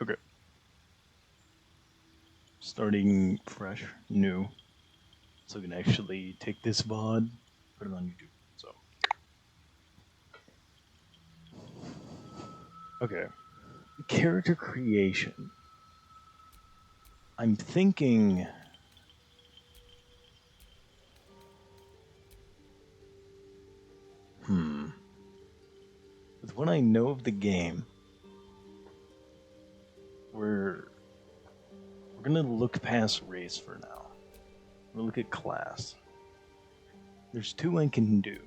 Okay. Starting fresh, new. So we can actually take this VOD, put it on YouTube. So, okay. Character creation. I'm thinking. Hmm. With what I know of the game, we're we're gonna look past race for now. We'll look at class. There's two I can do.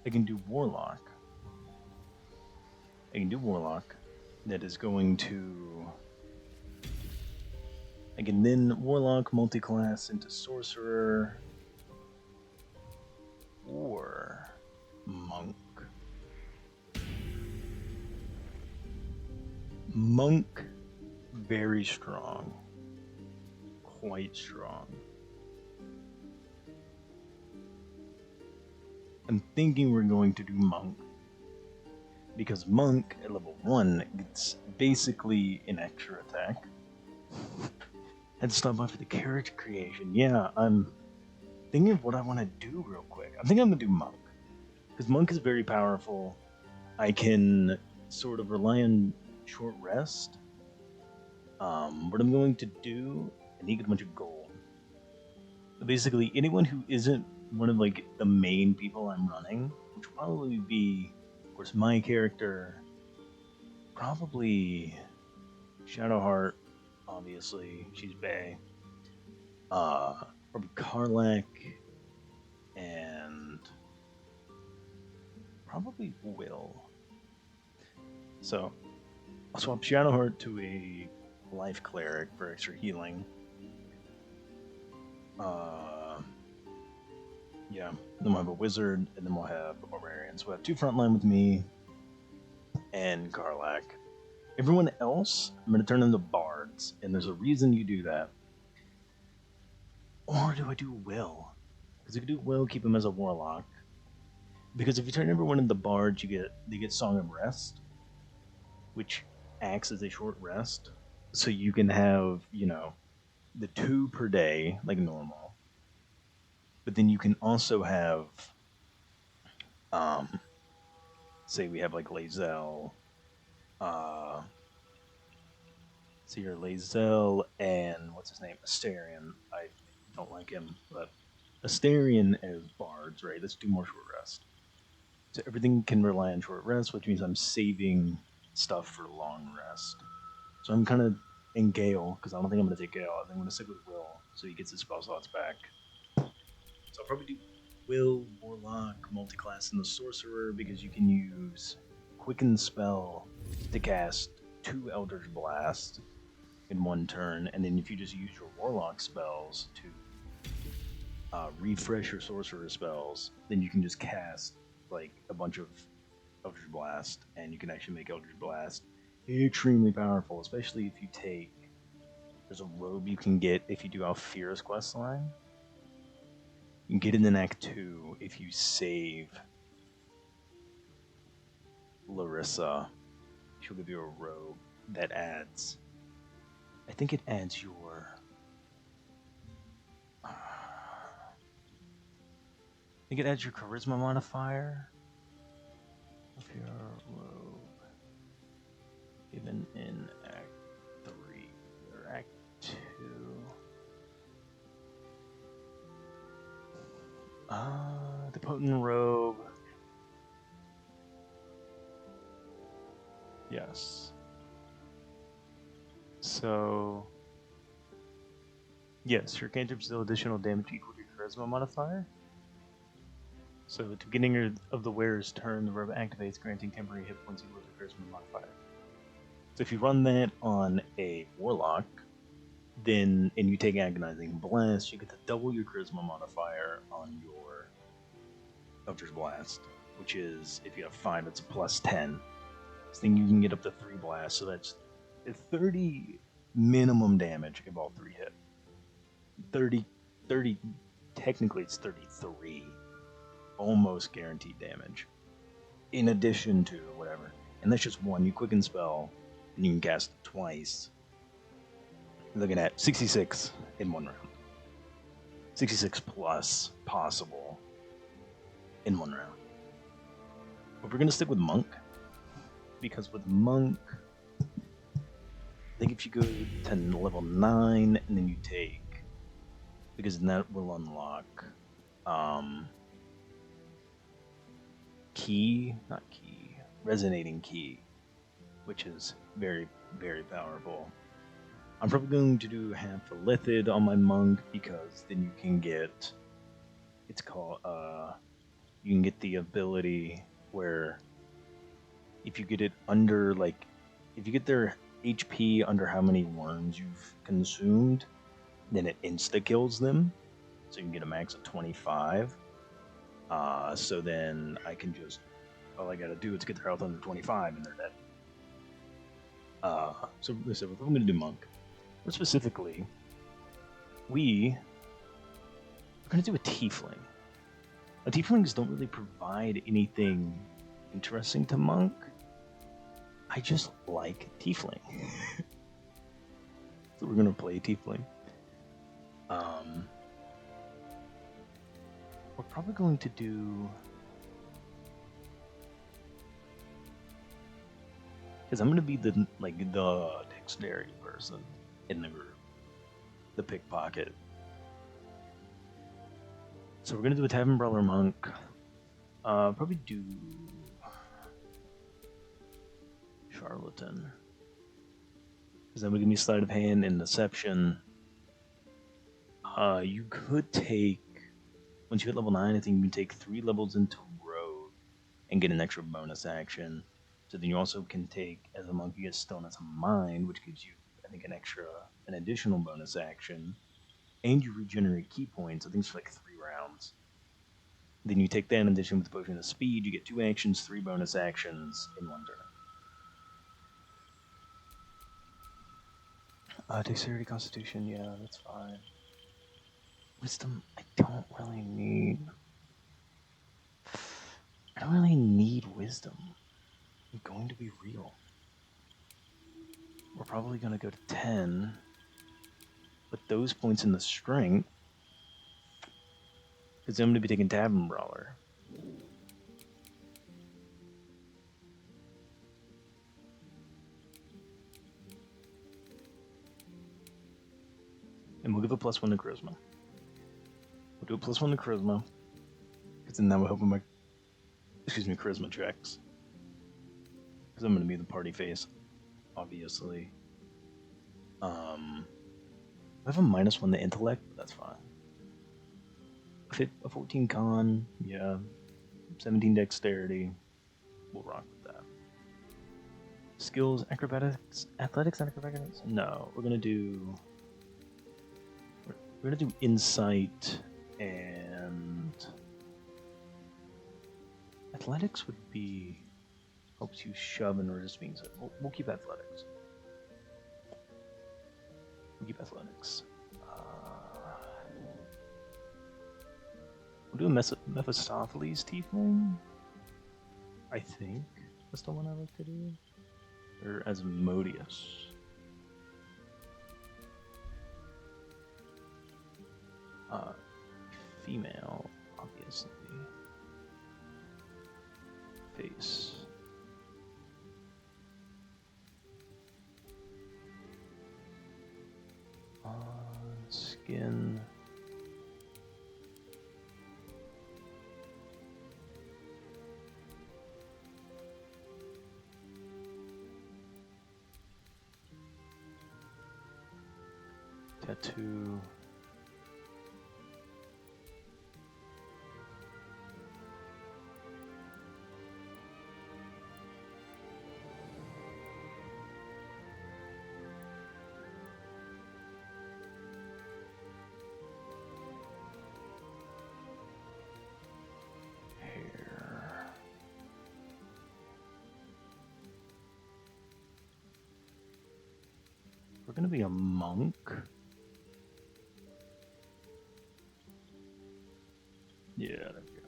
I can do Warlock. I can do Warlock. That is going to. I can then Warlock multi-class into Sorcerer or Monk. Monk, very strong. Quite strong. I'm thinking we're going to do Monk. Because Monk at level 1 gets basically an extra attack. Had to stop by for the character creation. Yeah, I'm thinking of what I want to do real quick. I think I'm going to do Monk. Because Monk is very powerful. I can sort of rely on short rest. What I'm going to do, I need a bunch of gold. Basically, anyone who isn't one of like the main people I'm running, which will probably be, of course, my character, probably Shadowheart, obviously, she's Bay. Probably Karlak, and probably Will. So, I'll swap Shadowheart to a Life Cleric for extra healing. Yeah, then we'll have a Wizard, and then we'll have a Barbarian. So we'll have two frontline with me and Karlak. Everyone else, I'm going to turn into Bards, and there's a reason you do that. Or do I do Will? Because if you do Will, keep him as a Warlock. Because if you turn everyone into Bards, they get Song of Rest, which acts as a short rest. So you can have, the 2 per day, like normal. But then you can also have, um, say we have like Lae'zel, uh, see your Lae'zel and what's his name, Astarion. I don't like him, but Astarion as bards, right? Let's do more short rest. So everything can rely on short rest, which means I'm saving stuff for long rest. So I'm kind of in Gale because I don't think I'm going to take Gale. I think I'm going to stick with Will so he gets his spell slots back. So I'll probably do Will, Warlock, multi-class, and the Sorcerer because you can use Quicken Spell to cast 2 Eldritch Blast in 1 turn, and then if you just use your Warlock spells to refresh your Sorcerer spells, then you can just cast like a bunch of Eldritch Blast, and you can actually make Eldritch Blast extremely powerful, especially if you take. There's a robe you can get if you do Alfira's questline. You can get it in Act 2 if you save Larissa. She'll give you a robe that adds. I think it adds your. I think it adds your charisma modifier of your robe. Even in Act 3 or Act 2. The potent robe. Yes. So. Yes, your cantrips deal additional damage equal to your charisma modifier. So at the beginning of the wearer's turn, the robe activates, granting temporary hit points equal to the charisma modifier. So if you run that on a warlock, then and you take agonizing blast, you get to double your charisma modifier on your Eldritch Blast, which is if you have 5, it's a +10. This thing you can get up to 3 blasts, so that's 30 minimum damage if all 3 hit. 30, technically it's 33, almost guaranteed damage. In addition to whatever, and that's just one. You quicken spell, and you can cast it twice. You're looking at 66 in one round. 66 plus possible in one round. But we're going to stick with Monk, because with Monk, I think if you go to level 9 and then you take, because then that will unlock resonating key, which is very, very powerful. I'm probably going to do half a Lithid on my Monk, because then you can get, it's called, you can get the ability where if you get it under, like, if you get their HP under how many worms you've consumed, then it insta-kills them. So you can get a max of 25. So then I can just, all I gotta do is get their health under 25 and they're dead. So listen, I'm gonna do Monk. More specifically, we're gonna do a Tiefling. Now, Tieflings don't really provide anything interesting to Monk. I just like Tiefling. So we're gonna play Tiefling. We're probably going to do, because I'm gonna be the dexterity person in the group, the pickpocket. So we're gonna do a Tavern Brawler Monk. Probably do Charlatan, because that would give me sleight of hand and deception. You could take, once you hit level 9, I think you can take 3 levels into Rogue and get an extra bonus action. So then you also can take, as a monk, you get Stillness of Mind, which gives you, I think, an additional bonus action. And you regenerate key points, I think it's for like 3 rounds. Then you take that in addition with the Potion of Speed, you get 2 actions, 3 bonus actions in 1 turn. Dexterity, Constitution, yeah, that's fine. Wisdom, I don't really need wisdom. I'm going to be real. We're probably going to go to 10. Put those points in the strength, because I'm going to be taking Tavern Brawler. And we'll give a +1 to Charisma. We'll do a +1 to Charisma, because then that will help with my, Charisma checks. Because I'm going to be the party face, obviously. I have a -1 to Intellect, but that's fine. A 14 Con, yeah. 17 Dexterity. We'll rock with that. Skills, Acrobatics, Athletics, and Acrobatics? No, we're gonna do Insight, and Athletics would be helps you shove and resist being set. We'll keep Athletics. We'll do a Mephistopheles Tiefling. I think that's the one I like to do. Or Asmodeus. Female, obviously. Face. Skin. Tattoo. Hair. We're gonna be a monk. Yeah, there we go.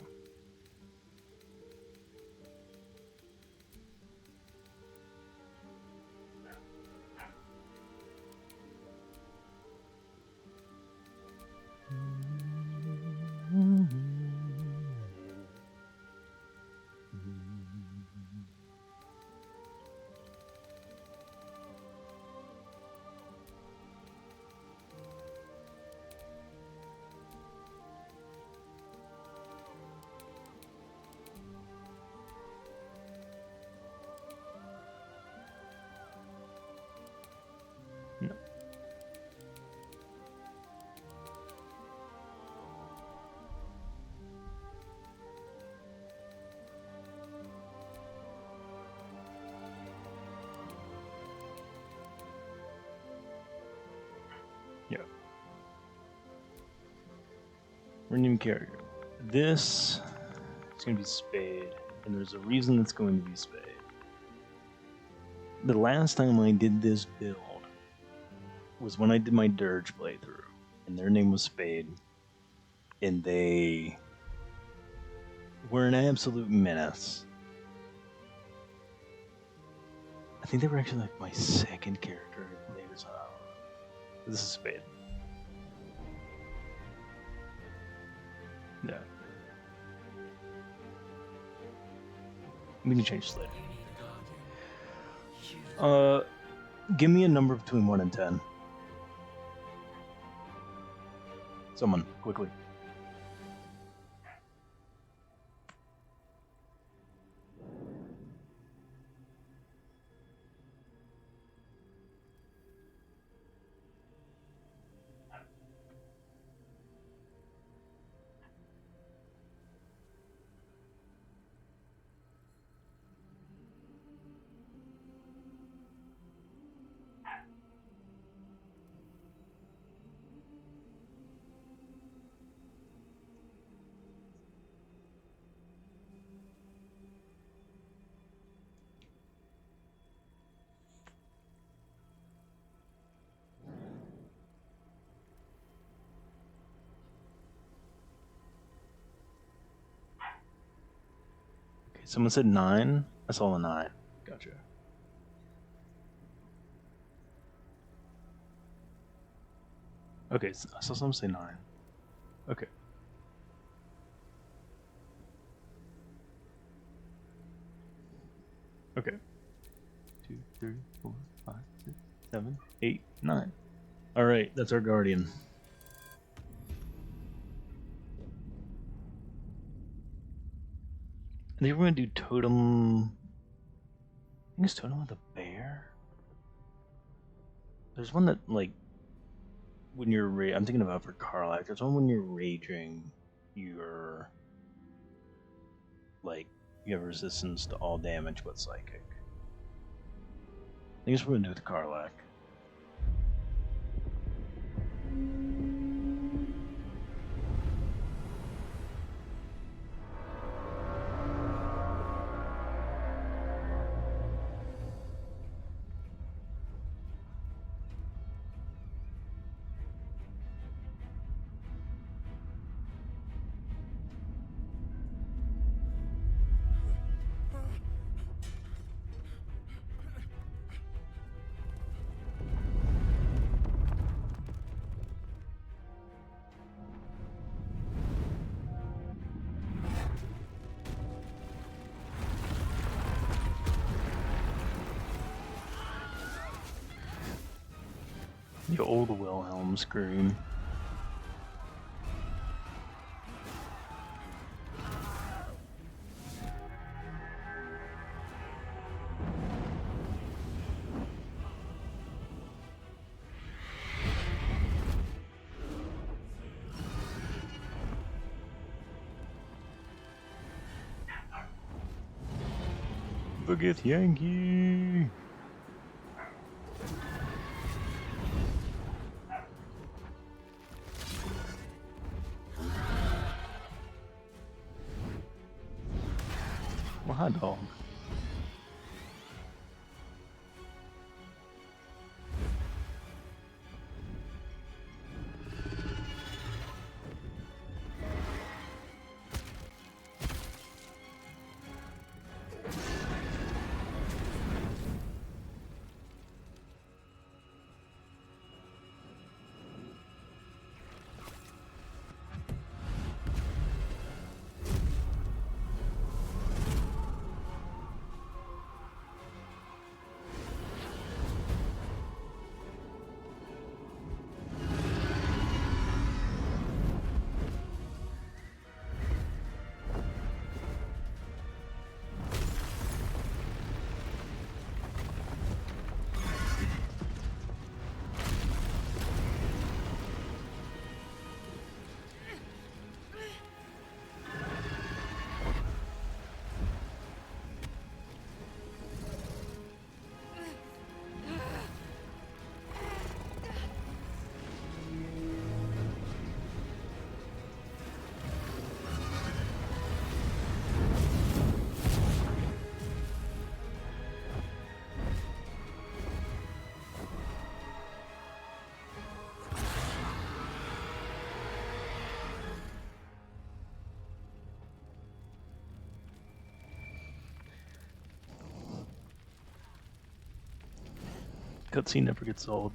Random character. This is going to be Spade, and there's a reason it's going to be Spade. The last time I did this build was when I did my Dirge playthrough, and their name was Spade, and they were an absolute menace. I think they were actually like my second character I played as well. This is Spade. Yeah. We can change this later. Give me a number between 1 and 10. Someone, quickly. Okay, someone said 9. I saw a 9. Gotcha. Okay, so I saw someone say 9. Okay. Okay. 2, 3, 4, 5, 6, 7, 8, 9. Alright, that's our guardian. I think we're gonna do totem. I think it's totem with a bear. There's one that like when you're I'm thinking about for Karlach. There's one when you're raging, you're like you have resistance to all damage but psychic. I think that's what we're gonna do with Karlach. The old Wilhelm scream. Forget Yankee. Well, hot dog. Cutscene never gets old.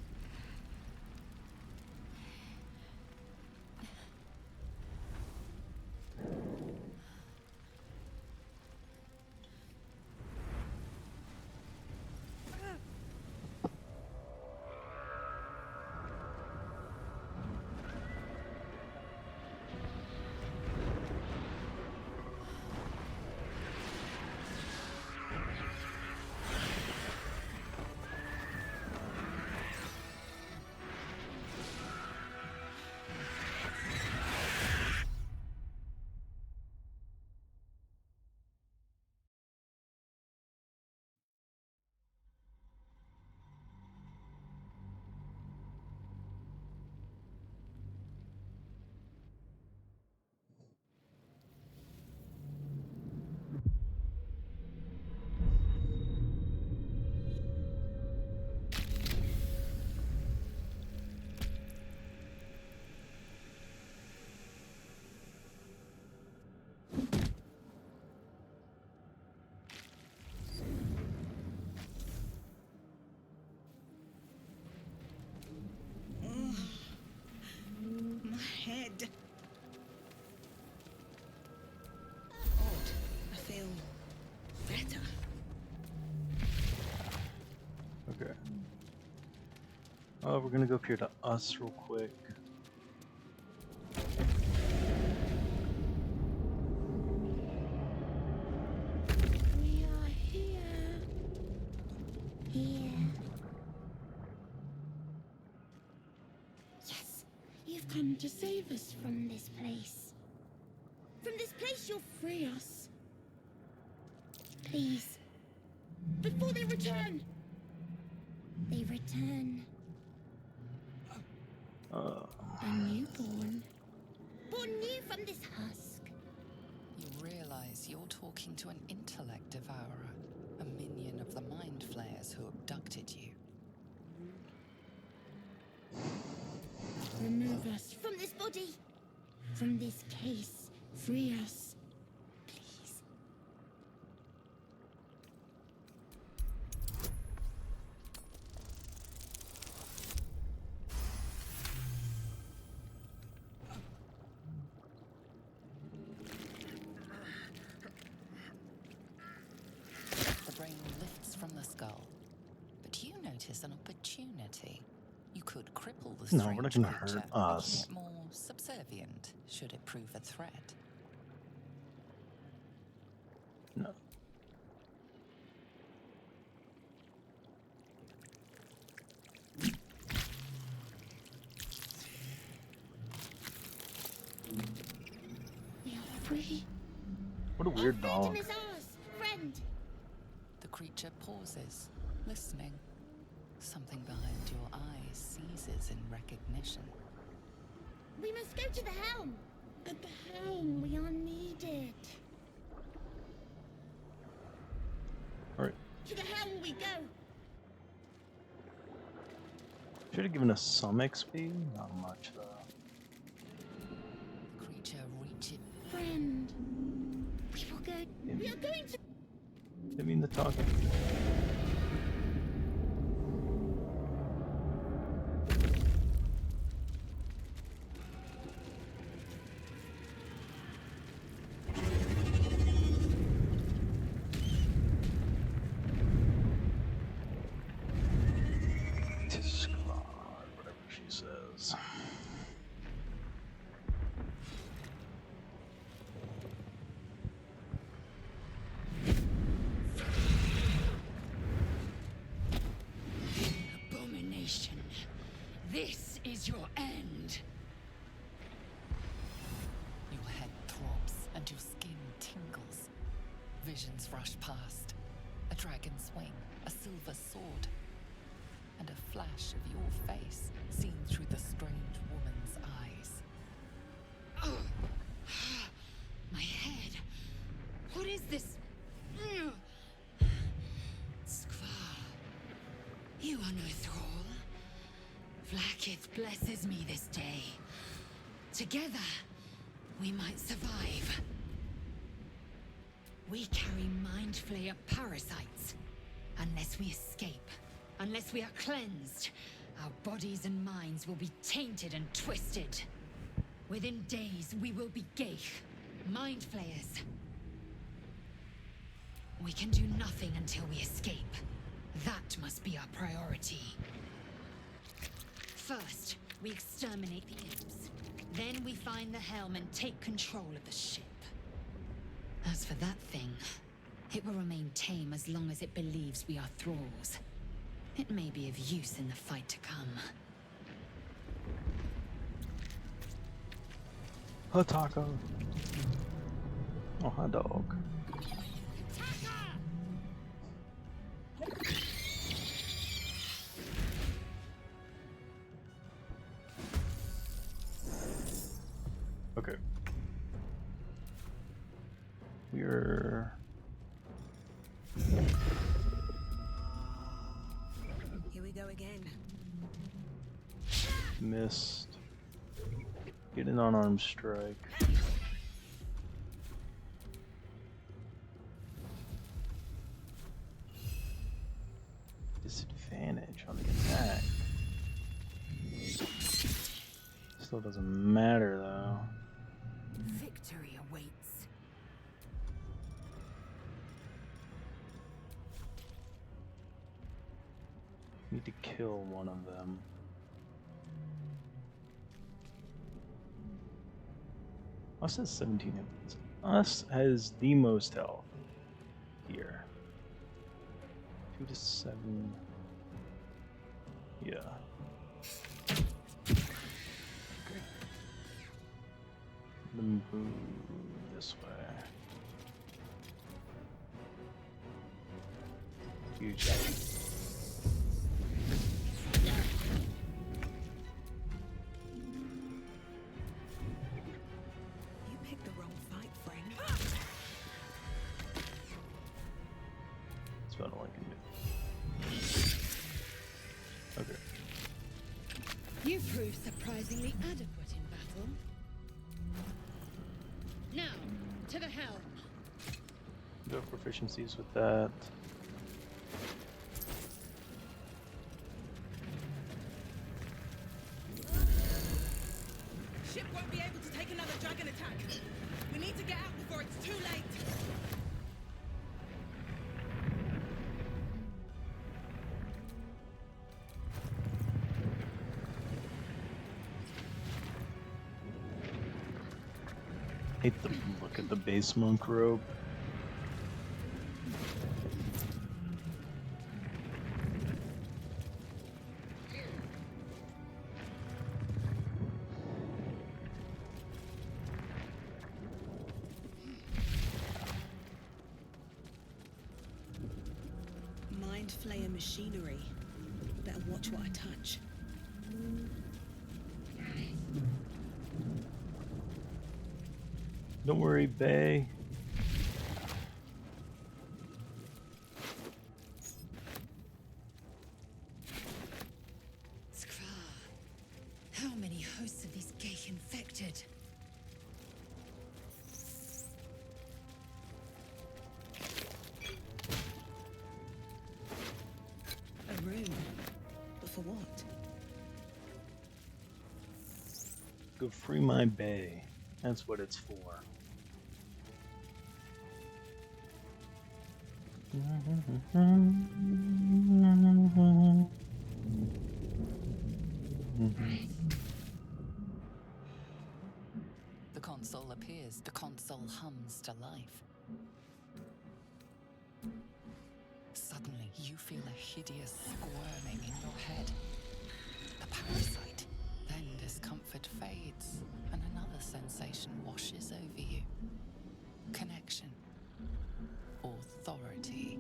My head. Odd. I feel better. Okay. We're gonna go up here to us real quick. We are here. Here. Yes, you've come to save us from this place. From this place you'll free us. Please. Before they return. They return. A newborn. Born new from this husk. You realize you're talking to an intellect devourer, a minion of the mind flayers who abducted you. Remove us from this body. From this case. Free us. Please. The brain lifts from the skull, but you notice an opportunity. You could cripple the No, strange we're not gonna creature, hurt us. making it more subservient should it prove a threat. No. We are free. What a weird Our dog. freedom is ours, friend. The creature pauses, listening. Something behind your eyes seizes in recognition. We must go to the helm. At the helm, we are needed. Alright. To the helm we go. Should have given us some XP. Not much though. The creature reaches. Friend. We will go. We are going to. I mean the talking. Whatever she says. Abomination. This is your end. Your head throbs and your skin tingles. Visions rush past. A dragon's wing, a silver sword, and a flash of your face seen through the strange woman's eyes. My head. What is this? Skvar. You are no thrall. Vlaakith blesses me this day. Together, we might survive. We carry mind flayer parasites. Unless we escape, Unless we are cleansed, our bodies and minds will be tainted and twisted. Within days, we will be Geich, mind flayers. We can do nothing until we escape. That must be our priority. First, we exterminate the imps. Then we find the helm and take control of the ship. As for that thing, it will remain tame as long as it believes we are thralls. It may be of use in the fight to come. A taco. Oh, hot dog. Okay. We're... Here we go again. Missed. Get an unarmed strike. Disadvantage on the attack. Still doesn't matter though. Victory awaits. Need to kill one of them. Us has 17 hit points. Us has the most health here. 2 to 7. Yeah. Okay. Then move this way. Huge. That's about all I can do. Okay. You prove surprisingly adequate in battle. Now, to the helm. Do have proficiencies with that. Ship won't be able to take another dragon attack. We need to get out before it's too late. Hate the look at the base monk robe. Mind flayer machinery. Better watch what I touch. Don't worry, Bay. Skra. How many hosts of these Geich infected? A room. But for what? Go free my Bay. That's what it's for. The console appears, the console hums to life. Suddenly, you feel a hideous squirming in your head. The parasite. Then discomfort fades, and another sensation washes over you. Connection. Authority.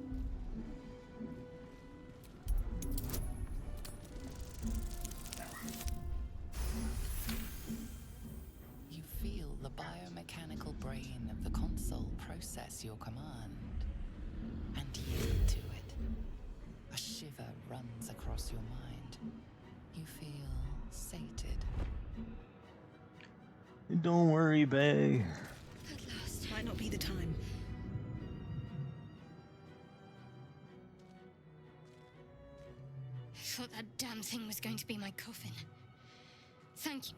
You feel the biomechanical brain of the console process your command and yield to it. A shiver runs across your mind. You feel sated. Don't worry, Bay. At last. Might not be the time. thought that damn thing was going to be my coffin. Thank you.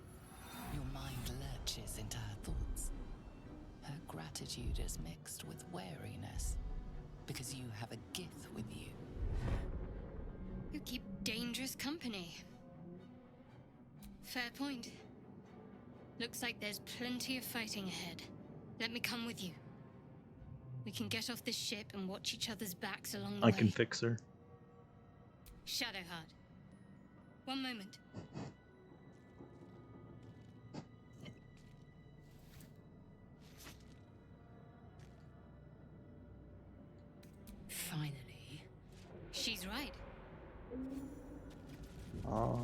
Your mind lurches into her thoughts. Her gratitude is mixed with wariness, because you have a Gith with you. You keep dangerous company. Fair point. Looks like there's plenty of fighting ahead. Let me come with you. We can get off this ship and watch each other's backs along the I way. can fix her. Shadowheart. One moment. Finally. She's right. Oh.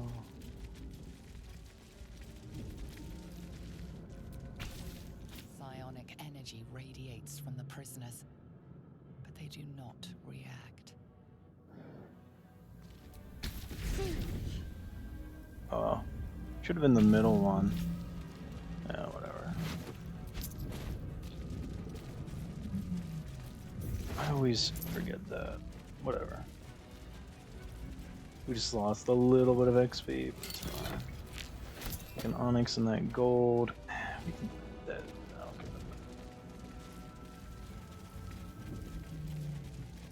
Psionic energy radiates from the prisoners, but they do not react. Oh. Should have been the middle one. Yeah, whatever. I always forget that. Whatever. We just lost a little bit of XP, but it's fine. Like an onyx and that gold. We can put that. I'll give it that.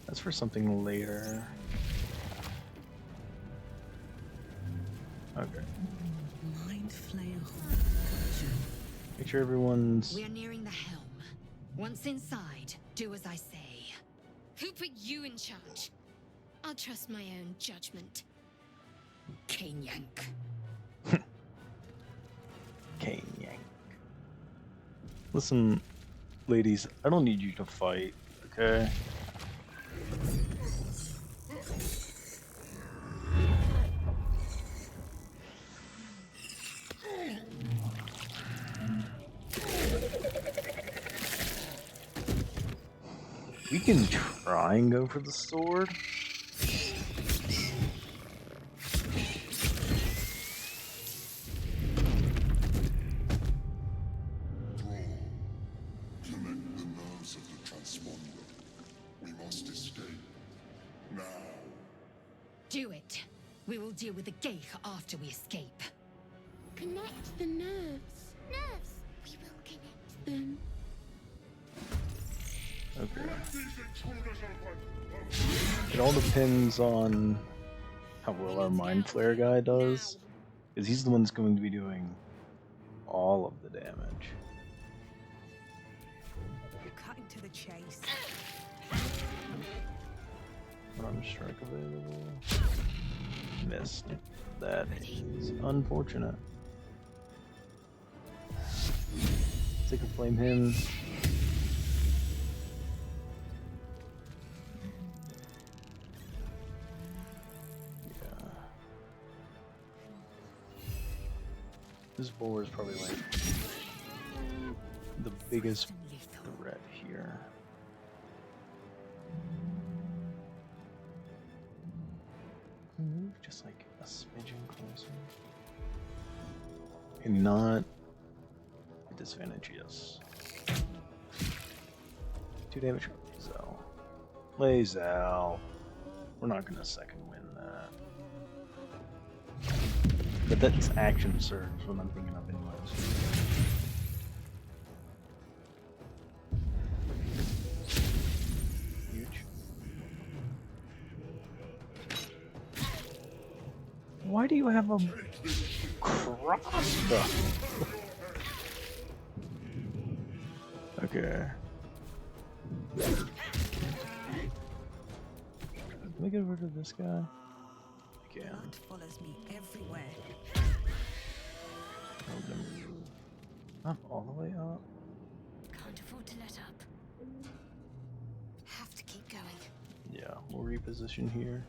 That's for something later. Okay. Mind flail. Make sure everyone's. We're nearing the helm. Once inside, do as I say. Who put you in charge? I'll trust my own judgment. Cane Yank. Cane Yank. Listen, ladies, I don't need you to fight, okay? We can try and go for the sword. Connect the nerves of the transponder. We must escape. Now. Do it. We will deal with the Geich after we escape. Connect the nerves. Nerves! We will connect them. Okay. It all depends on how well our Mind Flare guy does, because he's the one that's going to be doing all of the damage. You're cutting to the chase. Arm strike available. Missed. That is unfortunate. Take a flame him. Yeah. This boar is probably like the biggest threat here. Move just like a smidgen closer. And not a disadvantage, yes. 2 damage from Lazel. Lazel. We're not gonna second win that. But that's action surge, what I'm thinking of anyways. Huge. Why do you have a crossbow? Okay. Can I get rid of this guy? I can. Blood follows me everywhere. Not all the way up. Can't afford to let up. Have to keep going. Yeah, we'll reposition here.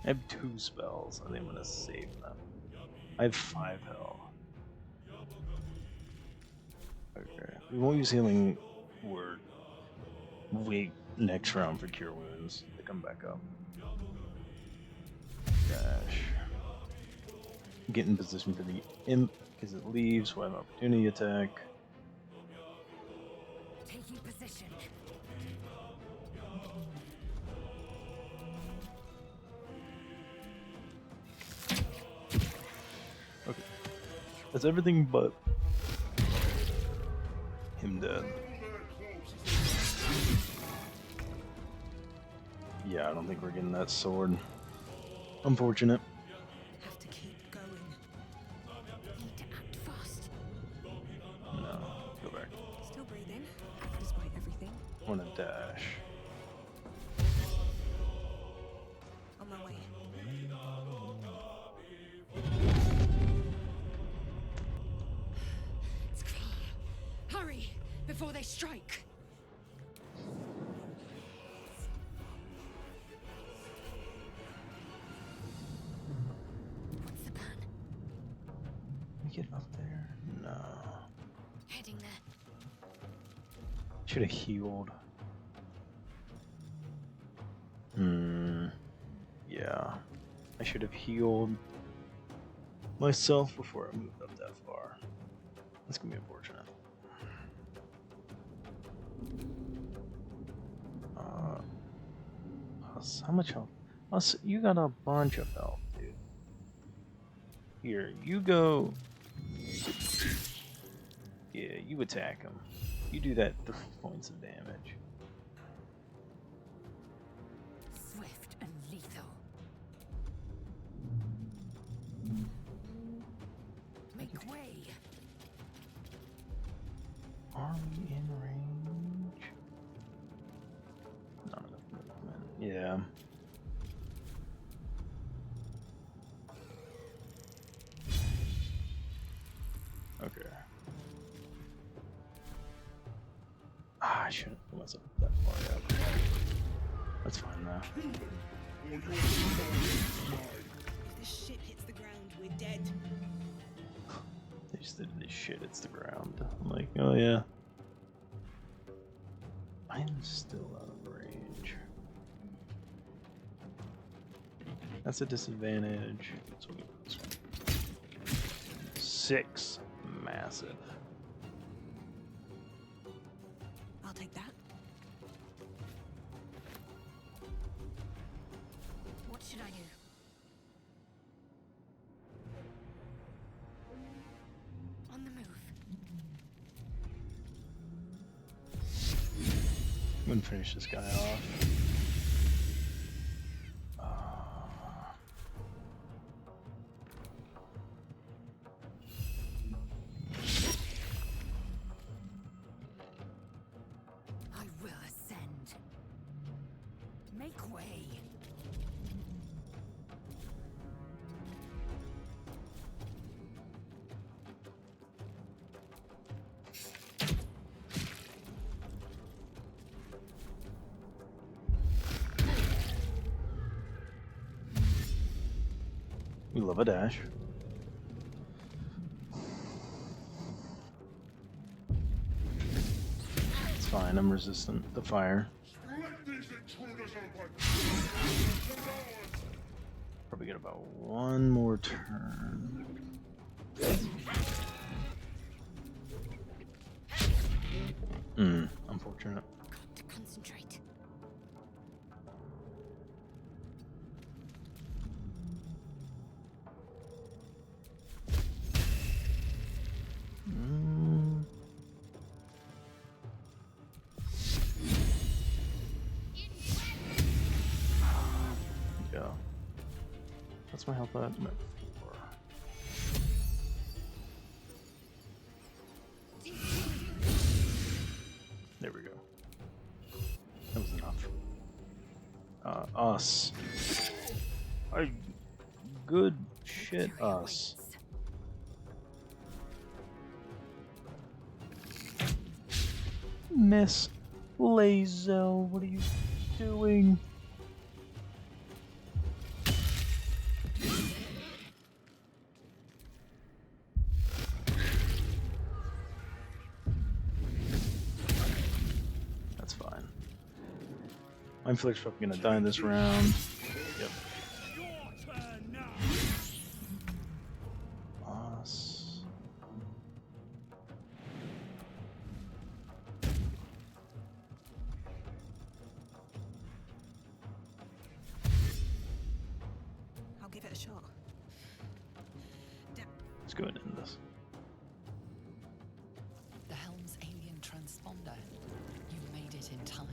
I have 2 spells. I think I'm gonna save them. I have 5 health. Okay. We won't use healing word. Wait next round for cure wounds to come back up. Dash. Get in position for the imp as it leaves. We'll have opportunity attack. Taking position. Okay. That's everything but him dead. Yeah, I don't think we're getting that sword. Unfortunate. Have to keep going. Need to act fast. No, go back. Still breathing, despite everything. I want to dash. On my way. Hurry before they strike. What's the plan? Can we get up there? No. Heading there. Should have healed. Yeah. I should have healed myself before I moved up that far. That's gonna be unfortunate. How much health? Us, you got a bunch of health, dude. Here, you go. Yeah, you attack him. You do that 3 points of damage. Swift and lethal. Make way. Are we in range? Not enough movement. Yeah. Okay. I shouldn't put myself that far yet. That's fine now. If this shit hits the ground, we're dead. They just did this shit, it's the ground. I'm like, oh yeah. I'm still out of range. That's a disadvantage. So we'll go with this one. 6. Massive. I'll take that. What should I do? On the move. I'm gonna finish this guy off. I will ascend. Make way. We love a dash. It's fine, I'm resistant to fire. Let these intruders open! Probably get about one more turn. Unfortunate. Got to concentrate. Mm. Yeah. What's my health at? I'm at 4. There we go. That was enough. Us. I good shit Victory us. awaits. Miss Lazel, what are you doing? That's fine. Mind Flake's probably gonna die in this round. Yep. a shot. Let's go ahead and end this. The helm's alien transponder. You made it in time.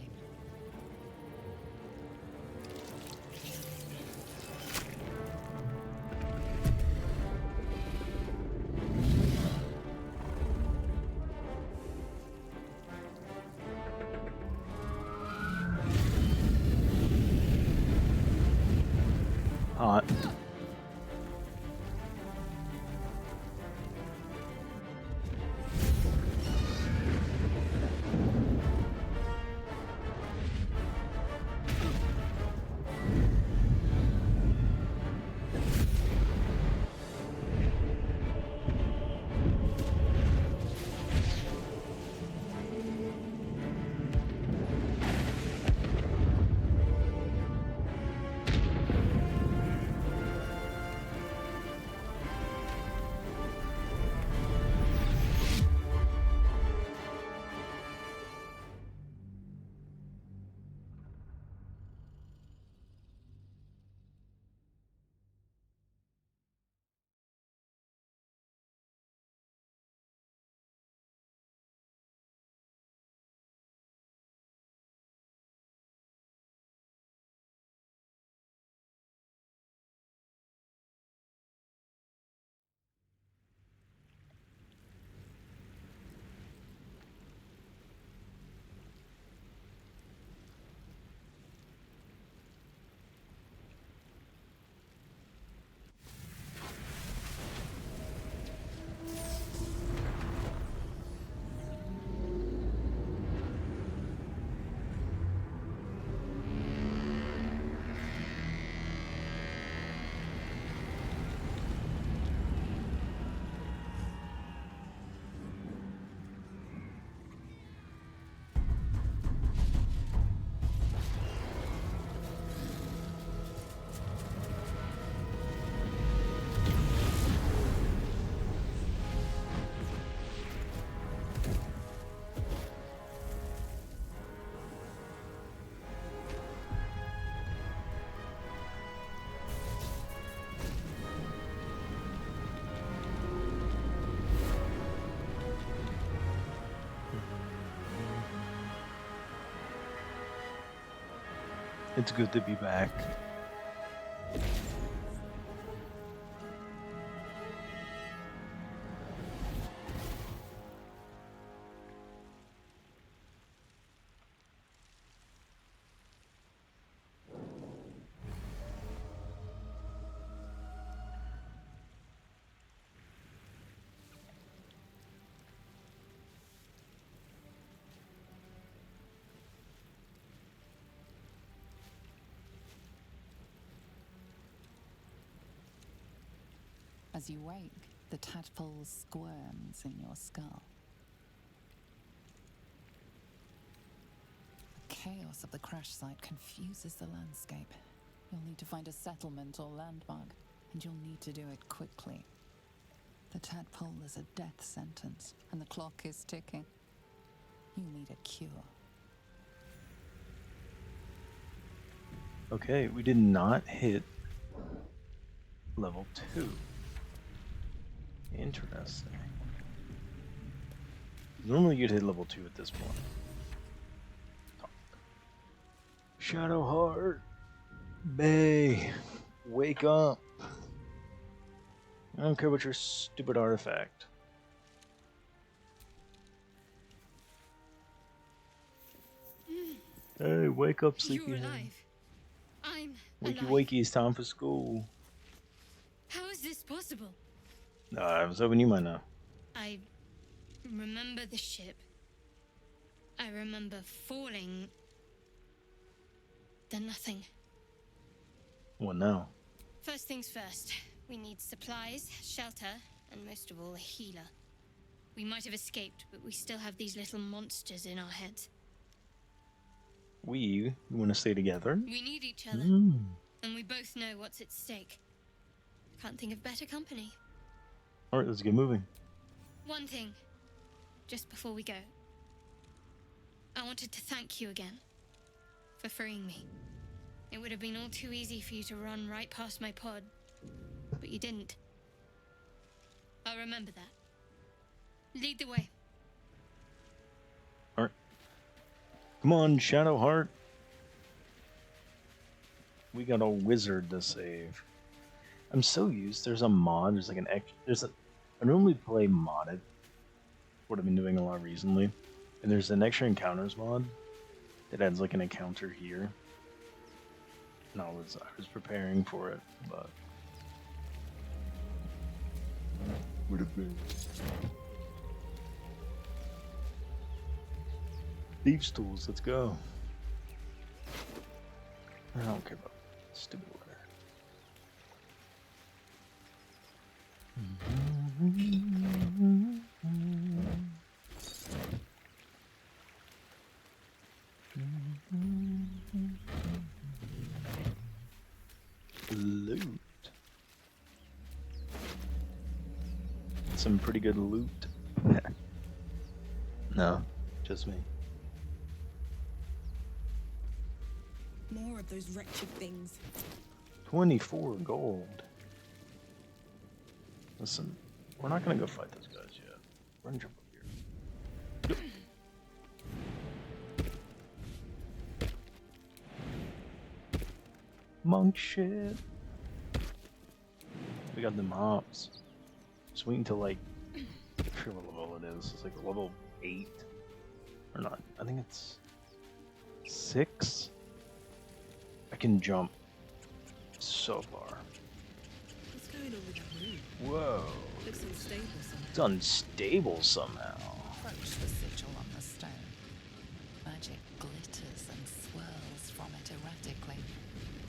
Hot. It's good to be back. As you wake, the tadpole squirms in your skull. The chaos of the crash site confuses the landscape. You'll need to find a settlement or landmark, and you'll need to do it quickly. The tadpole is a death sentence, and the clock is ticking. You need a cure. Okay, we did not hit level 2. Interesting. Normally you'd hit level 2 at this point. Shadowheart, Bay, wake up. I don't care about your stupid artifact. Hey, wake up, sleepy. You're alive. I'm Wakey alive. wakey, it's time for school. How is this possible? I was hoping you might know. I remember the ship. I remember falling. Then nothing. What now? First things first. We need supplies, shelter, and most of all, a healer. We might have escaped, but we still have these little monsters in our heads. We want to stay together? We need each other, Mm. and we both know what's at stake. Can't think of better company. Alright, let's get moving. One thing, just before we go. I wanted to thank you again for freeing me. It would have been all too easy for you to run right past my pod, But you didn't. I remember that. Lead the way. Alright. Come on, Shadowheart. We got a wizard to save. I'm so used. There's a mod. There's like an extra. I normally play modded. What I've been doing a lot recently. And there's an extra encounters mod that adds like an encounter here. And I was preparing for it, but would have been thieves' tools. Let's go. I don't care about stupid letter. Loot. Some pretty good loot. No, just me. More of those wretched things. 24 gold. Listen, we're not gonna go fight those guys yet. We're gonna jump up here. Monk shit. We got the mobs. Just waiting till like, I forget what level it is. It's like level 8 or not. I think it's 6. I can jump so far. What's going on with that room? Whoa. Looks unstable somehow. It's unstable somehow. Approach the sigil on the stone. Magic glitters and swirls from it erratically,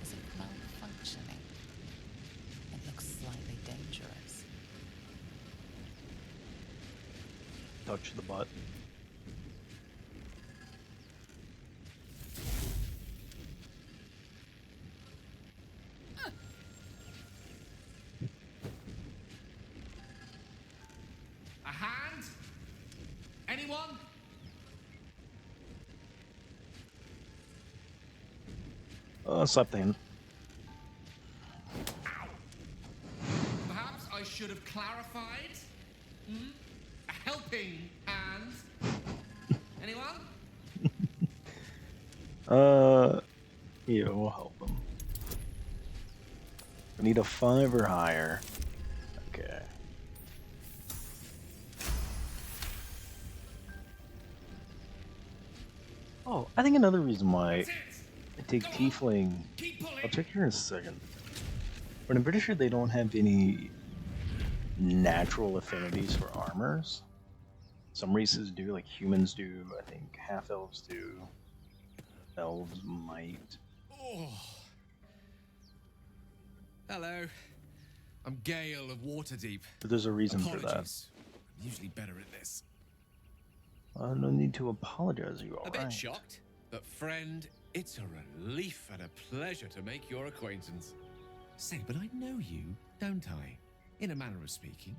as if malfunctioning. It looks slightly dangerous. Touch the butt. A hand? Anyone? Slap the hand. Perhaps I should have clarified? A helping hand? Anyone? Yeah, we'll help them. We need a 5 or higher. Okay. Oh, I think another reason why That's it. I take Go on. Tiefling. Keep pulling. I'll check here in a second. But I'm pretty sure they don't have any natural affinities for armors. Some races do, like humans do. I think half elves do. Elves might. Oh. Hello. I'm Gale of Waterdeep. But there's a reason for that. Apologies. I'm usually better at this. No need to apologize. You A alright? bit shocked, but friend, it's a relief and a pleasure to make your acquaintance. Say, but I know you, don't I? In a manner of speaking.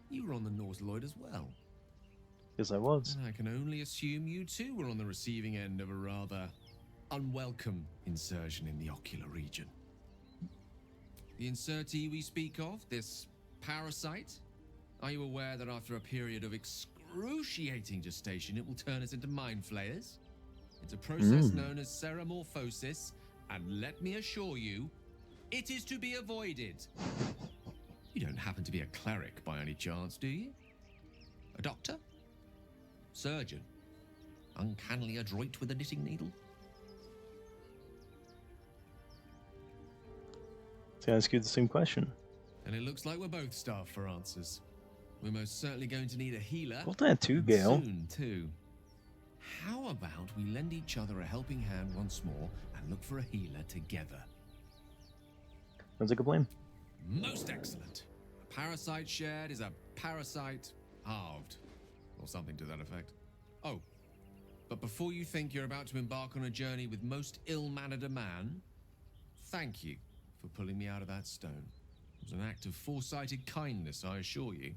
You were on the Norse Lloyd as well. Yes, I was. And I can only assume you too were on the receiving end of a rather unwelcome insertion in the ocular region. The insertee we speak of, this parasite, are you aware that after a period of excruciating gestation, it will turn us into mind flayers? It's a process known as ceramorphosis, and let me assure you, it is to be avoided. You don't happen to be a cleric by any chance, do you? A doctor? Surgeon? Uncannily adroit with a knitting needle? To ask you the same question. And it looks like we're both starved for answers. We're most certainly going to need a healer. Got that too, and Gale. soon, too. How about we lend each other a helping hand once more and look for a healer together? Sounds like a plan. Most excellent. A parasite shared is a parasite halved. Or something to that effect. Oh, but before you think you're about to embark on a journey with most ill-mannered a man, thank you for pulling me out of that stone. It was an act of foresighted kindness, I assure you.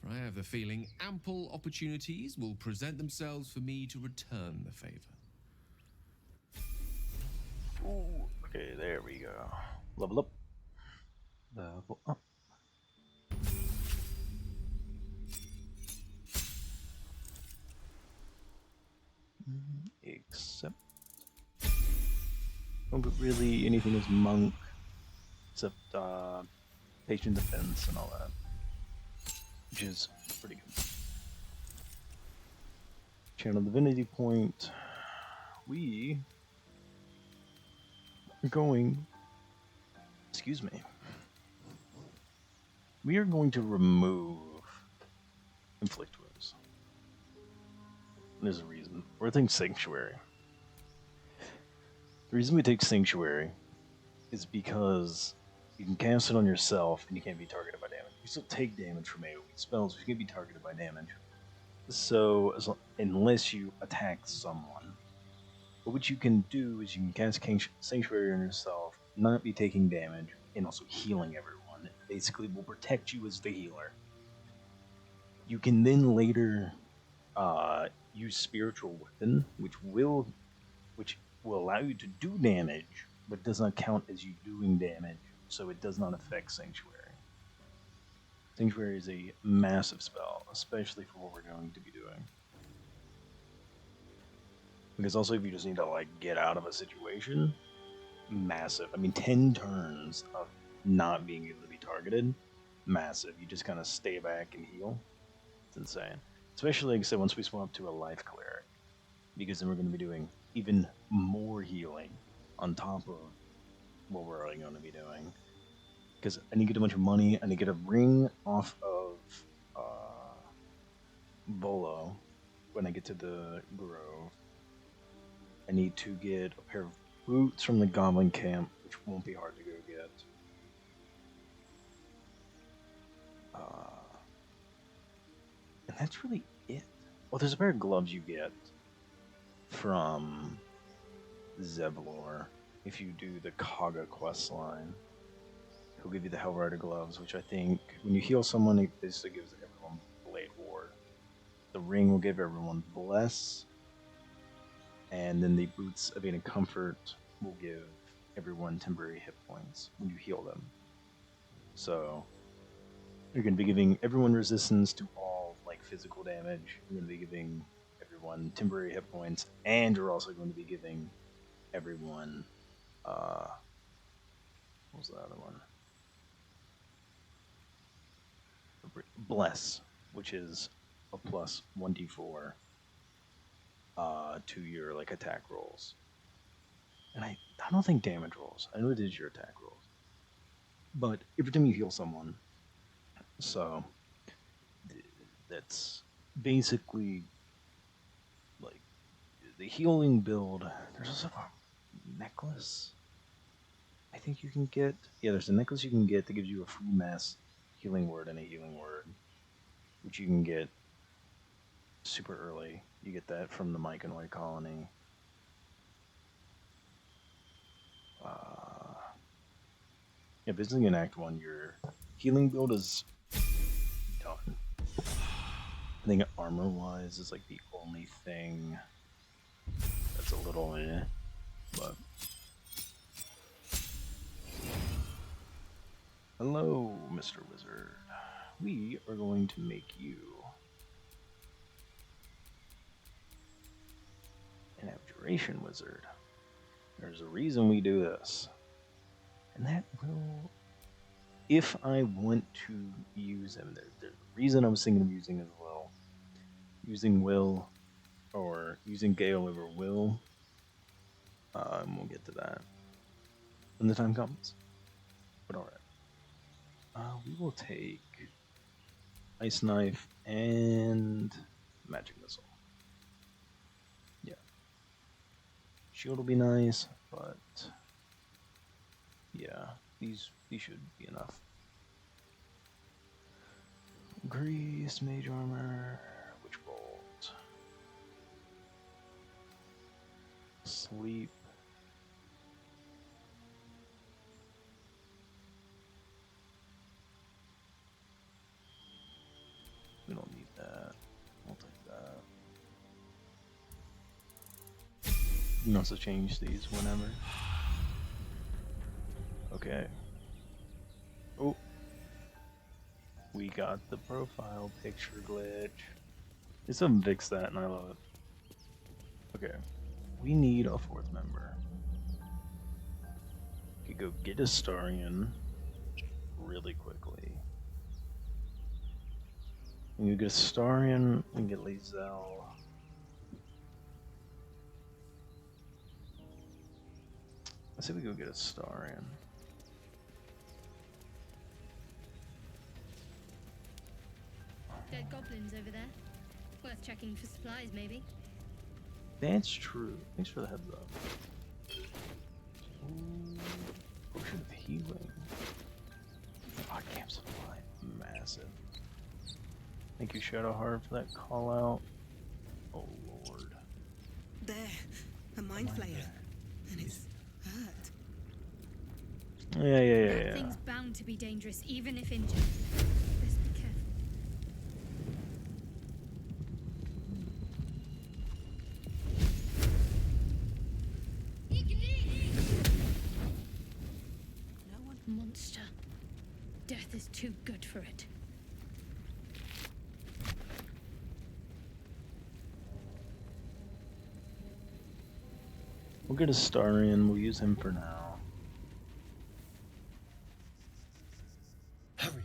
For I have the feeling ample opportunities will present themselves for me to return the favor. Ooh, okay, there we go. Level up. Level up. Except, oh, but really anything is monk, except patient defense and all that, which is pretty good. Channel divinity point. We are going. Excuse me. We are going to remove inflict wounds. There's a reason. We're taking sanctuary. The reason we take sanctuary is because you can cast it on yourself and you can't be targeted by damage. You still take damage from AoE spells, but you can't be targeted by damage. So, unless you attack someone. But what you can do is you can cast Sanctuary on yourself, not be taking damage, and also healing everyone. It basically will protect you as the healer. You can then later use Spiritual Weapon, which will allow you to do damage, but does not count as you doing damage, so it does not affect Sanctuary. Sanctuary is a massive spell, especially for what we're going to be doing. Because also, if you just need to like get out of a situation, massive. I mean, 10 turns of not being able to be targeted, massive. You just kind of stay back and heal. It's insane. Especially, like I said, once we swap to a life cleric, because then we're going to be doing even more healing on top of what we're already going to be doing. Because I need to get a bunch of money. I need to get a ring off of Bolo when I get to the Grove. I need to get a pair of boots from the Goblin Camp, which won't be hard to go get. And that's really it. Well, there's a pair of gloves you get from Zevlor if you do the Kaga quest line. He'll give you the Hellrider gloves, which I think when you heal someone, it basically gives everyone Blade Ward. The ring will give everyone Bless, and then the boots of Aid Comfort will give everyone temporary hit points when you heal them. So you're going to be giving everyone resistance to all like physical damage. You're going to be giving everyone temporary hit points, and you're also going to be giving everyone what was the other one? Bless, which is a plus 1d4 to your like attack rolls. And I don't think damage rolls. I know it is your attack rolls. But every time you heal someone, so that's basically like the healing build. There's also a necklace I think you can get. Yeah, there's a necklace you can get that gives you a free mass healing word and a healing word, which you can get super early. You get that from the Mike and White Colony. Yeah, basically in Act 1, your healing build is done. I think armor-wise is like the only thing that's a little but... Hello, Mr. Wizard. We are going to make you an Abjuration Wizard. There's a reason we do this. And that will... If I want to use him, there's a reason I was thinking of using as well. Using Will, or using Gale over Will. And we'll get to that when the time comes. But alright. We will take Ice Knife and Magic Missile. Yeah. Shield will be nice, but yeah, these should be enough. Grease, Mage Armor, Witch Bolt, Sleep. We don't need that. I'll take that. You can also change these whenever. Okay. Oh, we got the profile picture glitch. They still haven't fixed that, and I love it. Okay, we need a fourth member. We could go get Astarion really quickly. We can get Astarion and get Lae'zel. Let's see if we can go get Astarion. Dead goblins over there. Worth checking for supplies, maybe. That's true. Thanks for the heads up. Ooh, potion of healing. God, camp supply. Massive. Thank you, Shadowheart, for that call out. Oh, Lord. There, a mind flayer. And it's hurt. That thing's bound to be dangerous, even if injured. Best be careful. Monster. Death is too good for it. We'll get Astarion. We'll use him for now. Hurry!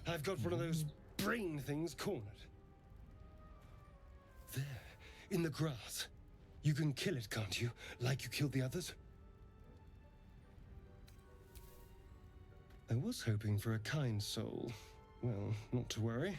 I've got one of those brain things cornered. There, in the grass. You can kill it, can't you? Like you killed the others? I was hoping for a kind soul. Well, not to worry.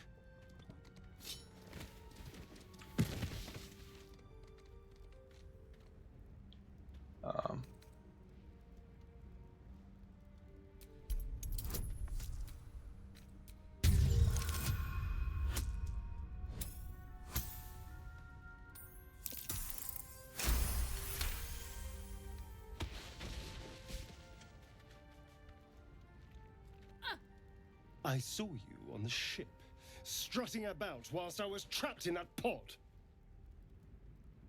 I saw you on the ship, strutting about whilst I was trapped in that pod.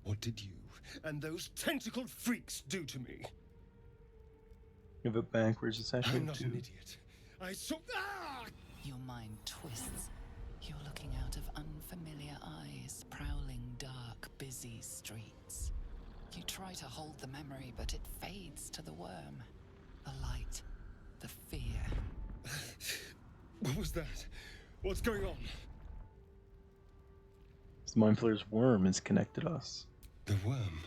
What did you and those tentacled freaks do to me? Give it backwards. It's actually I'm not an idiot. I saw. Ah! Your mind twists. You're looking out of unfamiliar eyes, prowling dark, busy streets. You try to hold the memory, but it fades to the worm. The light, the fear. What was that? What's going on? This Mind Flayer's worm has connected us. The worm.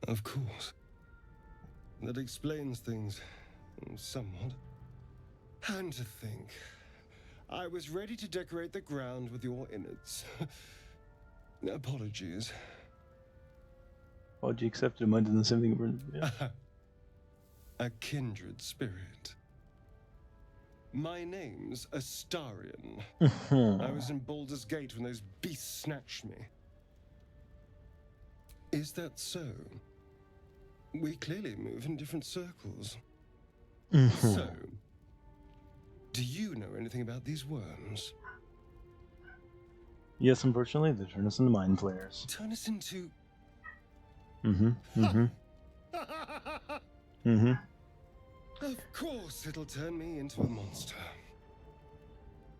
Of course. That explains things somewhat. And to think, I was ready to decorate the ground with your innards. Apologies. Apology accepted. Am I doing the same thing? Yeah. A kindred spirit. My name's Astarion. I was in Baldur's Gate when those beasts snatched me. Is that so? We clearly move in different circles. So, do you know anything about these worms? Yes, unfortunately, they turn us into Mind Flayers. Turn us into... Of course it'll turn me into a monster.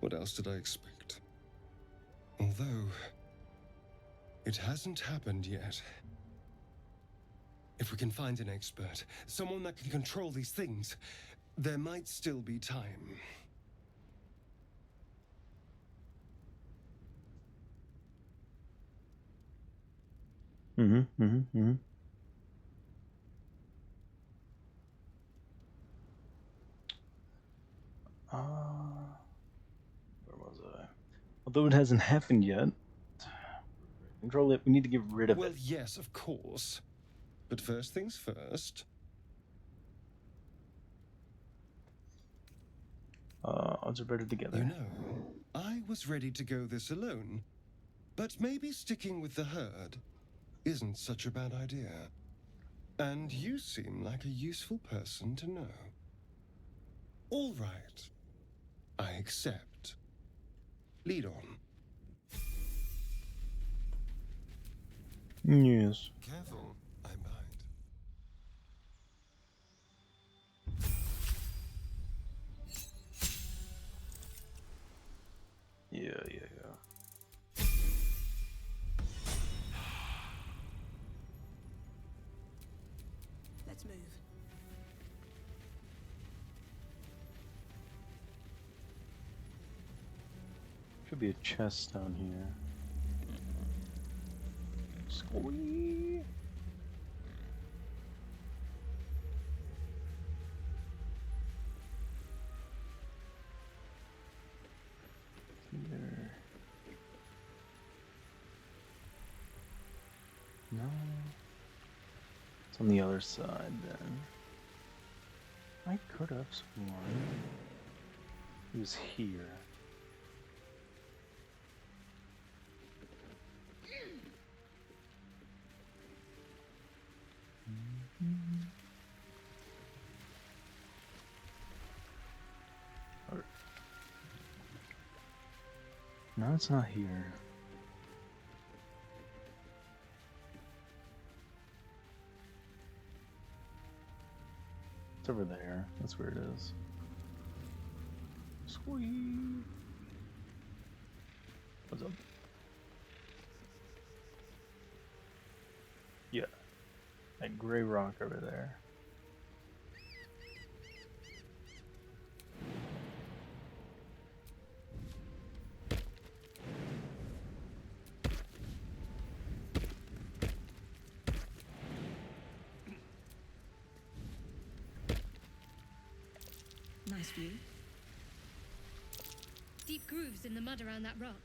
What else did I expect? Although, it hasn't happened yet. If we can find an expert, someone that can control these things, there might still be time. Where was I? Although it hasn't happened yet, control it. We need to get rid of Well, it. yes, of course. But first things first. Odds are better together. You know, I was ready to go this alone, but maybe sticking with the herd isn't such a bad idea. And you seem like a useful person to know. All right. I accept. Lead on. Yes. Careful, I'm behind. Should be a chest down here. Squee. Here. No. It's on the other side then. I could have sworn he was here. No, it's not here. It's over there. That's where it is. Sweet. What's up? Yeah. That gray rock over there. Nice view. Deep grooves in the mud around that rock.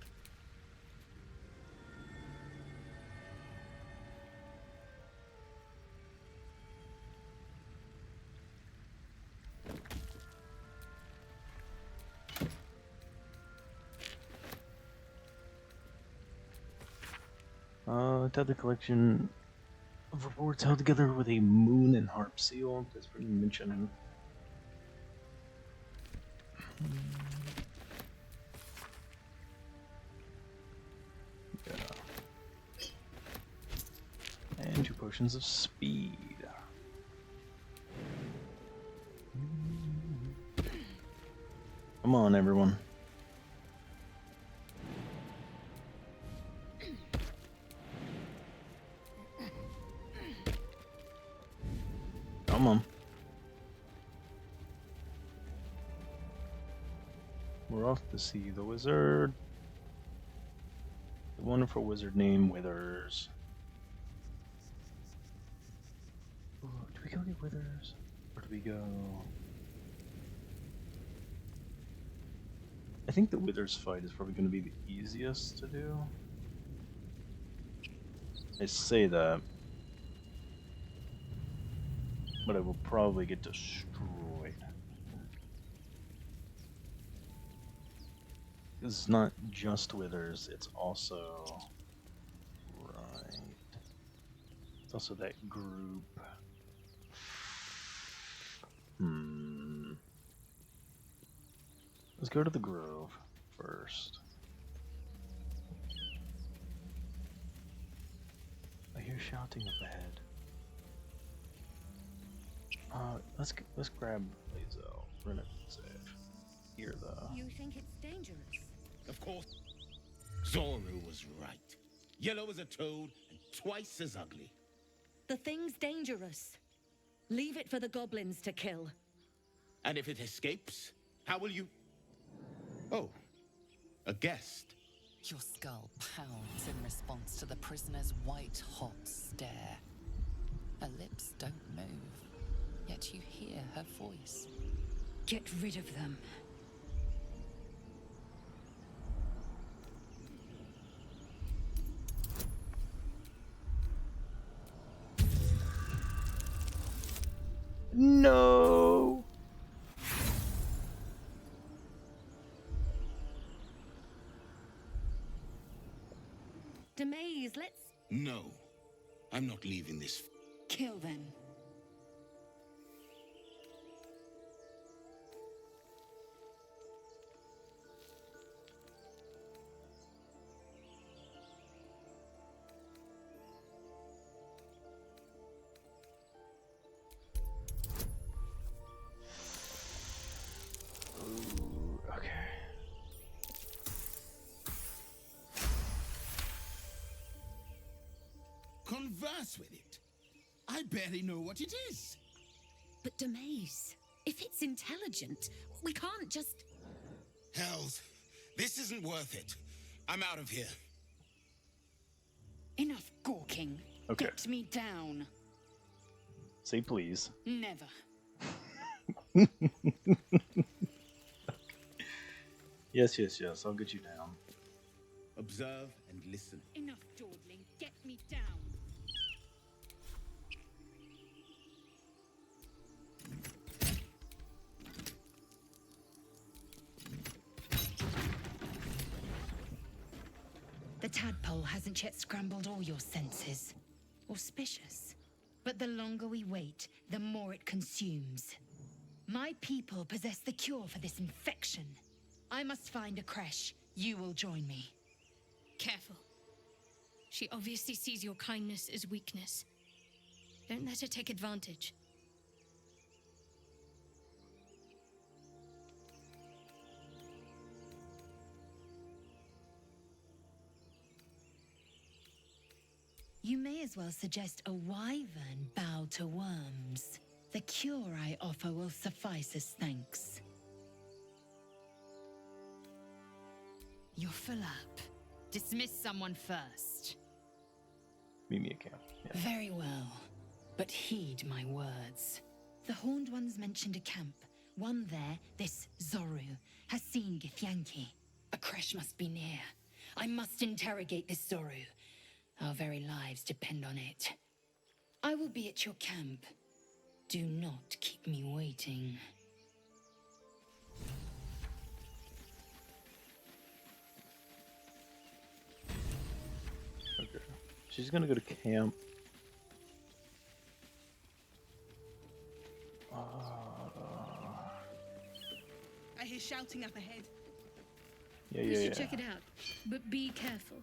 Tether collection of reports held together with a moon and harp seal. That's pretty mentioned. Yeah. And 2 potions of speed. Come on, everyone. Come on. We're off to see the wizard. The wonderful wizard named Withers. Ooh, do we go get Withers? Or do we go... I think the Withers fight is probably going to be the easiest to do. I say that, but I will probably get destroyed. It's not just Withers, it's also... Right. It's also that group. Let's go to the Grove first. I hear shouting up ahead. Let's grab Lazo. We're gonna save. Here though. You think it's dangerous? Of course. Zoru was right. Yellow as a toad and twice as ugly. The thing's dangerous. Leave it for the goblins to kill. And if it escapes, how will you... Oh, a guest. Your skull pounds in response to the prisoner's white-hot stare. Her lips don't move, yet you hear her voice. Get rid of them. No. Demaze, let's... No, I'm not leaving this. Kill them. Okay. Converse with it. I barely know what it is. But Demaze, if it's intelligent, we can't just... Hells, This isn't worth it. I'm out of here. Enough gawking. Okay. Get me down. Say please. Never. Yes, yes, yes. I'll get you down. Observe and listen. Enough dawdling. Get me down. The tadpole hasn't yet scrambled all your senses. Auspicious. But the longer we wait, the more it consumes. My people possess the cure for this infection. I must find a creche. You will join me. Careful. She obviously sees your kindness as weakness. Don't let her take advantage. You may as well suggest a wyvern bow to worms. The cure I offer will suffice as thanks. You're full up. Dismiss someone first. Meet me at camp. Yeah. Very well, but heed my words. The Horned Ones mentioned a camp. One there, this Zoru, has seen Githyanki. A creche must be near. I must interrogate this Zoru. Our very lives depend on it. I will be at your camp. Do not keep me waiting. Okay. She's gonna go to camp. I hear shouting up ahead. Yeah, You yeah, should yeah. check it out, but be careful.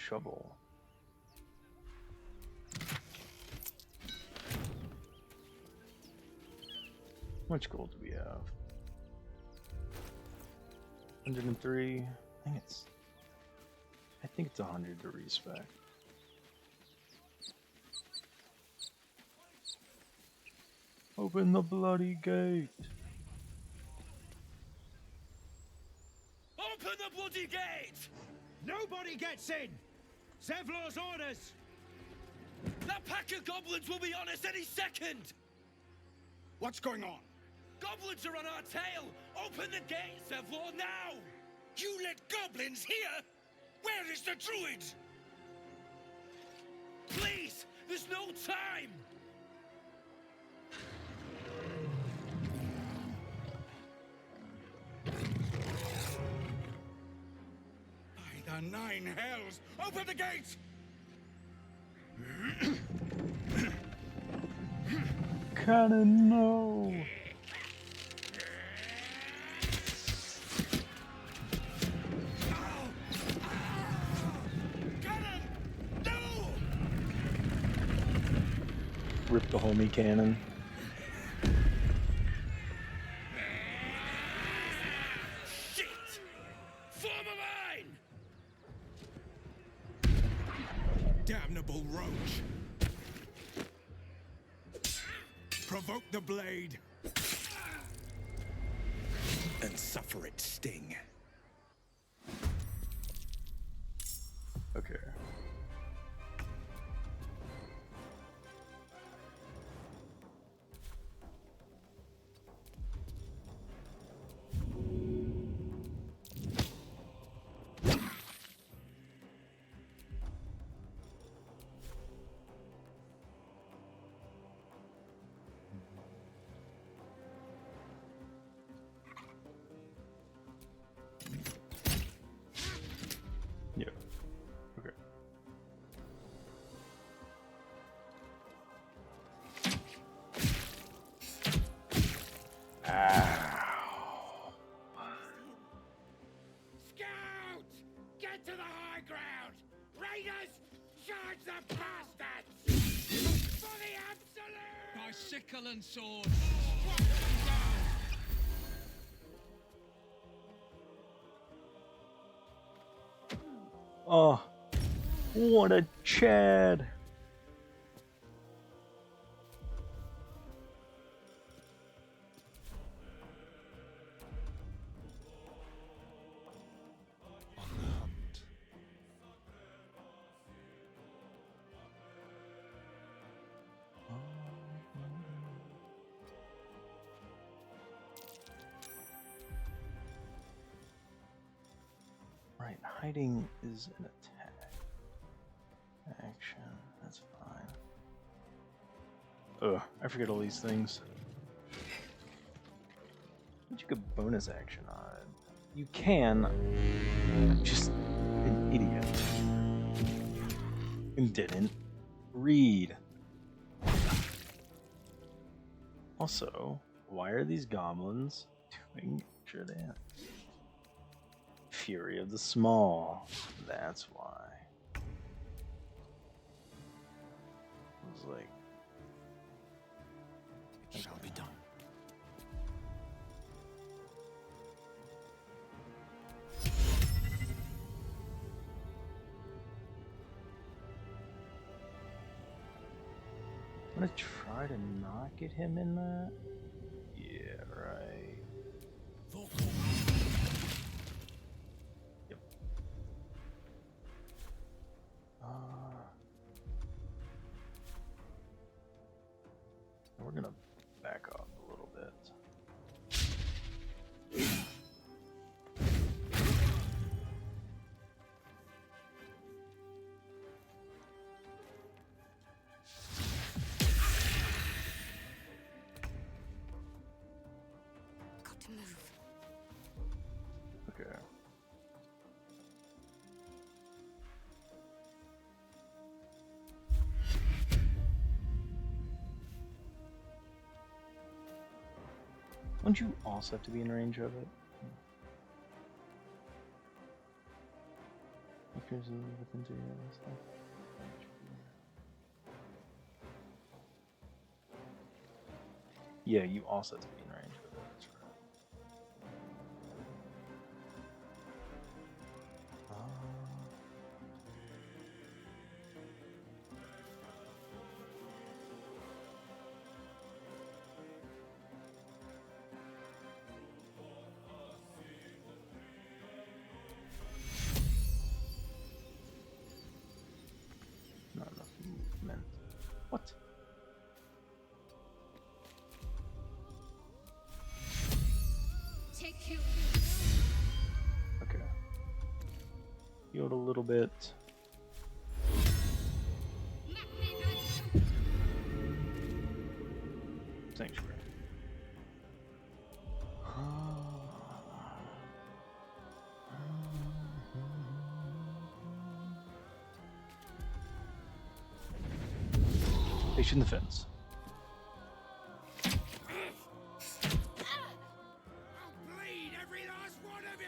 Shovel. How much gold do we have? 103. I think it's 100 to respec. Open the bloody gate. Open the bloody gate! Nobody gets in! Zevlor's orders! That pack of goblins will be on us any second! What's going on? Goblins are on our tail! Open the gate, Zevlor, now! You let goblins here? Where is the druid? Please! There's no time! By the 9 hells! Open the gate! Cannon, no! Cannon! No! Rip the homie cannon. Shit! Form a mine! Damnable roach! Provoke the blade! And suffer its sting. Okay. Yeah. Okay. Ow. Scout! Get to the high ground! Raiders, charge the bastards! For the absolute! By sickle and sword, swat them down! Oh, what a Chad! Right, hiding is an attack. Action, that's fine. Ugh, I forget all these things. But you could bonus action on it. You can. Just an idiot. And didn't read. Also, why are these goblins doing sure they have Fury of the Small? That's why. I was like, It shall be done. I'm gonna try to not get him in that. Yeah, right. Yep. We're gonna back off a little bit. Got to move. Okay. Wouldn't you also have to be in range of it? Because of within 2 and stuff. Yeah, you also have to be in range of it. That's right. Not enough movement. What? Take you. Okay. Healed a little bit. Sanctuary. Station the fence. I'll bleed every last one of you!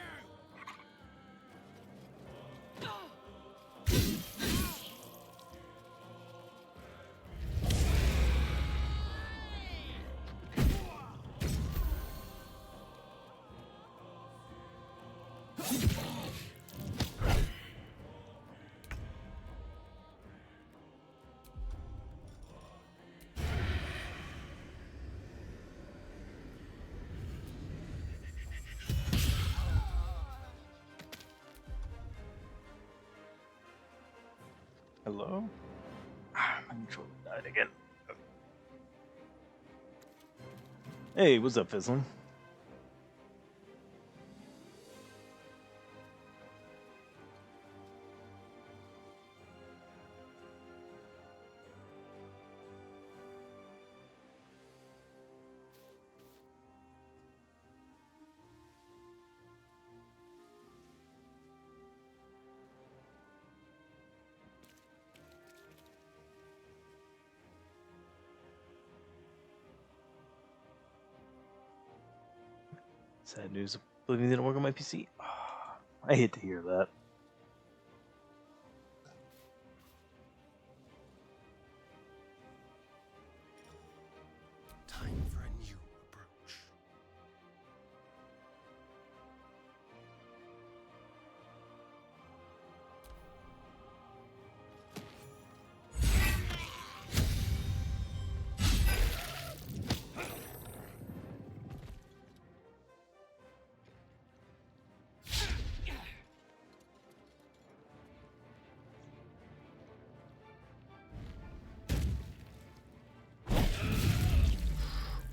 Hello? My controller died again. Hey, what's up, Fizzling? Sad news. Believing didn't work on my PC. I hate to hear that. Time for a new approach.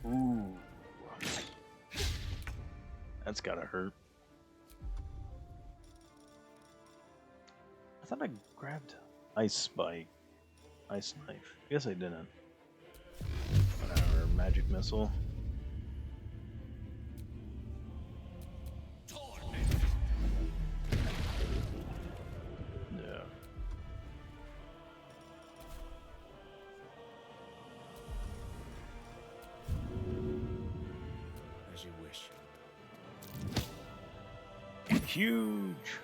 Ooh. That's gotta hurt. I thought I grabbed ice spike, ice knife. I guess I didn't. Whatever, magic missile. Yeah. As you wish. Huge,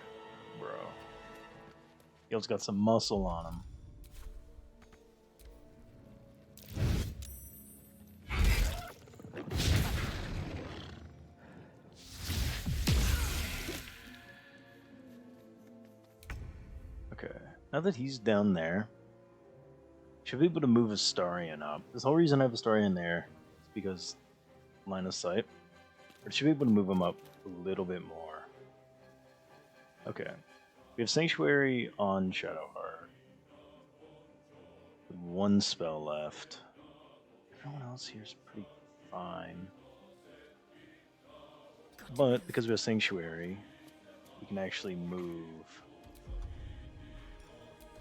bro. He's got some muscle on him. Okay, now that he's down there, should be able to move Astarion up. This whole reason I have Astarion there is because line of sight. But should be able to move him up a little bit more. Okay. We have Sanctuary on Shadowheart. With one spell left. Everyone else here is pretty fine. But because we have Sanctuary, we can actually move.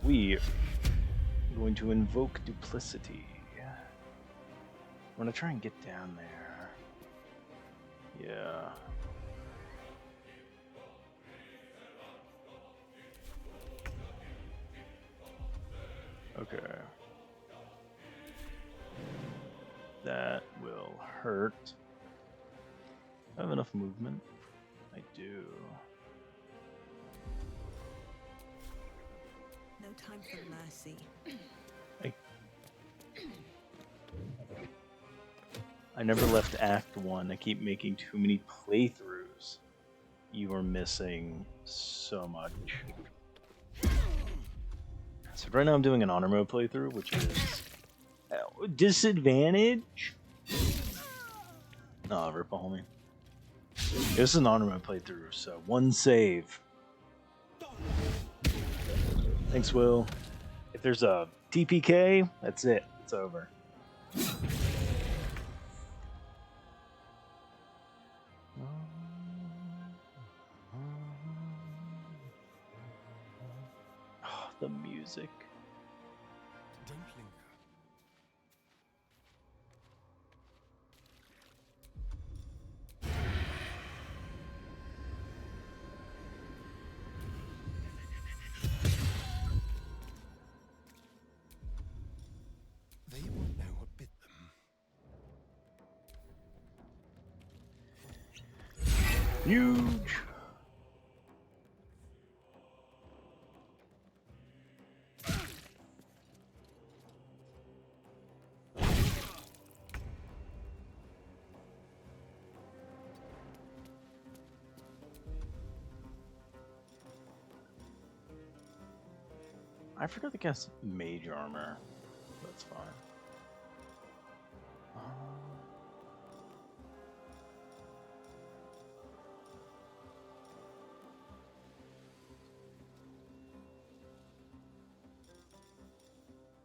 We are going to invoke Duplicity. I'm going to try and get down there. Yeah. Okay. That will hurt. I have enough movement. I do. No time for mercy. I never left Act 1. I keep making too many playthroughs. You are missing so much. So right now I'm doing an honor mode playthrough, which is disadvantage. No, rip a homie. This is an honor mode playthrough, so one save. Thanks, Will. If there's a TPK, that's it. It's over. Oh, the music. Don't linger. They won't know what bit them. Huge. I forgot to cast mage armor. That's fine.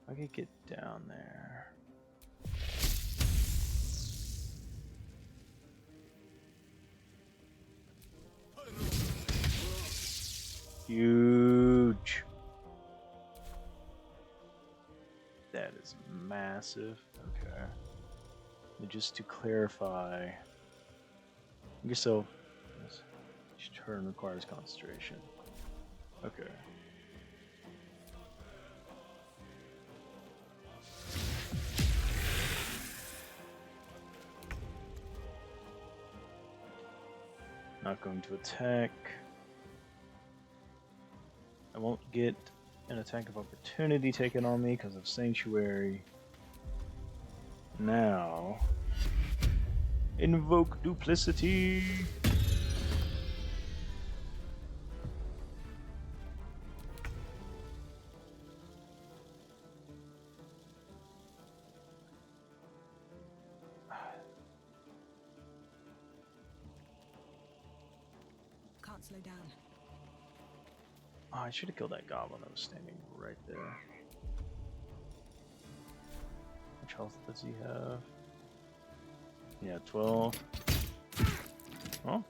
I could get down there. Huge. That is massive. Okay. And just to clarify, I guess so. Each turn requires concentration. Okay. Not going to attack. I won't get an attack of opportunity taken on me because of Sanctuary. Now, invoke Duplicity. Can't slow down. Oh, I should have killed that goblin that was standing right there. Which health does he have? Yeah, 12. Oh.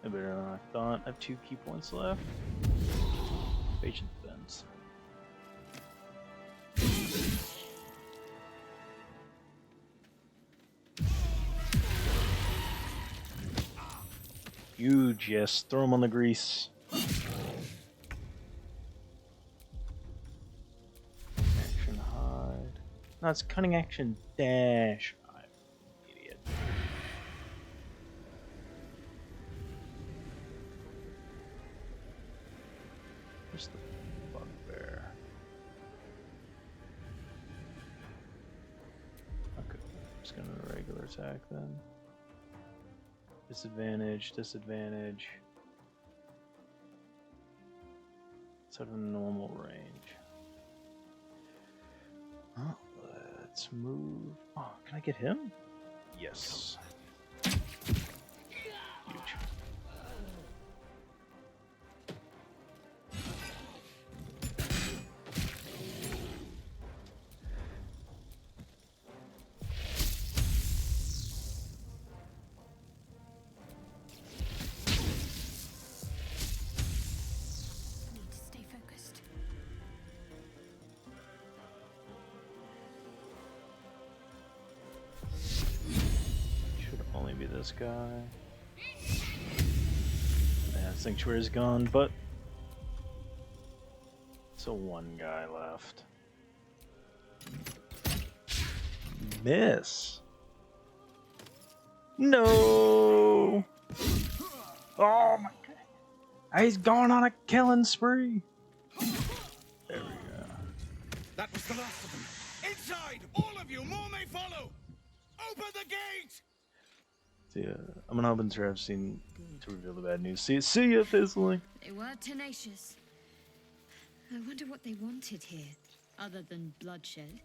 A bit better than I thought. I have 2 key points left. Patient defense. You just throw him on the grease. Action hide. No, it's cunning action dash. I'm an idiot. Where's the bugbear? Okay, just gonna regular attack then. Disadvantage, disadvantage. It's out of normal range. Oh, let's move. Oh, can I get him? Yes. Huge. Need to stay focused. Should only be this guy. Yeah, Sanctuary's gone, but so one guy left. Miss. No. Oh my god. He's going on a killing spree. There we go. That was the last of them. Inside! All of you! More may follow! Open the gate! See, I'm gonna open Trav scene to reveal the bad news. See ya, Fizzling. They were tenacious. I wonder what they wanted here, other than bloodshed.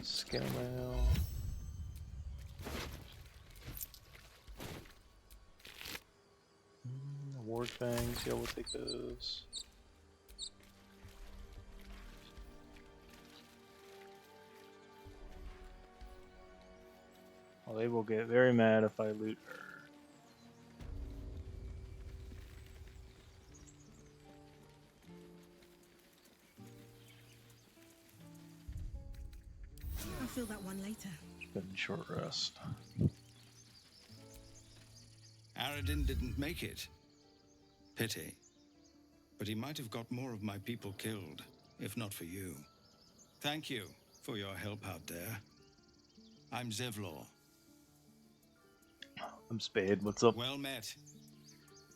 Scale mail. Ward fangs, yeah, we'll take those. Well, they will get very mad if I loot her. I'll feel that one later. Good short rest. Aradin didn't make it. Pity. But he might have got more of my people killed, if not for you. Thank you for your help out there. I'm Zevlor. I'm Spade, what's up? Well met.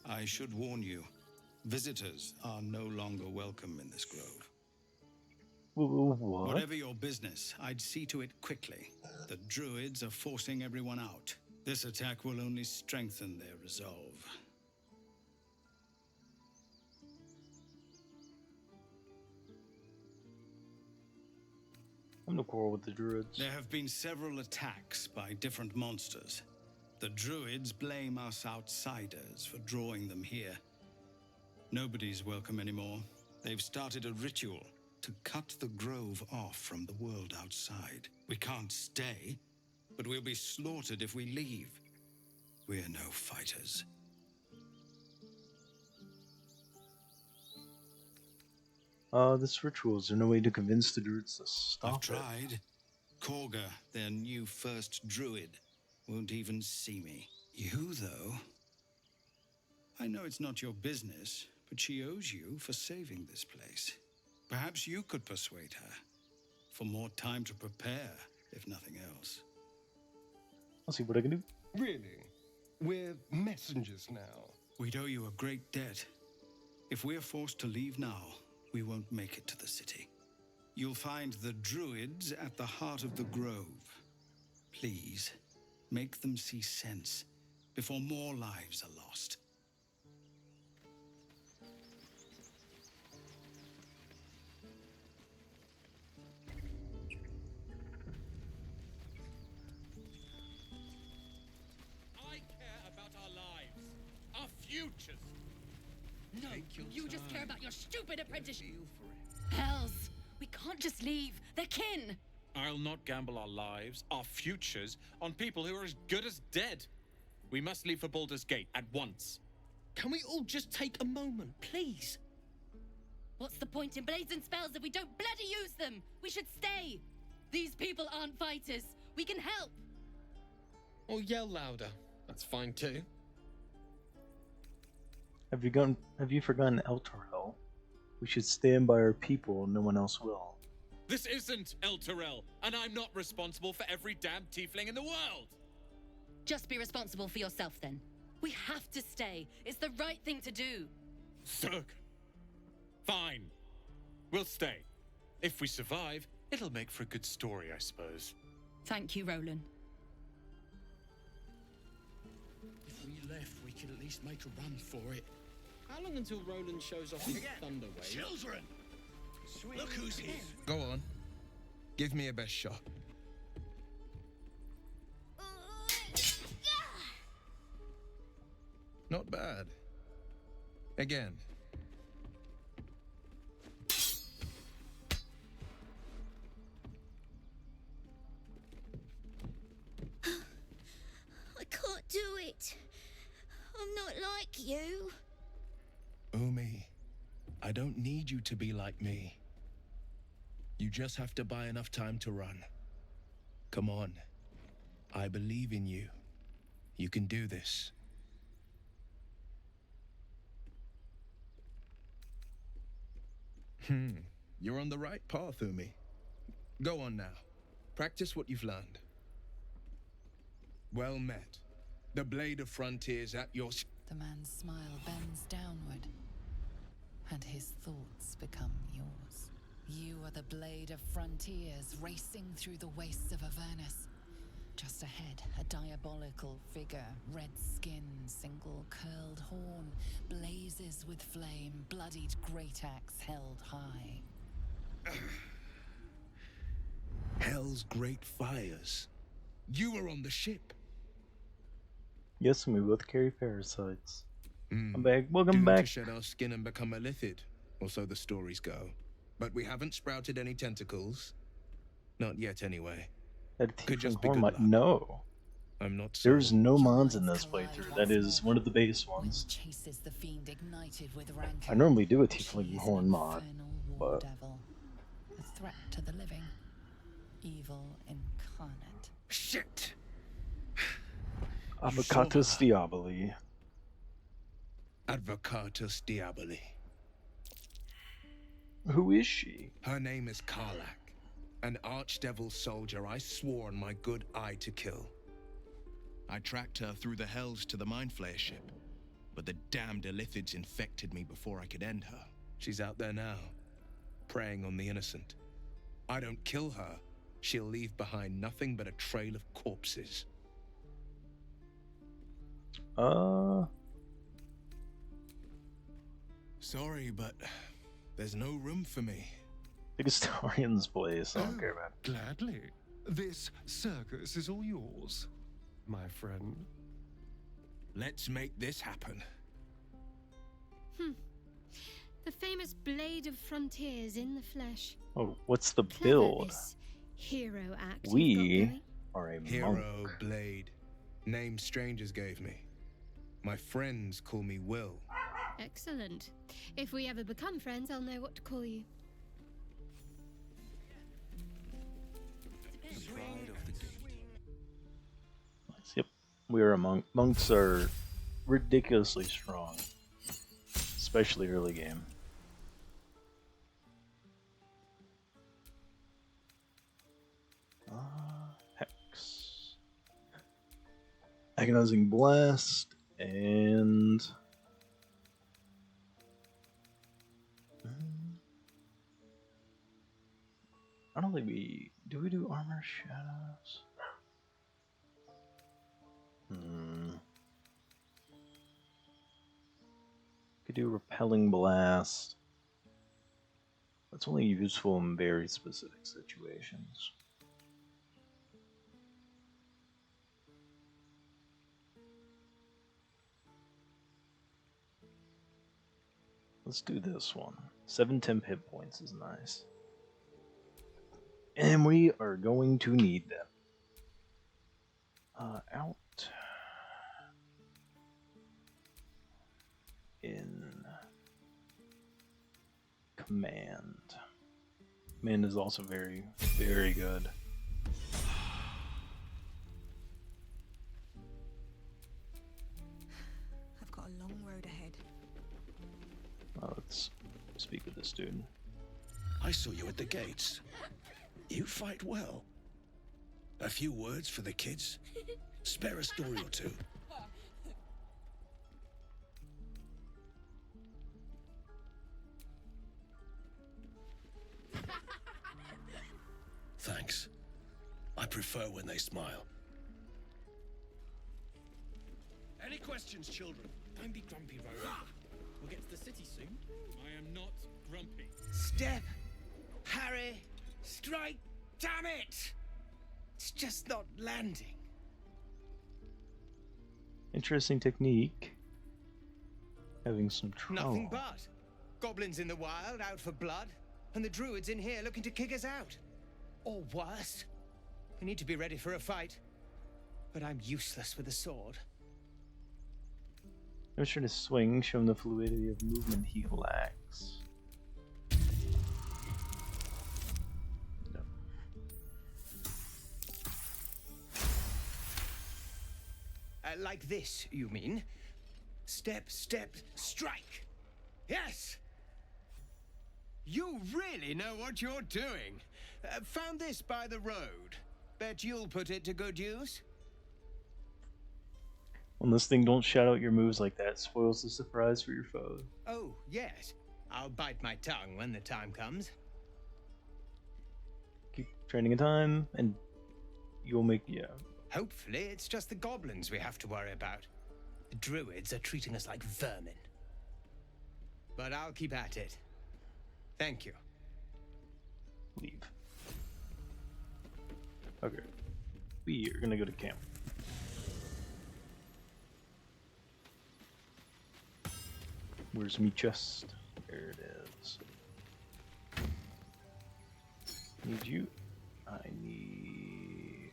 I should warn you, visitors are no longer welcome in this grove. What? Whatever your business, I'd see to it quickly. The druids are forcing everyone out. This attack will only strengthen their resolve. I'm no quarrel with the druids. There have been several attacks by different monsters. The druids blame us outsiders for drawing them here. Nobody's welcome anymore. They've started a ritual to cut the grove off from the world outside. We can't stay, but we'll be slaughtered if we leave. We're no fighters. This ritual, is there no way to convince the druids to stop I've tried. Korga, their new first druid, won't even see me. You, though? I know it's not your business, but she owes you for saving this place. Perhaps you could persuade her. For more time to prepare, if nothing else. I'll see what I can do. Really? We're messengers now. We'd owe you a great debt. If we're forced to leave now, we won't make it to the city. You'll find the druids at the heart of the grove. Please, make them see sense before more lives are lost. futures. No, you just care about your stupid apprenticeship. Feel for it. Hells, we can't just leave. They're kin. I'll not gamble our lives, our futures, on people who are as good as dead. We must leave for Baldur's Gate at once. Can we all just take a moment, please? What's the point in blades and spells if we don't bloody use them? We should stay. These people aren't fighters. We can help. Or yell louder. That's fine too. Have you forgotten Elturel? We should stand by our people, no one else will. This isn't El Terrell, and I'm not responsible for every damn tiefling in the world! Just be responsible for yourself then. We have to stay. It's the right thing to do. Zerg. Fine. We'll stay. If we survive, it'll make for a good story, I suppose. Thank you, Roland. If we left, we could at least make a run for it. How long until Roland shows off his thunder wave? Children! Look who's here. Go on. Give me a best shot. Not bad. Again. I can't do it. I'm not like you. Umi, I don't need you to be like me. You just have to buy enough time to run. Come on. I believe in you. You can do this. You're on the right path, Umi. Go on now. Practice what you've learned. Well met. The Blade of Frontiers at your... The man's smile bends downward, and his thoughts become yours. You are the Blade of Frontiers racing through the wastes of Avernus. Just ahead, a diabolical figure, red skin, single curled horn, blazes with flame, bloodied great axe held high. Hell's great fires. You were on the ship. Yes, and we both carry parasites. Mm. I'm back. Welcome Doomed back. to shed our skin and become a lithid, or so the stories go. But we haven't sprouted any tentacles. Not yet, anyway. That Could just be horn good mod- luck. No. I'm not so... There's no mods in this playthrough. That is one of the biggest ones. Chases the fiend ignited with rancor. I normally do a tiefling horn mod, Infernal war but devil, a threat to the living, evil incarnate. Shit! Avocatus Diaboli. Advocatus Diaboli. Who is she? Her name is Karlak, an archdevil soldier I swore on my good eye to kill. I tracked her through the hells to the Mindflayer ship, but the damned Illithids infected me before I could end her. She's out there now, preying on the innocent. I don't kill her, she'll leave behind nothing but a trail of corpses. Sorry, but there's no room for me. The historian's place. I don't care about it. Gladly. This circus is all yours, my friend. Let's make this happen. The famous Blade of Frontiers in the flesh. Oh, what's the Clever, build? this hero act you've got We going. are a monk. Hero Blade. Name strangers gave me. My friends call me Will. Excellent. If we ever become friends, I'll know what to call you. Yep, we are a monk. Monks are ridiculously strong, especially early game. Hex, agonizing blast, and I don't think we do armor shadows. Could do repelling blast. That's only useful in very specific situations. Let's do this one. 7 temp hit points is nice. And we are going to need them. Out. In. Command. Command is also very, very good. I've got a long road ahead. Let's speak with this dude. I saw you at the gates. You fight well. A few words for the kids? Spare a story or two. Thanks. I prefer when they smile. Any questions, children? Don't be grumpy, Rowan. We'll get to the city soon. I am not grumpy. Step, Harry, strike, damn it! It's just not landing. Interesting technique. Having some trouble. Nothing but. Goblins in the wild, out for blood, and the druids in here looking to kick us out. Or worse. We need to be ready for a fight. But I'm useless with a sword. I was trying to swing, show him the fluidity of movement he lacks. No. Like this, you mean? Step, step, strike. Yes! You really know what you're doing. Found this by the road. Bet you'll put it to good use. On this thing, don't shout out your moves like that. Spoils the surprise for your foe. Oh, yes. I'll bite my tongue when the time comes. Keep training in time, and you'll make, yeah. Hopefully, it's just the goblins we have to worry about. The druids are treating us like vermin. But I'll keep at it. Thank you. Leave. Okay. We are gonna go to camp. Where's me chest? There it is. Need you. I need.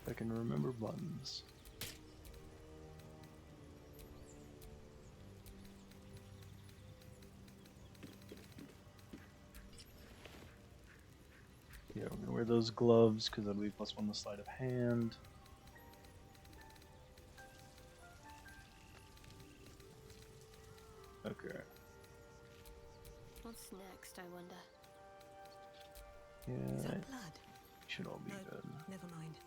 If I can remember buttons. Yeah, we're gonna wear those gloves because that'll be +1 to sleight of hand. Okay. What's next, I wonder? Yeah, Is that it blood? should all be No, good. never mind.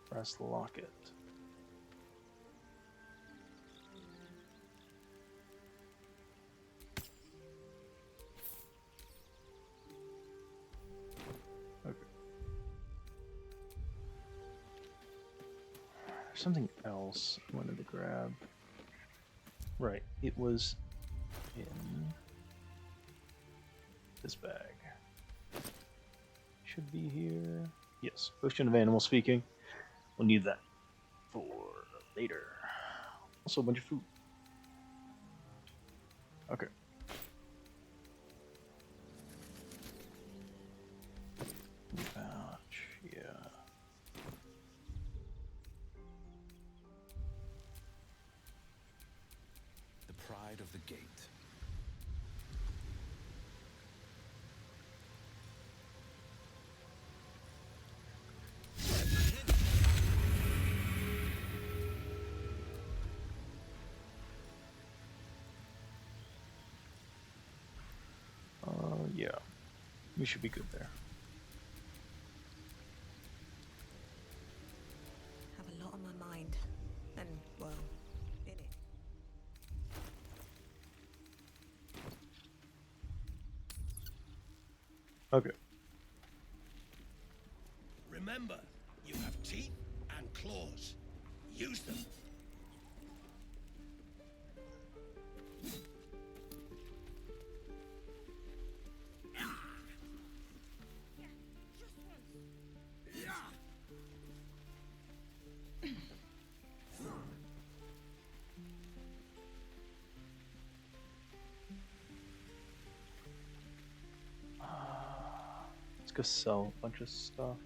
Press the locket. Okay. There's something else I wanted to grab. Right, it was in this bag. Should be here. Yes, potion of animal speaking. We'll need that for later. Also a bunch of food. Okay. Pouch, yeah. The pride of the gate. Yeah. We should be good there. Have a lot on my mind. And, well, in it. Okay. Remember, you have teeth and claws. Use them. go sell a bunch of stuff.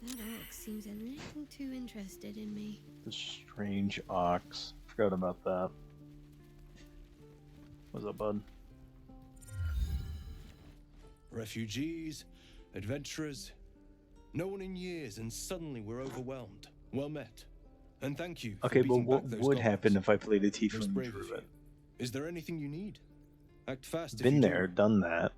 That orc seems a little too interested in me. The strange ox. Forgot about that. What's up, bud? Refugees, adventurers. No one in years, and suddenly we're overwhelmed. Well met. And thank you for Okay, but beating what back those would goblins. happen if I played a Most tiefling brave of druid? you. Is there anything you need? Act fast if Been you there, do. done that.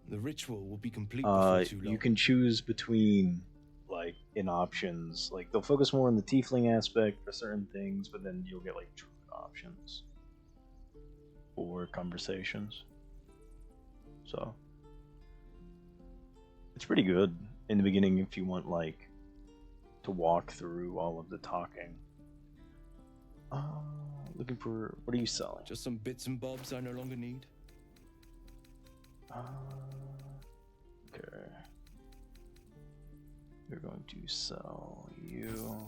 The ritual will be complete before too long. You can choose between, like, in options. Like, they'll focus more on the tiefling aspect for certain things, but then you'll get, like, druid options for conversations. So, it's pretty good in the beginning if you want, like, to walk through all of the talking. Looking for... What are you selling? Just some bits and bobs I no longer need. Okay. We're going to sell you. We're going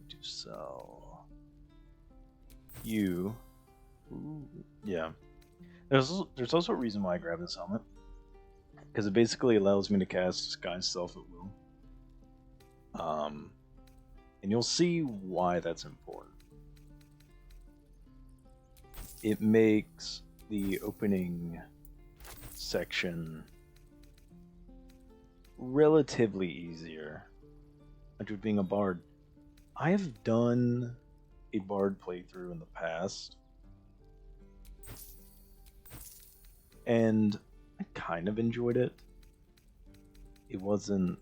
to sell you. Ooh, yeah. There's also a reason why I grabbed this helmet. Because it basically allows me to cast Disguise Self at will. And you'll see why that's important. It makes the opening section relatively easier. Under being a bard, I have done a bard playthrough in the past, and I kind of enjoyed it. It wasn't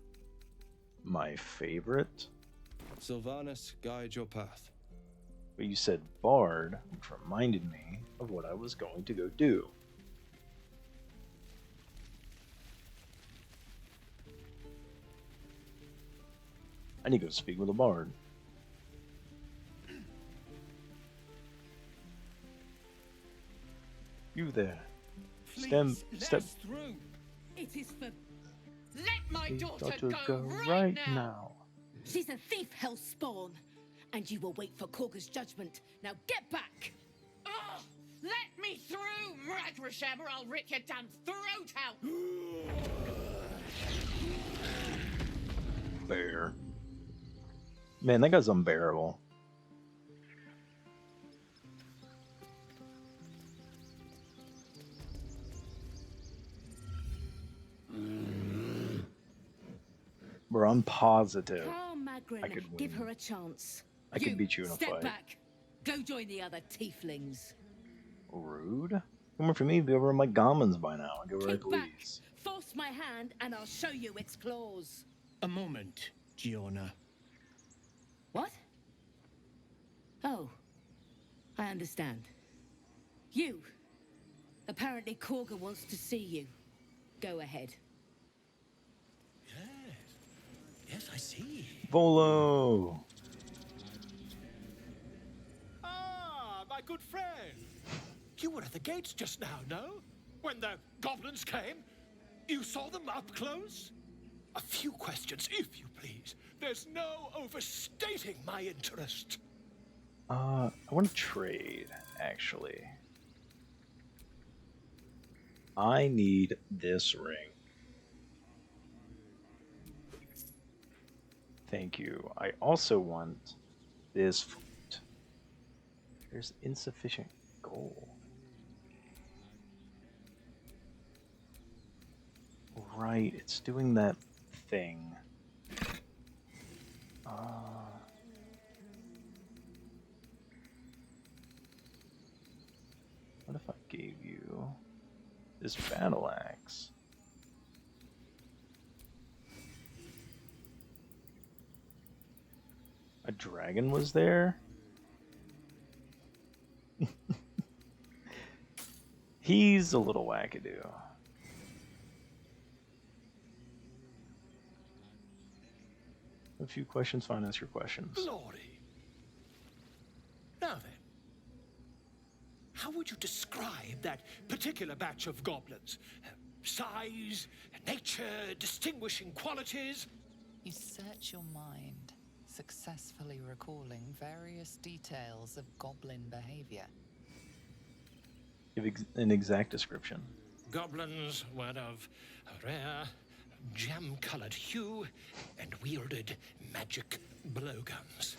my favorite. Sylvanas, guide your path. But you said bard, which reminded me of what I was going to go do. I need to go speak with a bard. You there. Please, Step. through. It is for... Let my daughter, Go right now. She's a thief, hellspawn. And you will wait for Korga's judgment. Now get back! Oh, let me through, Ragrasham, or I'll rip your damn throat out! Bear. Man, that guy's unbearable. Bro, I'm positive Calm, I could Magrin. Give win. her a chance. I could beat you in a Step fight. back. Go join the other tieflings. Rude. Come for me, be over in my gammons by now. I go where I Kick back. please. Force my hand, and I'll show you its claws. A moment, Giona. What? Oh, I understand. You. Apparently Korga wants to see you. Go ahead. Yes, I see. Volo! Ah, my good friend. You were at the gates just now, no? When the goblins came? You saw them up close? A few questions, if you please. There's no overstating my interest. I want to trade, actually. I need this ring. Thank you. I also want this flute. There's insufficient gold. Right, it's doing that thing. What if I gave you this battle axe? A dragon was there? He's a little wackadoo. A few questions, fine, ask your questions. Glory. Now then, how would you describe that particular batch of goblins? Size, nature, distinguishing qualities? You search your mind, successfully recalling various details of goblin behavior. Give an exact description. Goblins were of a rare, jam-colored hue and wielded magic blowguns.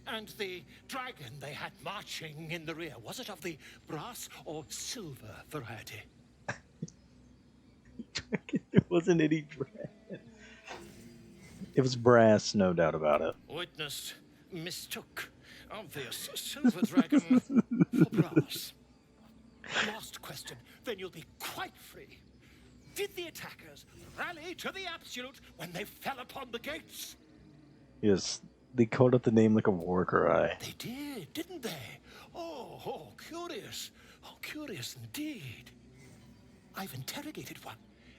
And the dragon they had marching in the rear, was it of the brass or silver variety? It wasn't any dragon. It was brass, no doubt about it. Witness mistook obvious silver dragon for brass. Last question, then you'll be quite free. Did the attackers rally to the absolute when they fell upon the gates? Yes, they called out the name like a war cry. They did, didn't they? Oh, curious. Oh, curious indeed. I've interrogated one,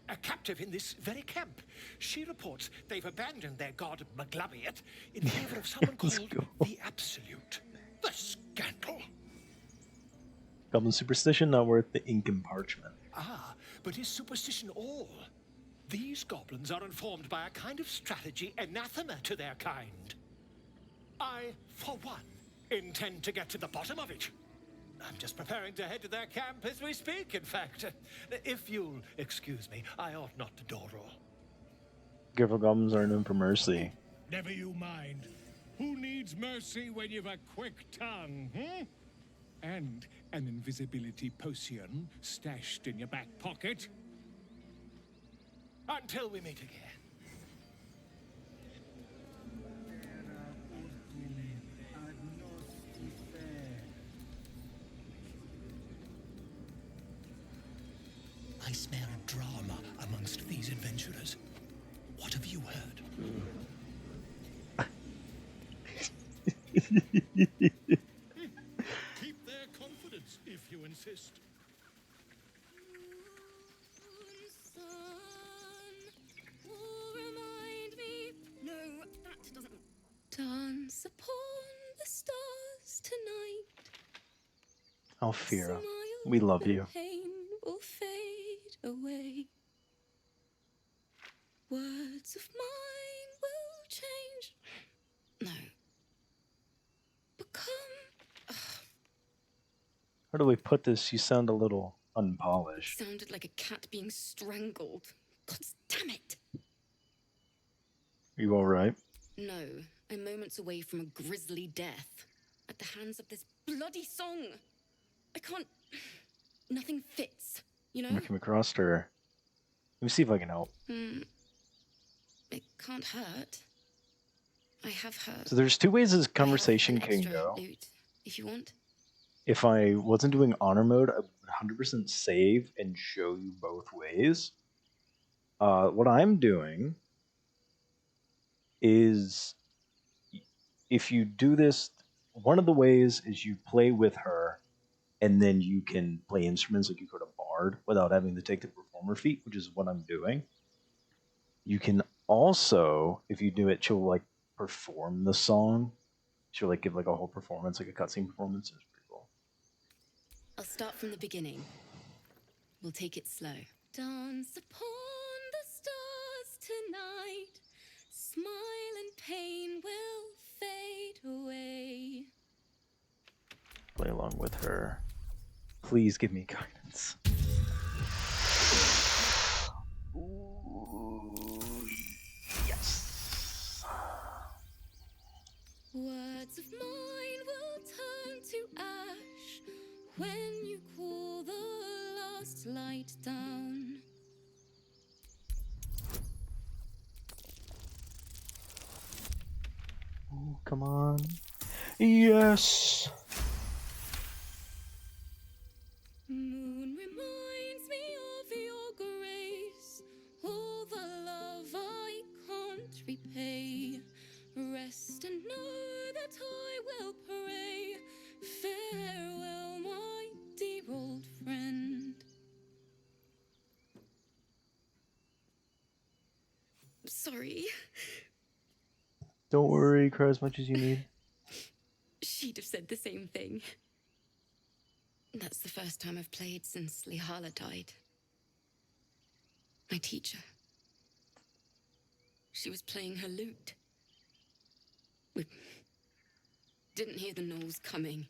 a captive in this very camp. She reports they've abandoned their god Maglubbiot in favor of someone called the Absolute. The scandal! Goblin superstition not worth the ink and parchment. Ah, but is superstition all? These goblins are informed by a kind of strategy anathema to their kind. I, for one, intend to get to the bottom of it. I'm just preparing to head to their camp as we speak, in fact. If you'll excuse me, I ought not to door roll. Careful, goblins aren't in for mercy. Never you mind. Who needs mercy when you've a quick tongue, hmm? And an invisibility potion stashed in your back pocket? Until we meet again. I smell drama amongst these adventurers. What have you heard? Keep their confidence if you insist. No, that doesn't. Dance upon the stars tonight. Alfira, we love you. Pain will fade away. Words of mine will change. No. Become. How do we put this? You sound a little unpolished. Sounded like a cat being strangled. God damn it! Are you alright? No, I'm moments away from a grisly death. At the hands of this bloody song. I can't. Nothing fits, you know? I came across her. Let me see if I can help. It can't hurt. I have heard. So there's two ways this conversation can go. Loot, if you want. If I wasn't doing honor mode, I would 100% save and show you both ways. What I'm doing is, if you do this, one of the ways is you play with her, and then you can play instruments like you could a bard without having to take the performer feat, which is what I'm doing. You can also, if you do it, she'll like perform the song. She'll like give like a whole performance, like a cutscene performance. It's pretty cool. I'll start from the beginning. We'll take it slow. Dance upon the stars tonight. Smile and pain will fade away. Play along with her. Please give me guidance. Ooh, yes. Words of mine will turn to ash when you cool the last light down. Ooh, come on. Yes. Moon reminds me of your grace, all the love I can't repay. Rest and know that I will pray. Farewell, my dear old friend. Sorry. Don't worry, cry as much as you need. She'd have said the same thing. That's the first time I've played since Lihala died. My teacher. She was playing her lute. We didn't hear the gnolls coming.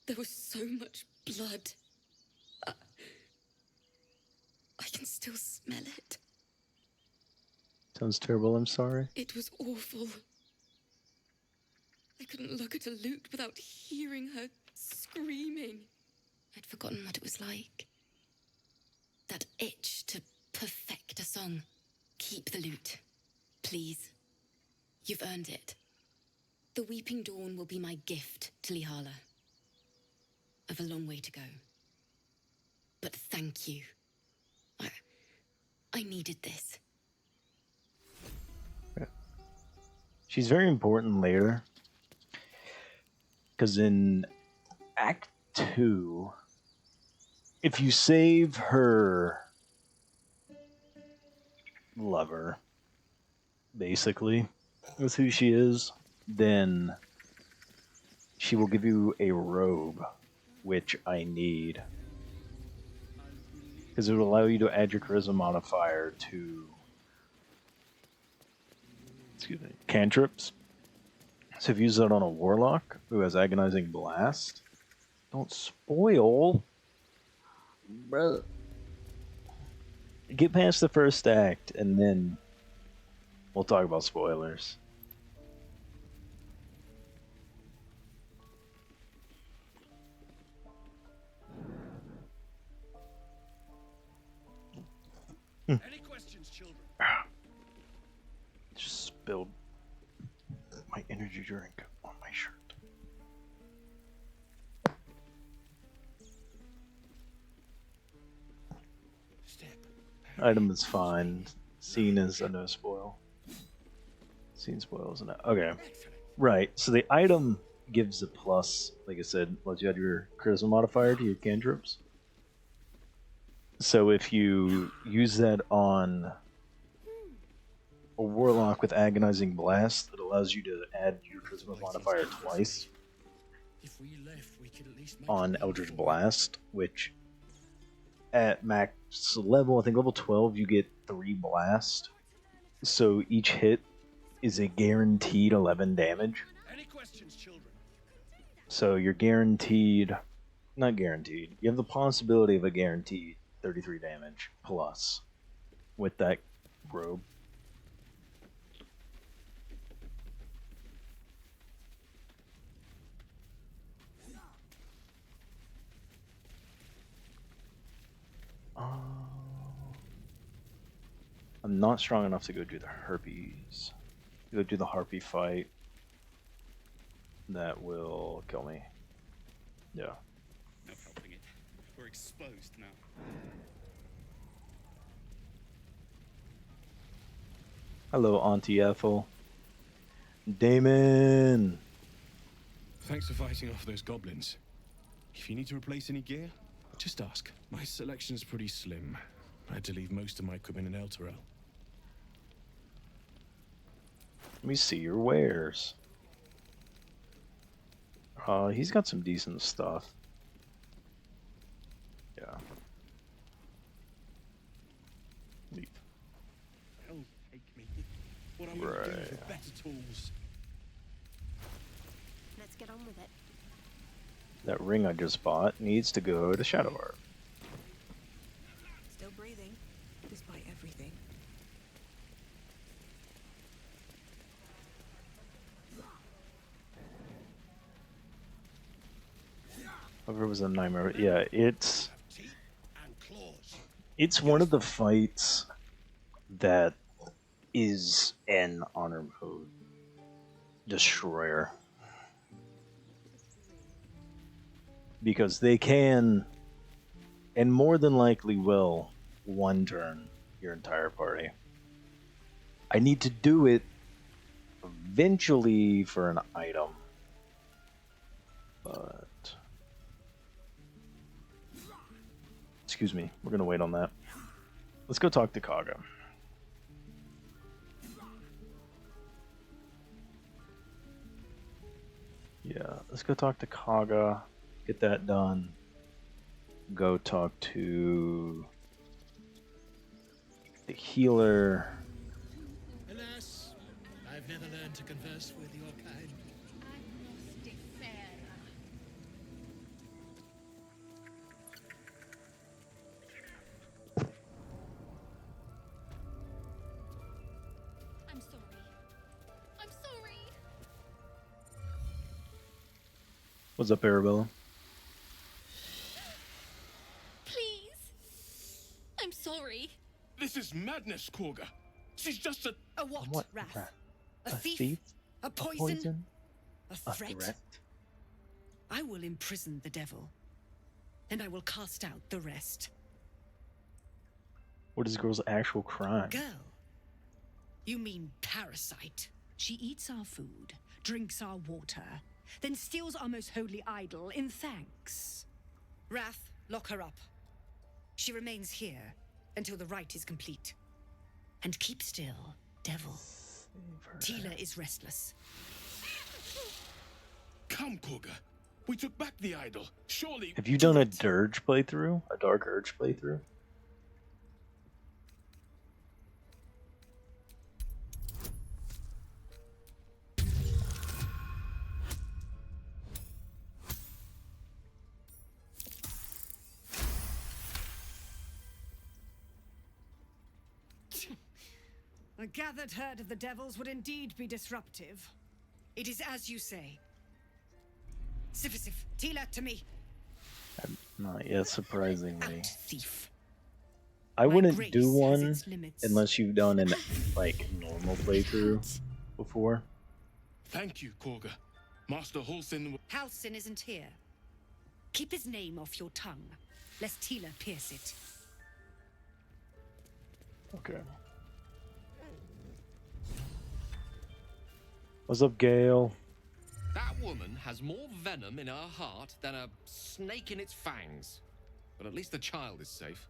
There was so much blood. I can still smell it. Sounds terrible, I'm sorry. It was awful. I couldn't look at a lute without hearing her screaming. I'd forgotten what it was like. That itch to perfect a song. Keep the lute, please. You've earned it. The Weeping Dawn will be my gift to Lihala. I've a long way to go. But thank you. I needed this. She's very important later. Because in Act 2, if you save her lover, basically, with who she is, then she will give you a robe, which I need. Because it will allow you to add your charisma modifier to cantrips. So if you use that on a warlock who has agonizing blast, don't spoil. Bro. Get past the first act and then we'll talk about spoilers. Any questions, children? Just spilled my energy drink on my shirt. Item is fine. Scene is a no spoil. Scene spoils a no. Okay. Right. So the item gives a plus, like I said, lets you add your charisma modifier to your cantrips. So if you use that on a warlock with agonizing blast, it allows you to add your charisma modifier twice on Eldritch Blast, which at max level, I think level 12, you get 3 blast. So each hit is a guaranteed 11 damage. Any questions, children? So you're guaranteed, not guaranteed, you have the possibility of a guaranteed 33 damage plus with that robe. I'm not strong enough to go do the herpes. Go do the harpy fight. That will kill me. Yeah. No helping it. We're exposed now. Hello, Auntie Ethel. Damon! Thanks for fighting off those goblins. If you need to replace any gear, just ask. My selection's pretty slim. I had to leave most of my equipment in Elturel. Let me see your wares. He's got some decent stuff. Yeah. Leave. Hell take me. What I'm gonna do for better tools. Let's get on with it. That ring I just bought needs to go to Shadow Art. Still breathing, despite everything. However, it was a nightmare. Yeah, it's one of the fights that is an honor mode destroyer. Because they can, and more than likely will, one turn your entire party. I need to do it eventually for an item. But excuse me, we're gonna wait on that. Let's go talk to Kaga. Yeah, let's go talk to Kaga. Get that done. Go talk to the healer. Alas, I've never learned to converse with your kind. What's up, Arabella? Please. I'm sorry. This is madness, Korga. She's just a... A what, What? Wrath? A A thief? thief? A poison? A A threat? threat? I will imprison the devil, and I will cast out the rest. What is the girl's actual crime? Girl? You mean parasite? She eats our food, drinks our water, then steals our most holy idol in thanks. Wrath, lock her up. She remains here until the rite is complete. And keep still, devil. Tila is restless. Come, Korga. We took back the idol. Surely... Have you done a Dirge playthrough? A Dark Urge playthrough? A gathered herd of the devils would indeed be disruptive. It is as you say. Sifisif, Tila, to me. Not yet, surprisingly. Out, thief. I My wouldn't grace do has one its limits. unless you've done an like normal playthrough before. Thank you, Korga. Master Halsin... Halsin isn't here. Keep his name off your tongue, lest Tila pierce it. Okay. What's up, Gale? That woman has more venom in her heart than a snake in its fangs. But at least the child is safe.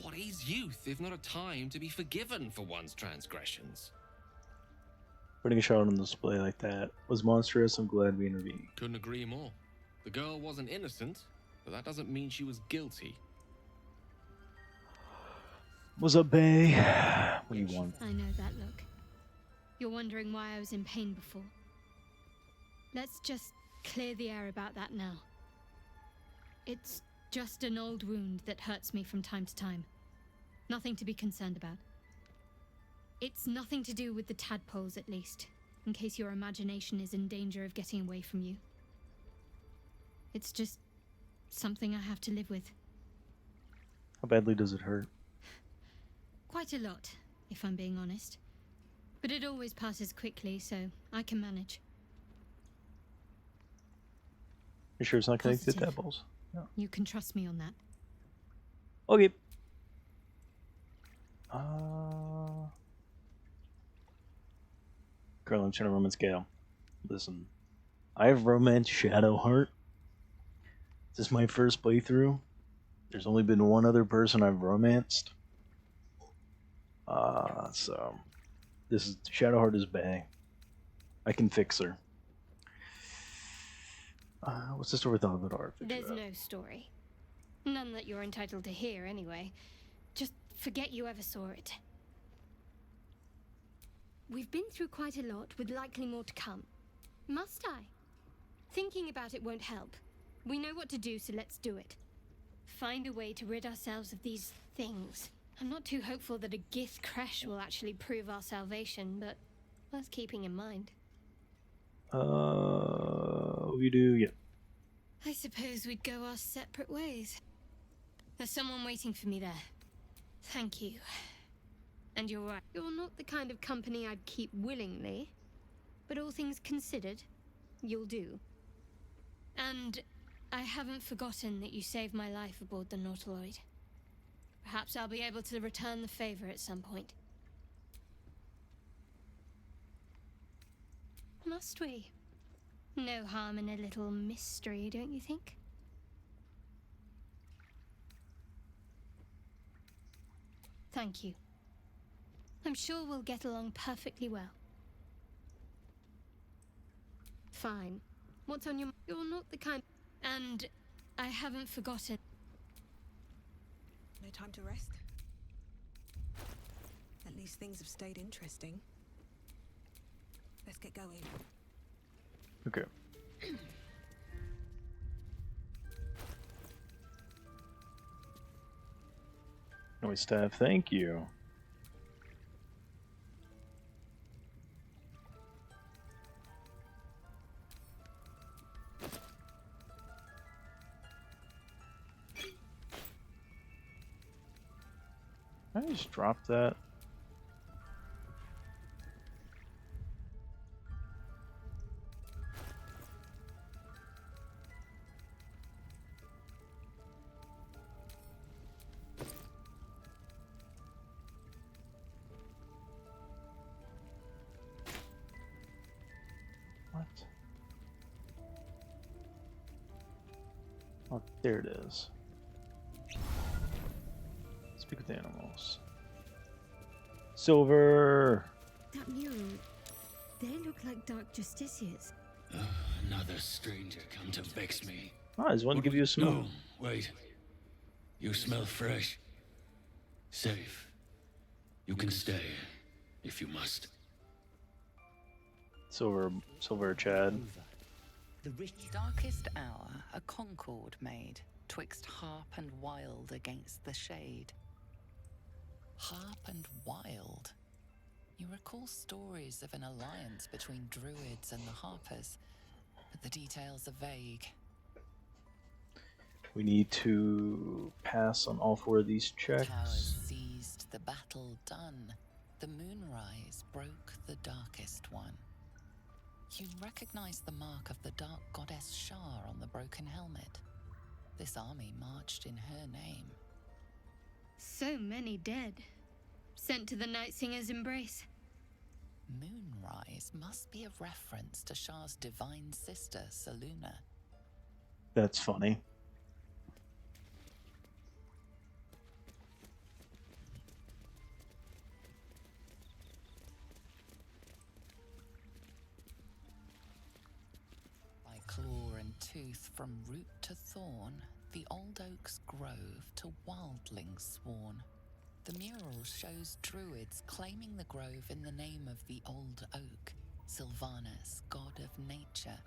What is youth if not a time to be forgiven for one's transgressions? Putting a shot on display like that was monstrous. I'm glad we intervened. Couldn't agree more. The girl wasn't innocent, but that doesn't mean she was guilty. What's up, Bay? What do you want? I know that look. You're wondering why I was in pain before. Let's just clear the air about that now. It's just an old wound that hurts me from time to time. Nothing to be concerned about. It's nothing to do with the tadpoles, at least, in case your imagination is in danger of getting away from you. It's just something I have to live with. How badly does it hurt? Quite a lot, if I'm being honest. But it always passes quickly, so I can manage. You sure it's not connected to Positive. tadpoles? No. You can trust me on that. Okay. Girl, I'm trying to romance Gale. Listen, I have romance Shadowheart. This is my first playthrough. There's only been one other person I've romanced. So this is Shadowheart is Bay. I can fix her. What's the story with Baldur? There's no story. None that you're entitled to hear, anyway. Just forget you ever saw it. We've been through quite a lot, with likely more to come. Must I? Thinking about it won't help. We know what to do, so let's do it. Find a way to rid ourselves of these things. I'm not too hopeful that a Gith crash will actually prove our salvation, but worth keeping in mind. We do, yeah. I suppose we'd go our separate ways. There's someone waiting for me there. Thank you. And you're right. You're not the kind of company I'd keep willingly, but all things considered, you'll do. And I haven't forgotten that you saved my life aboard the Nautiloid. Perhaps I'll be able to return the favor at some point. Must we? No harm in a little mystery, don't you think? Thank you. I'm sure we'll get along perfectly well. Fine. What's on your... You're not the kind... And I haven't forgotten... No time to rest? At least things have stayed interesting. Let's get going. Okay. Noise staff, thank you. Can I just drop that? What? Oh, there it is. Speak with animals. Silver! That mural, they look like dark justiciars. Another stranger come to vex me. I just want to give you a smell. No, wait. You smell fresh. Safe. You can stay, if you must. Silver Chad. The darkest hour, a concord made, twixt harp and wild against the shade. Harp and wild. You recall stories of an alliance between druids and the harpers, but the details are vague. We need to pass on all 4 of these checks. Towers seized, the battle done. The moonrise broke the darkest one. You recognize the mark of the dark goddess Shar on the broken helmet. This army marched in her name. So many dead. Sent to the Night Singer's embrace. Moonrise must be a reference to Shar's divine sister, Saluna. That's funny. By claw and tooth from root to thorn, the old oak's grove to wildlings sworn. The mural shows druids claiming the grove in the name of the old oak, Sylvanas, god of nature.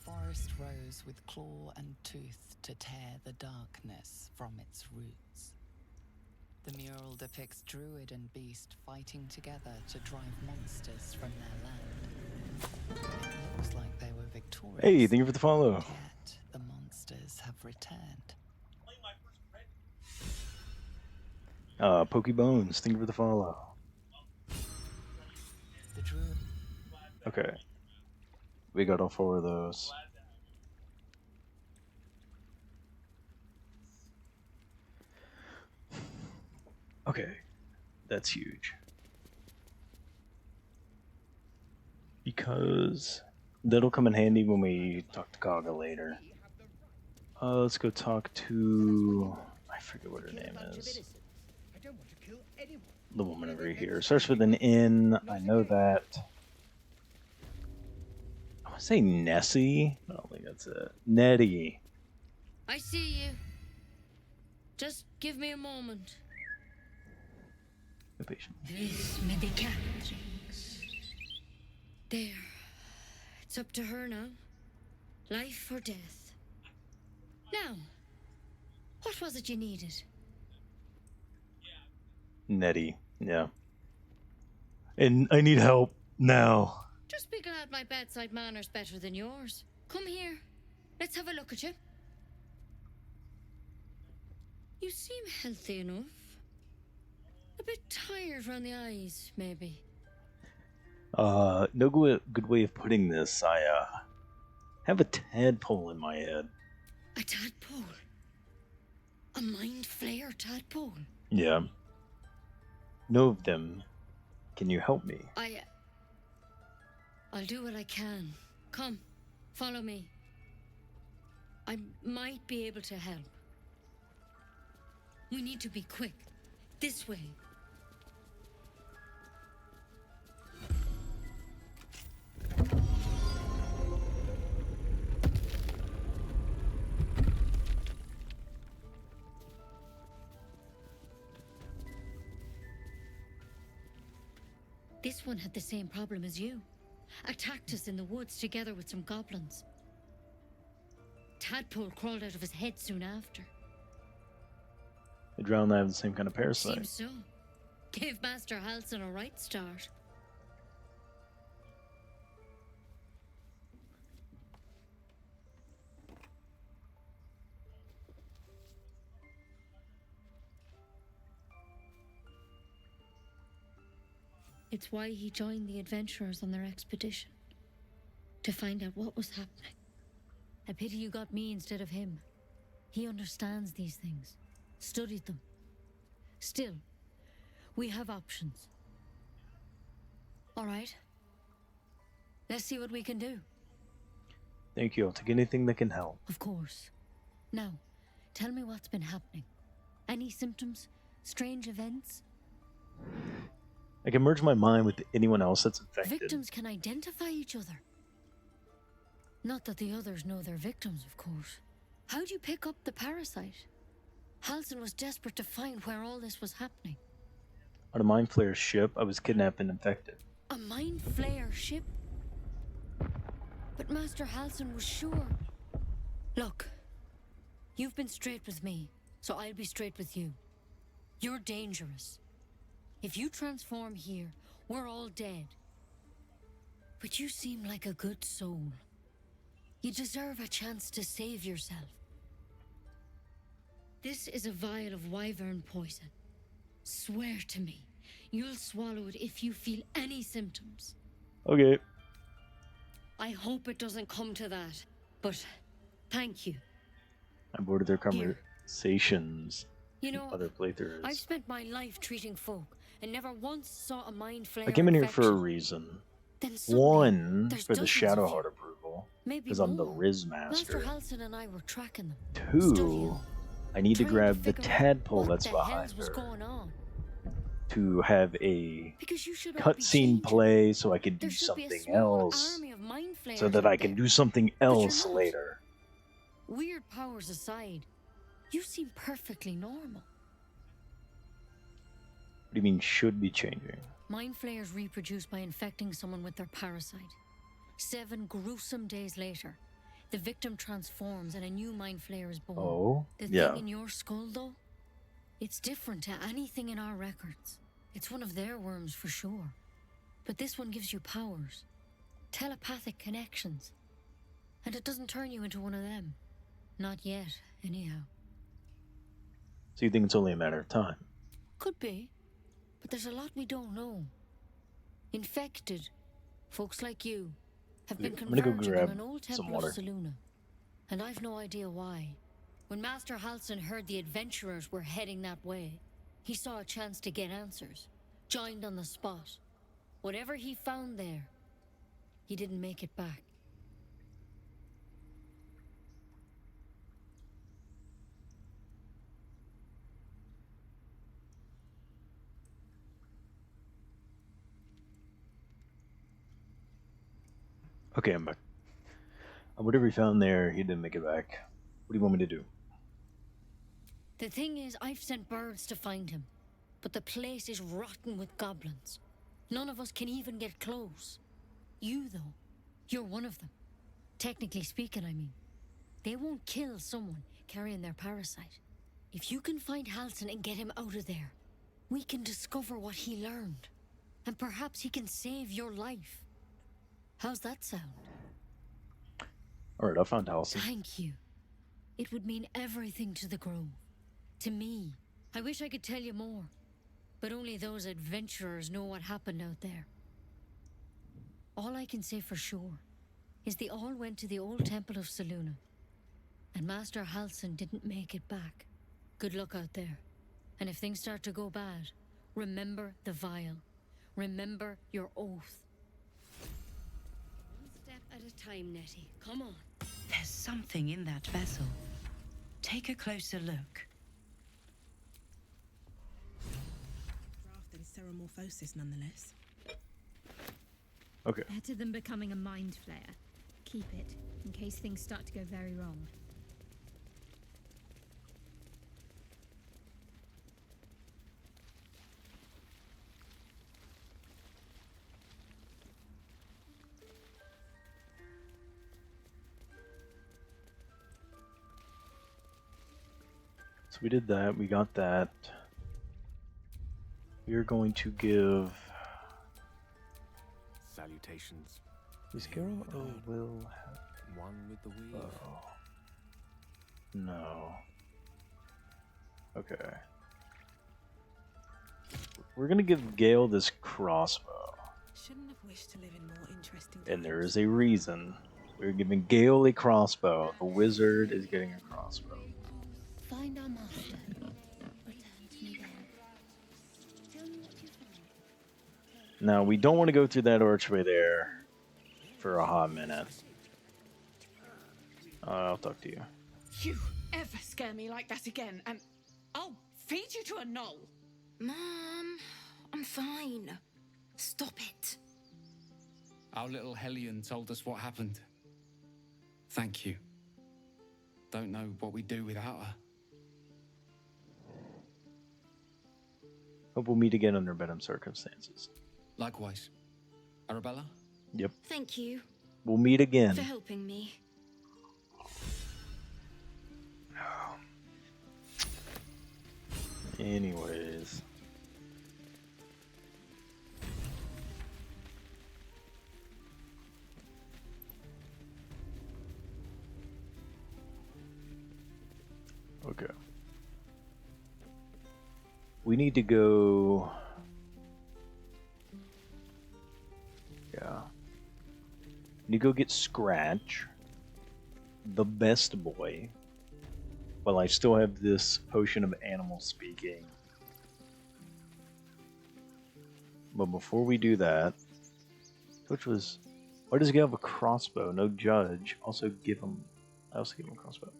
The forest rose with claw and tooth to tear the darkness from its roots. The mural depicts druid and beast fighting together to drive monsters from their land. It looks like they were victorious. Hey, thank you for the follow. Yet the monsters have returned. Pokebones, thank you for the follow. The druid. Okay. We got all 4 of those. Okay. That's huge. Because that'll come in handy when we talk to Kaga later. Let's go talk to... I forget what her name is. The woman over here. Starts with an N. I know that. I want to say Nessie. I don't think that's it. Nettie. I see you. Just give me a moment. Be patient. This medicatrix. There. It's up to her now. Life or death. Now, what was it you needed? Nettie, yeah. And I need help now. Just be glad my bedside manner's better than yours. Come here. Let's have a look at you. You seem healthy enough. A bit tired round the eyes, maybe. No good way of putting this. I have a tadpole in my head. A tadpole? A mind flayer tadpole? Yeah. Know of them. Can you help me? I'll do what I can. Come, follow me. I might be able to help. We need to be quick. This way. This one had the same problem as you. Attacked us in the woods together with some goblins. Tadpole crawled out of his head soon after. The drowned have the same kind of parasite. Seems so. Gave Master Halsin a right start. It's why he joined the adventurers on their expedition. To find out what was happening. A pity you got me instead of him. He understands these things. Studied them. Still, we have options. All right. Let's see what we can do. Thank you. I'll take anything that can help. Of course. Now, tell me what's been happening. Any symptoms? Strange events? I can merge my mind with anyone else that's infected. Victims can identify each other. Not that the others know they're victims, of course. How'd you pick up the parasite? Halsin was desperate to find where all this was happening. On a Mind Flayer ship, I was kidnapped and infected. A Mind Flayer ship? But Master Halsin was sure. Look, you've been straight with me, so I'll be straight with you. You're dangerous. If you transform here, we're all dead. But you seem like a good soul. You deserve a chance to save yourself. This is a vial of wyvern poison. Swear to me, you'll swallow it if you feel any symptoms. Okay. I hope it doesn't come to that, but thank you. I boarded their conversations. You know, other playthroughs. I've spent my life treating folk and never once saw a mind flayer. I came in here infection. for a reason. Then suddenly, One, there's for the dozens Shadow of you. Heart approval, Maybe because I'm the more. Riz Master Master. Halsin and I were tracking them. Two, I need to trying to grab the figure out tadpole what that's the behind hells was her going on. to have a Because you should all be cutscene play so I can do There should be a something small else, army of mind flayers so that out I can there. do something you're else not. later. Weird powers aside, you seem perfectly normal. What do you mean should be changing? Mind flayers reproduce by infecting someone with their parasite. 7 gruesome days later, the victim transforms and a new mind flayer is born. Oh, The yeah. thing in your skull, though, it's different to anything in our records. It's one of their worms for sure. But this one gives you powers. Telepathic connections. And it doesn't turn you into one of them. Not yet, anyhow. So you think it's only a matter of time? Could be. But there's a lot we don't know. Infected, folks like you, have been I'm gonna go converging grab on an old some temple of water. Saluna. And I've no idea why. When Master Halsin heard the adventurers were heading that way, he saw a chance to get answers. Joined on the spot. Whatever he found there, he didn't make it back. Okay, I'm back. Whatever he found there, he didn't make it back. What do you want me to do? The thing is, I've sent birds to find him. But the place is rotten with goblins. None of us can even get close. You, though, you're one of them. Technically speaking, I mean. They won't kill someone carrying their parasite. If you can find Halsin and get him out of there, we can discover what he learned. And perhaps he can save your life. How's that sound? Alright, I found Halsin. Thank you. It would mean everything to the Grove. To me. I wish I could tell you more. But only those adventurers know what happened out there. All I can say for sure is they all went to the old temple of Selûne. And Master Halsin didn't make it back. Good luck out there. And if things start to go bad, remember the vial. Remember your oath. One step at a time, Nettie. Come on. There's something in that vessel. Take a closer look. Draft and ceremorphosis, nonetheless. Okay. Better than becoming a mind flayer. Keep it, in case things start to go very wrong. So we did that, we got that. We're going to give... Salutations. Is Geralt or Will have... One with the weave. Oh. No. Okay. We're gonna give Gale this crossbow. Shouldn't have wished to live in more interesting And there is a reason. We're giving Gale a crossbow. The wizard is getting a crossbow. Find our master. Return to me then. Tell me what you find. Now, we don't want to go through that archway there for a hot minute. I'll talk to you. You ever scare me like that again, and I'll feed you to a knoll. Mom, I'm fine. Stop it. Our little Hellion told us what happened. Thank you. Don't know what we'd do without her. Hope we'll meet again under better circumstances. Likewise. Arabella? Yep. Thank you We'll meet again. for helping me. Anyways. Okay. We need to go... Yeah. Need to go get Scratch, the best boy, while I still have this potion of animal speaking. But before we do that, which was... Why does he have a crossbow? No judge. Also give him... I also give him a crossbow.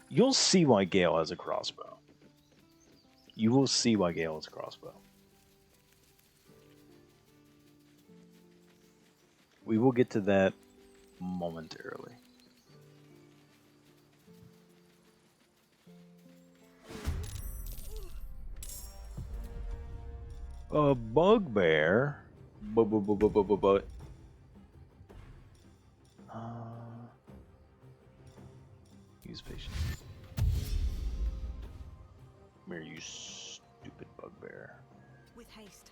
You'll see why Gale has a crossbow. You will see why Gale has a crossbow. We will get to that momentarily. A bugbear? But. Use patience. Come here, you stupid bugbear. with haste.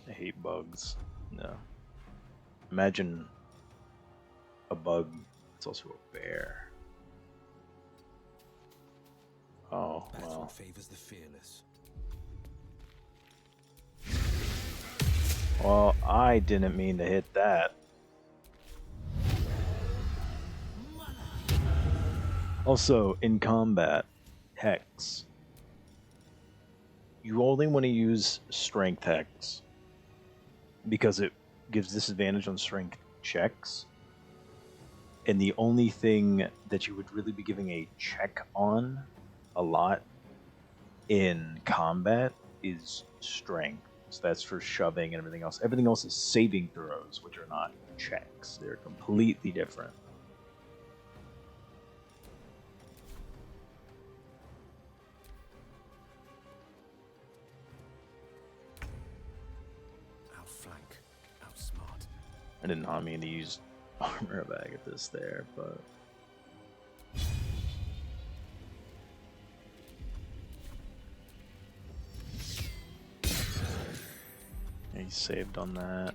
I hate bugs. No. Imagine a bug. It's also a bear. Oh, well. Favors the fearless. Well, I didn't mean to hit that. Also, in combat, Hex. You only want to use Strength Hex because it gives disadvantage on Strength checks. And the only thing that you would really be giving a check on a lot in combat is Strength. So that's for shoving and everything else. Everything else is saving throws, which are not checks. They're completely different. I did not mean to use armor of Agathis there, but he saved on that.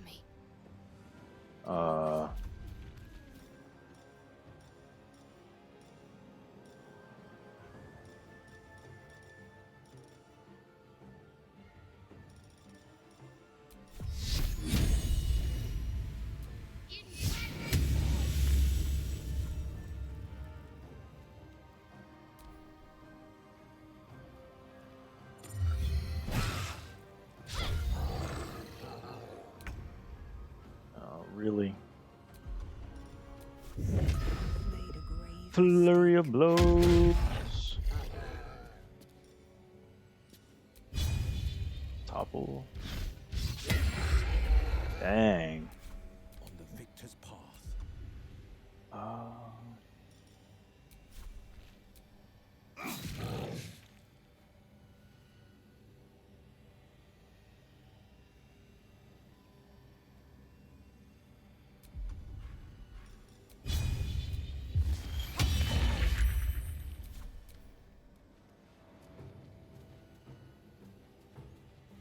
Really? Flurry of blows. Topple. Dang. On the victor's path.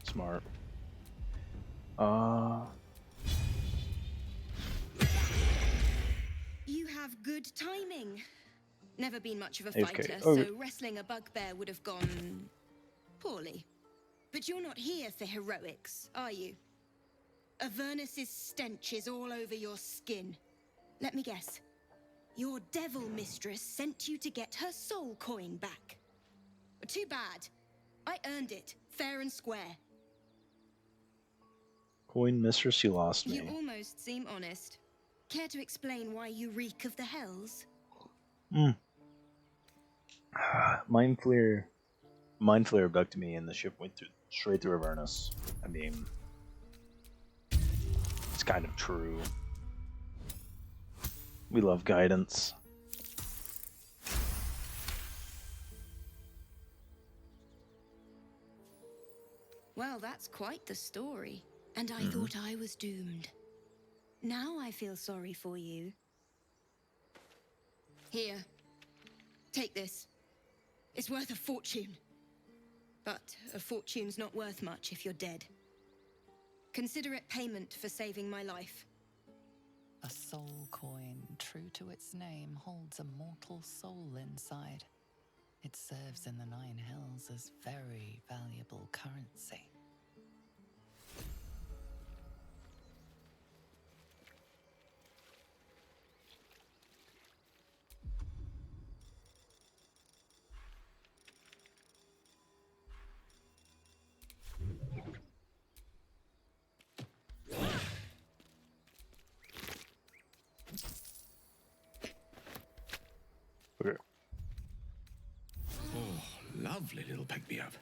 Smart. You have good timing. Never been much of a AFK. fighter, Oh. so wrestling a bugbear would have gone poorly. But you're not here for heroics, are you? Avernus's stench is all over your skin. Let me guess. Your devil mistress sent you to get her soul coin back. Too bad. I earned it, fair and square. Coin mistress, you lost me. You almost seem honest. Care to explain why you reek of the hells? Mind Flayer abducted me and the ship went straight through Avernus. I mean, it's kind of true. We love guidance. Well, that's quite the story. And I thought I was doomed. Now I feel sorry for you. Here. Take this. It's worth a fortune. But a fortune's not worth much if you're dead. Consider it payment for saving my life. A soul coin, true to its name, holds a mortal soul inside. It serves in the Nine Hells as very valuable currency. Okay. Oh, lovely little pick-me-up.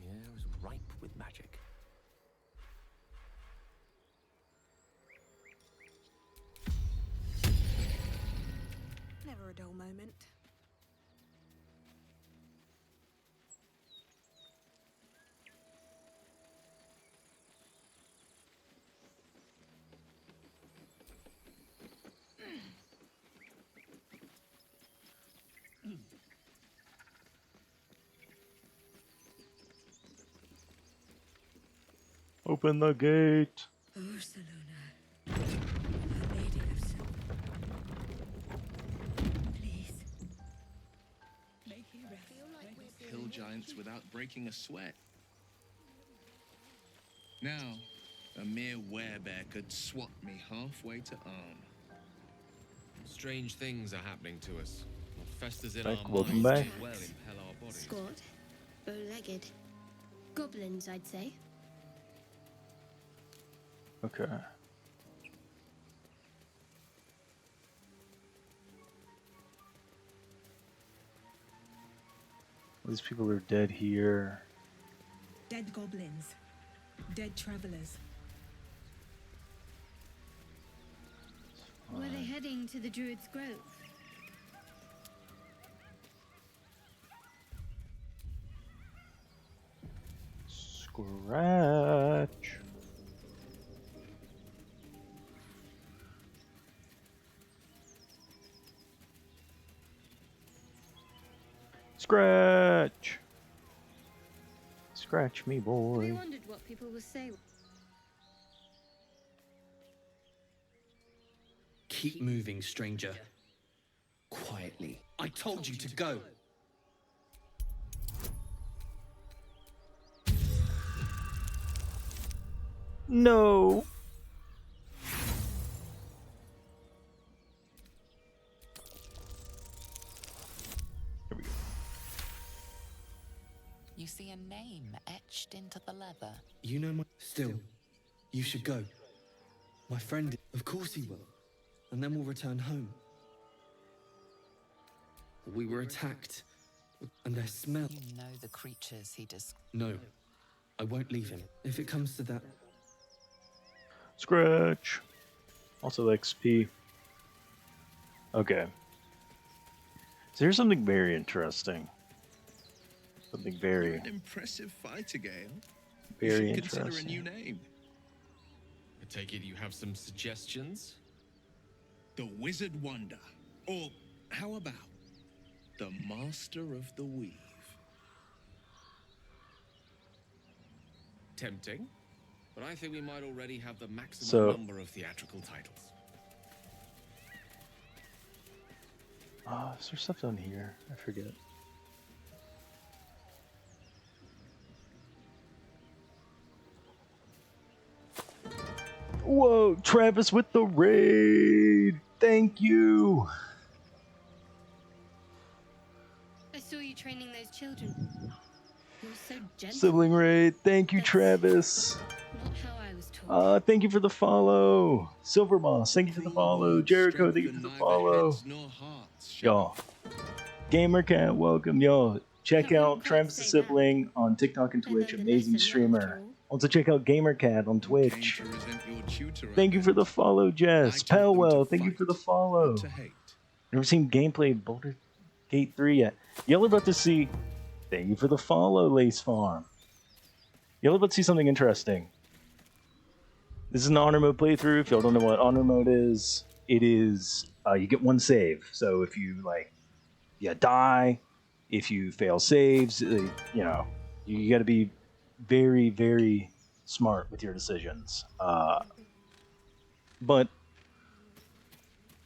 Yeah, it was ripe with magic. Never a dull moment. Open the gate. Ursaluna, Our Lady of Silver. Please. Kill giants without breaking a sweat. Now, a mere werebear could swat me halfway to arm. Strange things are happening to us. What festers in Back, our welcome minds back. may well impel our bodies. Squat, bow-legged. Goblins, I'd say. Okay. These people are dead here. Dead goblins. Dead travelers. Were they heading to the Druid's Grove? Scratch. Scratch! Scratch me, We boy. wondered what people would say. Keep moving, stranger. Quietly. I told you to go. No! Here we go. You see a name etched into the leather. You know my... Still, you should go. My friend... Of course he will. And then we'll return home. We were attacked. And their smell... You know the creatures he No. I won't leave him. If it comes to that... Scratch! Also XP. Okay. So here's something very interesting. Something very... You're an impressive fighter, Gale. Very you should consider a interesting. new name. I take it you have some suggestions? The Wizard Wonder. Or how about the Master of the Weave? Tempting. But I think we might already have the maximum So- number of theatrical titles. Is there stuff down here? I forget. Whoa, Travis with the raid! Thank you! I saw you training those children. You were so gentle. Sibling raid, thank you, Travis! Not how I was taught. Thank you for the follow! Silver Moss, thank you for the follow! Jericho, thank you for the follow! Y'all. GamerCat, welcome, y'all. Check out Travis the Sibling on TikTok and Twitch, amazing streamer. Also check out GamerCat on Twitch. Thank you for the follow, Jess. Pelwell, thank you for the follow. Never seen gameplay of Baldur Gate 3 yet. Y'all about to see... Thank you for the follow, Lace Farm. Y'all about to see something interesting. This is an honor mode playthrough. If y'all don't know what honor mode is, it is... you get one save. So if you, like, you die, if you fail saves, you know, you got to be very, very smart with your decisions. But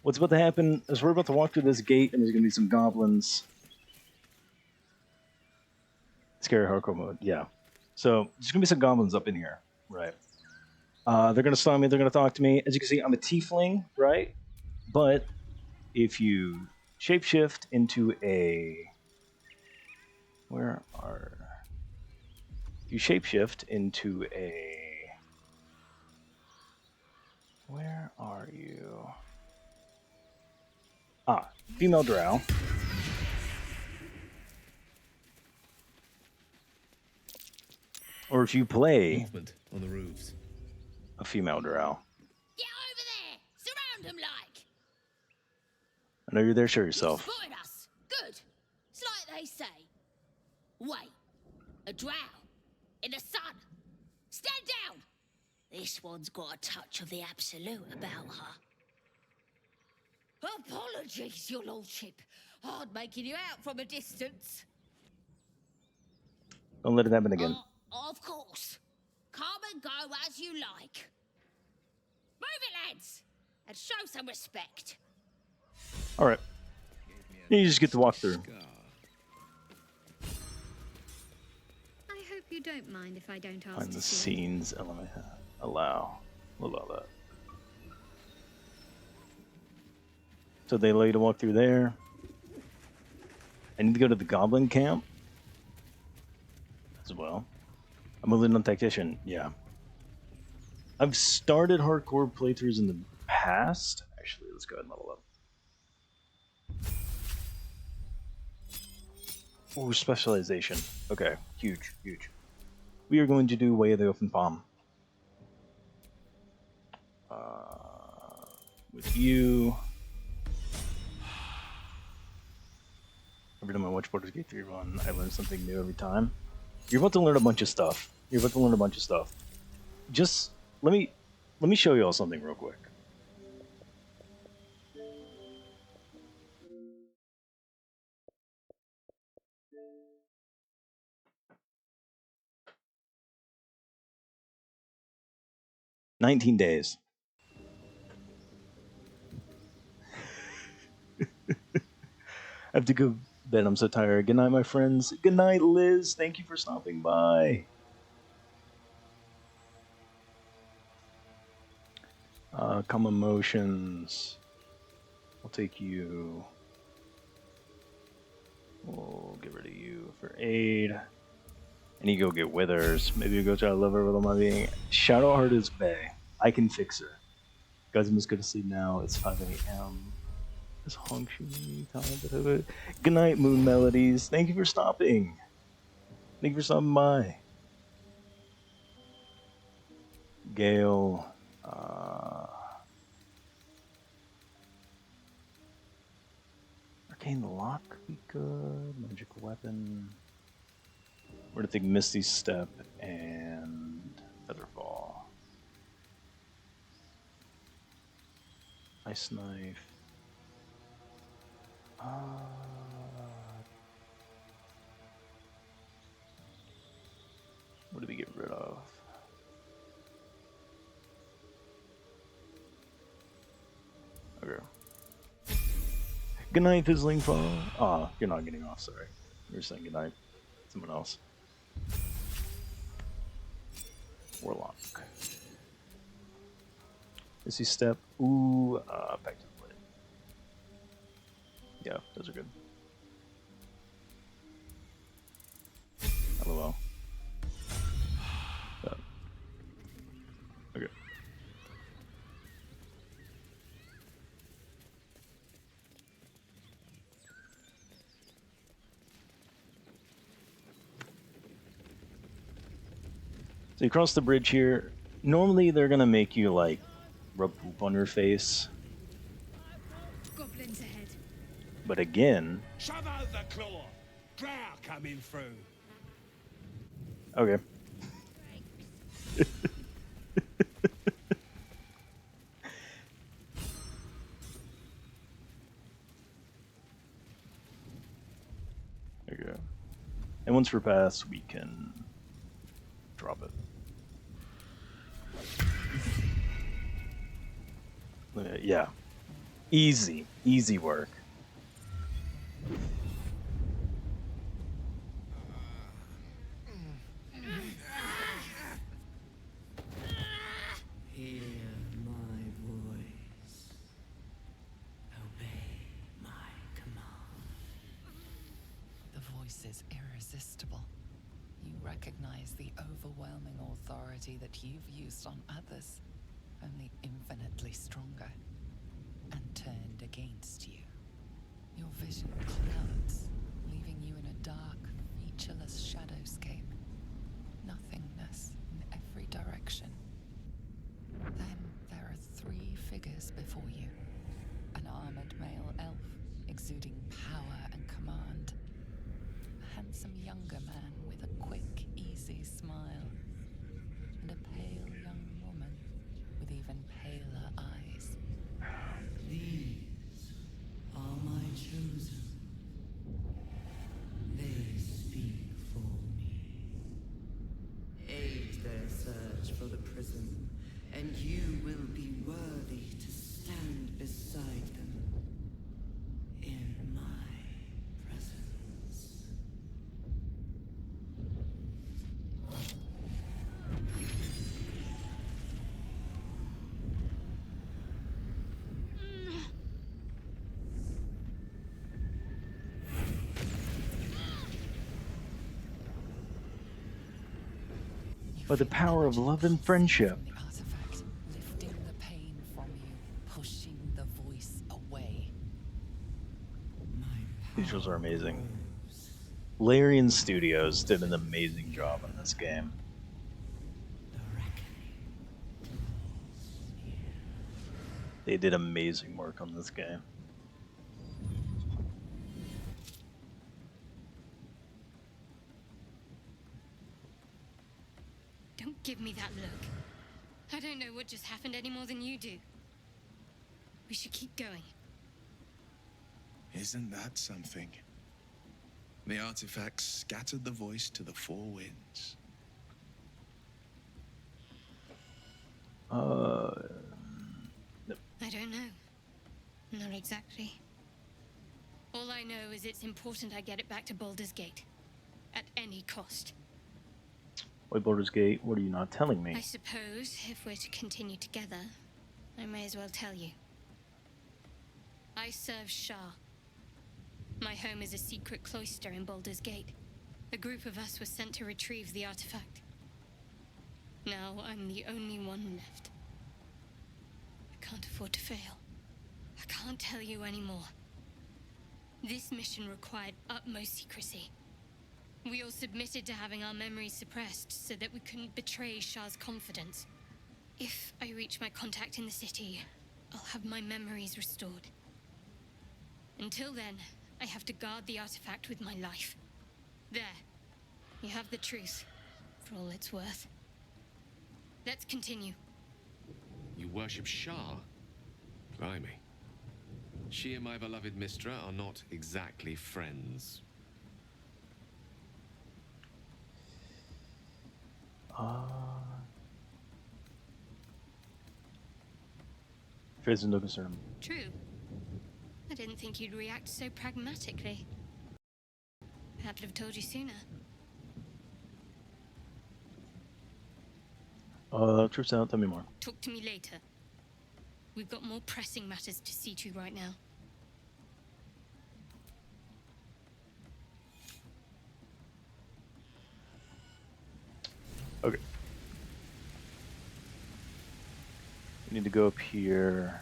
what's about to happen is we're about to walk through this gate, and there's going to be some goblins. Scary hardcore mode, yeah. So there's going to be some goblins up in here, right? They're going to stun me, they're going to talk to me. As you can see, I'm a tiefling, right? But if you shapeshift into a... Where are... You shapeshift into a... Where are you? Female drow. Or if you play Movement on the roofs. a female drow. Get over there! Surround them like! I know you're there, show yourself. Spotted us! Good! It's like they say. Wait. A drow. In the sun. Stand down! This one's got a touch of the absolute about her. Apologies, your lordship. Hard making you out from a distance. Don't let it happen again. Of course. Come and go as you like. Move it, lads! And show some respect. Alright. You just get to walk through. I hope you don't mind if I don't ask Find to the see it. scenes element. Allow. We'll allow that. So they allow you to walk through there. I need to go to the goblin camp as well. I'm a Lieutenant Tactician, yeah. I've started hardcore playthroughs in the past. Actually, let's go ahead and level up. Oh, specialization. Okay, huge, huge. We are going to do Way of the Open Palm. With you. Every time I watch Baldur's Gate 3 run, I learn something new every time. You're about to learn a bunch of stuff. You're about to learn a bunch of stuff. Just let me show you all something real quick. 19 days. I have to go to bed. I'm so tired. Good night, my friends. Good night, Liz. Thank you for stopping by. Calm emotions. I'll take you. We'll get rid of you for aid. I need to go get Withers. Maybe you go try to love her with all my being. Shadowheart is Bay. I can fix her. Guys, I'm just going to sleep now. It's 5 a.m. This honk talented. Good night, Moon Melodies. Thank you for stopping. Thank you for stopping by. Gale. Arcane Lock could be good. Magical Weapon. We're gonna take Misty Step and Featherfall. Ice Knife. What did we get rid of? Okay. Good night, Fizzling Fall. Ah, you're not getting off, sorry. You're saying good night. Someone else. Warlock. Misty Step. Ooh, back to the blade. Yeah, those are good. LOL. Okay. So you cross the bridge here. Normally they're gonna make you like rub poop on your face. Goblins ahead. But again. Shove out the claw. Drow coming through. Okay. Okay. And once we're past, we can drop it. Yeah. Easy. Easy work. Hear my voice. Obey my command. The voice is irresistible. You recognize the overwhelming authority that you've used on others, only infinitely stronger, and turned against you. Your vision clouds, leaving you in a dark, featureless shadowscape. Nothingness in every direction. Then there are three figures before you. An armored male elf, exuding power and command. A handsome younger man with a quick, easy smile. And a pale young woman with even paler eyes. These are my chosen. They speak for me. Aid their search for the prism, and you will be worthy to stand beside them in my presence. By the power of love and friendship. The artifact, lifting the pain from you, pushing the voice away. Visuals are amazing. Larian Studios did an amazing job on this game. They did amazing work on this game. Don't give me that look. I don't know what just happened any more than you do. We should keep going. Isn't that something? The artifact scattered the voice to the four winds. I don't know. Not exactly. All I know is it's important I get it back to Baldur's Gate. At any cost. Wait, Baldur's Gate? What are you not telling me? I suppose, if we're to continue together, I may as well tell you. I serve Shah. My home is a secret cloister in Baldur's Gate. A group of us was sent to retrieve the artifact. Now I'm the only one left. I can't afford to fail. I can't tell you anymore. This mission required utmost secrecy. We all submitted to having our memories suppressed so that we couldn't betray Shah's confidence. If I reach my contact in the city, I'll have my memories restored. Until then, I have to guard the artifact with my life. There. You have the truth, for all it's worth. Let's continue. You worship Shah? Blimey. She and my beloved Mistra are not exactly friends. Faces no concern. True. I didn't think you'd react so pragmatically. Perhaps I'd have told you sooner. Troops out, tell me more. Talk to me later. We've got more pressing matters to see to right now. Okay. We need to go up here.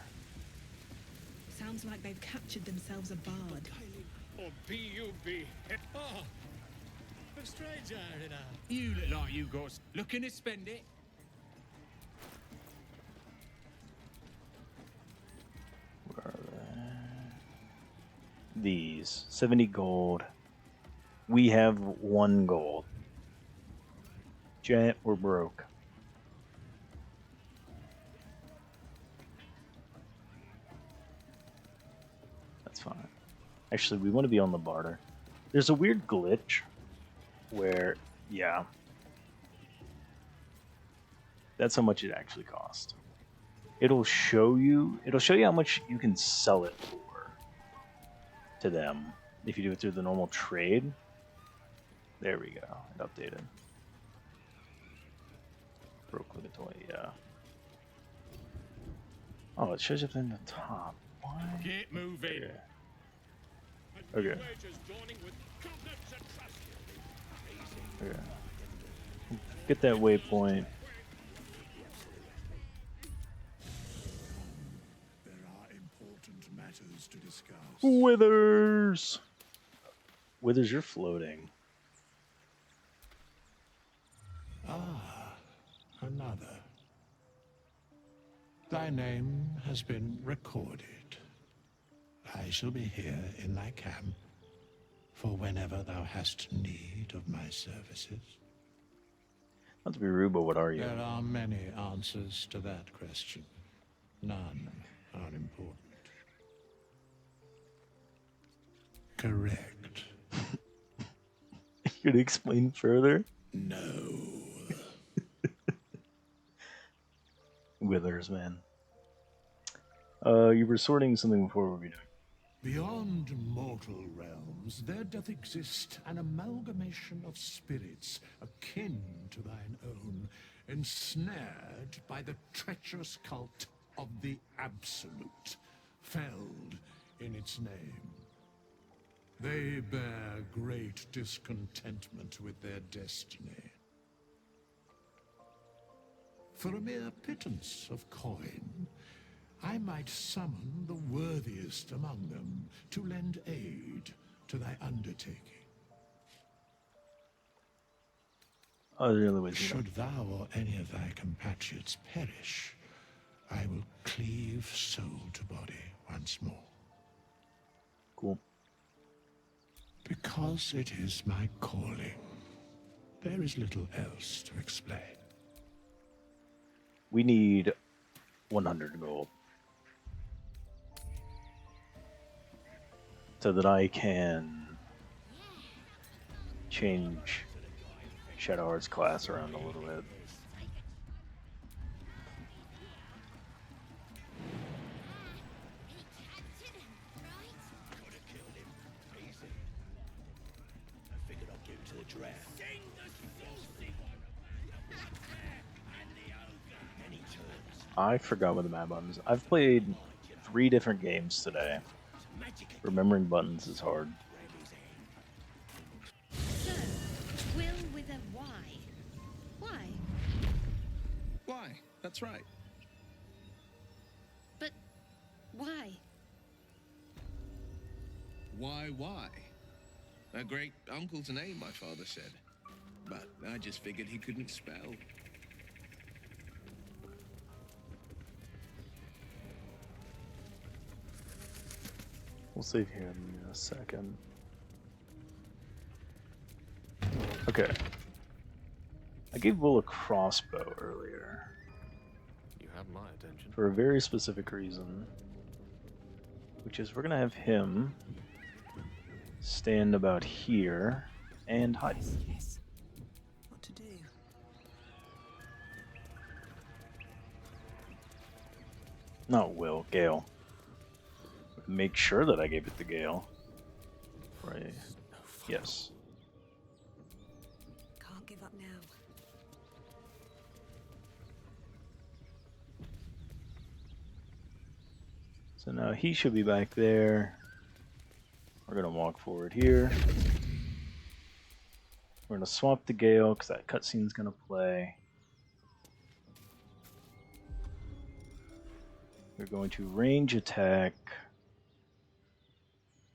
Sounds like they've captured themselves a bard. Or B.U.B. Oh, a stranger in a... You look like you got... Looking to spend it? Where are they? These. 70 gold. We have 1 gold. Jet, we're broke. That's fine. Actually, we want to be on the barter. There's a weird glitch where, yeah. That's how much it actually cost. It'll show you how much you can sell it for to them if you do it through the normal trade. There we go. It updated. Broke with a toy, yeah. Oh, it shows up in the top. Why? Get moving. Okay. Okay. Get that waypoint. There are important matters to discuss. Withers! Withers, you're floating. Ah, another. Thy name has been recorded. I shall be here in thy camp for whenever thou hast need of my services. Not to be rude, but what are you? There are many answers to that question. None are important. Correct. You could explain further? No. Withers, man. You were sorting something before. What were we doing? Beyond mortal realms, there doth exist an amalgamation of spirits akin to thine own, ensnared by the treacherous cult of the Absolute, felled in its name. They bear great discontentment with their destiny. For a mere pittance of coin, I might summon the worthiest among them to lend aid to thy undertaking. Oh, there's another way to go. Should thou or any of thy compatriots perish, I will cleave soul to body once more. Cool. Because it is my calling, there is little else to explain. We need 100 gold. So that I can change Shadow Heart's class around a little bit. dress. Sing the saucy one about the black hair and the ogre. Any terms? I forgot what the map buttons. I've played 3 different games today. Remembering buttons is hard. So, Will with a Y. Why? Why? That's right. But why? Why? A great uncle's name, my father said. But I just figured he couldn't spell. We'll save him in a second. Okay. I gave Will a crossbow earlier. You have my attention. For a very specific reason. Which is we're gonna have him stand about here and hide. Yes. What to do? Not Will, Gale. Make sure that I gave it to Gale. Right. Yes. Can't give up now. So now he should be back there. We're gonna walk forward here. We're gonna swap to Gale because that cutscene's gonna play. We're going to range attack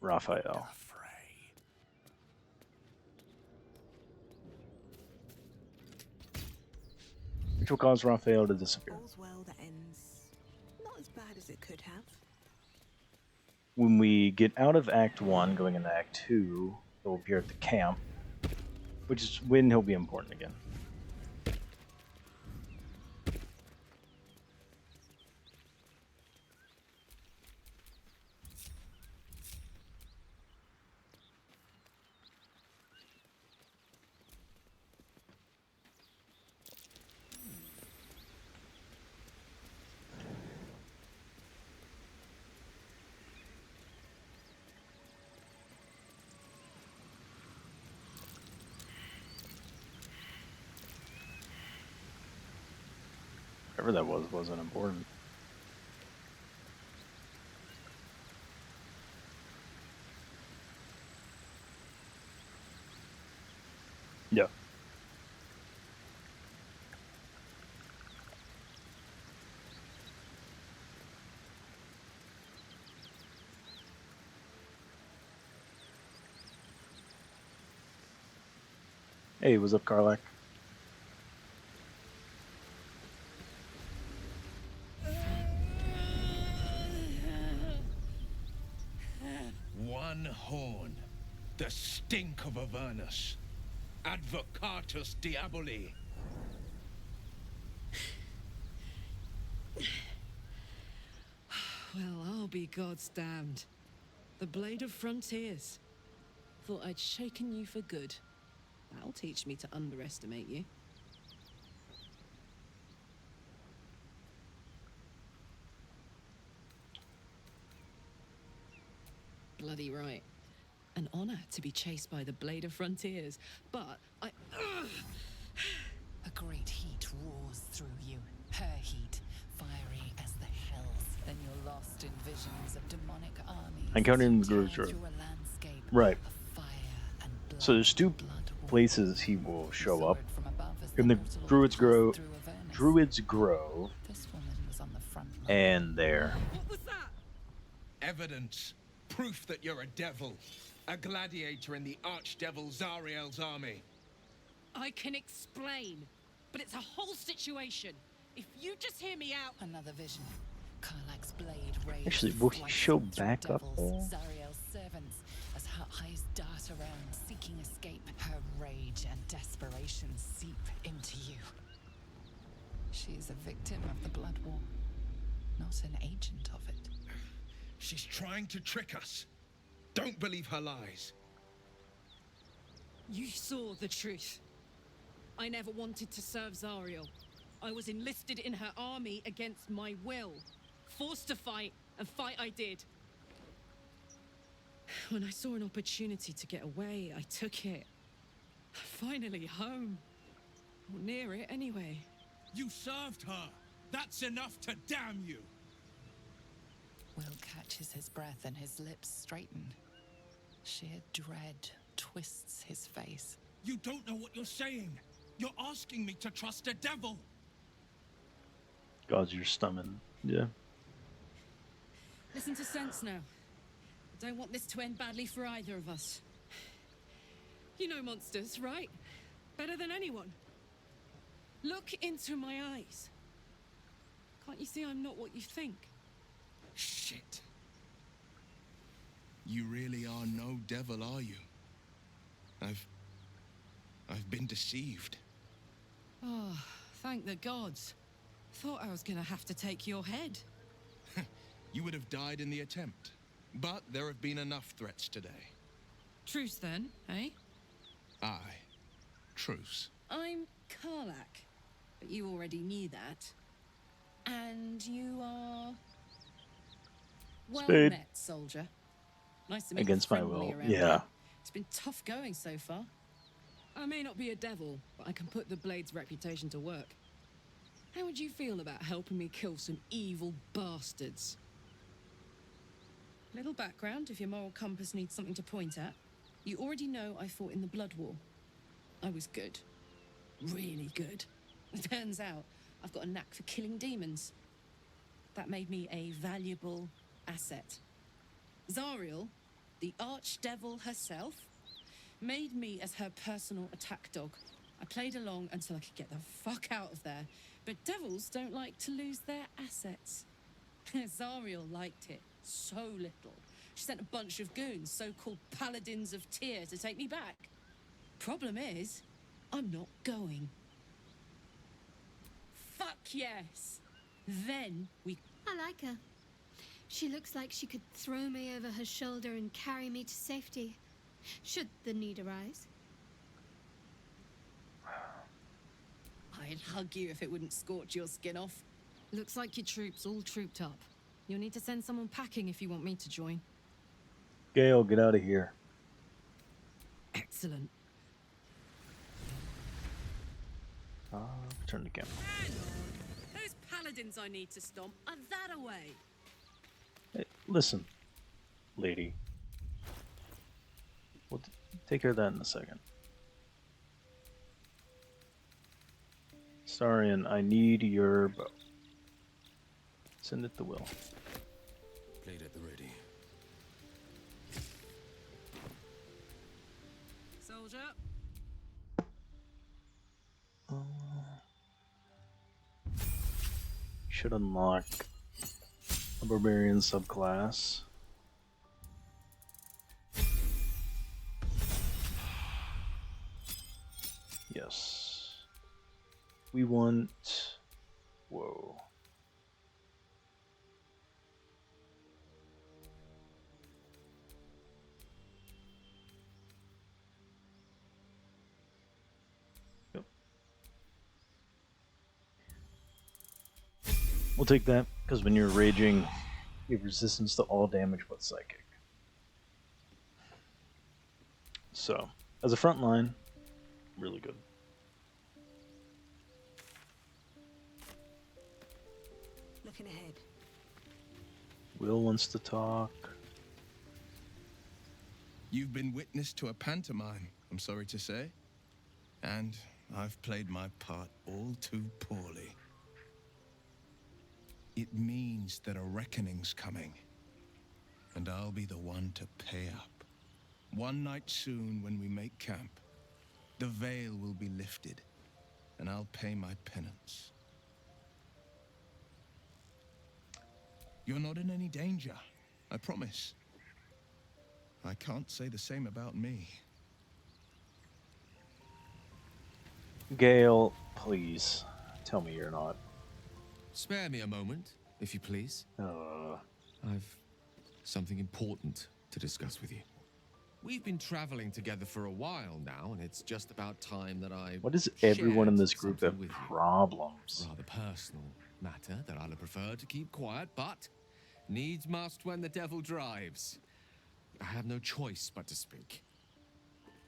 Raphael. Which will cause Raphael to disappear. All's well that ends not as bad as it could have. When we get out of Act 1, going into Act 2, he'll appear at the camp, which is when he'll be important again. Whatever that was wasn't important. Yeah. Hey, what's up, Karlak? One horn. The stink of Avernus. Advocatus Diaboli. Well, I'll be God's damned. The Blade of Frontiers. Thought I'd shaken you for good. That'll teach me to underestimate you. Bloody right. An honor to be chased by the Blade of Frontiers, but I... A great heat roars through you. Her heat, fiery as the hells. Then you're lost in visions of demonic armies. I encountered in the Druid's Grove. Right. So there's 2 places he will show up. In the Druid's Grove, This woman was on the front line. and there. Evidence. Proof that you're a devil. A gladiator in the archdevil Zariel's army. I can explain, but it's a whole situation. If you just hear me out... Another vision. Karlak's blade raised. Actually, will he show back up there? Zariel's servants, as her eyes dart around, seeking escape. Her rage and desperation seep into you. She's a victim of the Blood War, not an agent of it. She's trying to trick us. Don't believe her lies. You saw the truth. I never wanted to serve Zariel. I was enlisted in her army against my will. Forced to fight, and fight I did. When I saw an opportunity to get away, I took it. Finally home. Or near it, anyway. You served her. That's enough to damn you. Will catches his breath and his lips straighten. Sheer dread twists his face. You don't know what you're saying. You're asking me to trust a devil. God's your stomach. Yeah. Listen to sense now. I don't want this to end badly for either of us. You know monsters, right? Better than anyone. Look into my eyes. Can't you see I'm not what you think? Shit. You really are no devil, are you? I've been deceived. Oh, thank the gods. Thought I was gonna have to take your head. You would have died in the attempt. But there have been enough threats today. Truce then, eh? Aye. Truce. I'm Karlak, but you already knew that. And you are... Well Spade. met, soldier. Nice to meet Against you my friendly will, around yeah. here. It's been tough going so far. I may not be a devil, but I can put the Blade's reputation to work. How would you feel about helping me kill some evil bastards? Little background, if your moral compass needs something to point at. You already know I fought in the Blood War. I was good. Really good. It turns out I've got a knack for killing demons. That made me a valuable asset. Zariel, the archdevil herself, made me as her personal attack dog. I played along until I could get the fuck out of there. But devils don't like to lose their assets. Zariel liked it so little. She sent a bunch of goons, so-called paladins of Tyr, to take me back. Problem is, I'm not going. Fuck yes! Then we... I like her. She looks like she could throw me over her shoulder and carry me to safety, should the need arise. I'd hug you if it wouldn't scorch your skin off. Looks like your troops all trooped up. You'll need to send someone packing if you want me to join. Gale, get out of here. Excellent. Turn the camera. Those paladins I need to stomp are that away. Hey, listen, lady. We'll take care of that in a second. Starion, I need your bow. Send it to Will. Blade at the ready. Soldier. Should unlock a barbarian subclass. Yes. We want... Whoa. Yep. We'll take that, because when you're raging, you have resistance to all damage but psychic. So, as a front line, really good. Looking ahead. Will wants to talk. You've been witness to a pantomime, I'm sorry to say. And I've played my part all too poorly. It means that a reckoning's coming. And I'll be the one to pay up. One night soon, when we make camp, the veil will be lifted, and I'll pay my penance. You're not in any danger, I promise. I can't say the same about me. Gale, please, tell me you're not. Spare me a moment, if you please. I've something important to discuss with you. We've been traveling together for a while now, and it's just about time that I... Why does everyone in this group have something with you. problems? Rather personal matter that I'll prefer to keep quiet, but needs must when the devil drives. I have no choice but to speak.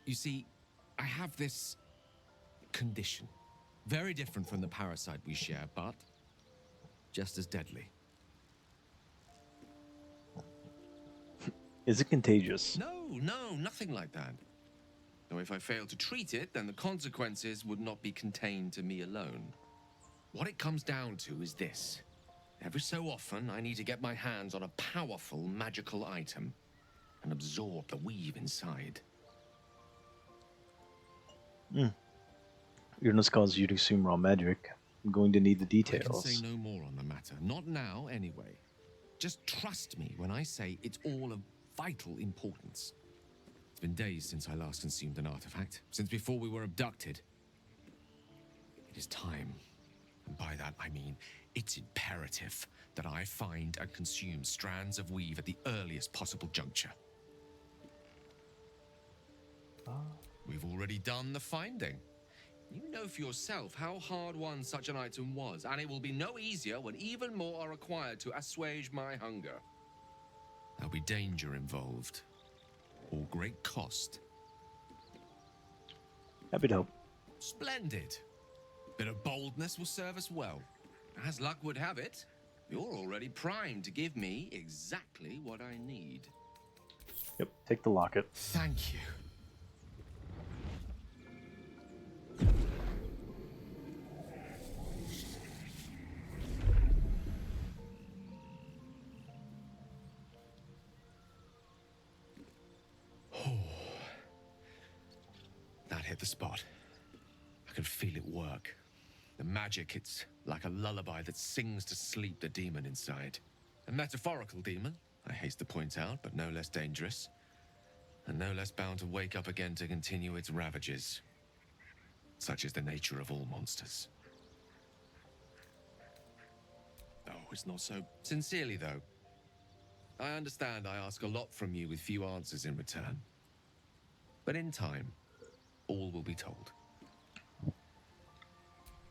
You see, I have this condition. Very different from the parasite we share, but just as deadly. Is it contagious? No, nothing like that. Though if I fail to treat it, then the consequences would not be contained to me alone. What it comes down to is this. Every so often, I need to get my hands on a powerful magical item and absorb the weave inside. Weirdness causes you to assume raw magic. I'm going to need the I can details. say no more on the matter. Not now, anyway. Just trust me when I say it's all of vital importance. It's been days since I last consumed an artifact, since before we were abducted. It is time, and by that I mean it's imperative that I find and consume strands of weave at the earliest possible juncture. We've already done the finding. You know for yourself how hard-won such an item was, and it will be no easier when even more are required to assuage my hunger. There'll be danger involved, or great cost. Happy to help. Splendid. Bit of boldness will serve us well. As luck would have it, you're already primed to give me exactly what I need. Yep, take the locket. Thank you. That hit the spot. I could feel it work. The magic, it's like a lullaby that sings to sleep the demon inside. A metaphorical demon, I haste to point out, but no less dangerous. And no less bound to wake up again to continue its ravages. Such is the nature of all monsters. Oh, it's not so sincerely, though. I understand I ask a lot from you with few answers in return. But in time, all will be told.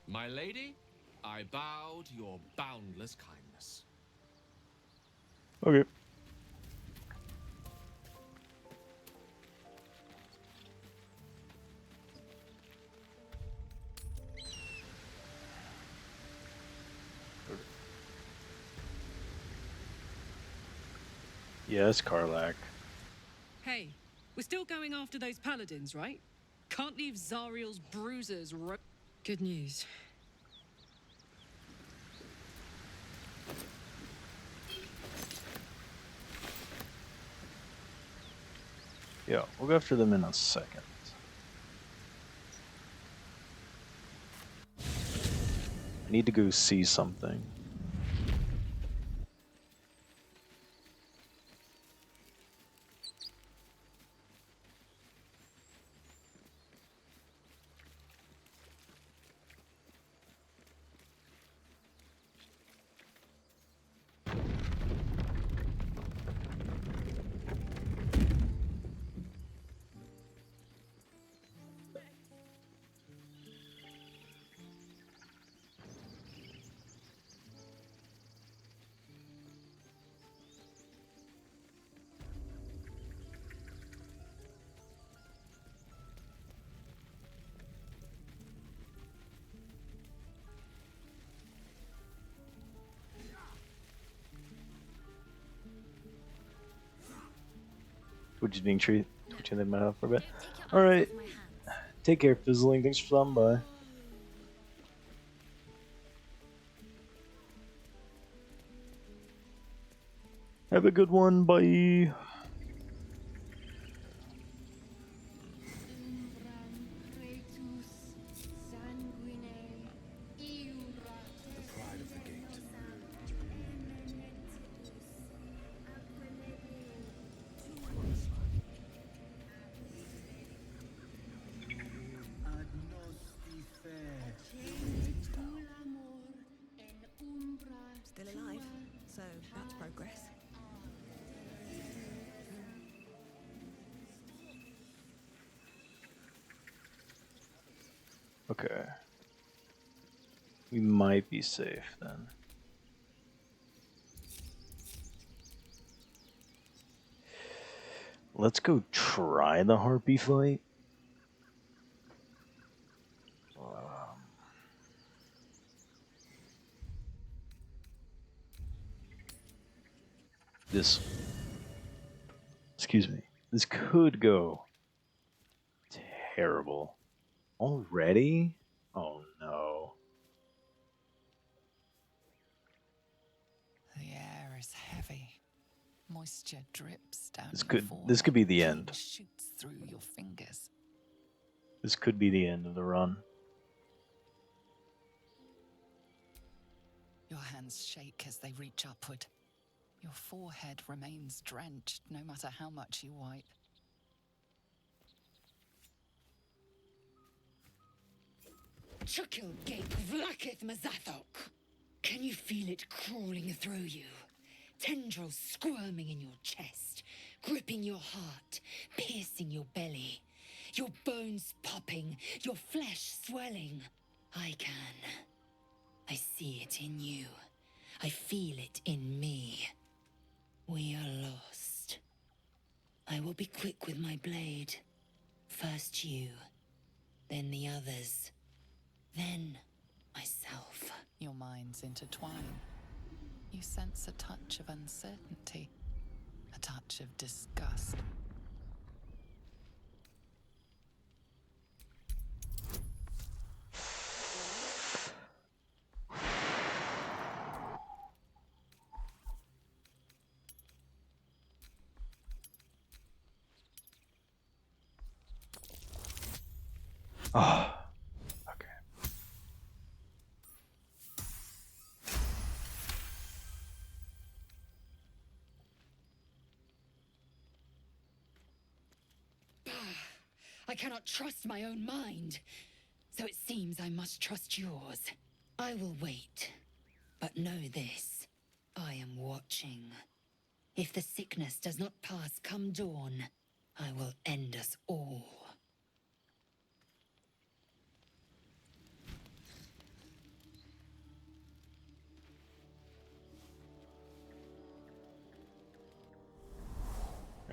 My lady, I bow to your boundless kindness. Okay. Yes, Karlak. Hey, we're still going after those paladins, right? Can't leave Zariel's bruisers Good news. Yeah, we'll go after them in a second. I need to go see something. Twitch is being twitching them out for a bit. Alright. Take care, Fizzling. Thanks for stopping by. Have a good one. Bye. Still alive, so that's progress. Okay. We might be safe then. Let's go try the harpy fight. This, excuse me, this could go terrible. Already? Oh no. The air is heavy. Moisture drips down This your could forehead. this could be the Heat end. shoots through your fingers. This could be the end of the run. Your hands shake as they reach upward. Your forehead remains drenched no matter how much you wipe. Chukil gate vlaketh Mazathok. Can you feel it crawling through you? Tendrils squirming in your chest, gripping your heart, piercing your belly. Your bones popping, your flesh swelling. I can. I see it in you. I feel it in me. We are lost. I will be quick with my blade. First you, then the others, then myself. Your minds intertwine. You sense a touch of uncertainty, a touch of disgust. Oh, okay. I cannot trust my own mind. So it seems I must trust yours. I will wait. But know this. I am watching. If the sickness does not pass come dawn, I will end us all.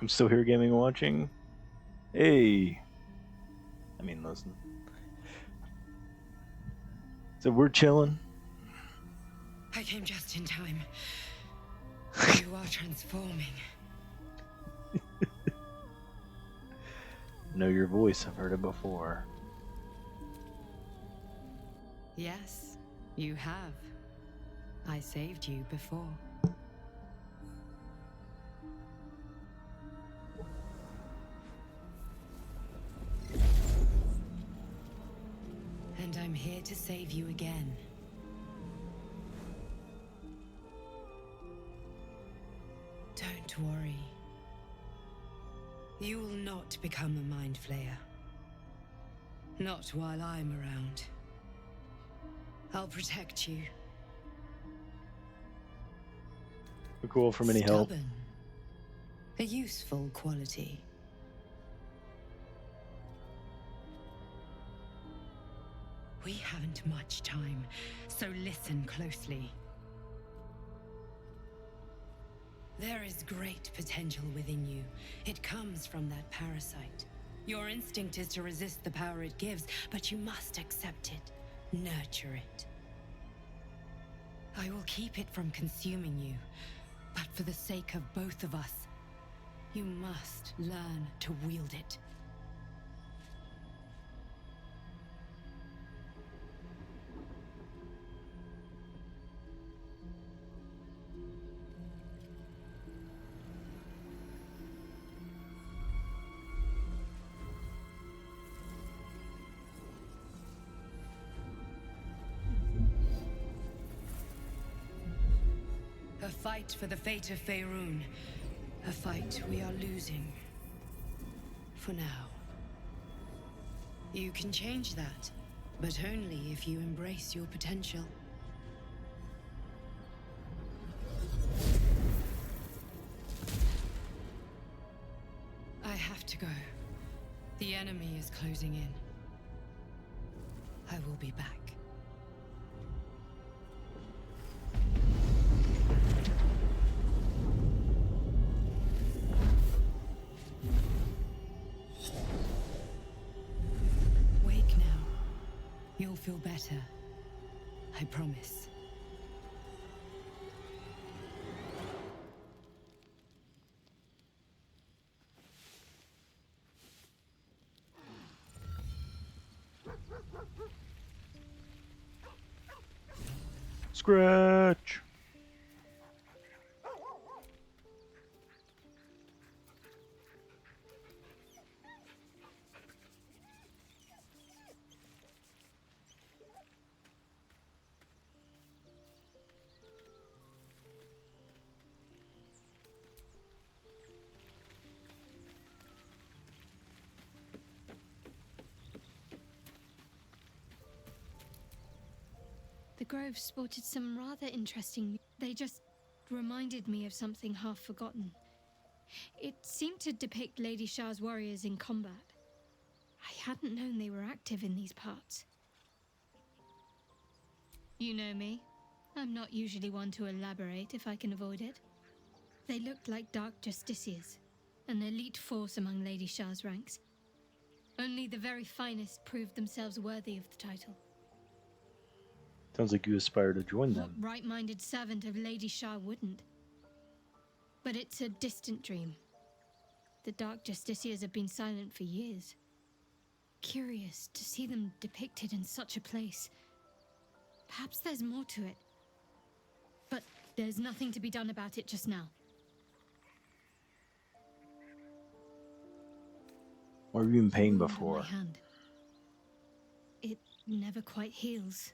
I'm still here gaming and watching. Hey. I mean, listen. So we're chilling. I came just in time. You are transforming. Know your voice. I've heard it before. Yes, you have. I saved you before. And I'm here to save you again. Don't worry. You will not become a mind flayer. Not while I'm around. I'll protect you. We're cool from any help. Stubborn. A useful quality. We haven't much time, so listen closely. There is great potential within you. It comes from that parasite. Your instinct is to resist the power it gives, but you must accept it, nurture it. I will keep it from consuming you, but for the sake of both of us, you must learn to wield it. A fight for the fate of Faerun. A fight we are losing. For now. You can change that, but only if you embrace your potential. I have to go. The enemy is closing in. I will be back. Wake now. You'll feel better. I promise. Scratch! The grove sported some rather interesting. They just reminded me of something half forgotten. It seemed to depict Lady Shah's warriors in combat. I hadn't known they were active in these parts. You know me. I'm not usually one to elaborate if I can avoid it. They looked like dark justiciars, an elite force among Lady Shah's ranks. Only the very finest proved themselves worthy of the title. Sounds like you aspire to join What them. right-minded servant of Lady Shah wouldn't? But it's a distant dream. The Dark Justiciars have been silent for years. Curious to see them depicted in such a place. Perhaps there's more to it. But there's nothing to be done about it just now. Were you in pain Wound on before? my hand. It never quite heals.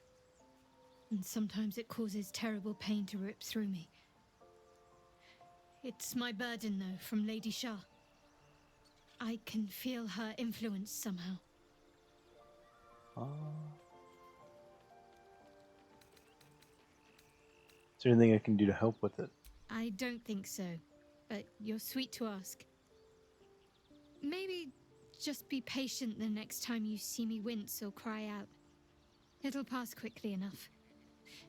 And sometimes it causes terrible pain to rip through me. It's my burden, though, from Lady Shah. I can feel her influence somehow. Is there anything I can do to help with it? I don't think so, but you're sweet to ask. Maybe just be patient the next time you see me wince or cry out. It'll pass quickly enough.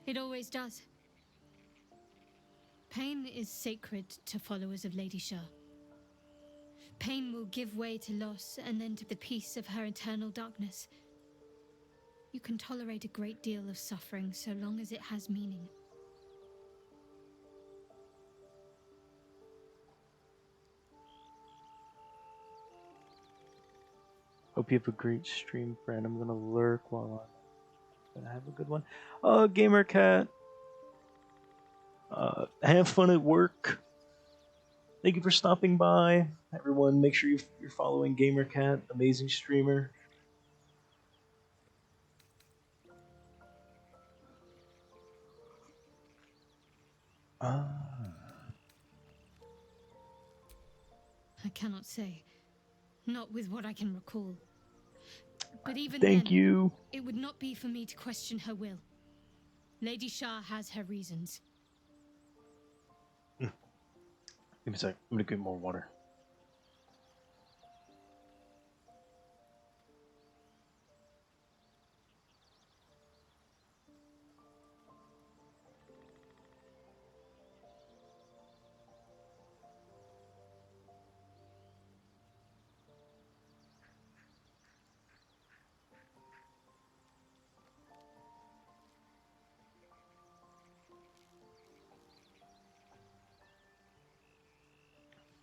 It always does. Pain is sacred to followers of Lady Shah. Pain will give way to loss and then to the peace of her eternal darkness. You can tolerate a great deal of suffering so long as it has meaning. Hope you have a great stream, friend. I'm gonna lurk while I'm gonna have a good one. Gamer Cat. Have fun at work. Thank you for stopping by, everyone. Make sure you're following Gamer Cat, amazing streamer. I cannot say. Not with what I can recall. But even Thank then, you. it would not be for me to question her will. Lady Shah has her reasons. Give me a sec. I'm gonna get more water.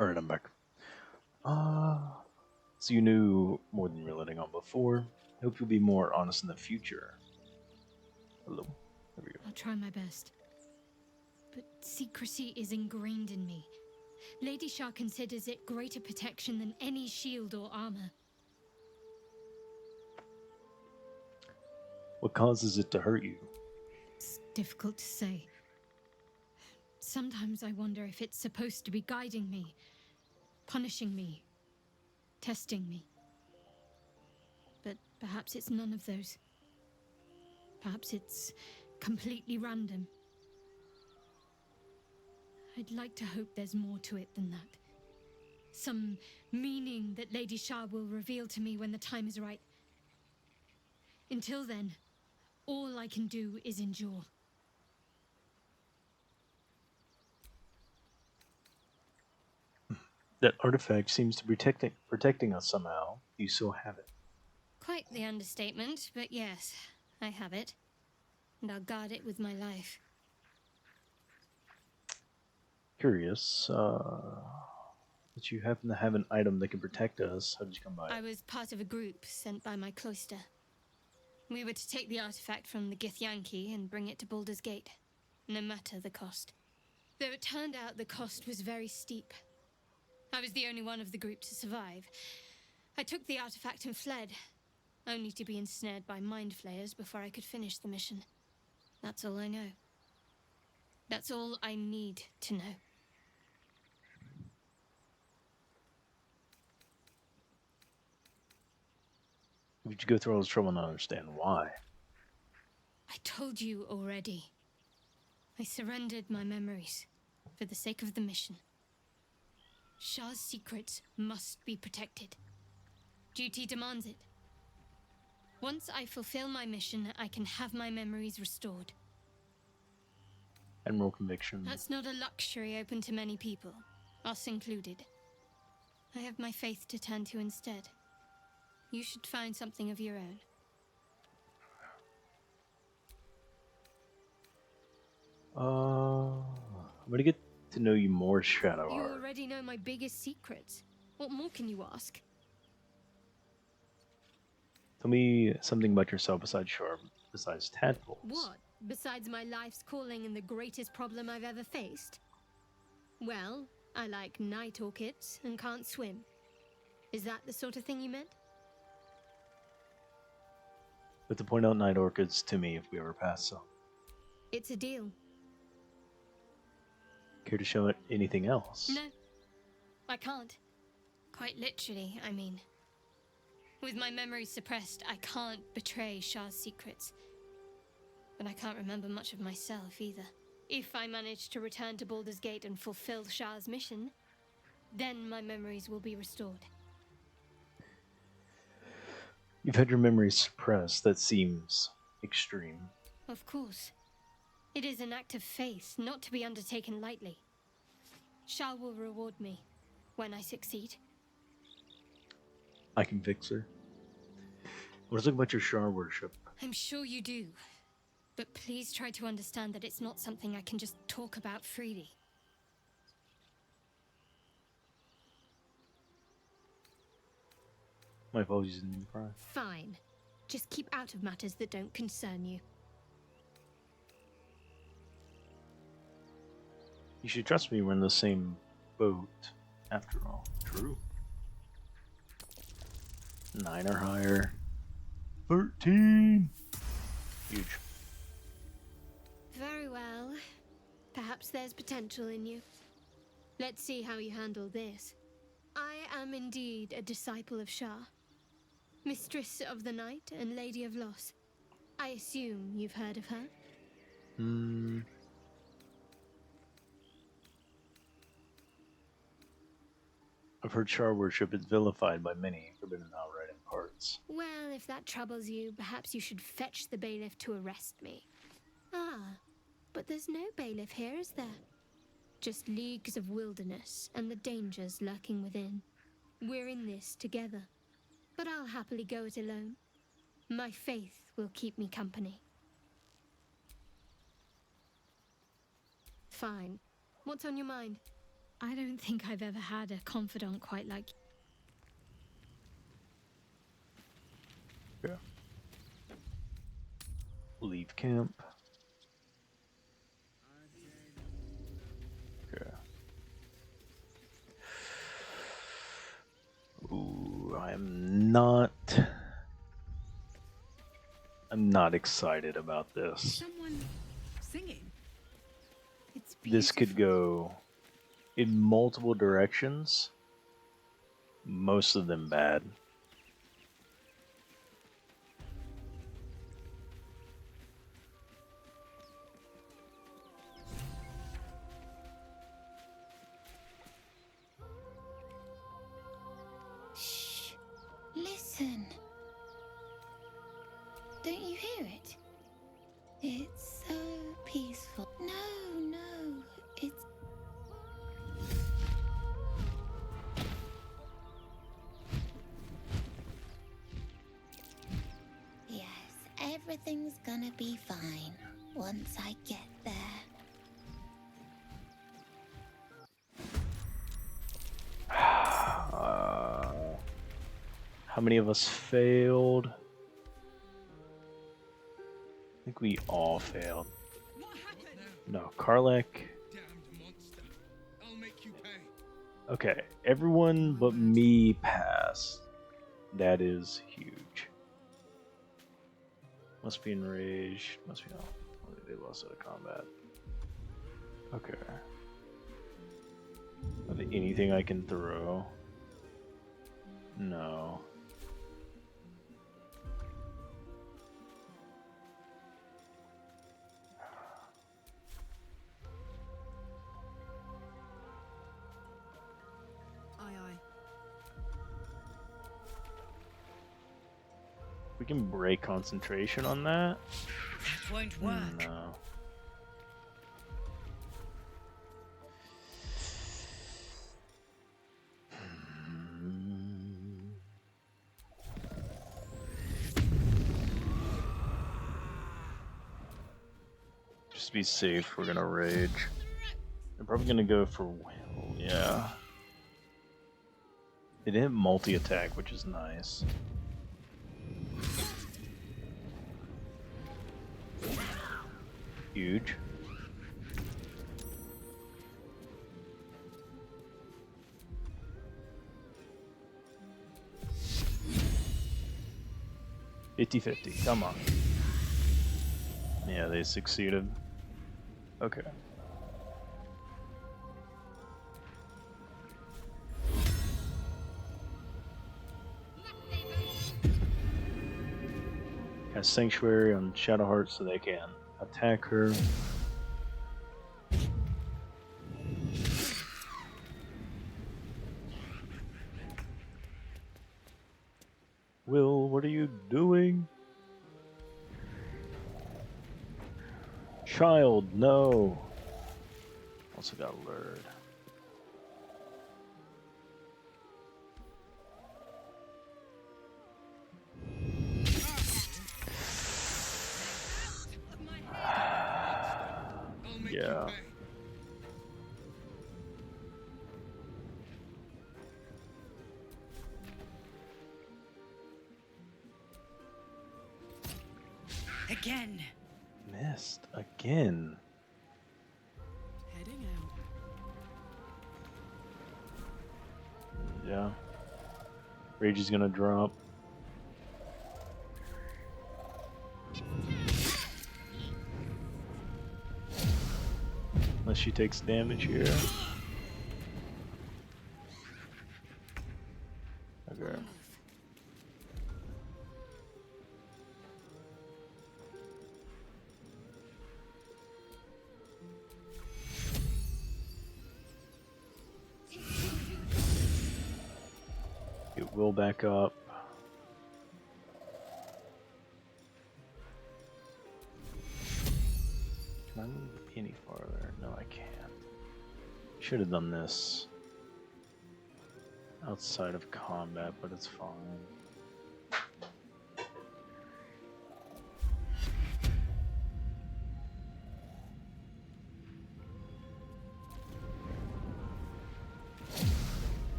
Alright, I'm back. So you knew more than you were letting on before. I hope you'll be more honest in the future. Hello. There we go. I'll try my best. But secrecy is ingrained in me. Lady Shah considers it greater protection than any shield or armor. What causes it to hurt you? It's difficult to say. Sometimes I wonder if it's supposed to be guiding me, punishing me, testing me. But perhaps it's none of those. Perhaps it's completely random. I'd like to hope there's more to it than that. Some meaning that Lady Shah will reveal to me when the time is right. Until then, all I can do is endure. That artifact seems to be protecting us somehow. You still have it. Quite the understatement, but yes, I have it. And I'll guard it with my life. Curious, that you happen to have an item that can protect us. How did you come by it? I was part of a group sent by my cloister. We were to take the artifact from the Githyanki and bring it to Baldur's Gate, no matter the cost. Though it turned out the cost was very steep. I was the only one of the group to survive. I took the artifact and fled, only to be ensnared by mind flayers before I could finish the mission. That's all I know. That's all I need to know. Would you go through all this trouble and not understand why? I told you already. I surrendered my memories for the sake of the mission. Shah's secrets must be protected. Duty demands it. Once I fulfill my mission, I can have my memories restored. Admiral Conviction. That's not a luxury open to many people, us included. I have my faith to turn to instead. You should find something of your own. I'm gonna get to know you more, Shadowheart. You already know my biggest secrets. What more can you ask? Tell me something about yourself besides tadpoles. What? Besides my life's calling and the greatest problem I've ever faced? Well, I like night orchids and can't swim. Is that the sort of thing you meant? But to point out night orchids to me if we ever pass some. It's a deal. Care to show it anything else? No, I can't. Quite literally, I mean. With my memories suppressed, I can't betray Shah's secrets. But I can't remember much of myself either. If I manage to return to Baldur's Gate and fulfill Shah's mission, then my memories will be restored. You've had your memories suppressed. That seems extreme. Of course. It is an act of faith, not to be undertaken lightly. Shah will reward me when I succeed. I can fix her. Let's talk about your Shar worship. I'm sure you do. But please try to understand that it's not something I can just talk about freely. My apologies didn't mean to cry. Fine. Just keep out of matters that don't concern you. You should trust me, we're in the same boat, after all. True. 9 or higher. 13! Huge. Very well. Perhaps there's potential in you. Let's see how you handle this. I am indeed a disciple of Shah. Mistress of the Night and Lady of Loss. I assume you've heard of her? I've heard Shar worship is vilified by many, forbidden outright in parts. Well, if that troubles you, perhaps you should fetch the bailiff to arrest me. Ah, but there's no bailiff here, is there? Just leagues of wilderness and the dangers lurking within. We're in this together. But I'll happily go it alone. My faith will keep me company. Fine. What's on your mind? I don't think I've ever had a confidant quite like you. Yeah. Leave camp. Okay. Ooh, I'm not excited about this. Someone singing. This could go in multiple directions, most of them bad. Shh. Listen. Don't you hear it? It's so peaceful. No, it's... Yes, everything's gonna be fine once I get there. How many of us failed? think we all failed. No, Karlek. Okay, everyone but me passed. That is huge. Must be enraged. Must be. Oh, they lost out of combat. Okay. Are there anything I can throw? No. We can break concentration on that. That won't work. No. Just be safe. We're gonna rage. I'm probably gonna go for will. Yeah. It didn't multi-attack, which is nice. Huge. $50-50. Come on. Yeah, they succeeded. Okay. Cast Sanctuary on Shadowheart so they can attack her. Will, what are you doing? Child, no. Also got lured. Yeah. Again. Missed again. Heading out. Yeah. Rage is gonna drop. Unless she takes damage here. Okay. It will back up. Can I move any farther? No, I can't. Should have done this outside of combat, but it's fine.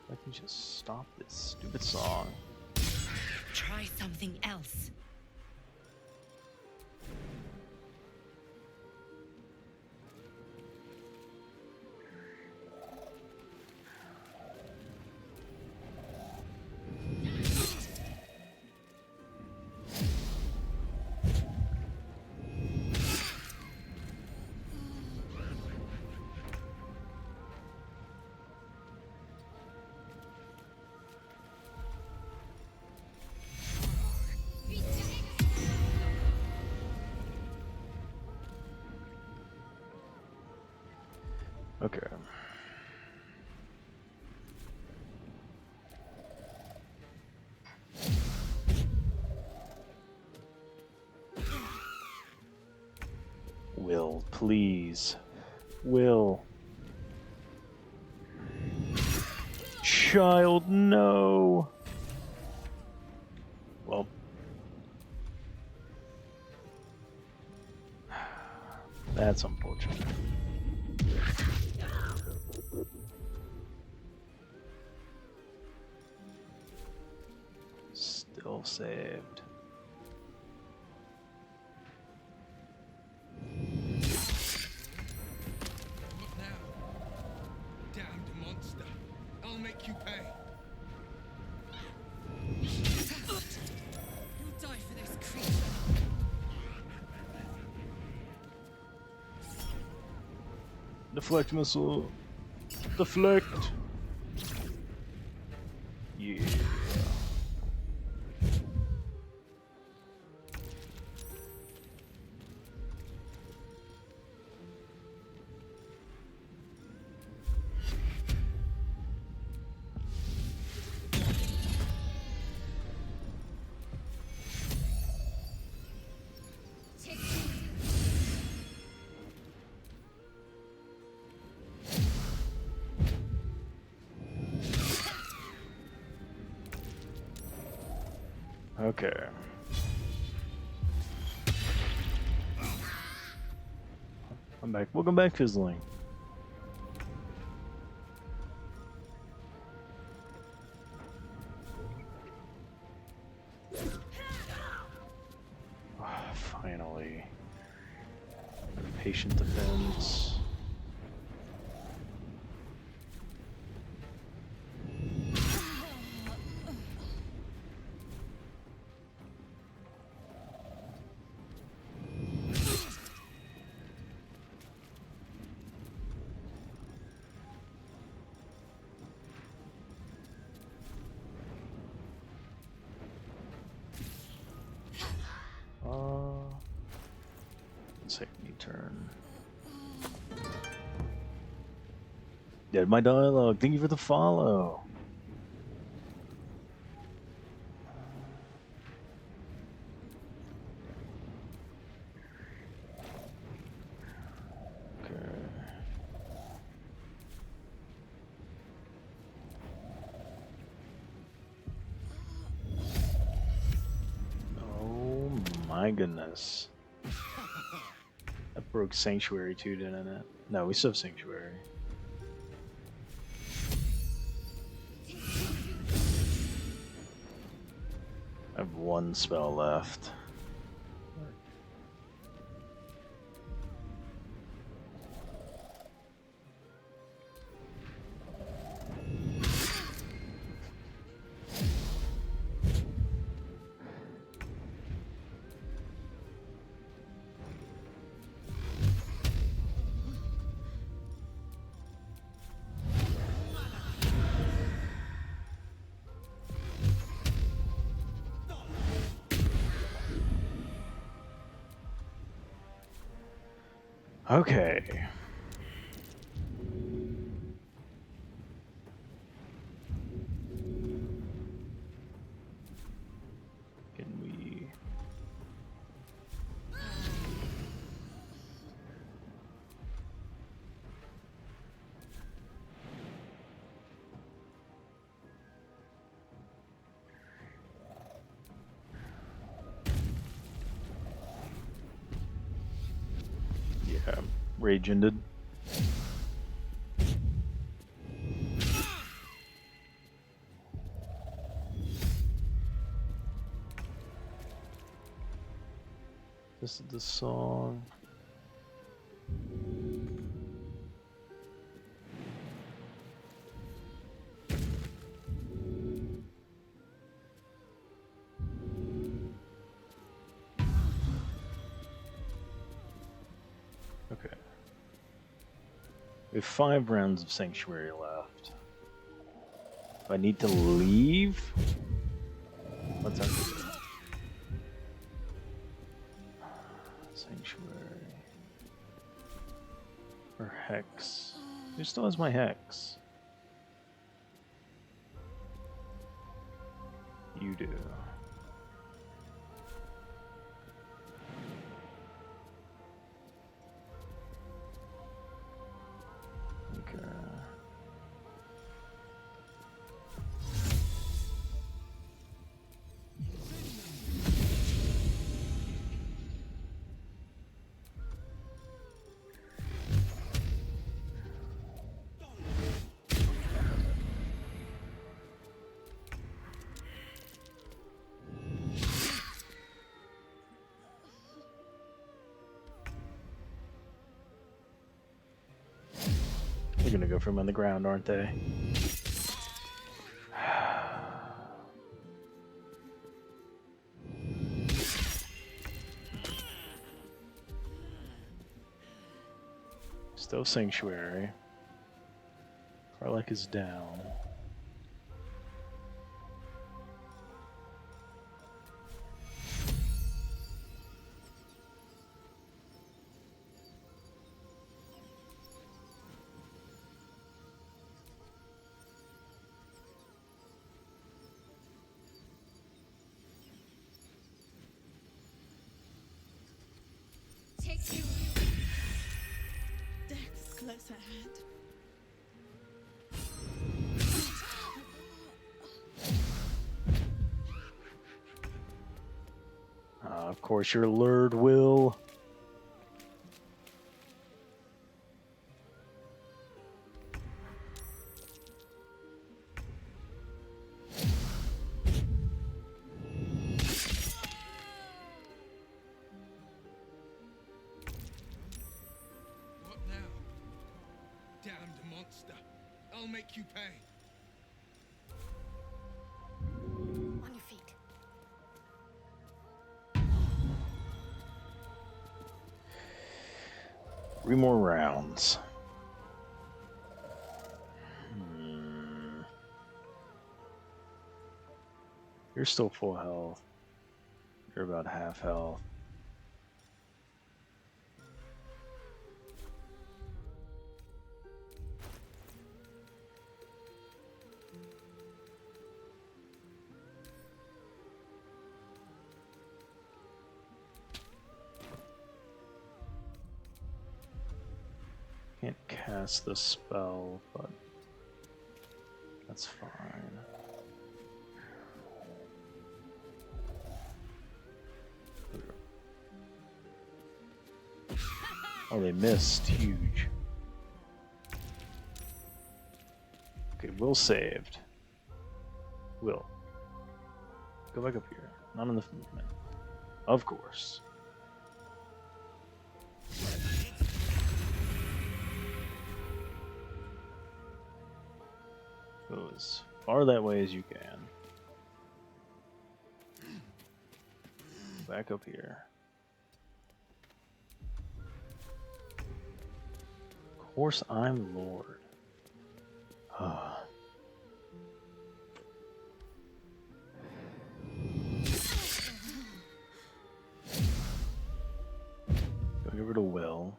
I can just stop this stupid song. Try something else. Okay. Will, please. Will. Child, no. Well. That's unfortunate. Still saved. What now? Damned monster. I'll make you pay. You'll die for this creature. Deflect missile. Deflect. Yeah. Okay. I'm back. Welcome back, Fizzling. Finally. Patient defense. Second turn. Dead my dialogue. Thank you for the follow. Oh my goodness. That broke Sanctuary too, didn't it? No, we still have Sanctuary. I have one spell left. Okay. Can we... Yeah, rage ended. This is the song. Okay. We have 5 rounds of Sanctuary left. Do I need to leave? What's that? Sanctuary. Or Hex. Who still has my Hex? You do. They're gonna go for him on the ground, aren't they? Still Sanctuary. Karlek is down. Death's close at hand. Of course, you're lured, Will. What now? Damned monster. I'll make you pay. On your feet. 3 more rounds. You're still full health. You're about half health. Can't cast the spell, but that's fine. Oh, they missed. Huge. Okay, Will saved. Will. Go back up here. Not enough movement. Of course. Go as far that way as you can. Back up here. Of course, I'm Lord. Go over to Will.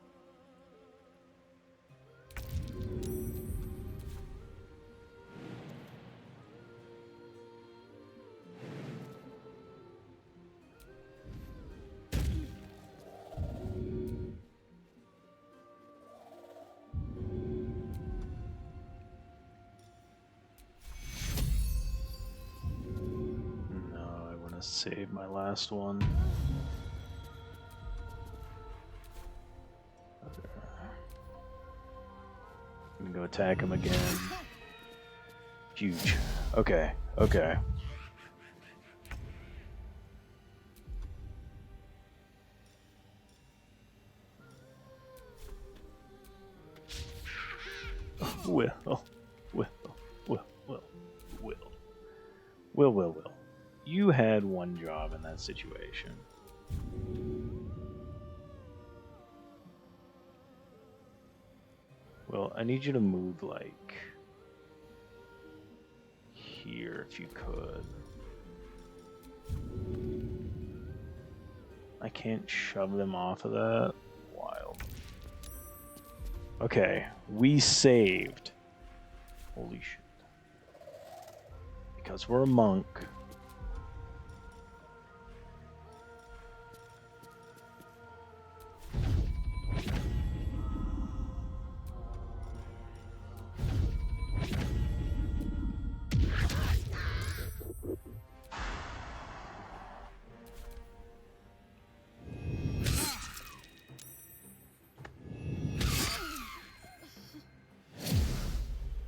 Save my last one. I'm gonna go attack him again. Huge. Okay, okay. Will. You had one job in that situation. Well, I need you to move like here if you could. I can't shove them off of that. Wild. Okay, we saved. Holy shit. Because we're a monk.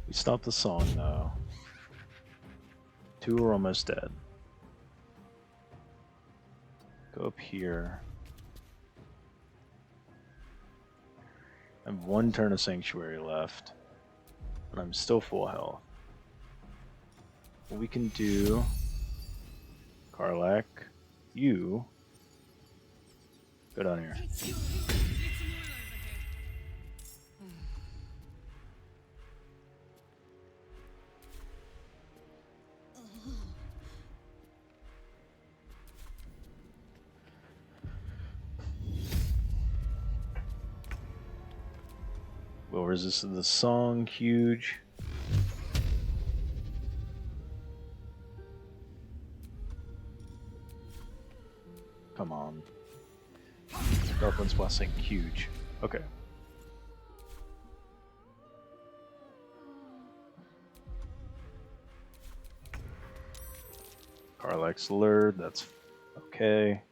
We stopped the song though. 2 are almost dead. Go up here. I have 1 turn of Sanctuary left. And I'm still full health. What we can do, Karlak, you go down here. Will resist the song, huge. Come on. Darkland's Blessing, huge. Okay. Karlak's lured, that's okay.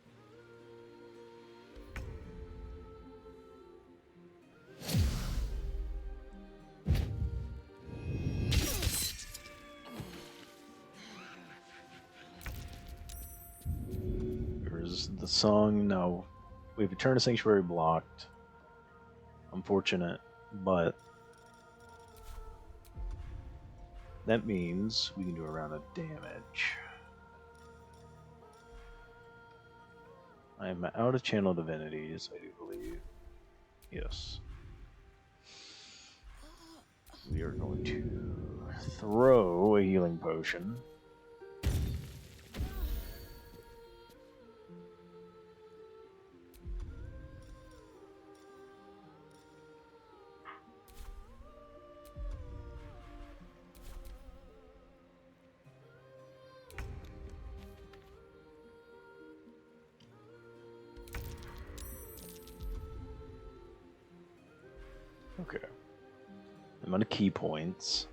Where's the song? No. We have Eternal Sanctuary blocked. Unfortunate, but that means we can do a round of damage. I am out of channel divinities, I do believe. Yes. We are going to throw a healing potion. Okay. Amount of key points.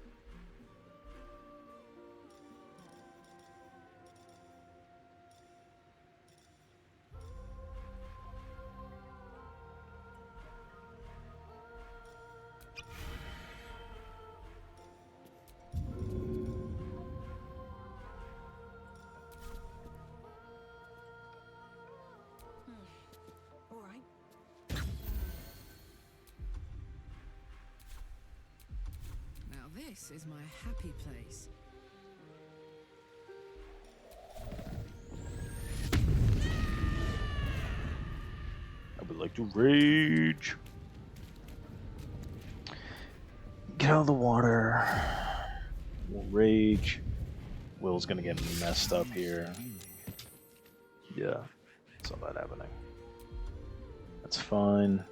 All right. Now this is my happy place. I would like to rage. Get out of the water. We'll rage. Will's gonna get messed up here. Yeah, saw that happening. That's fine.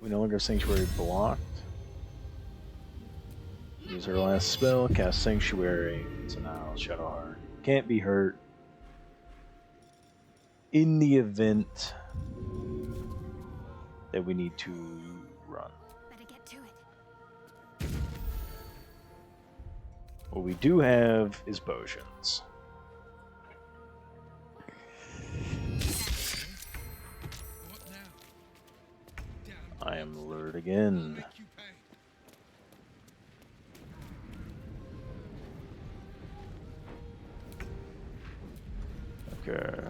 We no longer have Sanctuary blocked. Use her last spell, cast Sanctuary. So now Shadowheart can't be hurt. In the event that we need to run. Better get to it. What we do have is potions. I am lured again. Okay.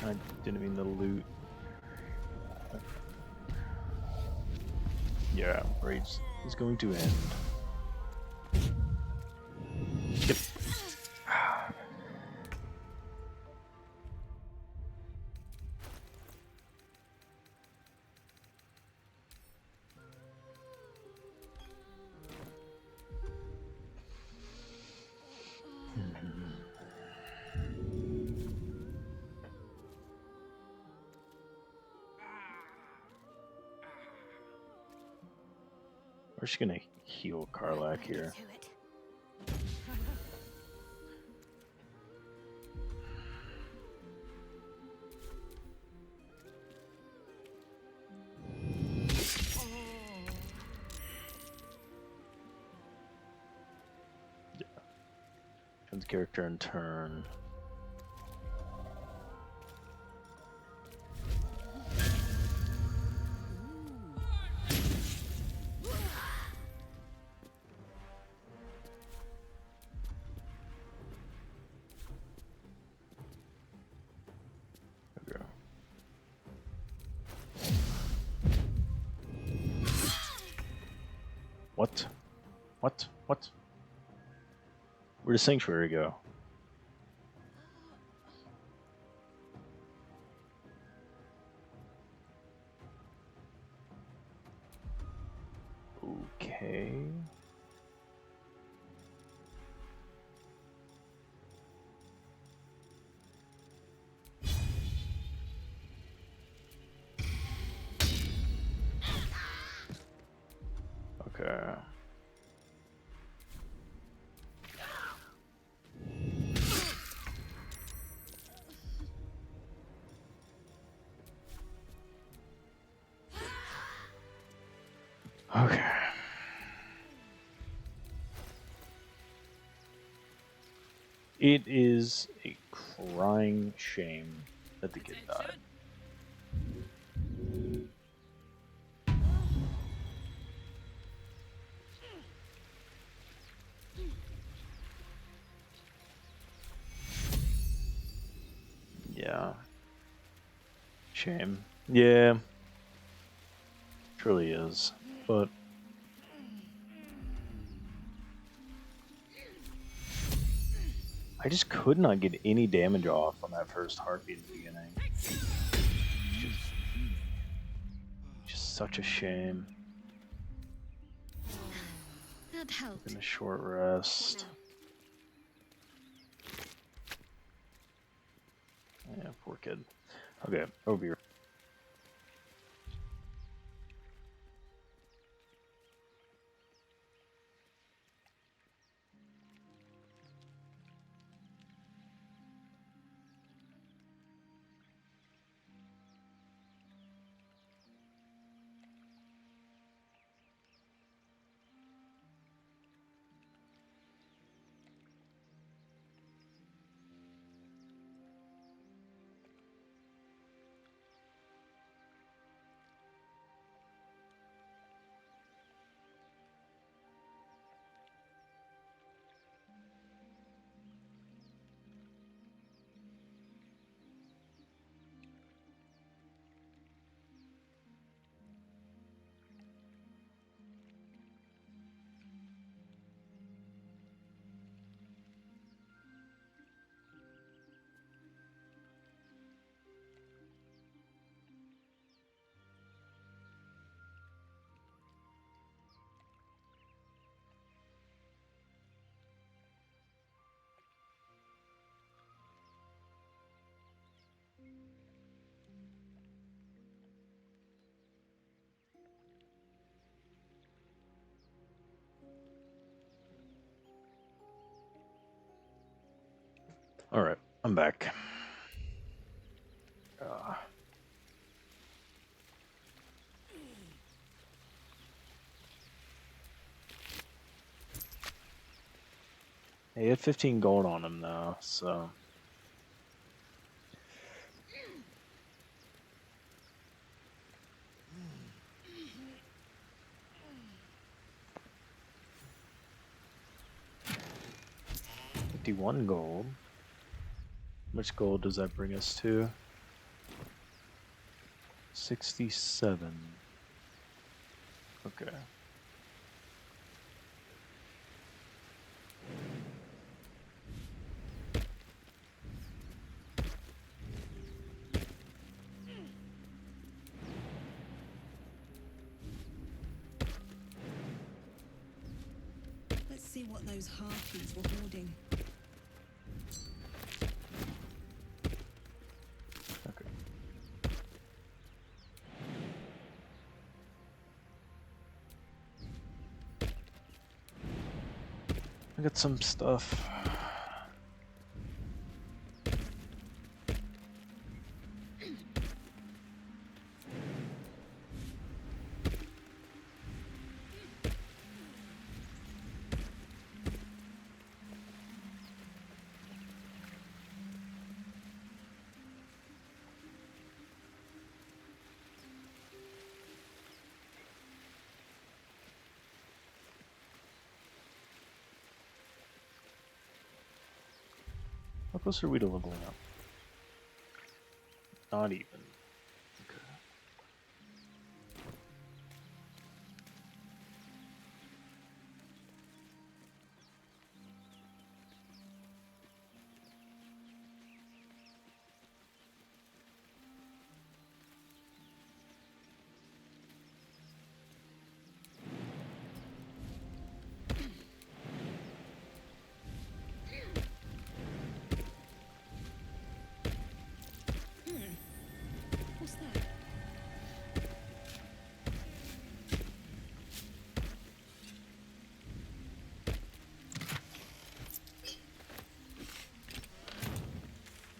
I didn't mean to loot. Yeah, rage is going to end. Yep. We're just gonna heal Karlak here. End character in turn. Okay. What? What? What? Where does Sanctuary go? Okay. Okay. Okay. It is a crying shame that the kid died. Yeah. Shame. Yeah. Truly is. But I just could not get any damage off on that first heartbeat at the beginning. Just such a shame. That helped. Taking a short rest. Yeah, poor kid. Okay, over here. Alright, I'm back. He had 15 gold on him though, so. $51 gold. How much gold does that bring us to? 67. Okay. Let's see what those harpies were hoarding. I got some stuff. close are we to leveling up? Not even. Okay. What's that?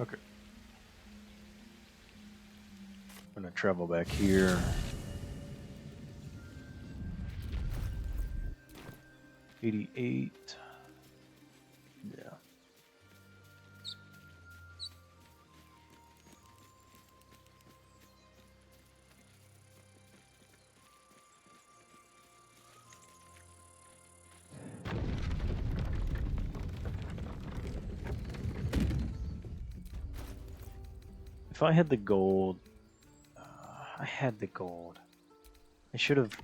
Okay. I'm gonna travel back here. 88. Yeah. If I had the gold, I had the gold. I should have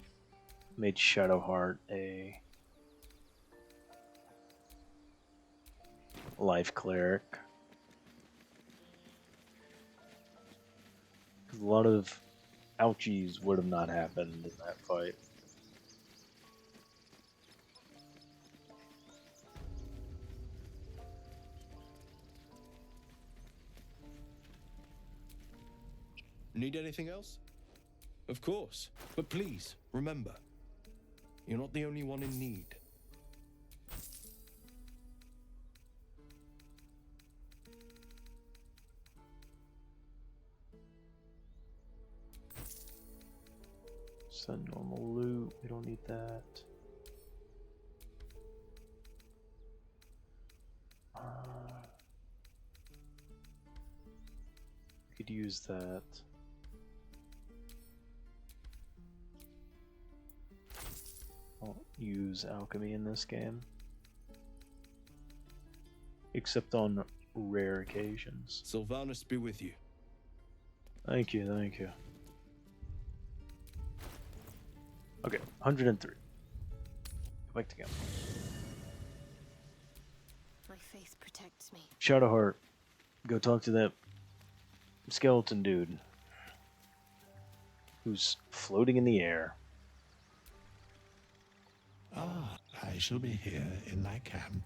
made Shadowheart a life cleric. Because a lot of ouchies would have not happened in that fight. Need anything else? Of course. But please, remember, you're not the only one in need. Send normal loot. We don't need that. Could use that. I'll use alchemy in this game, except on rare occasions. Sylvanus be with you. Thank you, thank you. Okay, 103. Go back to game. My faith protects me. Shadowheart, go talk to that skeleton dude who's floating in the air. Ah, I shall be here in thy camp,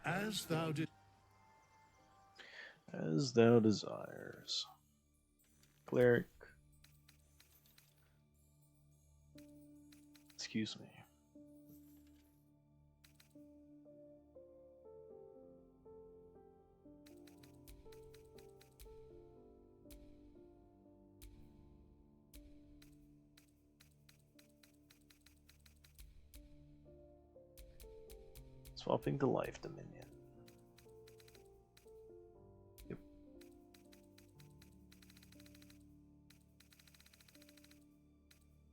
as thou did. As thou desires. Cleric. Excuse me. Swapping to Life Dominion. Yep.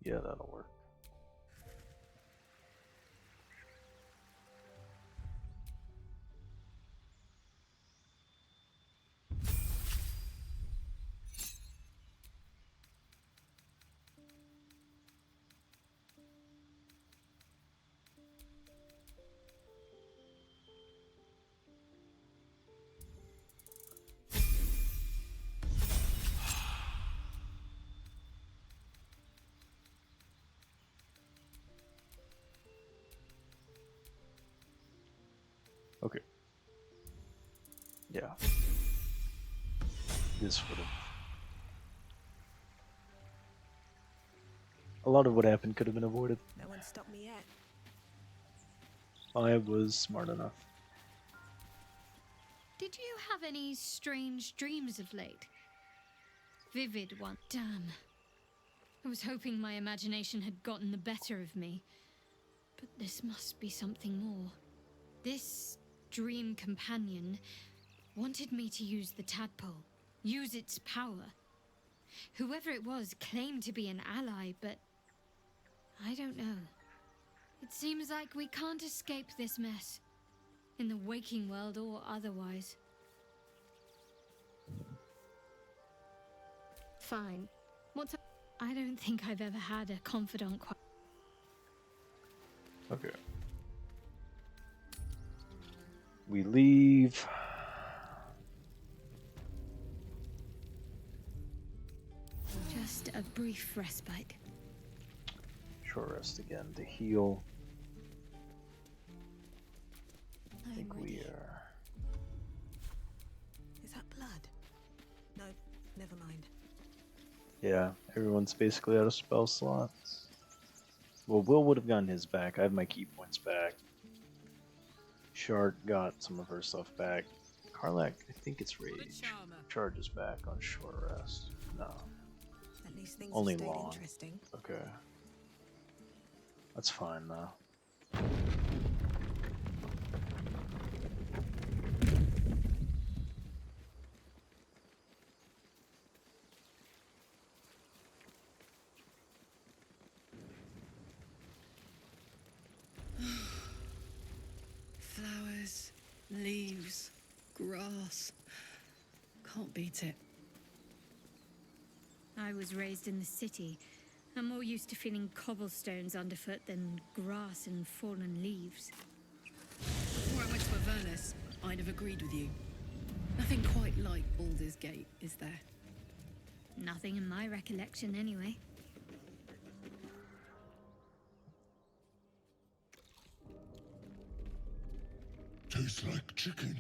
Yeah, that'll work. Okay. Yeah. This would have. A lot of what happened could have been avoided. No one stopped me yet. I was smart enough. Did you have any strange dreams of late? Vivid one. Damn. I was hoping my imagination had gotten the better of me. But this must be something more. This dream companion wanted me to use the tadpole, use its power. Whoever it was claimed to be an ally, but I don't know. It seems like we can't escape this mess, in the waking world or otherwise. fine. I don't think I've ever had a confidant quite. Okay. We leave. Just a brief respite. Short rest again to heal. I think we are. Is that blood? No, never mind. Yeah, everyone's basically out of spell slots. Well, Will would have gotten his back. I have my key points back. Shark got some of her stuff back. Karlak, I think it's rage. Charge is back on short rest. No. At least things Only have stayed long. interesting. Okay. That's fine though. Flowers, leaves, grass. Can't beat it. I was raised in the city. I'm more used to feeling cobblestones underfoot than grass and fallen leaves. Before I went to Avernus, I'd have agreed with you. Nothing quite like Baldur's Gate, is there? Nothing in my recollection, anyway. Tastes like chicken.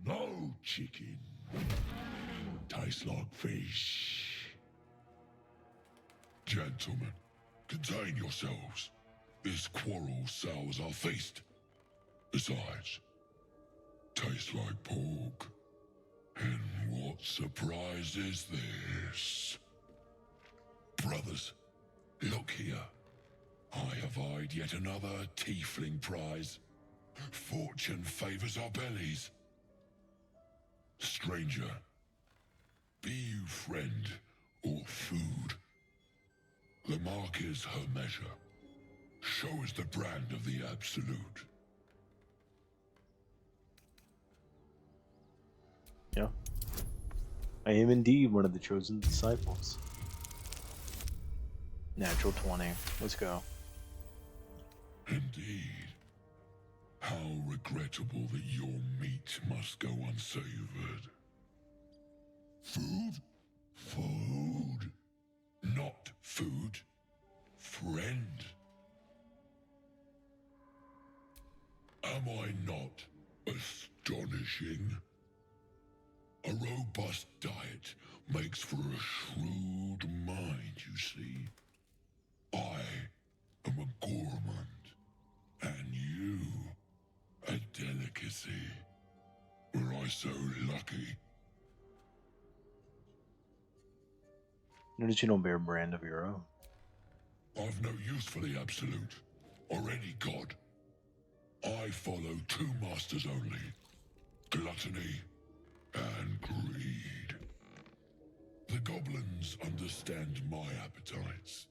No chicken. Tastes like fish. Gentlemen, contain yourselves. This quarrel sours our feast. Besides, tastes like pork. And what surprise is this? Brothers, look here. I have eyed yet another tiefling prize. Fortune favors our bellies. Stranger, be you friend or food. The mark is her measure. Show us the brand of the absolute. Yeah. I am indeed one of the chosen disciples. Natural 20. Let's go. Indeed. How regrettable that your meat must go unsavored. Food? Food. Not food. Friend. Am I not astonishing? A robust diet makes for a shrewd mind, you see. I am a gourmand, and you a delicacy. Were I so lucky? Notice you don't bear a brand of your own. I've no use for the absolute, or any god. I follow two masters only, gluttony and greed. The goblins understand my appetites.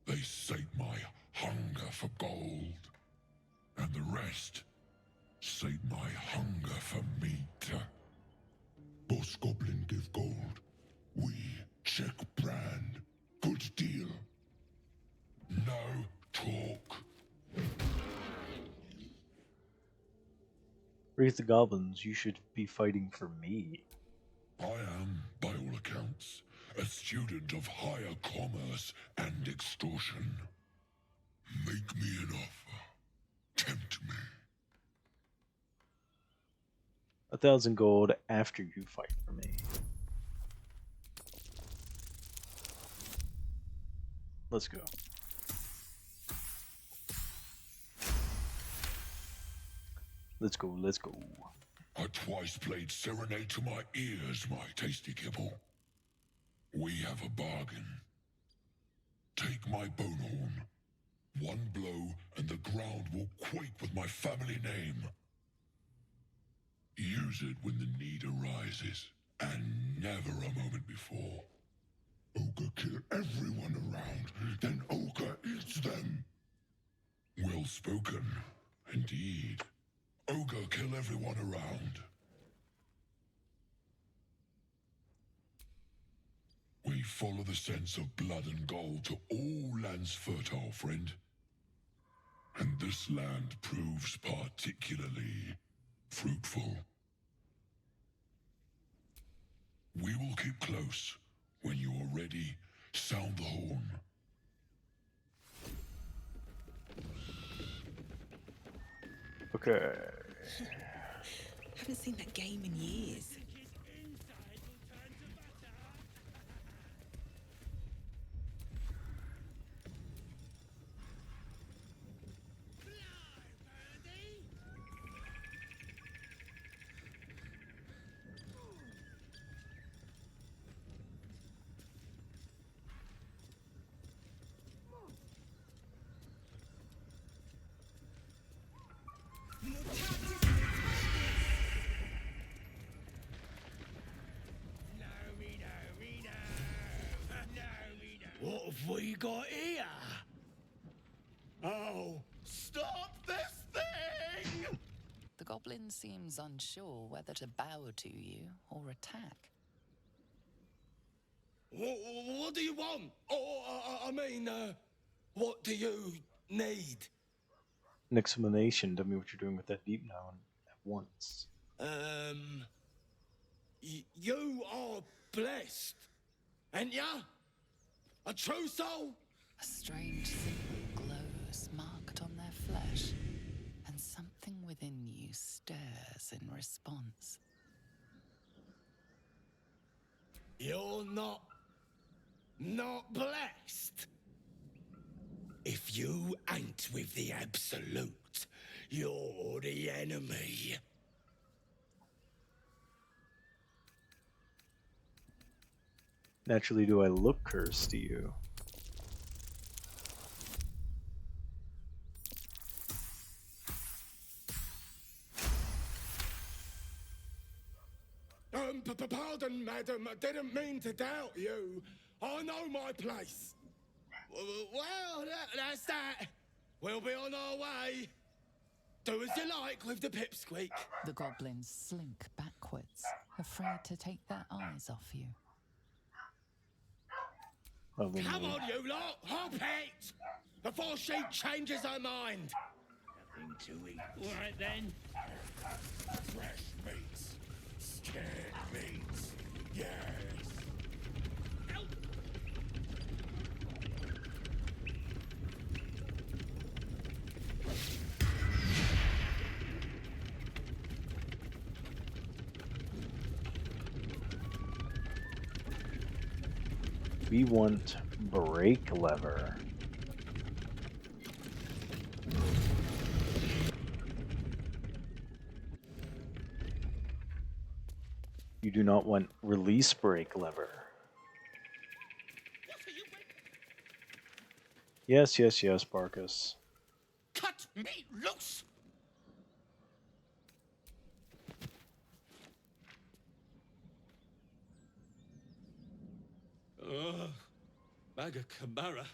They sate my hunger for gold, and the rest sate my hunger for meat. Boss goblin give gold. We check brand. Good deal. No talk. Raise the goblins, you should be fighting for me. I am, by all accounts, a student of higher commerce and extortion. Make me an offer. Tempt me. 1,000 gold after you fight for me. Let's go. Let's go, let's go. I twice played serenade to my ears, my tasty kibble. We have a bargain. Take my bone horn. One blow and the ground will quake with my family name. Use it when the need arises, and never a moment before. Ogre kill everyone around, then Ogre eats them. Well spoken, indeed. Ogre kill everyone around. follow the sense of blood and gold to all lands fertile, friend. And this land proves particularly fruitful. We will keep close. When you are ready, sound the horn. Okay. Haven't seen that game in years. What have we got here? Oh, stop this thing! The goblin seems unsure whether to bow to you or attack. What do you want? What do you need? An explanation. Tell me what you're doing with that deep now and at once. You are blessed, ain't ya? A true soul? A strange symbol glows marked on their flesh, and something within you stirs in response. You're not blessed. If you ain't with the Absolute, you're the enemy. Naturally, do I look cursed to you? Pardon, madam. I didn't mean to doubt you. I know my place. Well, that's that. We'll be on our way. Do as you like with the pipsqueak. The goblins slink backwards, afraid to take their eyes off you. Come on, you lot, hop it! Before she changes her mind. Nothing to eat. All right then. Fresh meats. Scared meats. Yes. We want brake lever. You do not want release brake lever. Yes, yes, yes, Barkus. Cut me loose! Maga Kamara.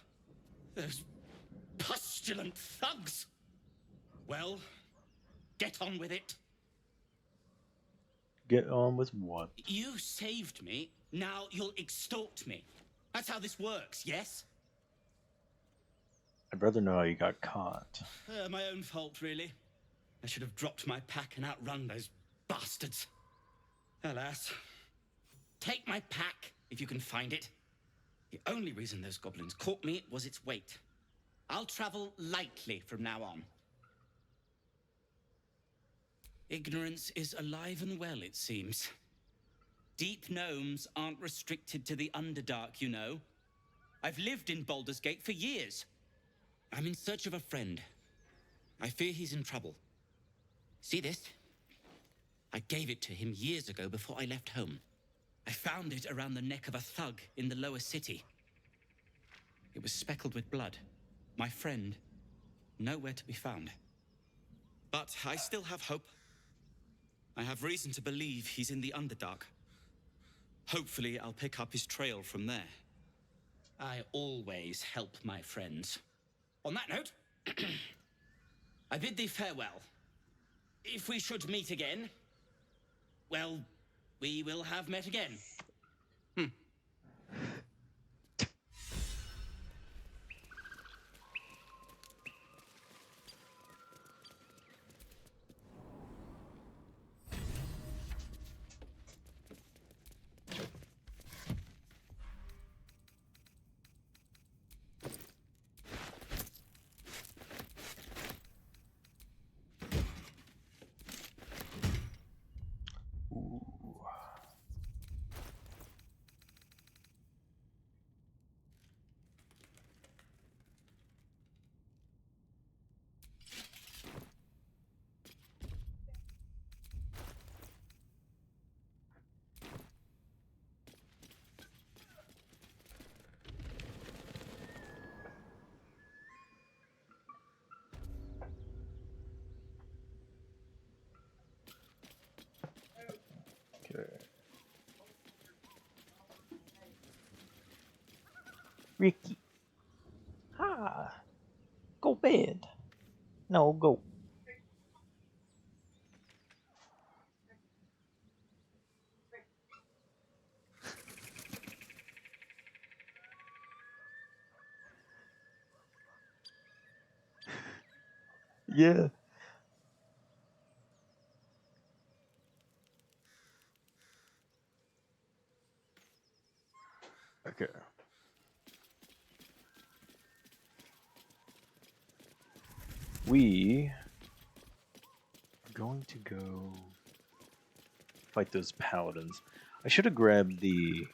Those pustulant thugs. Well, get on with it. Get on with what? You saved me, now you'll extort me. That's how this works, yes? I'd rather know how you got caught. My own fault, really. I should have dropped my pack and outrun those bastards. Alas. Take my pack, if you can find it. The only reason those goblins caught me was its weight. I'll travel lightly from now on. Ignorance is alive and well, it seems. Deep gnomes aren't restricted to the Underdark, you know. I've lived in Baldur's Gate for years. I'm in search of a friend. I fear he's in trouble. See this? I gave it to him years ago before I left home. I found it around the neck of a thug in the lower city. It was speckled with blood. My friend, nowhere to be found. But I still have hope. I have reason to believe he's in the Underdark. Hopefully, I'll pick up his trail from there. I always help my friends. On that note, I bid thee farewell. If we should meet again, well, we will have met again. Okay. Ricky. Ah. Go bed. No, go. Yeah. Okay. We are going to go fight those paladins. I should have grabbed the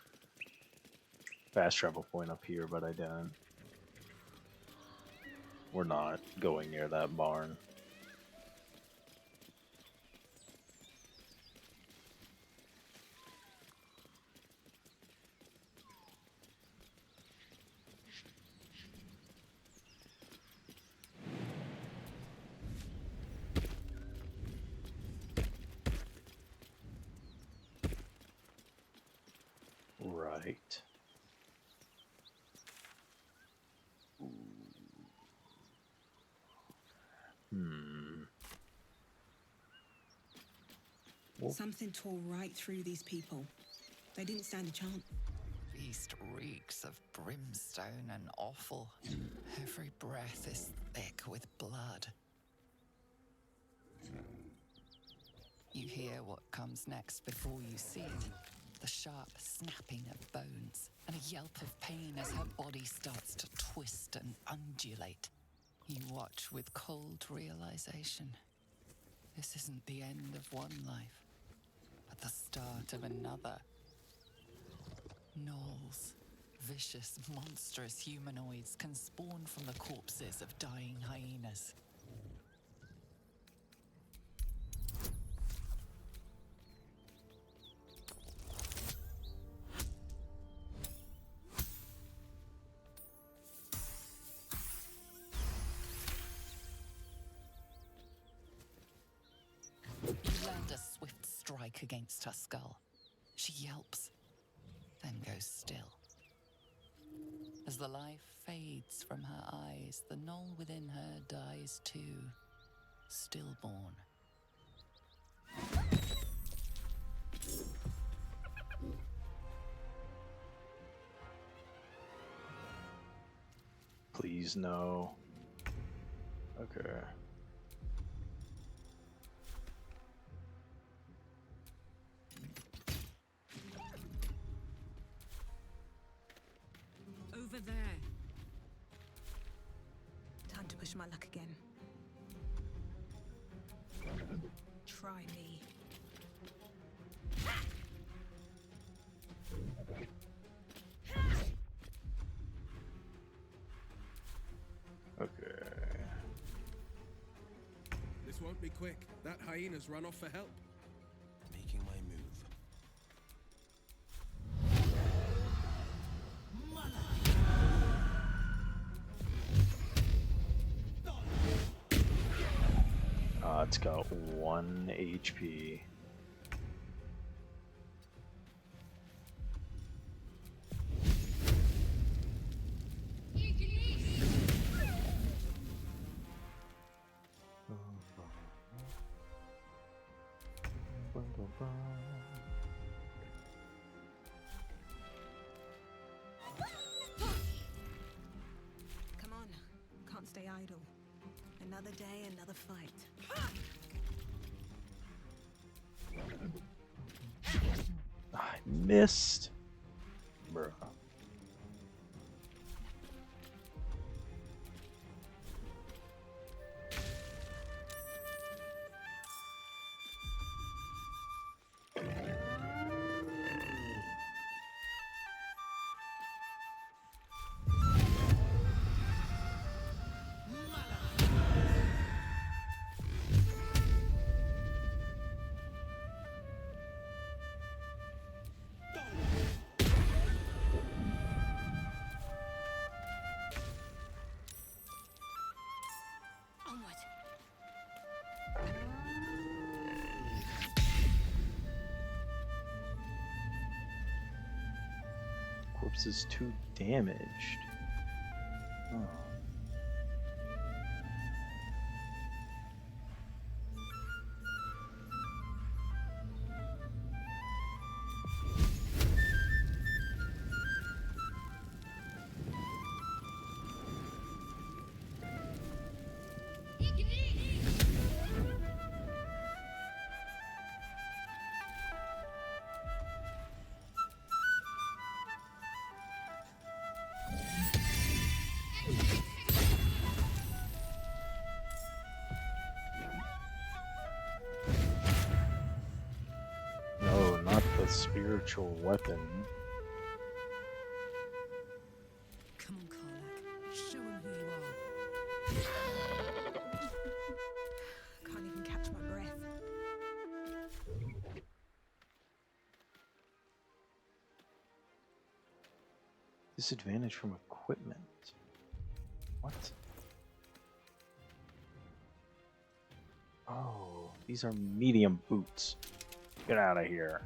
fast travel point up here, but I didn't. We're not going near that barn. Right. Hmm. Something tore right through these people. They didn't stand a chance. Beast reeks of brimstone and offal. Every breath is thick with blood. You hear what comes next before you see it. The sharp snapping of bones and a yelp of pain as her body starts to twist and undulate. You watch with cold realization. This isn't the end of one life, but the start of another. Gnolls, vicious, monstrous humanoids can spawn from the corpses of dying hyenas. You land a swift strike against her skull. She yelps, then goes still. As the life fades from her eyes, the gnoll within her dies too, stillborn. Please no. Okay. Over there. Time to push my luck again. Try me. Okay. This won't be quick. That hyena's run off for help. Making my move. It's got 1 HP. Come on. Can't stay idle. Another day, another fight. I missed. Bruh. corpse is too damaged. Oh. No, not the spiritual weapon. Come on, Karlak. Show him who you are. Can't even catch my breath. Disadvantage from equipment. What? Oh, these are medium boots. Get out of here.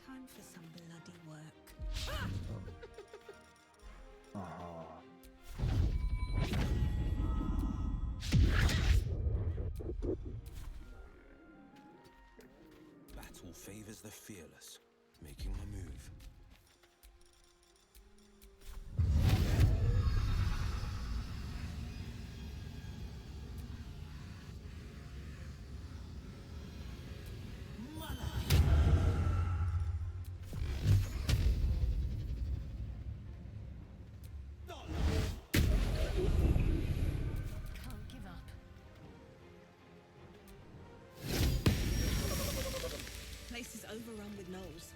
Time for some bloody work. Battle favors the fearless. Making my move. Can't give up. Place is overrun with gnolls.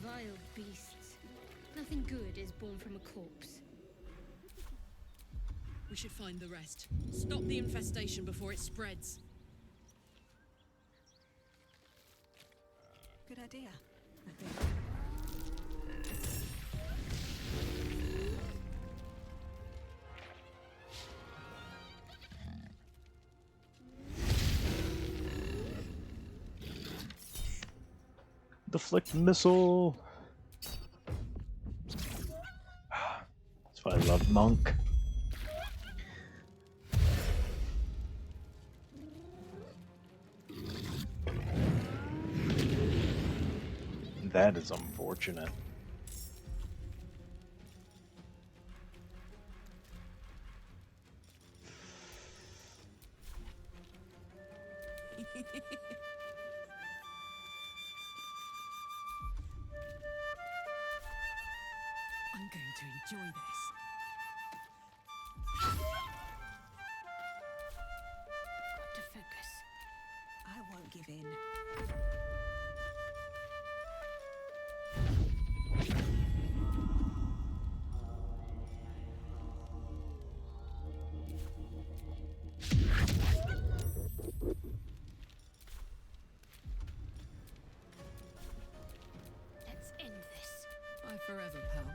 Vile beasts. Nothing good is born from a corpse. We should find the rest. Stop the infestation before it spreads. Good idea, I think. Deflect missile. That's why I love Monk. That is unfortunate. I'm going to enjoy this. Got to focus. I won't give in. Let's end this. Bye forever, pal.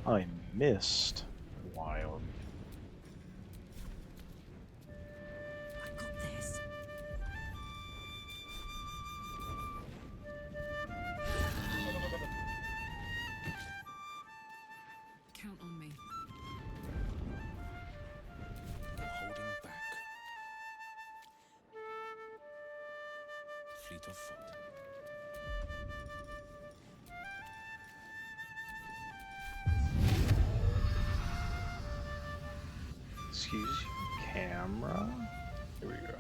I missed Wild. I've got this. Count on me. Holding back. Fleet of foot. Excuse camera. Here we go.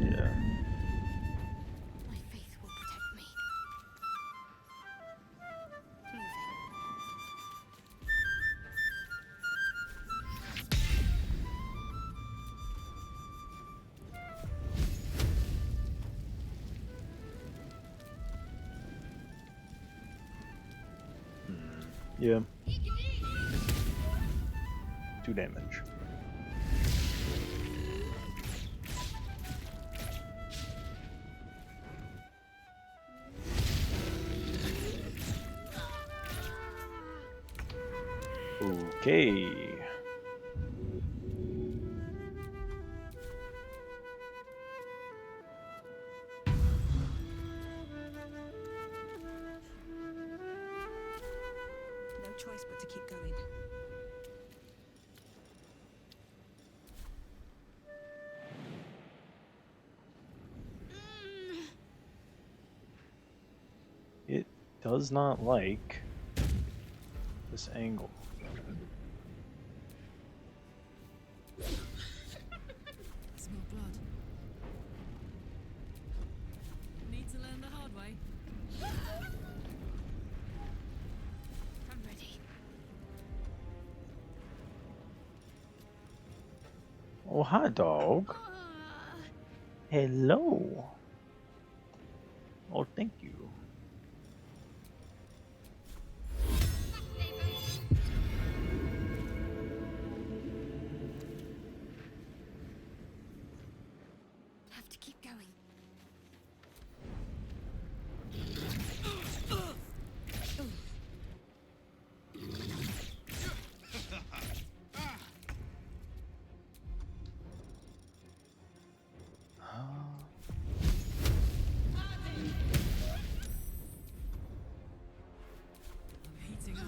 Yeah. My faith will protect me. Yeah. 2 damage. Okay. No choice but to keep going. It does not like this angle. Smell blood. Need to learn the hard way. I'm ready. Oh, hi, dog. Hello. Oh, thank you. Have to keep going. I'm heating up.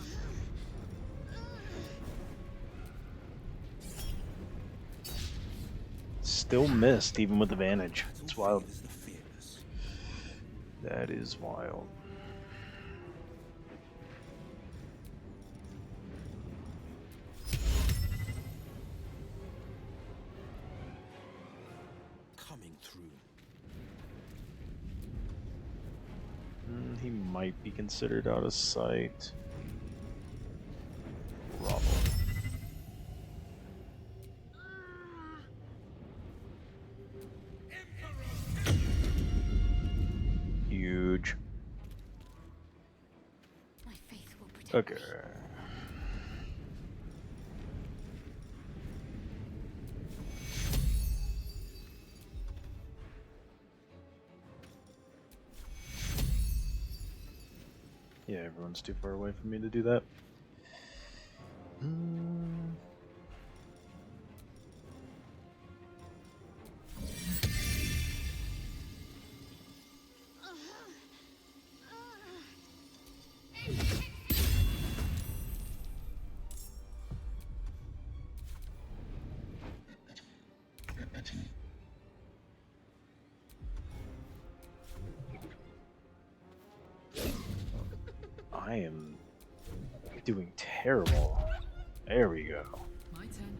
Still missed, even with advantage. It's wild. That is wild. Coming through. He might be considered out of sight. Bravo. Huge. My faith will protect Okay. me. Yeah, everyone's too far away for me to do that. I am doing terrible. There we go. My turn.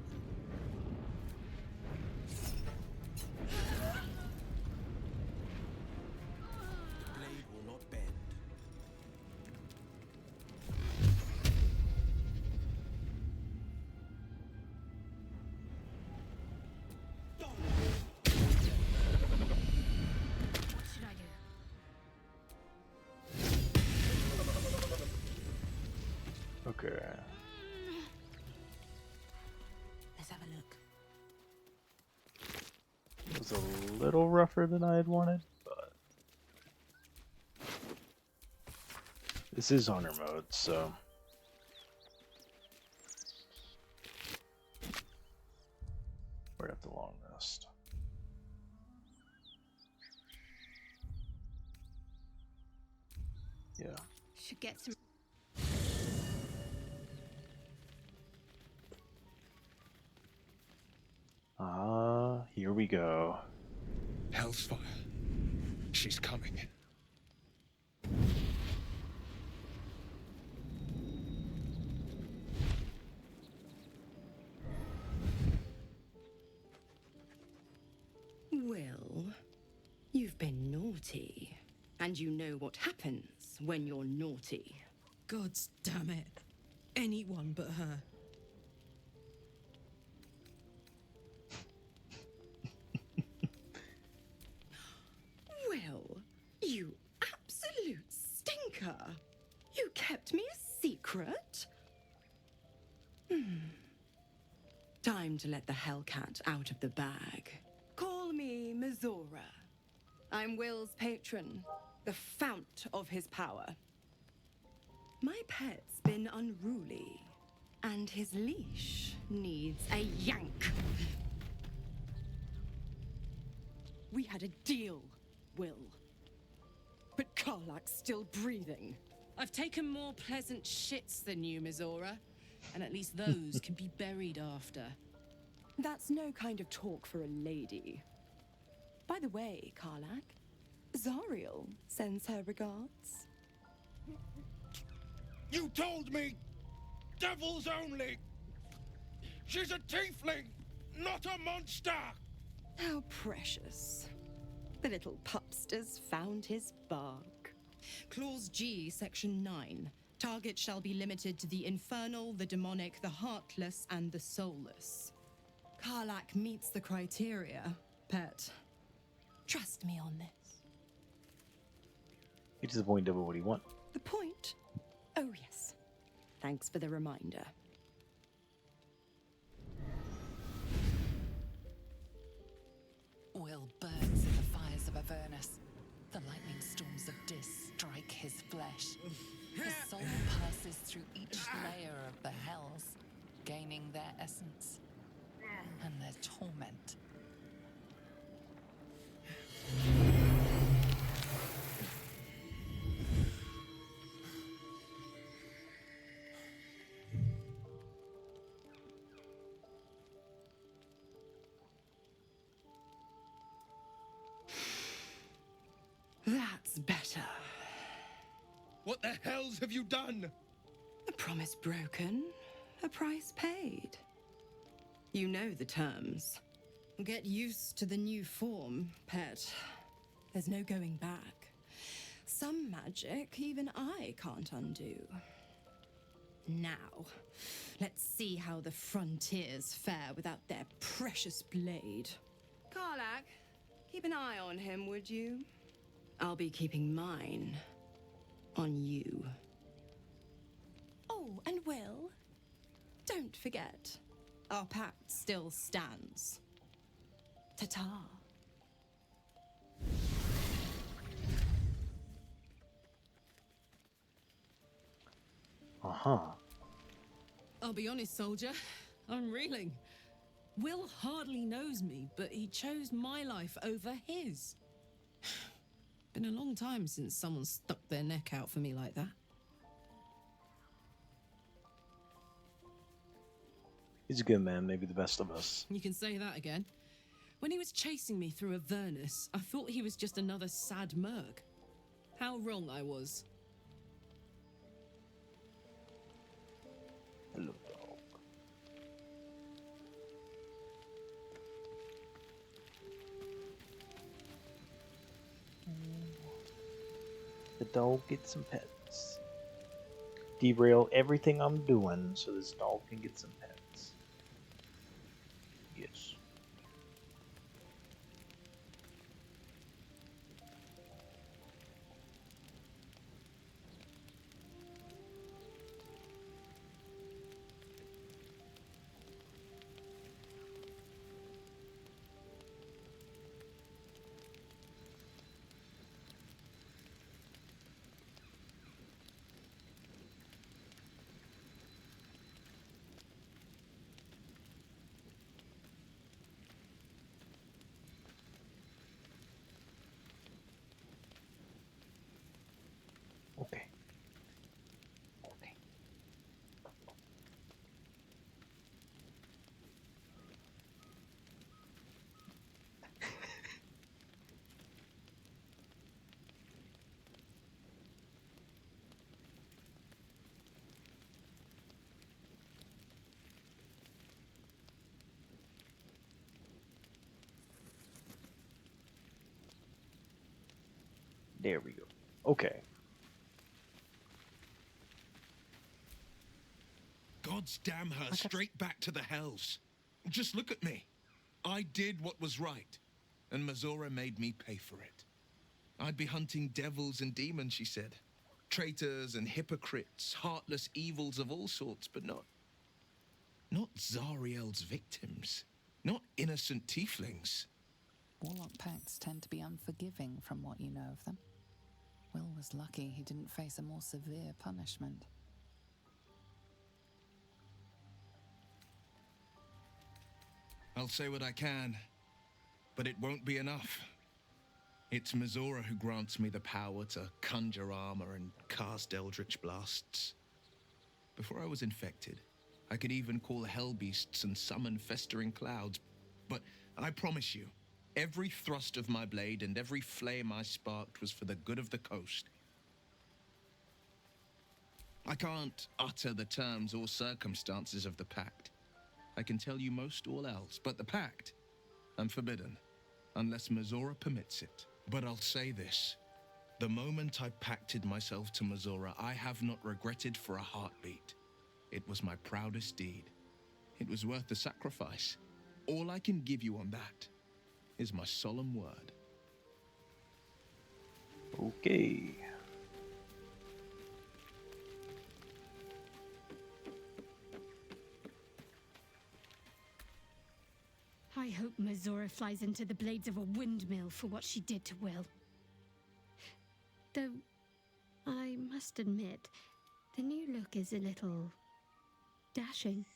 Blade will not bend. What should I do? Okay. was a little rougher than I had wanted, but this is honor mode, so we're at the long rest. Yeah. Should get some. Here we go. Hell's fire. She's coming. Well, you've been naughty. And you know what happens when you're naughty. Gods damn it. Anyone but her. Well, you absolute stinker. You kept me a secret? Time to let the Hellcat out of the bag. Call me Mizora. I'm Will's patron, the fount of his power. My pet's been unruly, and his leash needs a yank. We had a deal, Will. But Karlak's still breathing. I've taken more pleasant shits than you, Mizora. And at least those can be buried after. That's no kind of talk for a lady. By the way, Karlak, Zariel sends her regards. You told me devils only. She's a tiefling, not a monster. How precious. The little pupster's found his bark. Clause G, Section 9. Target shall be limited to the infernal, the demonic, the heartless, and the soulless. Karlak meets the criteria, pet. Trust me on this. He just point double what he want. The point? Oh, yes. Thanks for the reminder. Will burns in the fires of Avernus. The lightning storms of Dis strike his flesh. His soul passes through each layer of the hells, gaining their essence and their torment. That's better. What the hells have you done? A promise broken, a price paid. You know the terms. Get used to the new form, pet. There's no going back. Some magic even I can't undo. Now, let's see how the frontiers fare without their precious blade. Karlak, keep an eye on him, would you? I'll be keeping mine on you. Oh, and Will, don't forget, our pact still stands. Ta-ta. I'll be honest, soldier. I'm reeling. Will hardly knows me, but he chose my life over his. Been a long time since someone stuck their neck out for me like that. He's a good man, maybe the best of us. You can say that again. When he was chasing me through Avernus, I thought he was just another sad merc. How wrong I was. Hello, dog. The dog gets some pets. Derail everything I'm doing so this dog can get some pets. Yes. There we go. Okay. God's damn her straight back to the hells. Just look at me. I did what was right, and Mazora made me pay for it. I'd be hunting devils and demons, she said. Traitors and hypocrites, heartless evils of all sorts, but not Zariel's victims. Not innocent tieflings. Warlock pacts tend to be unforgiving from what you know of them. Will was lucky he didn't face a more severe punishment. I'll say what I can, but it won't be enough. It's Mazora who grants me the power to conjure armor and cast eldritch blasts. Before I was infected, I could even call hell beasts and summon festering clouds. But I promise you, every thrust of my blade and every flame I sparked was for the good of the coast. I can't utter the terms or circumstances of the pact. I can tell you most all else, but the pact, I'm forbidden, unless Mazora permits it. But I'll say this. The moment I pacted myself to Mazora, I have not regretted for a heartbeat. It was my proudest deed. It was worth the sacrifice. All I can give you on that is my solemn word. Okay. I hope Mazora flies into the blades of a windmill for what she did to Will. Though, I must admit, the new look is a little dashing.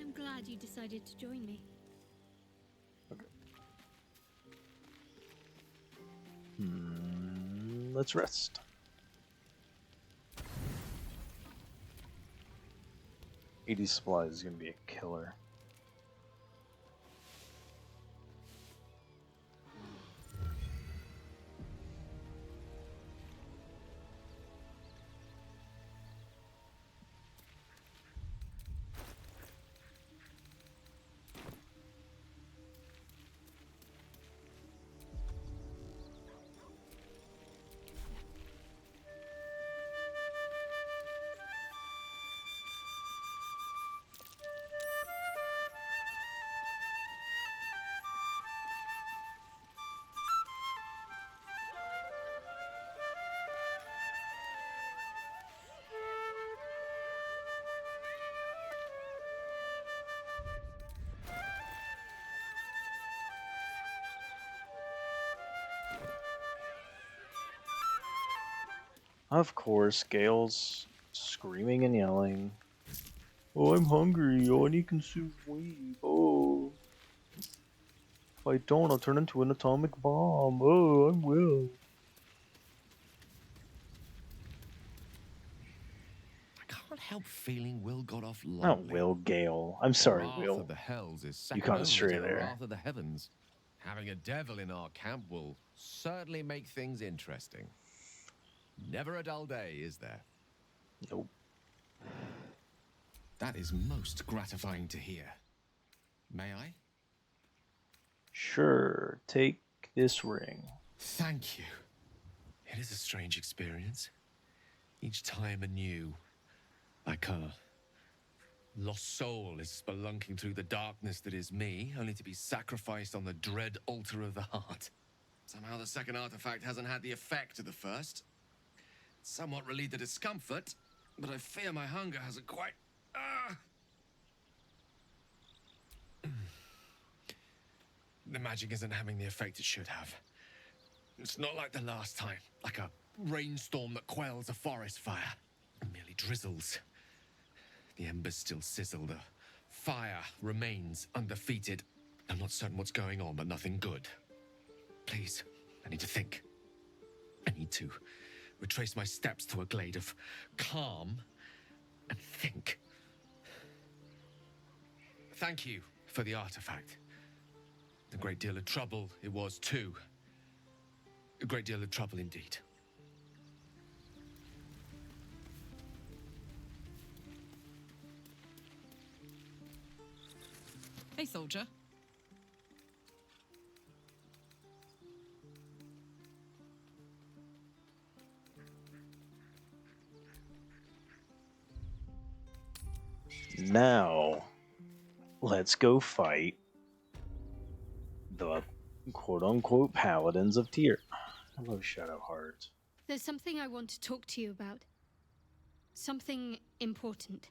I'm glad you decided to join me. Let's rest. '80s supplies is gonna be a killer. Of course, Gale's screaming and yelling. Oh, I'm hungry. Oh, I need consume weed. Oh. If I don't, I'll turn into an atomic bomb. Oh, I will. I can't help feeling Will got off Not lightly. Will, Gale. I'm The sorry, wrath Will. of the hells is You second caught only us stray to the there. wrath of the heavens. Having a devil in our camp will certainly make things interesting. Never a dull day, is there? Nope. That is most gratifying to hear. May I? Sure, take this ring. Thank you. It is a strange experience. Each time anew, like a lost soul is spelunking through the darkness that is me, only to be sacrificed on the dread altar of the heart. Somehow the second artifact hasn't had the effect of the first. It's somewhat relieved the discomfort, but I fear my hunger hasn't quite... The magic isn't having the effect it should have. It's not like the last time, like a rainstorm that quells a forest fire. It merely drizzles. The embers still sizzle, the fire remains undefeated. I'm not certain what's going on, but nothing good. Please, I need to think. I need to retrace my steps to a glade of calm and think. Thank you for the artifact. A great deal of trouble it was too. A great deal of trouble indeed. Hey, soldier. Now, let's go fight the quote-unquote paladins of Tyr. Hello, Shadowheart. There's something I want to talk to you about. Something important.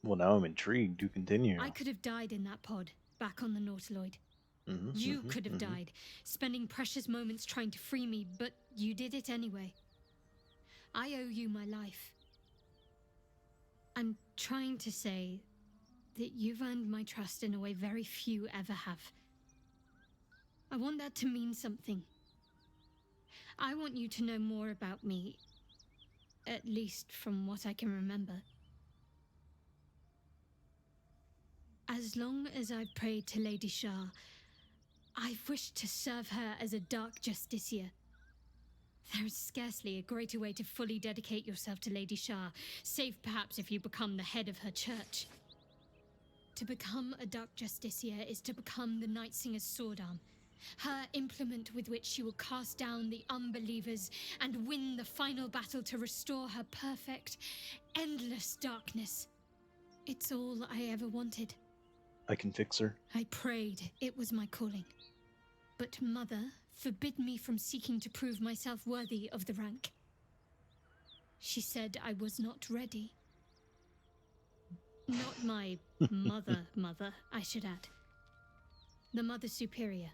Well, now I'm intrigued. Do continue. I could have died in that pod, back on the Nautiloid. Mhm, You mhm, could have mhm. died, spending precious moments trying to free me, but you did it anyway. I owe you my life. I'm trying to say that you've earned my trust in a way very few ever have. I want that to mean something. I want you to know more about me, at least from what I can remember. As long as I've prayed to Lady Shah, I've wished to serve her as a Dark Justiciar. There is scarcely a greater way to fully dedicate yourself to Lady Shah, save perhaps if you become the head of her church. To become a Dark Justiciar is to become the Night Singer's sword arm, her implement with which she will cast down the unbelievers and win the final battle to restore her perfect, endless darkness. It's all I ever wanted. I can fix her. I prayed it was my calling. But Mother forbid me from seeking to prove myself worthy of the rank. She said I was not ready. Not my mother, I should add. The Mother Superior,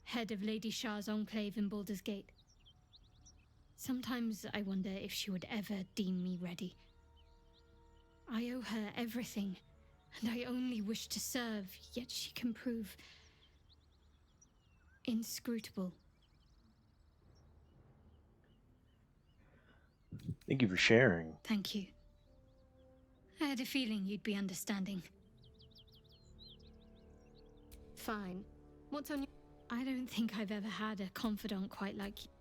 head of Lady Shah's enclave in Baldur's Gate. Sometimes I wonder if she would ever deem me ready. I owe her everything, and I only wish to serve, yet she can prove inscrutable. Thank you for sharing. Thank you. I had a feeling you'd be understanding. Fine. What's on your... I don't think I've ever had a confidant quite like you.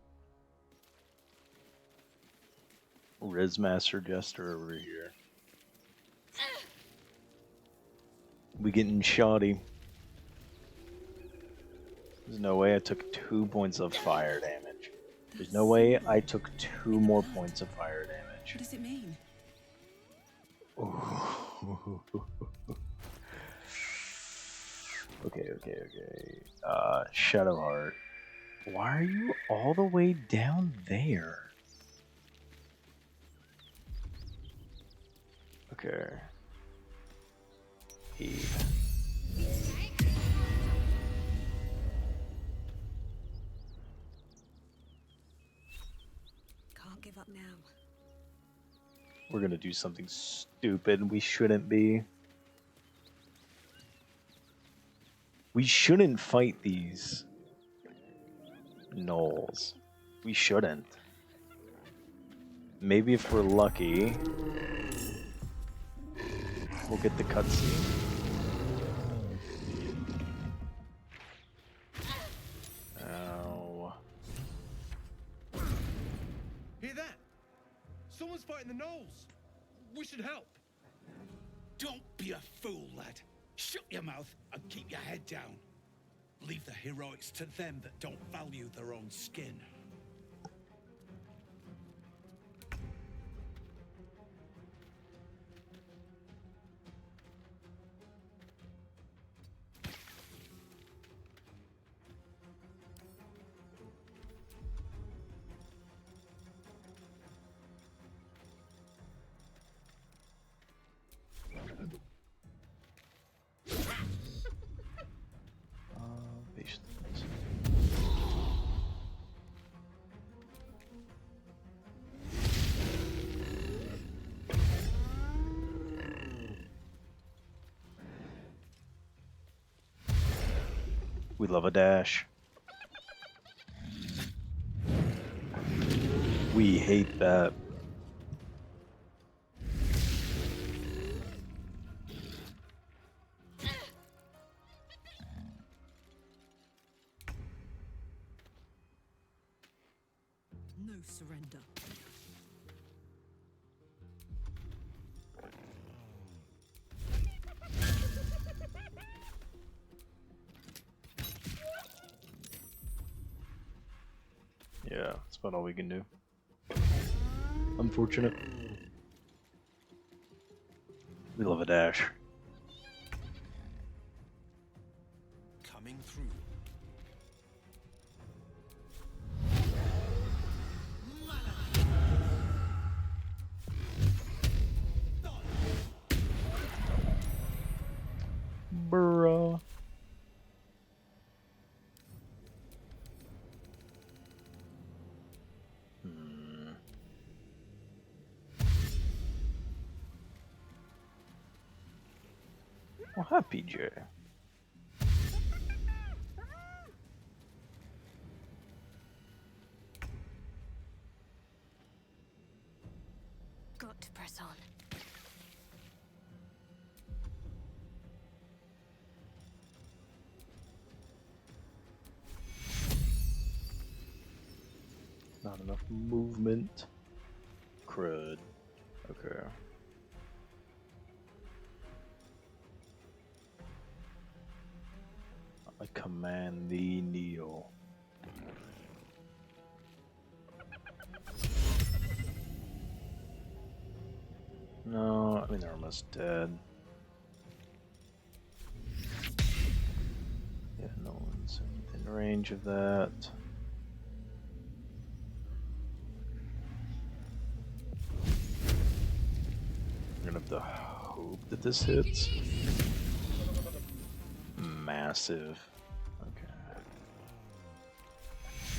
Rizmaster Jester over here. We getting shoddy. There's no way I took 2 points of fire damage. There's no way I took 2 more points of fire damage. What does it mean? Okay. Shadowheart. Why are you all the way down there? Okay. Eve. Can't give up now. We're gonna do something stupid we shouldn't be. We shouldn't fight these gnolls. We shouldn't. Maybe if we're lucky, we'll get the cutscene. Ow. Hear that? Someone's fighting the gnolls. We should help. Don't be a fool, lad. Shut your mouth and keep your head down. Leave the heroics to them that don't value their own skin. Patience. We love a dash. We hate that. No surrender. Yeah, that's about all we can do. Unfortunate. We love a dash. Coming through. Bruh. Well, hi, PJ. Got to press on. Not enough movement. Crud. Okay. I command thee, kneel. No, I mean they're almost dead. Yeah, no one's in range of that. We're gonna have to hope that this hits. Massive. Okay.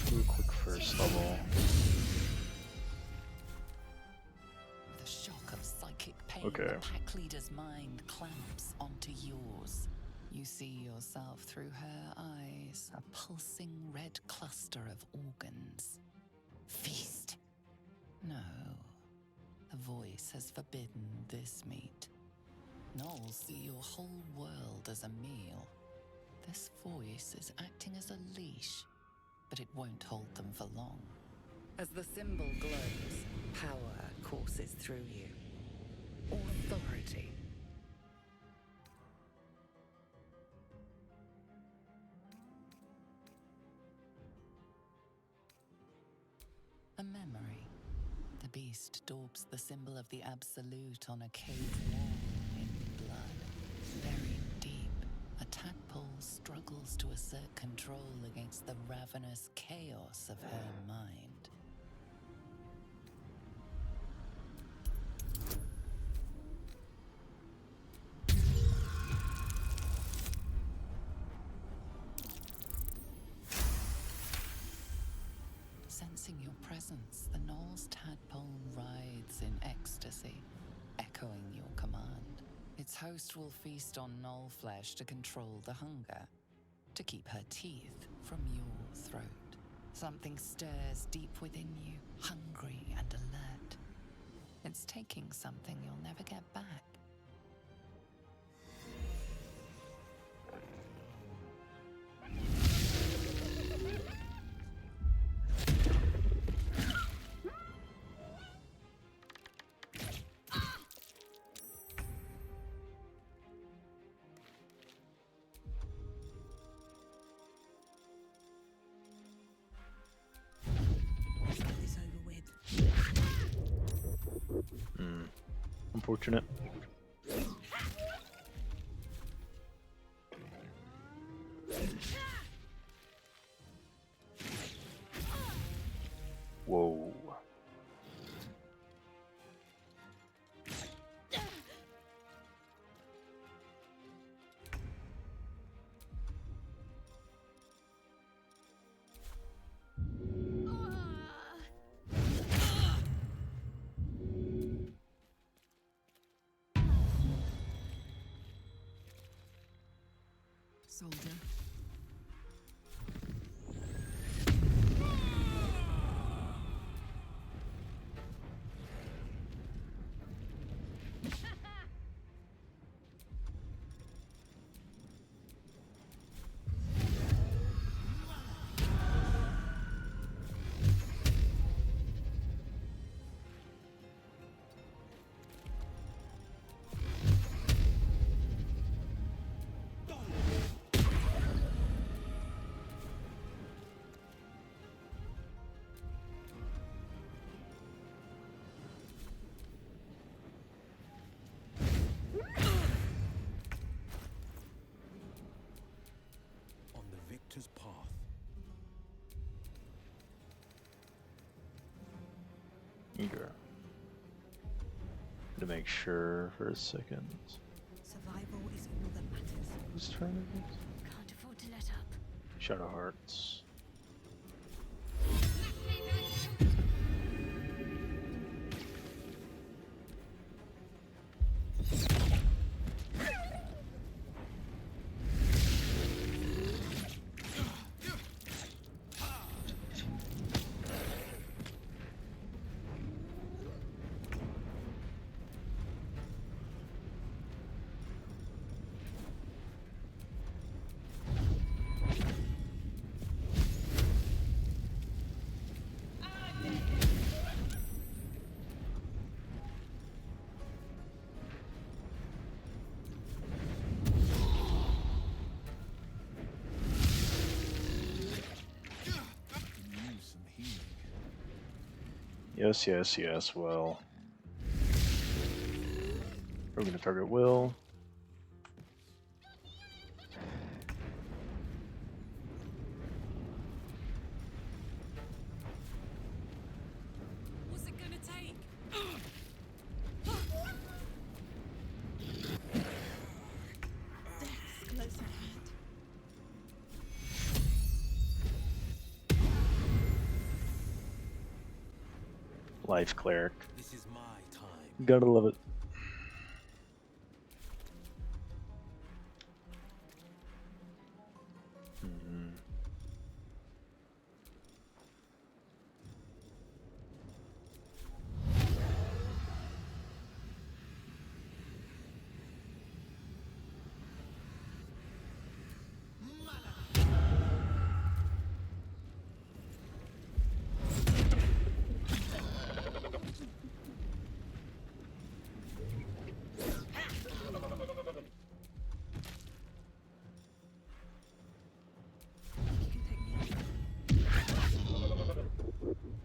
Do a quick first level. With a shock of psychic pain, Okay. the pack leader's mind clamps onto yours. You see yourself through her eyes, a pulsing red cluster of organs. Feast. No. The voice has forbidden this meat. Gnolls see your whole world as a meal. This voice is acting as a leash, but it won't hold them for long. As the symbol glows, power courses through you. Authority. A memory. The beast daubs the symbol of the Absolute on a cave wall in blood. Buried deep, a tadpole struggles to assert control against the ravenous chaos of her mind. Sensing your presence, the Gnoll's tadpole writhes in ecstasy, echoing your command. Its host will feast on Gnoll flesh to control the hunger, to keep her teeth from your throat. Something stirs deep within you, hungry and alert. It's taking something you'll never get back. This over with. Unfortunate. Whoa. Soldier. To make sure for a second. Survival is all that matters. Whose turn is it? Can't afford to let up. Shadow Hearts. Yes, yes, yes, well. We're gonna target Will. What's it gonna take? Death's close at hand. Life Cleric. This is my time. Gotta love it.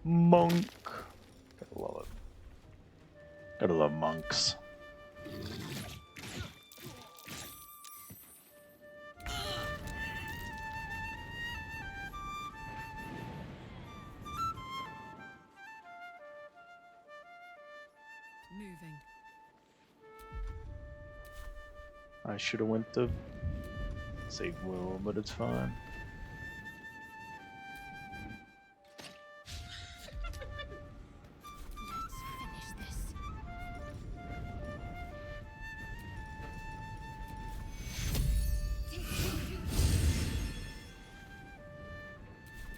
Monk. Gotta love it. Gotta love monks. Moving. I should have went to save Will, but it's fine.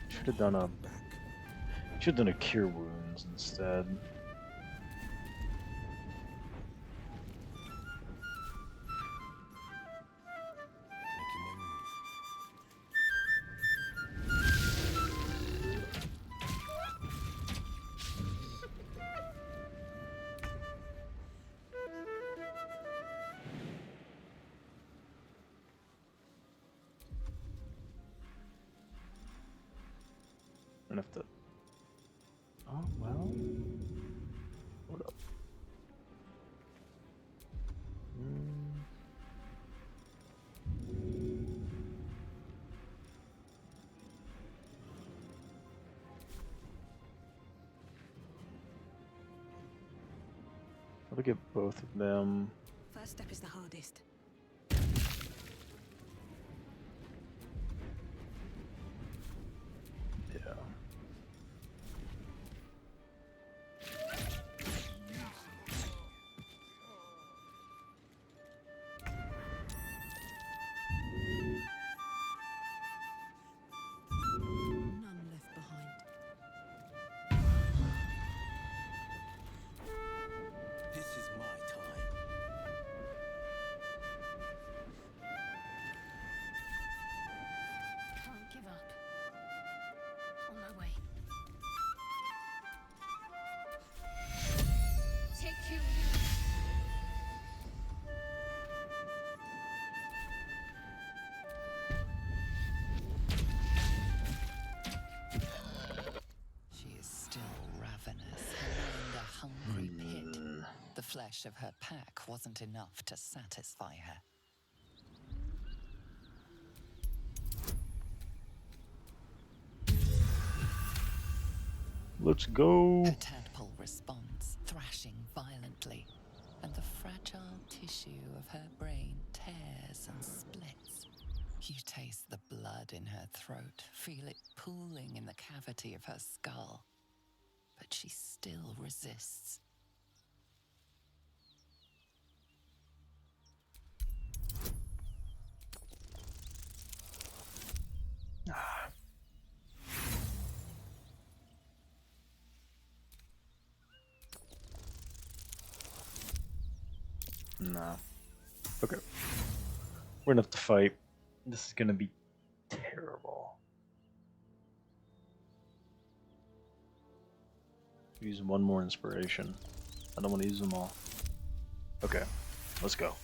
Should have done a cure wounds instead. And if the oh well, hold up. I'll get both of them. First step is the hardest. Yeah. None left behind. This is my time. Can't give up. On my way. Take you. She is still ravenous, her mind a hungry pit. The flesh of her pack wasn't enough to satisfy her. Let's go. A tadpole responds, thrashing violently. and the fragile tissue of her brain tears and splits. You taste the blood in her throat, feel it pooling in the cavity of her skull. But she still resists. No. Okay. We're gonna have to fight. This is gonna be terrible. Use one more inspiration. I don't want to use them all. Okay, let's go.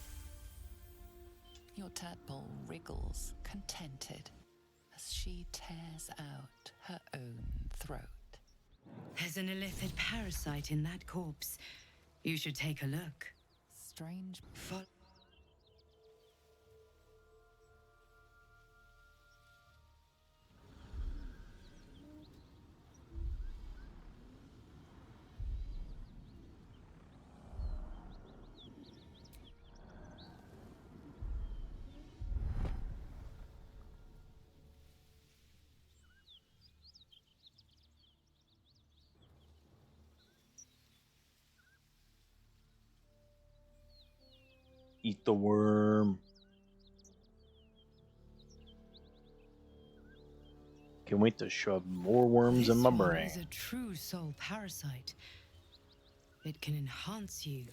Your tadpole wriggles, contented, as she tears out her own throat. There's an illithid parasite in that corpse. You should take a look. Strange. Eat the worm. Can't wait to shove more worms in my brain. This one is a true soul parasite. It can enhance you.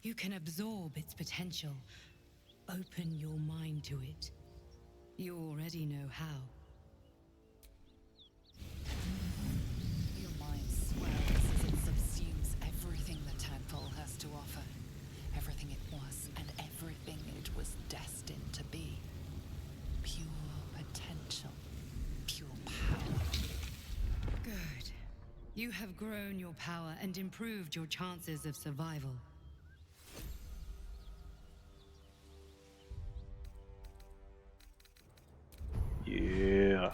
You can absorb its potential. Open your mind to it. You already know how. Your mind swells as it subsumes everything the tadpole has to offer. Everything it was and everything it was destined to be. Pure potential. Pure power. Good. You have grown your power and improved your chances of survival. Yeah.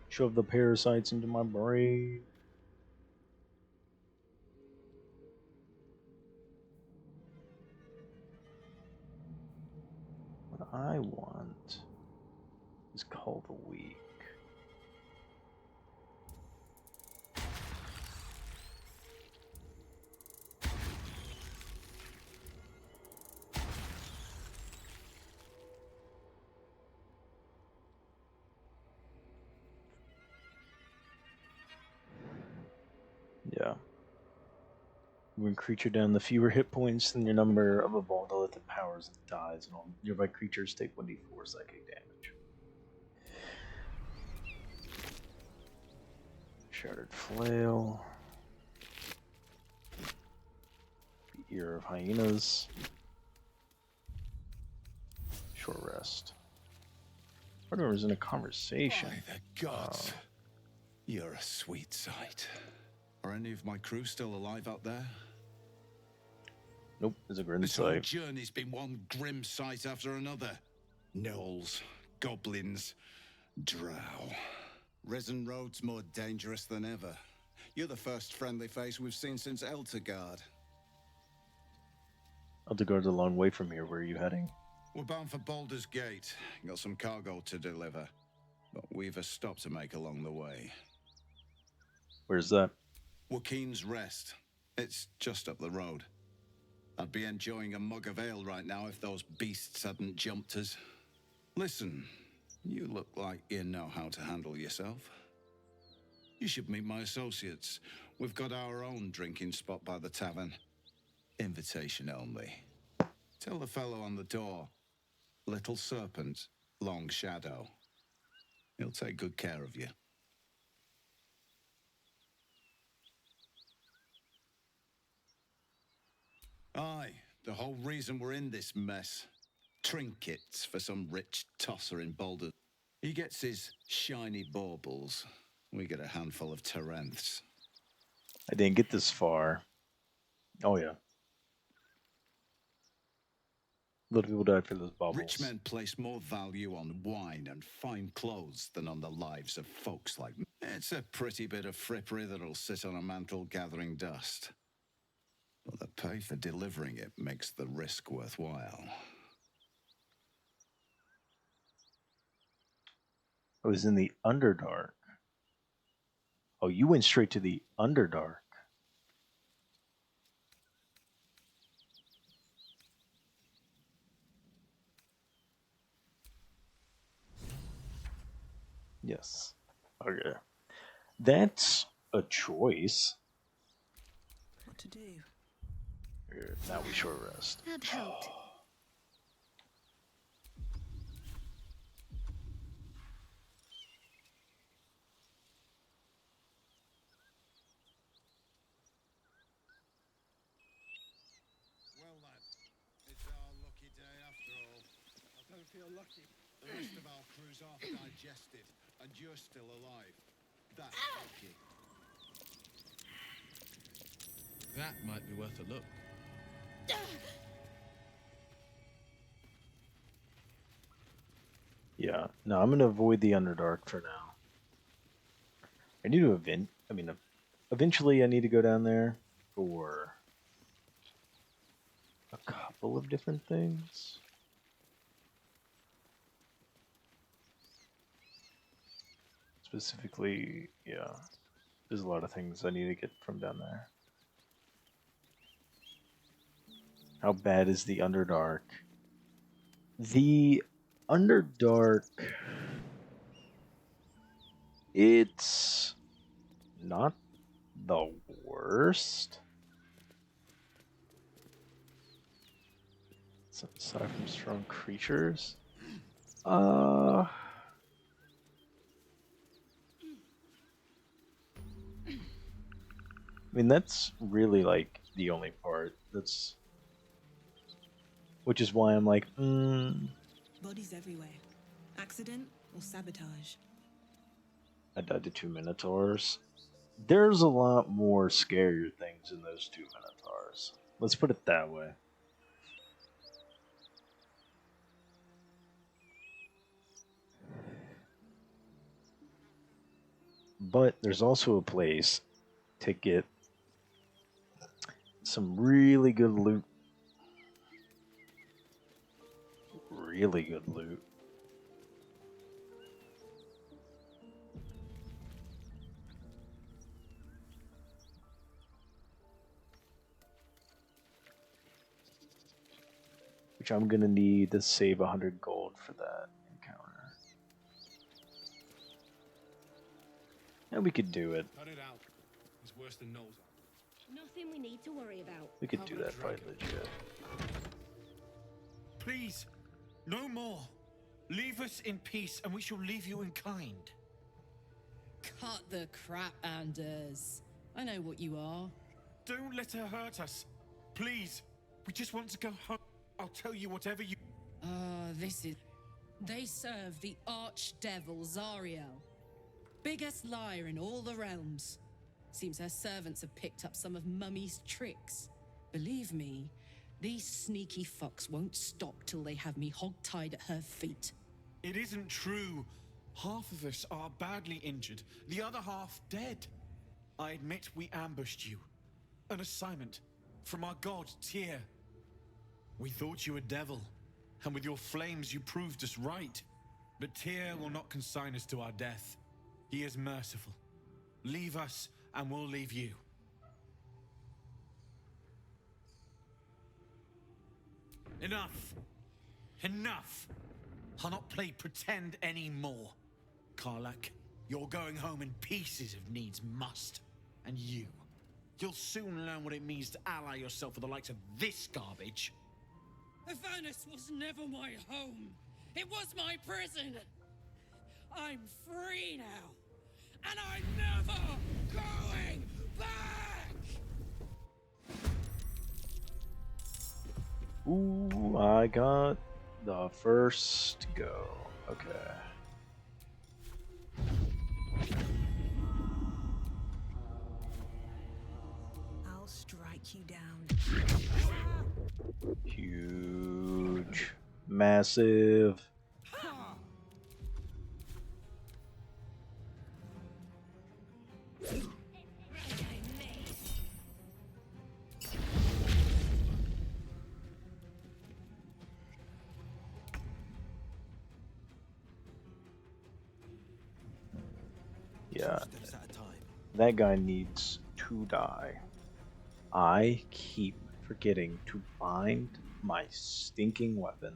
Shove the parasites into my brain. What I want is called the weak. Yeah. When creature down the fewer hit points than your number of evolved illithid powers dies, and all nearby creatures take 1d4 psychic damage. Shattered Flail. The Ear of Hyenas. Short rest. Partner was in a conversation. By the gods. You're a sweet sight. Are any of my crew still alive out there? Nope, there's a grim This whole sight. journey's been one grim sight after another. Gnolls, goblins, drow. Risen Road's more dangerous than ever. You're the first friendly face we've seen since Eltergard. Eldergard's a long way from here. Where are you heading? We're bound for Baldur's Gate. Got some cargo to deliver. But we've a stop to make along the way. Where's that? Wakeen's Rest. It's just up the road. I'd be enjoying a mug of ale right now if those beasts hadn't jumped us. Listen, you look like you know how to handle yourself. You should meet my associates. We've got our own drinking spot by the tavern. Invitation only. Tell the fellow on the door. Little Serpent, Long Shadow. He'll take good care of you. Aye, the whole reason we're in this mess. Trinkets for some rich tosser in Baldur. He gets his shiny baubles. We get a handful of Terenths. I didn't get this far. Oh yeah. A lot of people died for those baubles. Rich men place more value on wine and fine clothes than on the lives of folks like me. It's a pretty bit of frippery that'll sit on a mantle gathering dust. but the pay for delivering it makes the risk worthwhile. I was in the Underdark. Oh, you went straight to the Underdark. Yes. Okay. That's a choice. What to do? Here, now we short rest. That helped. Well, lad, it's our lucky day after all. I don't feel lucky. The rest of our crew's half digested, and you're still alive. That's lucky. That might be worth a look. Yeah. No, I'm gonna avoid the Underdark for now. I need to eventually I need to go down there for a couple of different things. Specifically, yeah. There's a lot of things I need to get from down there. How bad is the Underdark? The Underdark, it's not the worst. Aside from strong creatures. I mean, that's really like the only part that's. Which is why I'm like, Bodies everywhere. Accident or sabotage? I died to 2 Minotaurs. There's a lot more scarier things in those 2 Minotaurs. Let's put it that way. But there's also a place to get some really good loot. Really good loot. Which I'm gonna need to save 100 gold for that encounter. And we could do it. Cut it out. It's worse than Knowles. Nothing we need to worry about. We could do that fight legit. Please, no more. Leave us in peace, and we shall leave you in kind. Cut the crap, Anders. I know what you are. Don't let her hurt us. Please, we just want to go home. I'll tell you whatever you... This is... They serve the archdevil Zariel. Biggest liar in all the realms. Seems her servants have picked up some of Mummy's tricks. Believe me, these sneaky fucks won't stop till they have me hog-tied at her feet. It isn't true. Half of us are badly injured, the other half dead. I admit we ambushed you. An assignment from our god, Tyr. We thought you a devil, and with your flames you proved us right. But Tyr will not consign us to our death. He is merciful. Leave us, and we'll leave you. Enough! Enough! I'll not play pretend anymore. Karlak, you're going home in pieces if needs must. And you'll soon learn what it means to ally yourself with the likes of this garbage. Avernus was never my home. It was my prison. I'm free now. And I'm never going back! Ooh, I got the first go. Okay. I'll strike you down. Huge. Massive. Yeah, that guy needs to die. I keep forgetting to bind my stinking weapon.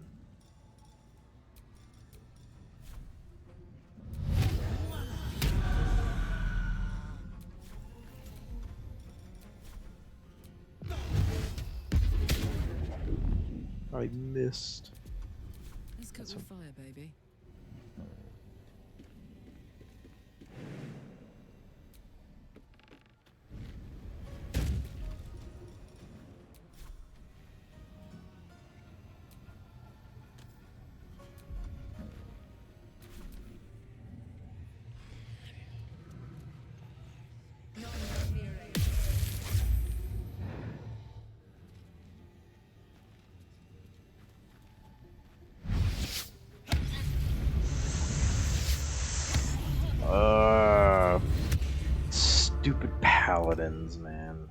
I missed. Let's cook with fire, baby. Stupid paladins, man.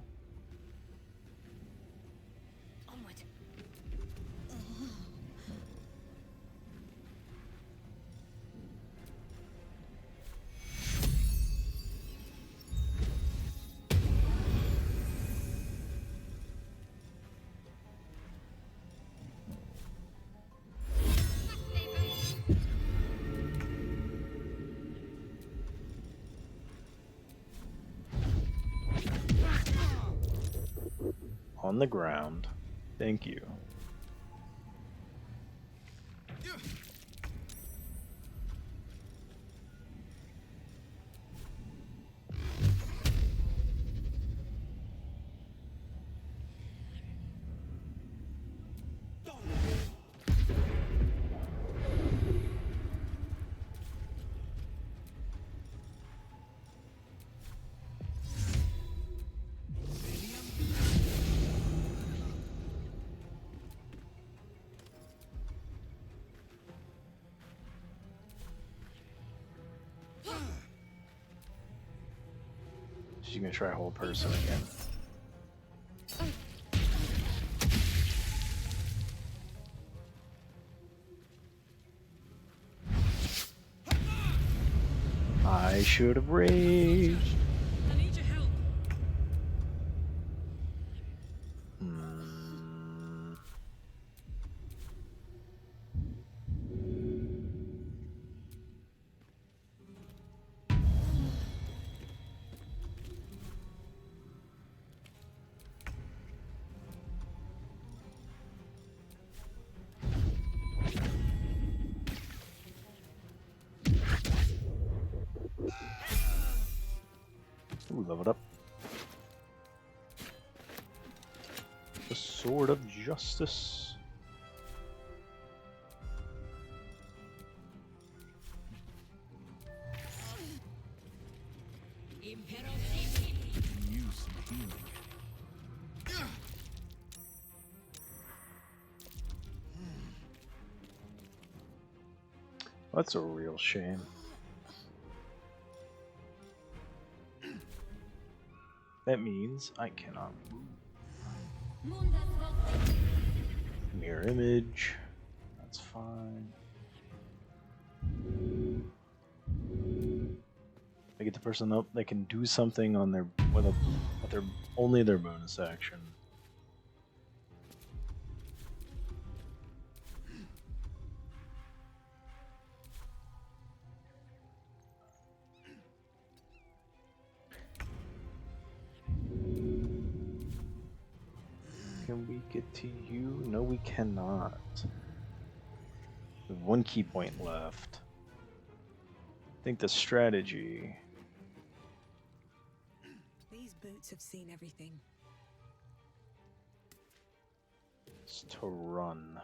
On the ground. Thank you. She's gonna try whole person again. I should have raged. I need your help. Ooh, leveled up. The Sword of Justice. Use healing. That's a real shame. That means I cannot move. Mirror image. That's fine. I get the person up. They can do something on their with their only their bonus action. Can we get to you? No, we cannot. We have one key point left. I think the strategy These boots have seen everything. is to run.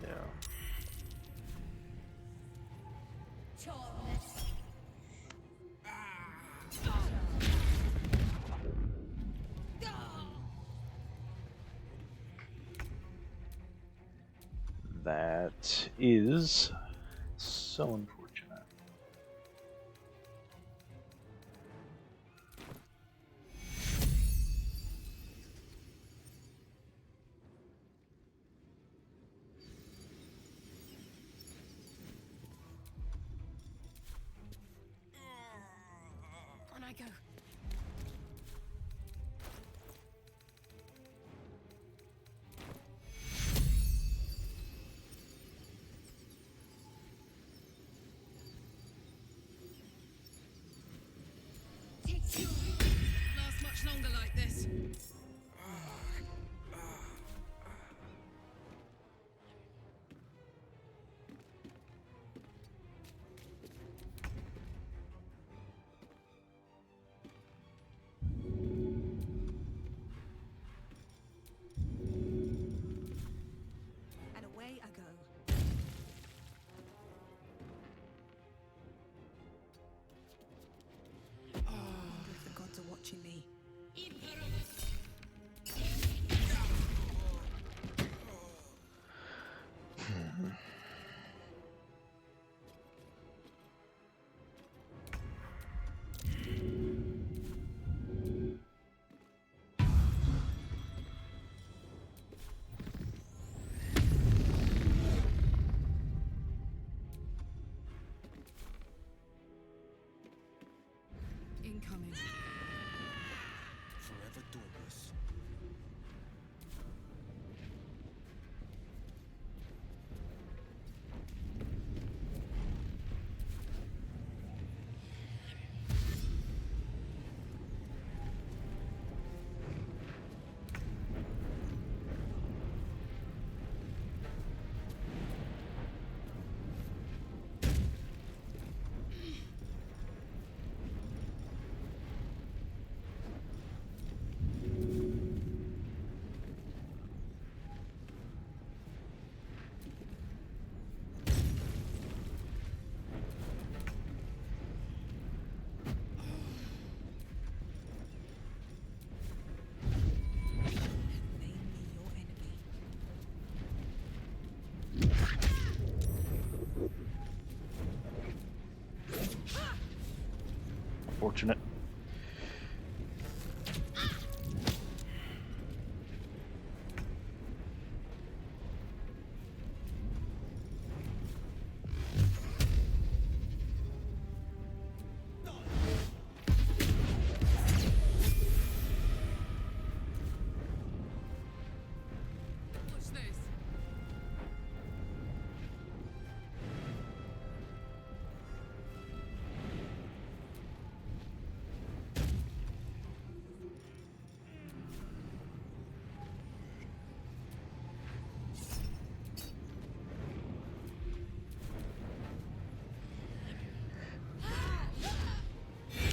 Yeah. That is so unfortunate. go. Last much longer like this. And away I go. I wonder if the gods are watching me. Incoming. Forever dauntless. Fortunate. Watch this.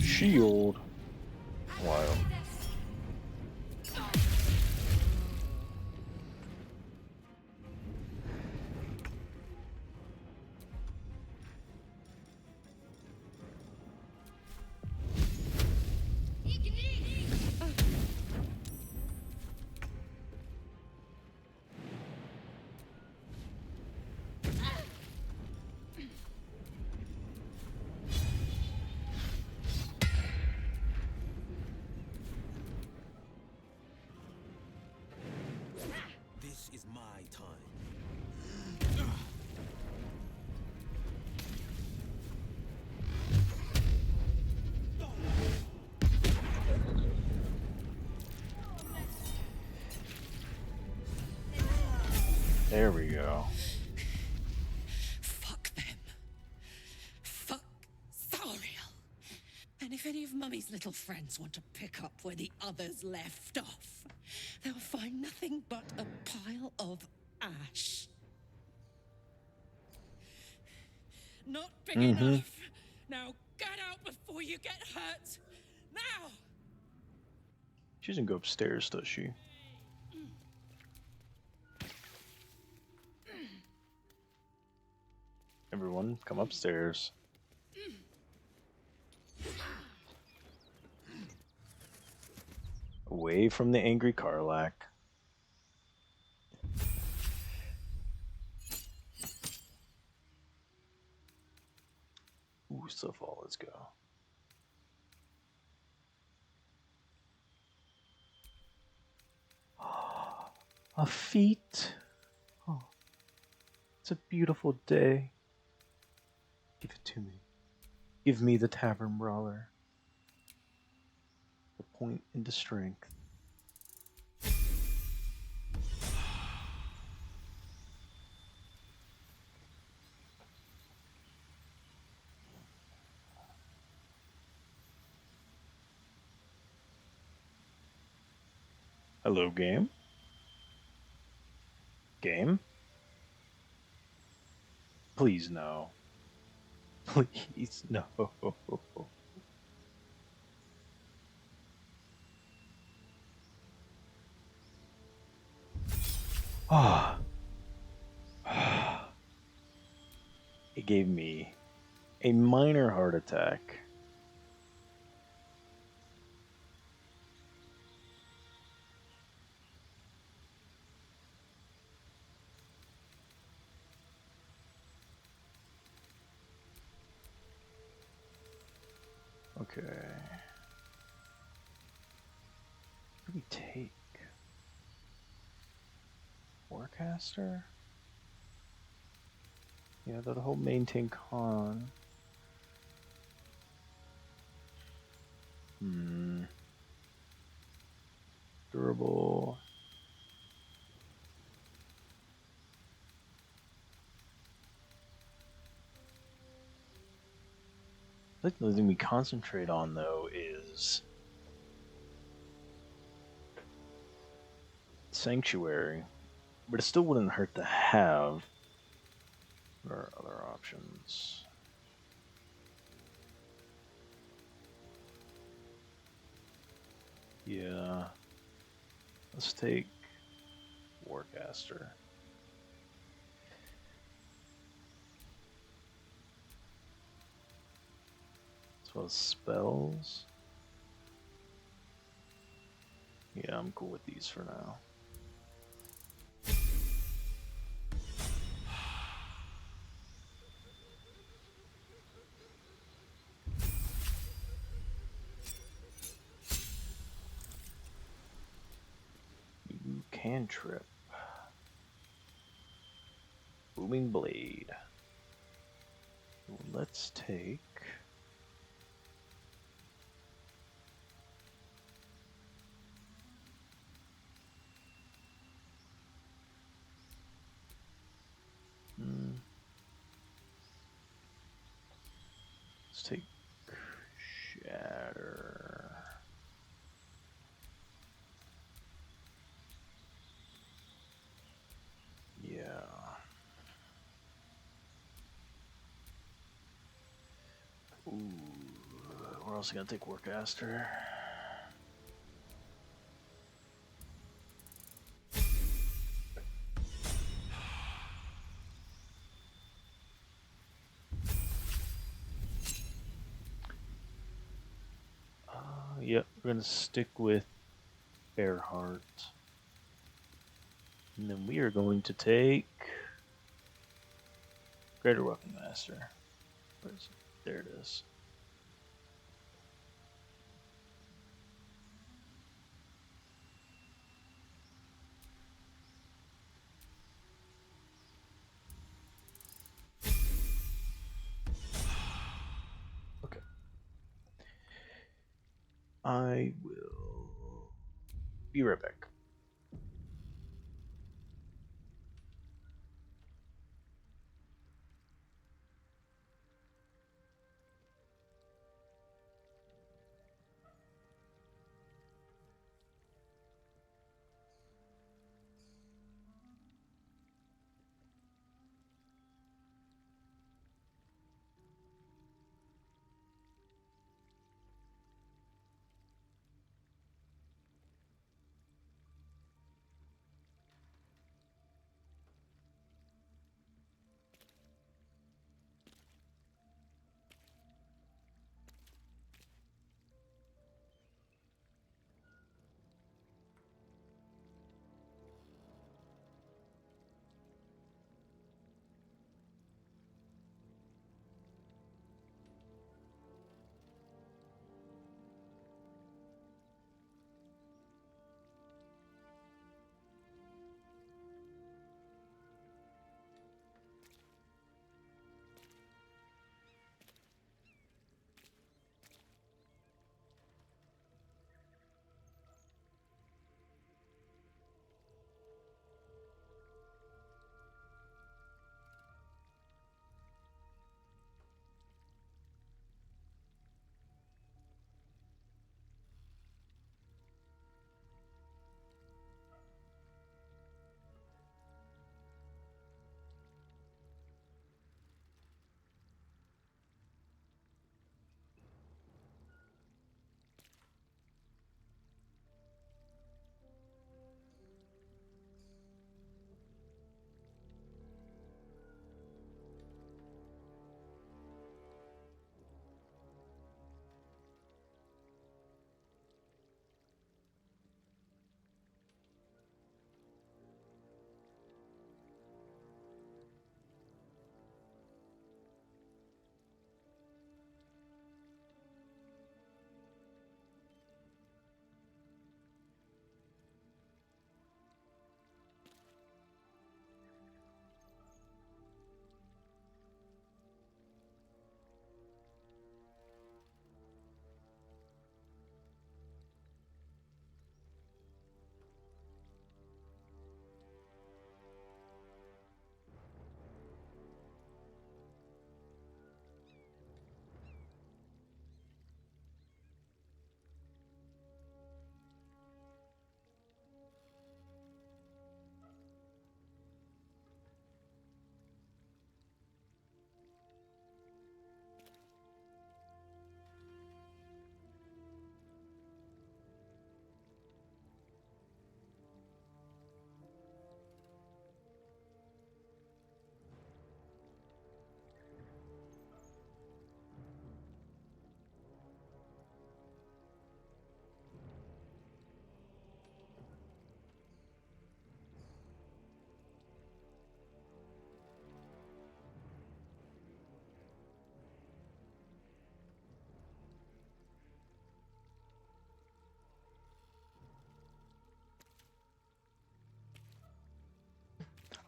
Shield. Wild. This is my time. There we go. Fuck them. Fuck Thariel. And if any of Mummy's little friends want to pick up where the others left off, they'll find nothing but a pile of ash. Not big enough. Now get out before you get hurt. Now! She doesn't go upstairs, does she? Everyone, come upstairs. Away from the angry Karlak. Ooh, so far, let's go. A feat. Oh, it's a beautiful day. Give it to me. Give me the tavern brawler. point into strength. Hello, game. Game? Please, no. Please, no. Ah. It gave me a minor heart attack. Okay. What do we take? Forecaster? Yeah, that'll help maintain con. Durable. I think the thing we concentrate on, though, is Sanctuary. But it still wouldn't hurt to have. What are other options? Yeah. Let's take Warcaster. As well as spells. Yeah, I'm cool with these for now. You can trip. Booming Blade. Let's take... Let's take Shatter. Yeah. Ooh, we're also gonna take Warcaster. Yep, we're gonna stick with Bearheart. And then we are going to take Greater Weapon Master. Where is it? There it is. Okay. I will be right back.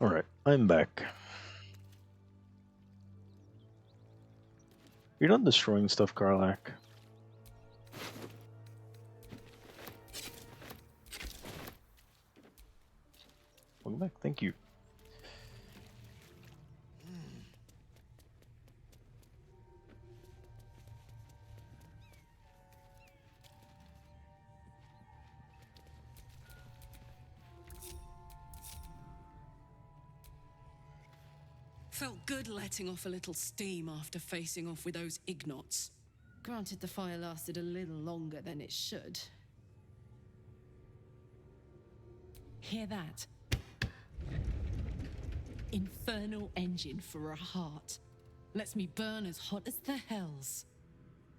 Alright, I'm back. You're not destroying stuff, Karlak. Welcome back, thank you. Felt good letting off a little steam after facing off with those Ignots. Granted, the fire lasted a little longer than it should. Hear that? Infernal engine for a heart. Lets me burn as hot as the hells.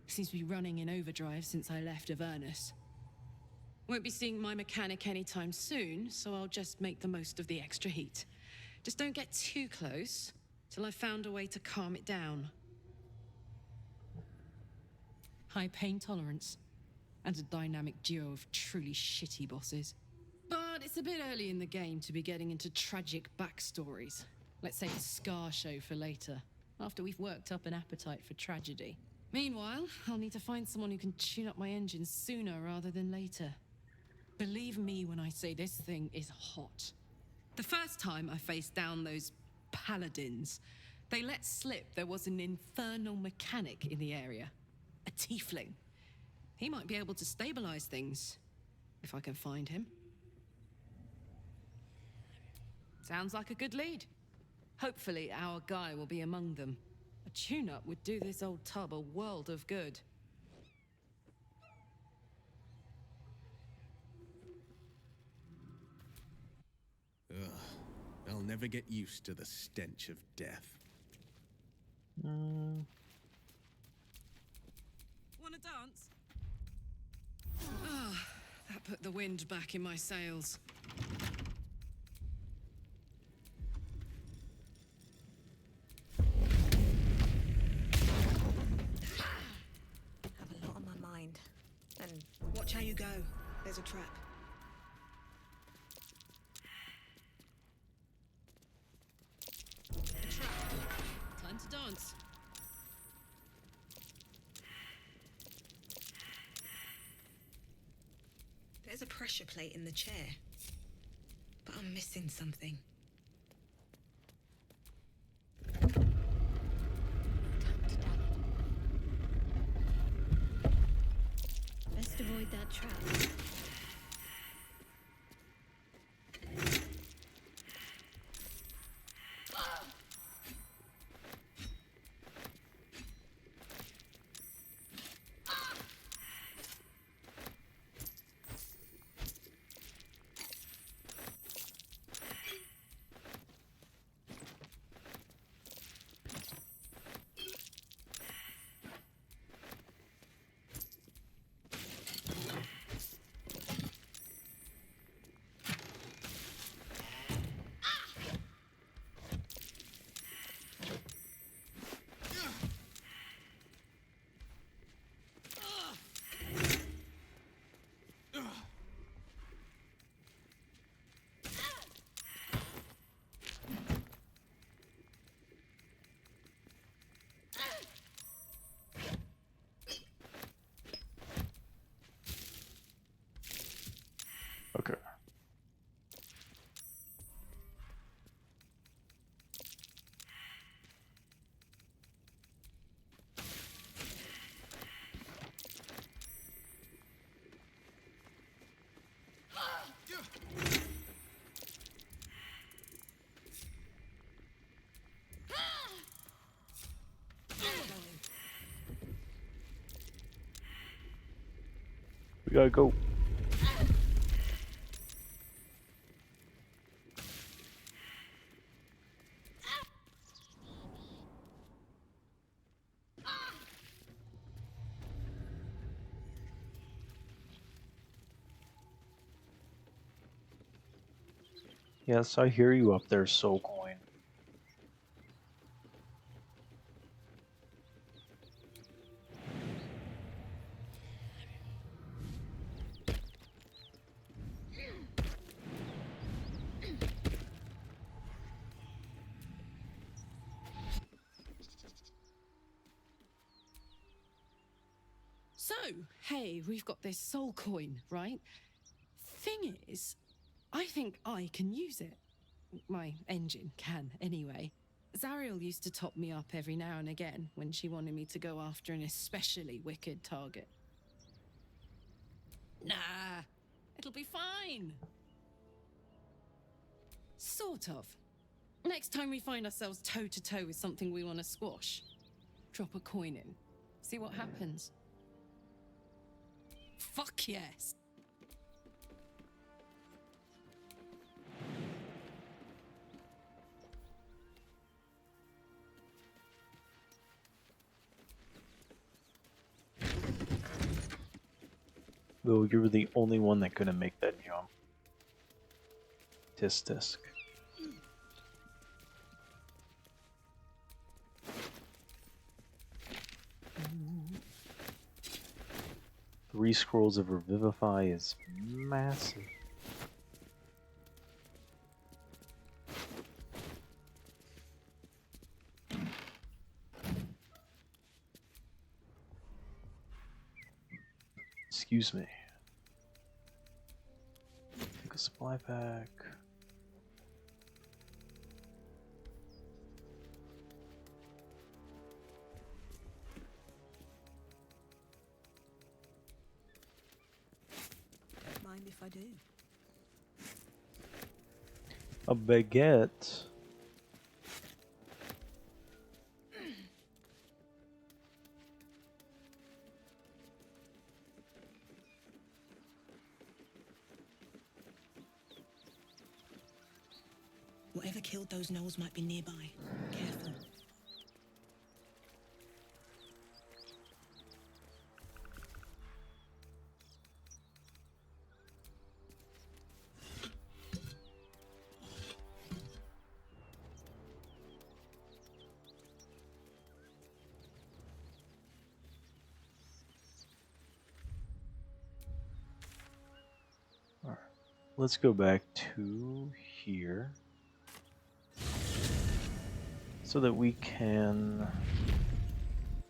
Seems to be running in overdrive since I left Avernus. Won't be seeing my mechanic anytime soon, so I'll just make the most of the extra heat. Just don't get too close till I've found a way to calm it down. High pain tolerance, and a dynamic duo of truly shitty bosses. But it's a bit early in the game to be getting into tragic backstories. Let's save a scar show for later, after we've worked up an appetite for tragedy. Meanwhile, I'll need to find someone who can tune up my engine sooner rather than later. Believe me when I say this thing is hot. The first time I faced down those paladins, they let slip there was an infernal mechanic in the area. A tiefling. He might be able to stabilize things, if I can find him. Sounds like a good lead. Hopefully our guy will be among them. A tune-up would do this old tub a world of good. Ugh. I'll never get used to the stench of death. Wanna dance? Ah, that put the wind back in my sails. Have a lot on my mind. And watch how you go. There's a trap. Time to dance. There's a pressure plate in the chair. But I'm missing something. Best avoid that trap. Okay. We gotta go. Yes, I hear you up there, Soul Coin. hey, we've got this soul coin, right? Thing is, I think I can use it. My engine can, anyway. Zariel used to top me up every now and again when she wanted me to go after an especially wicked target. Nah, it'll be fine. Sort of. Next time we find ourselves toe-to-toe with something we want to squash, drop a coin in. See what happens. Fuck yes. Though you were the only one that couldn't make that jump. Tisk tisk. 3 scrolls of Revivify is massive. Excuse me. Take a supply pack. Don't mind if I do. A baguette. Whatever killed those gnolls might be nearby. Careful. Alright. Let's go back to here. So that we can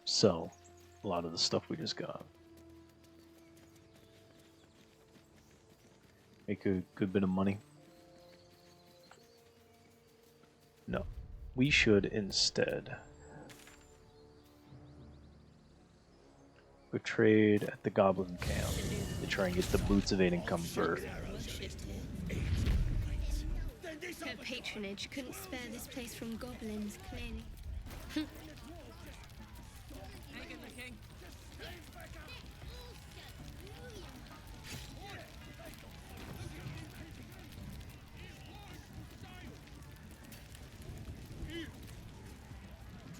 sell a lot of the stuff we just got. Make a good bit of money. No. We should instead go trade at the Goblin Camp to try and get the Boots of Aiden Comfort. Her patronage couldn't spare this place from goblins, clearly.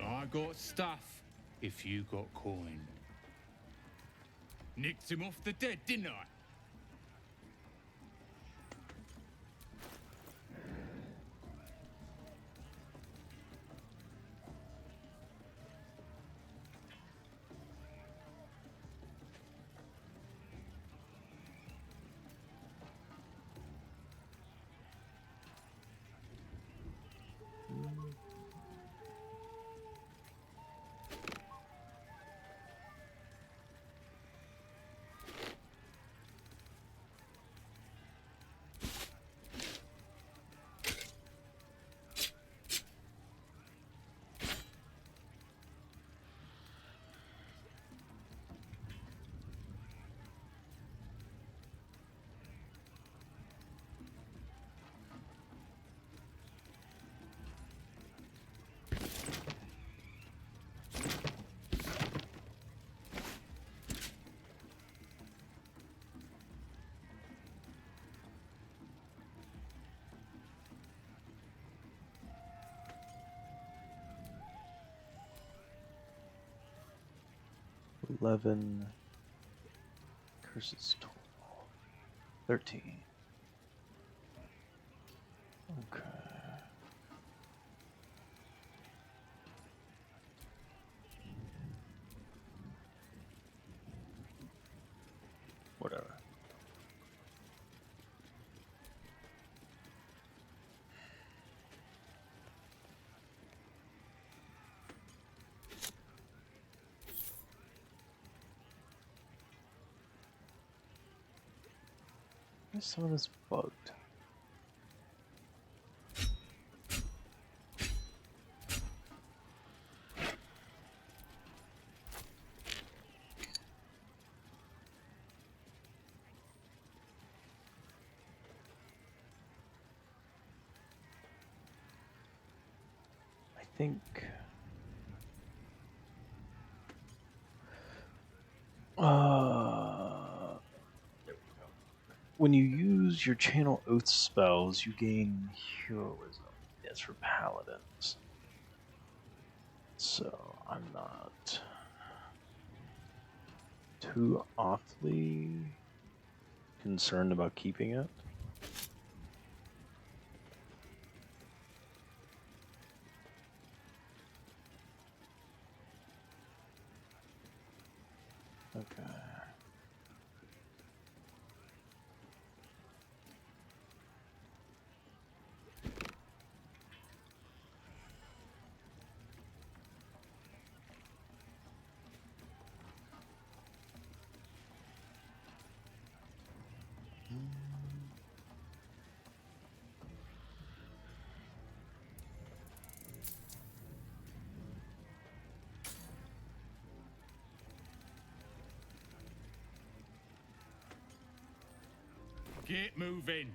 I got stuff if you got coin. Nicked him off the dead, didn't I? $11 curses 12, 13. Okay. Whatever. Why is some of this bugged? I think when you use your channel oath spells, you gain heroism. Yes, for paladins. So I'm not too awfully concerned about keeping it. Okay. Get moving.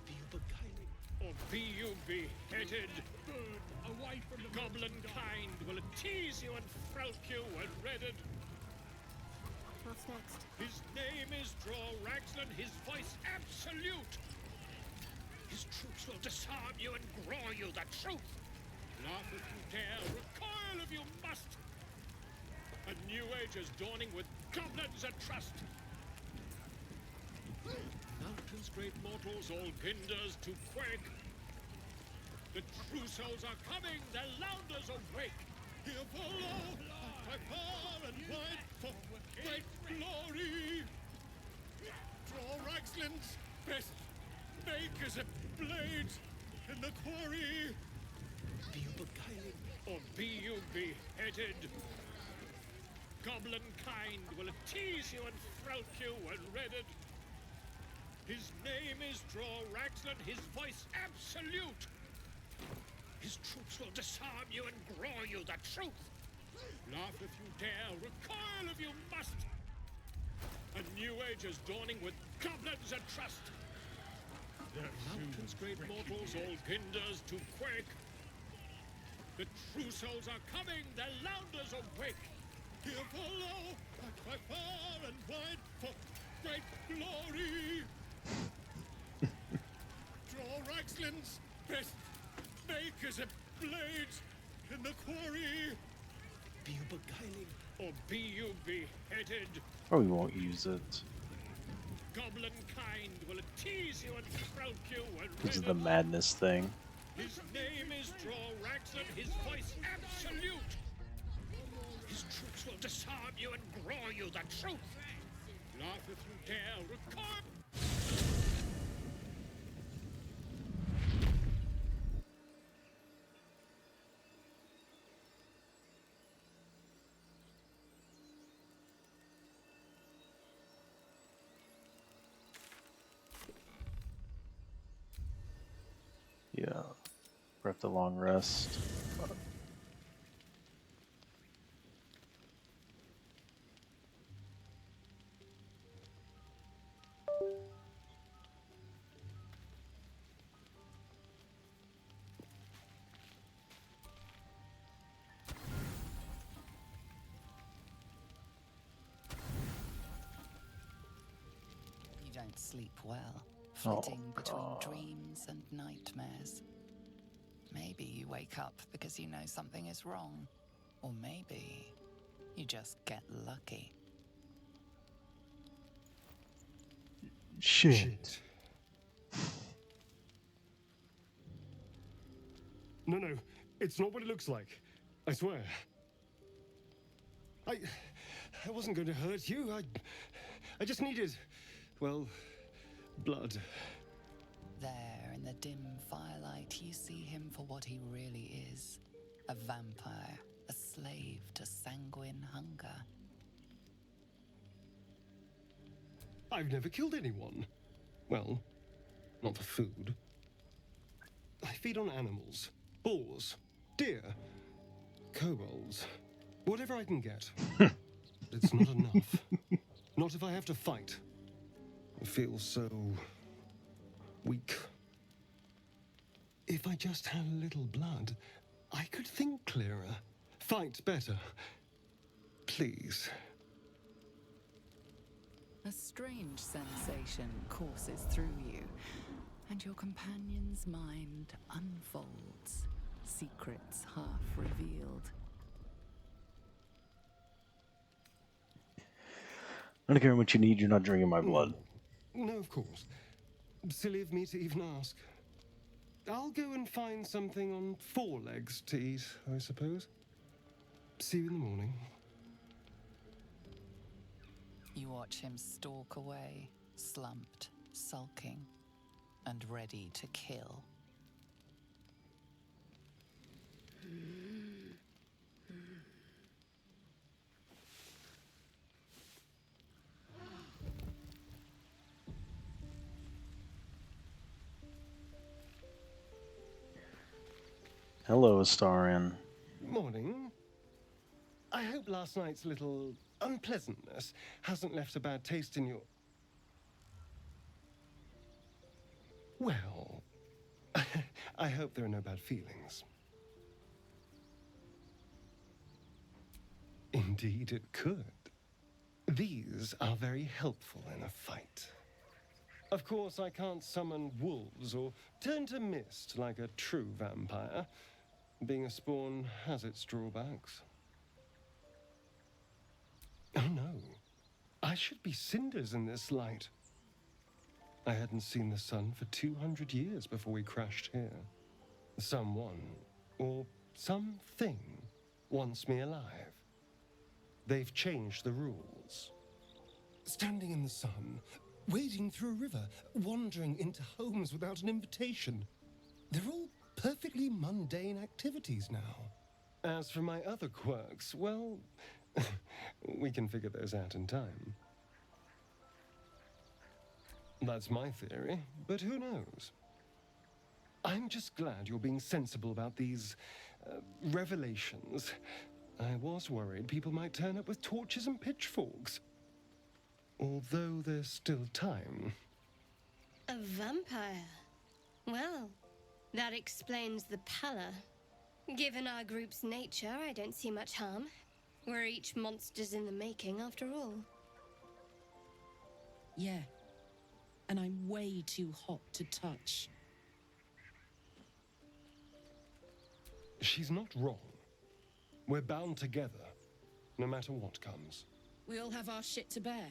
Be you beguiling, or be you beheaded? Burn away from the goblin kind will tease you and frowk you when redded. What's next? His name is Draw Ragslan, his voice absolute. His troops will disarm you and grow you the truth. Laugh if you dare, recoil if you must. A new age is dawning with goblins at trust. Mountains, great mortals, all ginders to quake. The true souls are coming, the lounders awake. Here follow, by far and wide, for great glory. Draw Ragslan's best makers of blades in the quarry. Be you beguiling, or be you beheaded? Goblin kind will tease you and frowk you when redded. His name is Draw Ragslan, his voice absolute. His troops will disarm you and grow you the truth. Laugh if you dare, recoil if you must. A new age is dawning with goblins at trust. The mountains, great mortals, all ginders to quake. The true souls are coming, the lounders awake. Here follow, by far and wide, for great glory. Draw Ragslan's best makers of blades in the quarry. Be you beguiling, or be you beheaded? Probably won't use it. Goblin kind will tease you and frowk you when This is redded. the madness thing. His name is Draw Ragslan, his voice absolute. His troops will disarm you and grow you the truth. Laugh if you dare, recoil. Yeah. We're at the long rest. You don't sleep well, Oh, flitting between God. dreams and nightmares. Maybe you wake up because you know something is wrong. Or maybe you just get lucky. Shit. No, it's not what it looks like. I swear. I wasn't going to hurt you. I just needed, well, blood. There, in the dim firelight, you see him for what he really is. A vampire, a slave to sanguine hunger. I've never killed anyone. Well, not for food. I feed on animals. Boars. Deer. Kobolds. Whatever I can get. It's not enough. Not if I have to fight. I feel so... weak. If I just had a little blood, I could think clearer. Fight better. Please. A strange sensation courses through you, and your companion's mind unfolds, secrets half revealed. I don't care what you need, you're not drinking my blood. No, of course. Silly of me to even ask. I'll go and find something on 4 legs to eat, I suppose. See you in the morning. You watch him stalk away, slumped, sulking, and ready to kill. Hello, Astarion. Morning. I hope last night's little unpleasantness hasn't left a bad taste in your... Well, I hope there are no bad feelings. Indeed it could. These are very helpful in a fight. Of course, I can't summon wolves or turn to mist like a true vampire. Being a spawn has its drawbacks. Oh no, I should be cinders in this light. I hadn't seen the sun for 200 years before we crashed here. Someone, or something, wants me alive. They've changed the rules. Standing in the sun, wading through a river, wandering into homes without an invitation. They're all perfectly mundane activities now. As for my other quirks, well, we can figure those out in time. That's my theory, but who knows? I'm just glad you're being sensible about these revelations. I was worried people might turn up with torches and pitchforks. Although there's still time. A vampire? Well, that explains the pallor. Given our group's nature, I don't see much harm. We're each monsters in the making, after all. Yeah. And I'm way too hot to touch. She's not wrong. We're bound together, no matter what comes. We all have our shit to bear.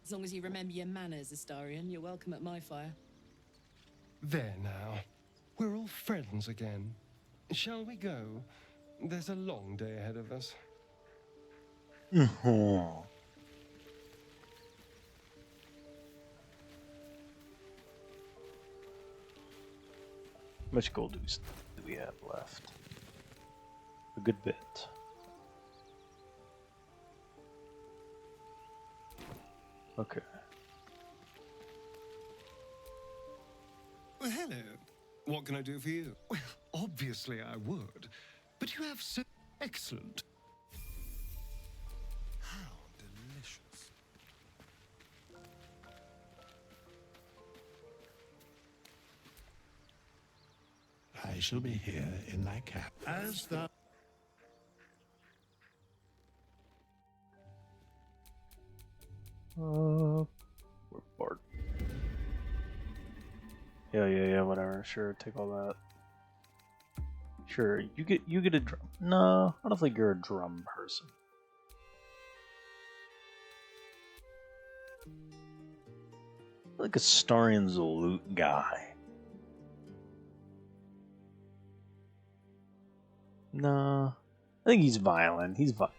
As long as you remember your manners, Astarion, you're welcome at my fire. There now. We're all friends again. Shall we go? There's a long day ahead of us. How much gold do we have left? A good bit. Okay. Well, hello. What can I do for you? Well, obviously I would. But you have so excellent... How delicious. I shall be here in thy cap as the... We're bored. Yeah, whatever. Sure, take all that. Sure, you get a drum. No, I don't think you're a drum person. Like a Starion's a loot guy. No, I think he's violent. He's violent.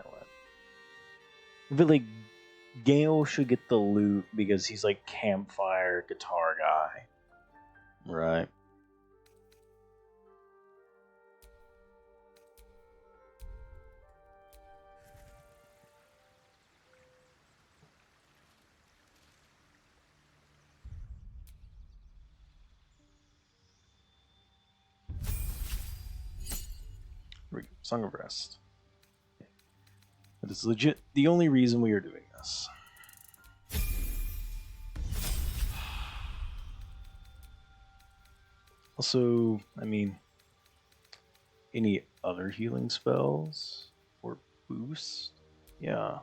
But like, Gale should get the loot because he's like campfire guitar guy. Right. Here we go. Song of Rest. That is legit the only reason we are doing this. Also, I mean, any other healing spells or boost? Yeah.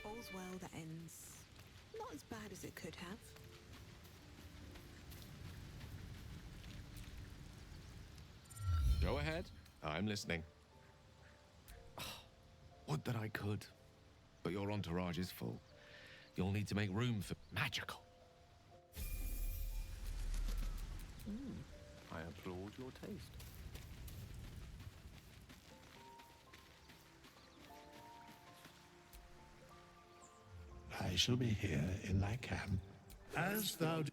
All's well that ends not as bad as it could have. Go ahead. I'm listening. Would that I could. But your entourage is full. You'll need to make room for magical. I applaud your taste. I shall be here in thy camp, as thou do.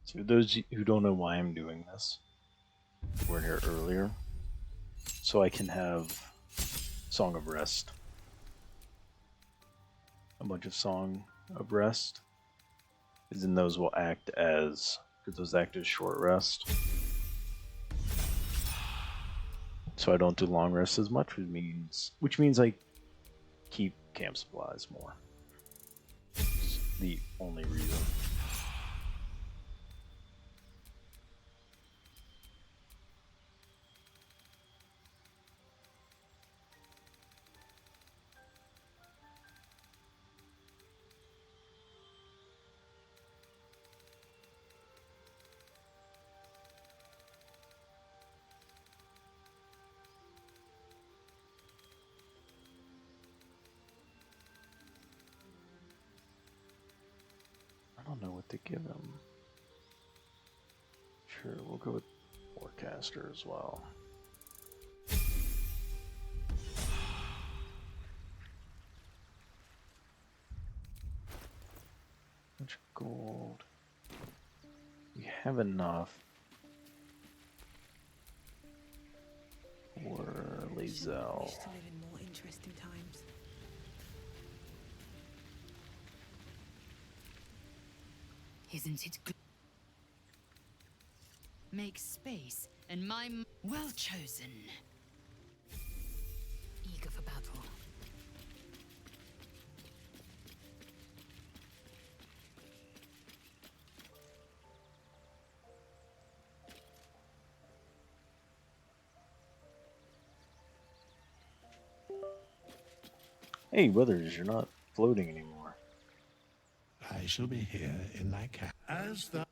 So those who don't know why I'm doing this, we're here earlier, so I can have Song of Rest. A bunch of Song of Rest, because then those will act as, because those act as short rest. So I don't do long rest as much, which means I keep camp supplies more. It's the only reason. I don't know what to give him. Sure, we'll go with Forecaster as well. Much gold. We have enough for Lae'zel. Wish to live in more interesting times. Isn't it make space, and well chosen. Eager for battle. Hey, Withers, you're not floating anymore. I shall be here in thy camp, as thou.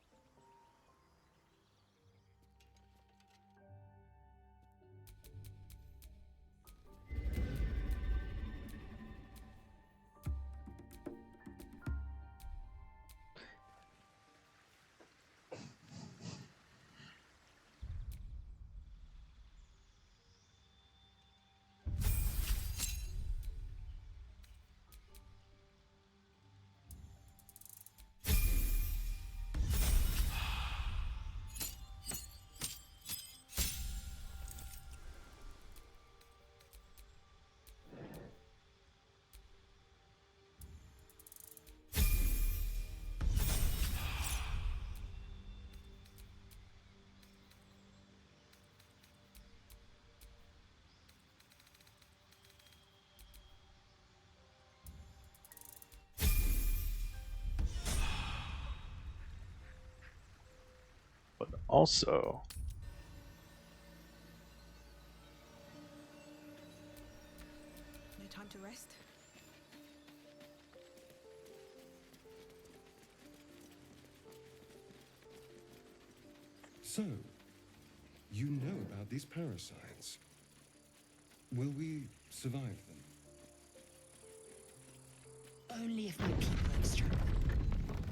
But also, No time to rest? So, you know about these parasites. Will we survive them? Only if my people extract them.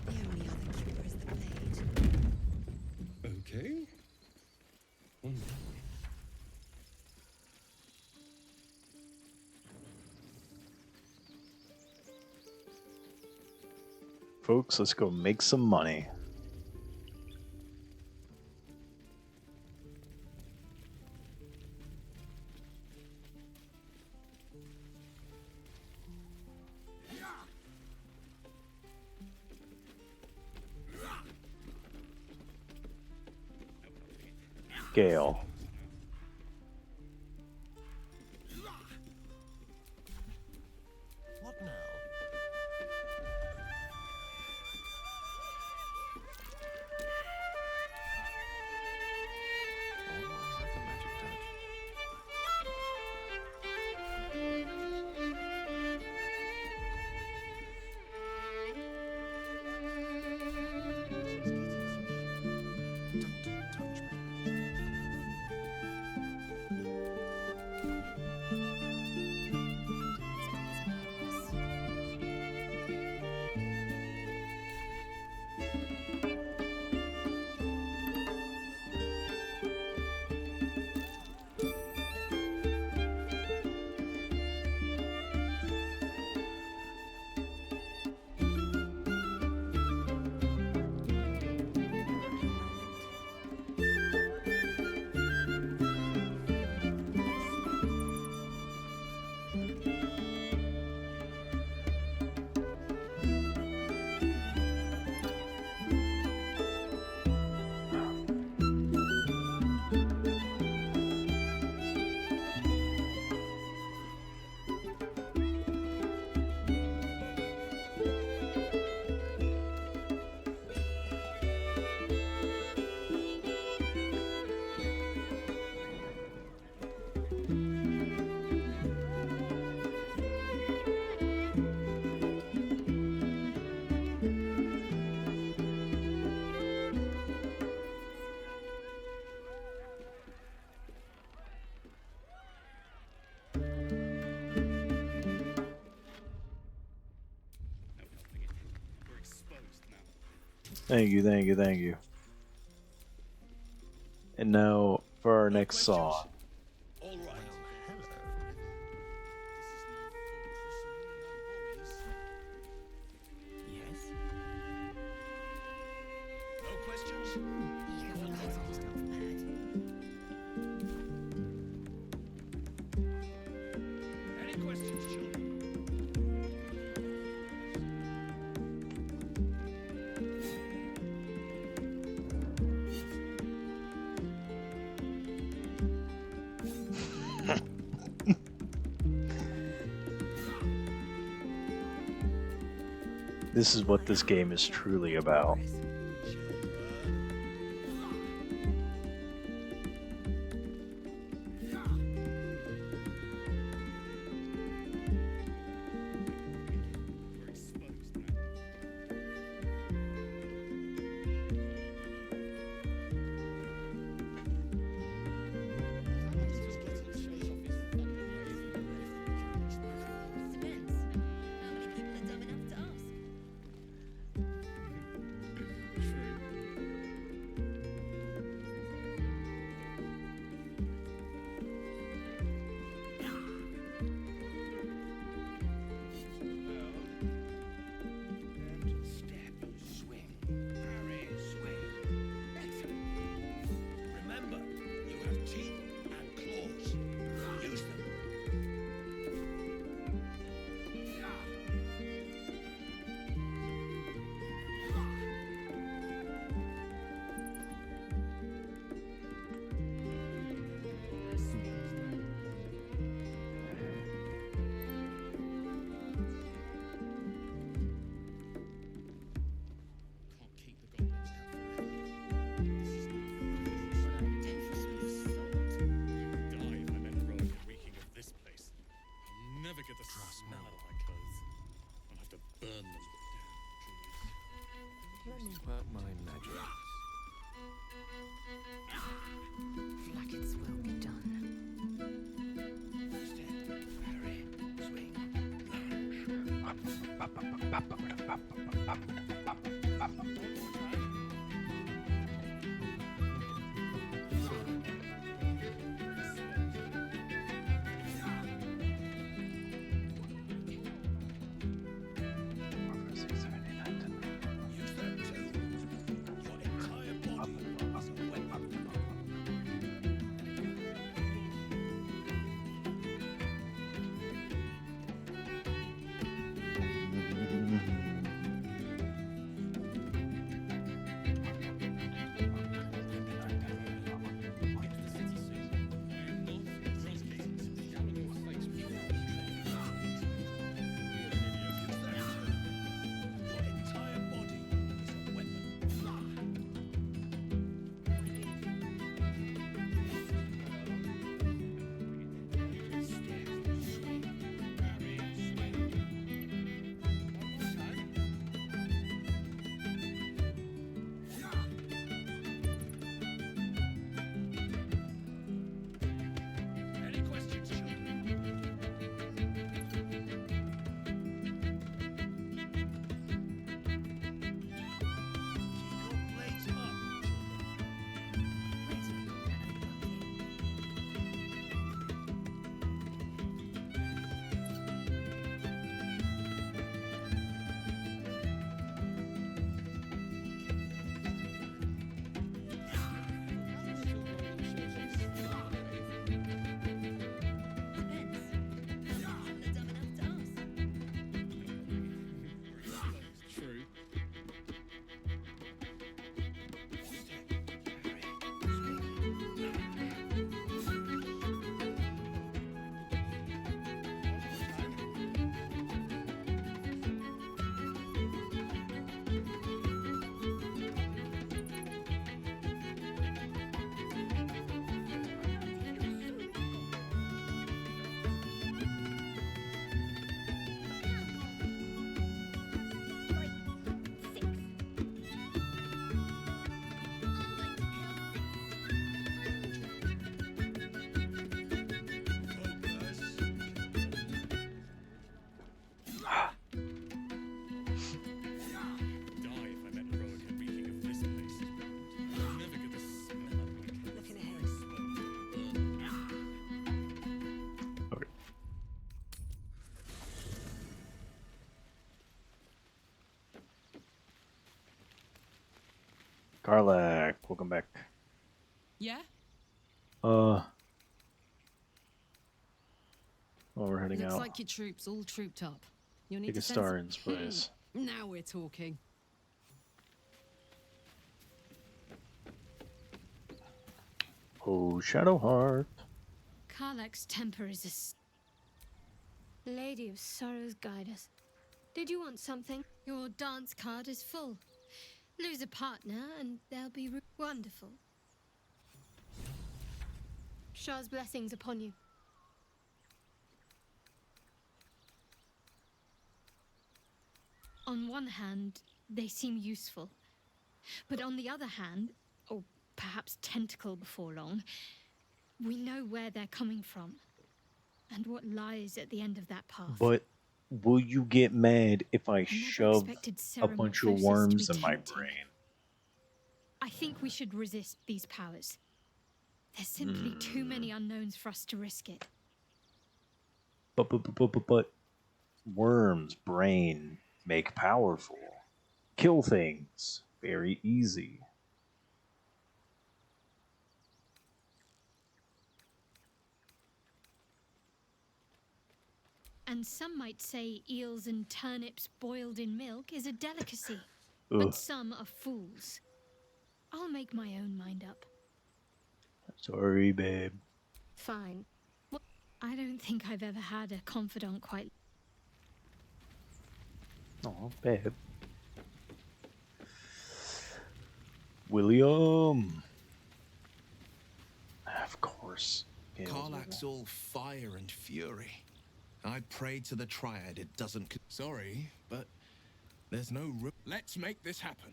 The only other cure is the blade. Okay. Wonderful. folks, let's go make some money. Gale. What now? Oh, I have the magic touch. Don't touch me. Thank you, thank you, thank you. And now for our next song. All right. Yes? No questions? Any questions, children? This is what this game is truly about. Karlak, welcome back. Yeah? Well, we're heading Looks out. like your troops all trooped up. You'll need Take to a send star in space. Now we're talking. Oh, Shadowheart. Karlak's temper is Lady of Sorrows, guide us. Did you want something? Your dance card is full. Lose a partner and they'll be wonderful. Shah's blessings upon you. On one hand, they seem useful. But on the other hand, or perhaps tentacle before long, we know where they're coming from. And what lies at the end of that path. But will you get mad if I never shove expected a bunch of Ceramorphosis to worms be in my tempting. brain? I think we should resist these powers. There's simply too many unknowns for us to risk it. But worms, brain, make powerful. Kill things. Very easy. And some might say eels and turnips boiled in milk is a delicacy. Ugh. But some are fools. I'll make my own mind up. Sorry, babe. Fine. Well, I don't think I've ever had a confidant quite. Oh, babe. William. Of course. Karlak's all fire and fury. I pray to the Triad it doesn't... Sorry, but there's no room. Let's make this happen.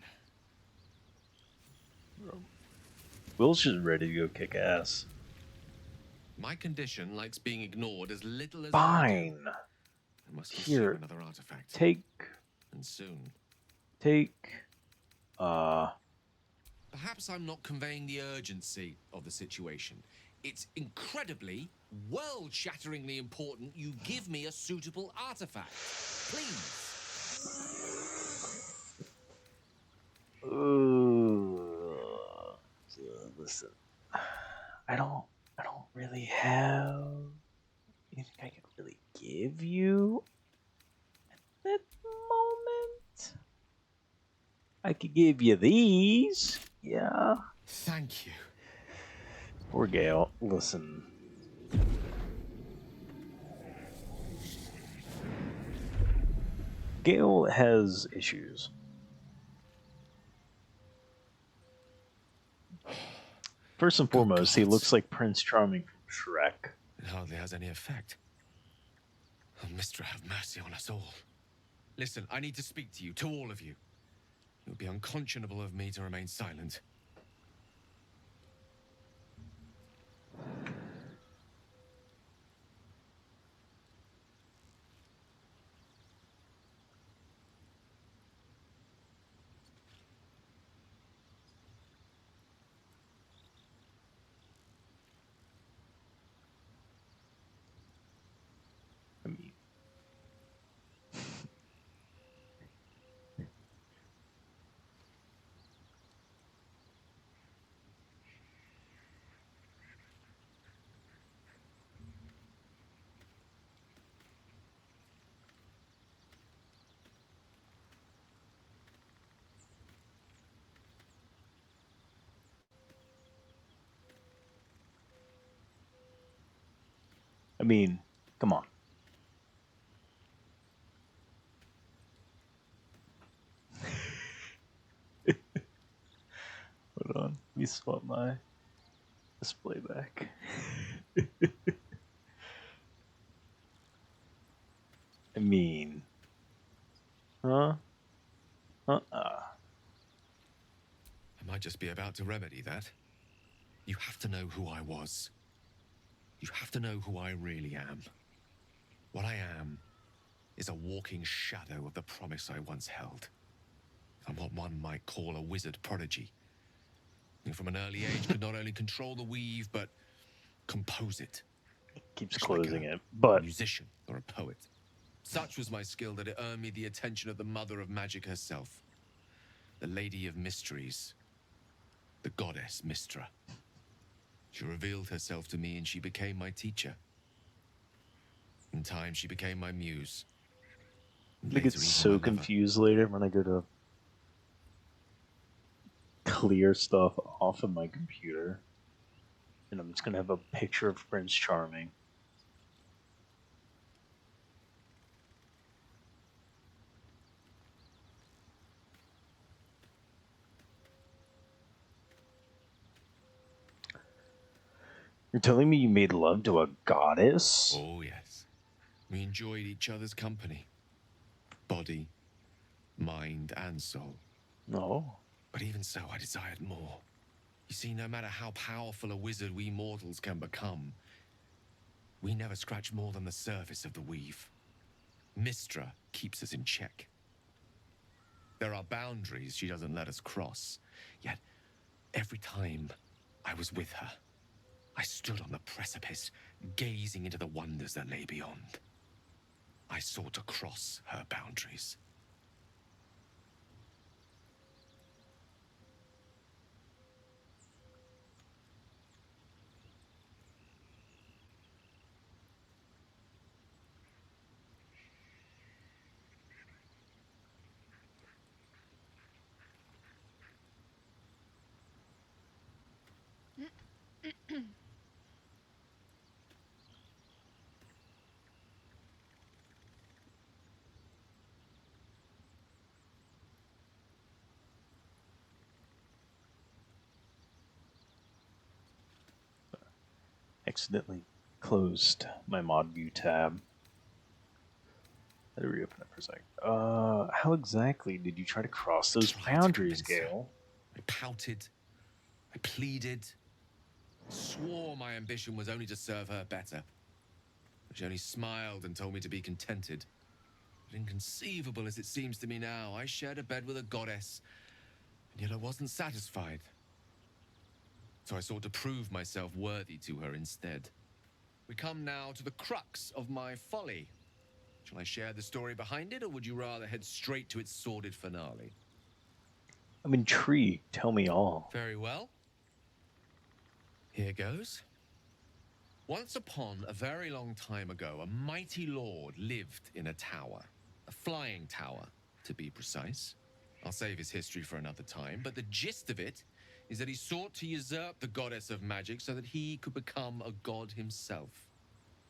Will's just ready to go kick ass. My condition likes being ignored as little as Fine. I must Here, consume another artifact. take, And soon. Perhaps I'm not conveying the urgency of the situation. It's incredibly, world-shatteringly important you give me a suitable artifact. Please. Listen, I don't really have anything I could really give you at that moment. I could give you these, yeah. Thank you. Poor Gale. Listen. Gale has issues. First and foremost, he looks like Prince Charming from Shrek. It hardly has any effect. Oh, Mistra, have mercy on us all. Listen, I need to speak to you, to all of you. It would be unconscionable of me to remain silent. I mean, come on. Hold on. Let me swap my display back. I mean, huh? I might just be about to remedy that. You have to know who I was. You have to know who I really am. What I am is a walking shadow of the promise I once held. I'm what one might call a wizard prodigy. Who from an early age could not only control the weave, but compose it. Keeps Just closing like it, but a musician or a poet. Such was my skill that it earned me the attention of the mother of magic herself. The Lady of Mysteries. The goddess Mistra. She revealed herself to me and she became my teacher. In time, she became my muse. I get so confused later when I go to clear stuff off of my computer. And I'm just going to have a picture of Prince Charming. You're telling me you made love to a goddess? Oh, yes. We enjoyed each other's company. Body, mind, and soul. No. But even so, I desired more. You see, no matter how powerful a wizard we mortals can become, we never scratch more than the surface of the weave. Mistra keeps us in check. There are boundaries she doesn't let us cross. Yet, every time I was with her, I stood on the precipice, gazing into the wonders that lay beyond. I sought to cross her boundaries. Accidentally closed my mod view tab. Let me reopen it for a second. How exactly did you try to cross those boundaries, Gale? I pouted. I pleaded. Swore my ambition was only to serve her better. But she only smiled and told me to be contented. But inconceivable as it seems to me now, I shared a bed with a goddess, and yet I wasn't satisfied. So I sought to prove myself worthy to her instead. We come now to the crux of my folly. Shall I share the story behind it, or would you rather head straight to its sordid finale? I'm intrigued. Tell me all. Very well. Here goes. Once upon a very long time ago, a mighty lord lived in a tower. A flying tower, to be precise. I'll save his history for another time, but the gist of it is that he sought to usurp the goddess of magic so that he could become a god himself.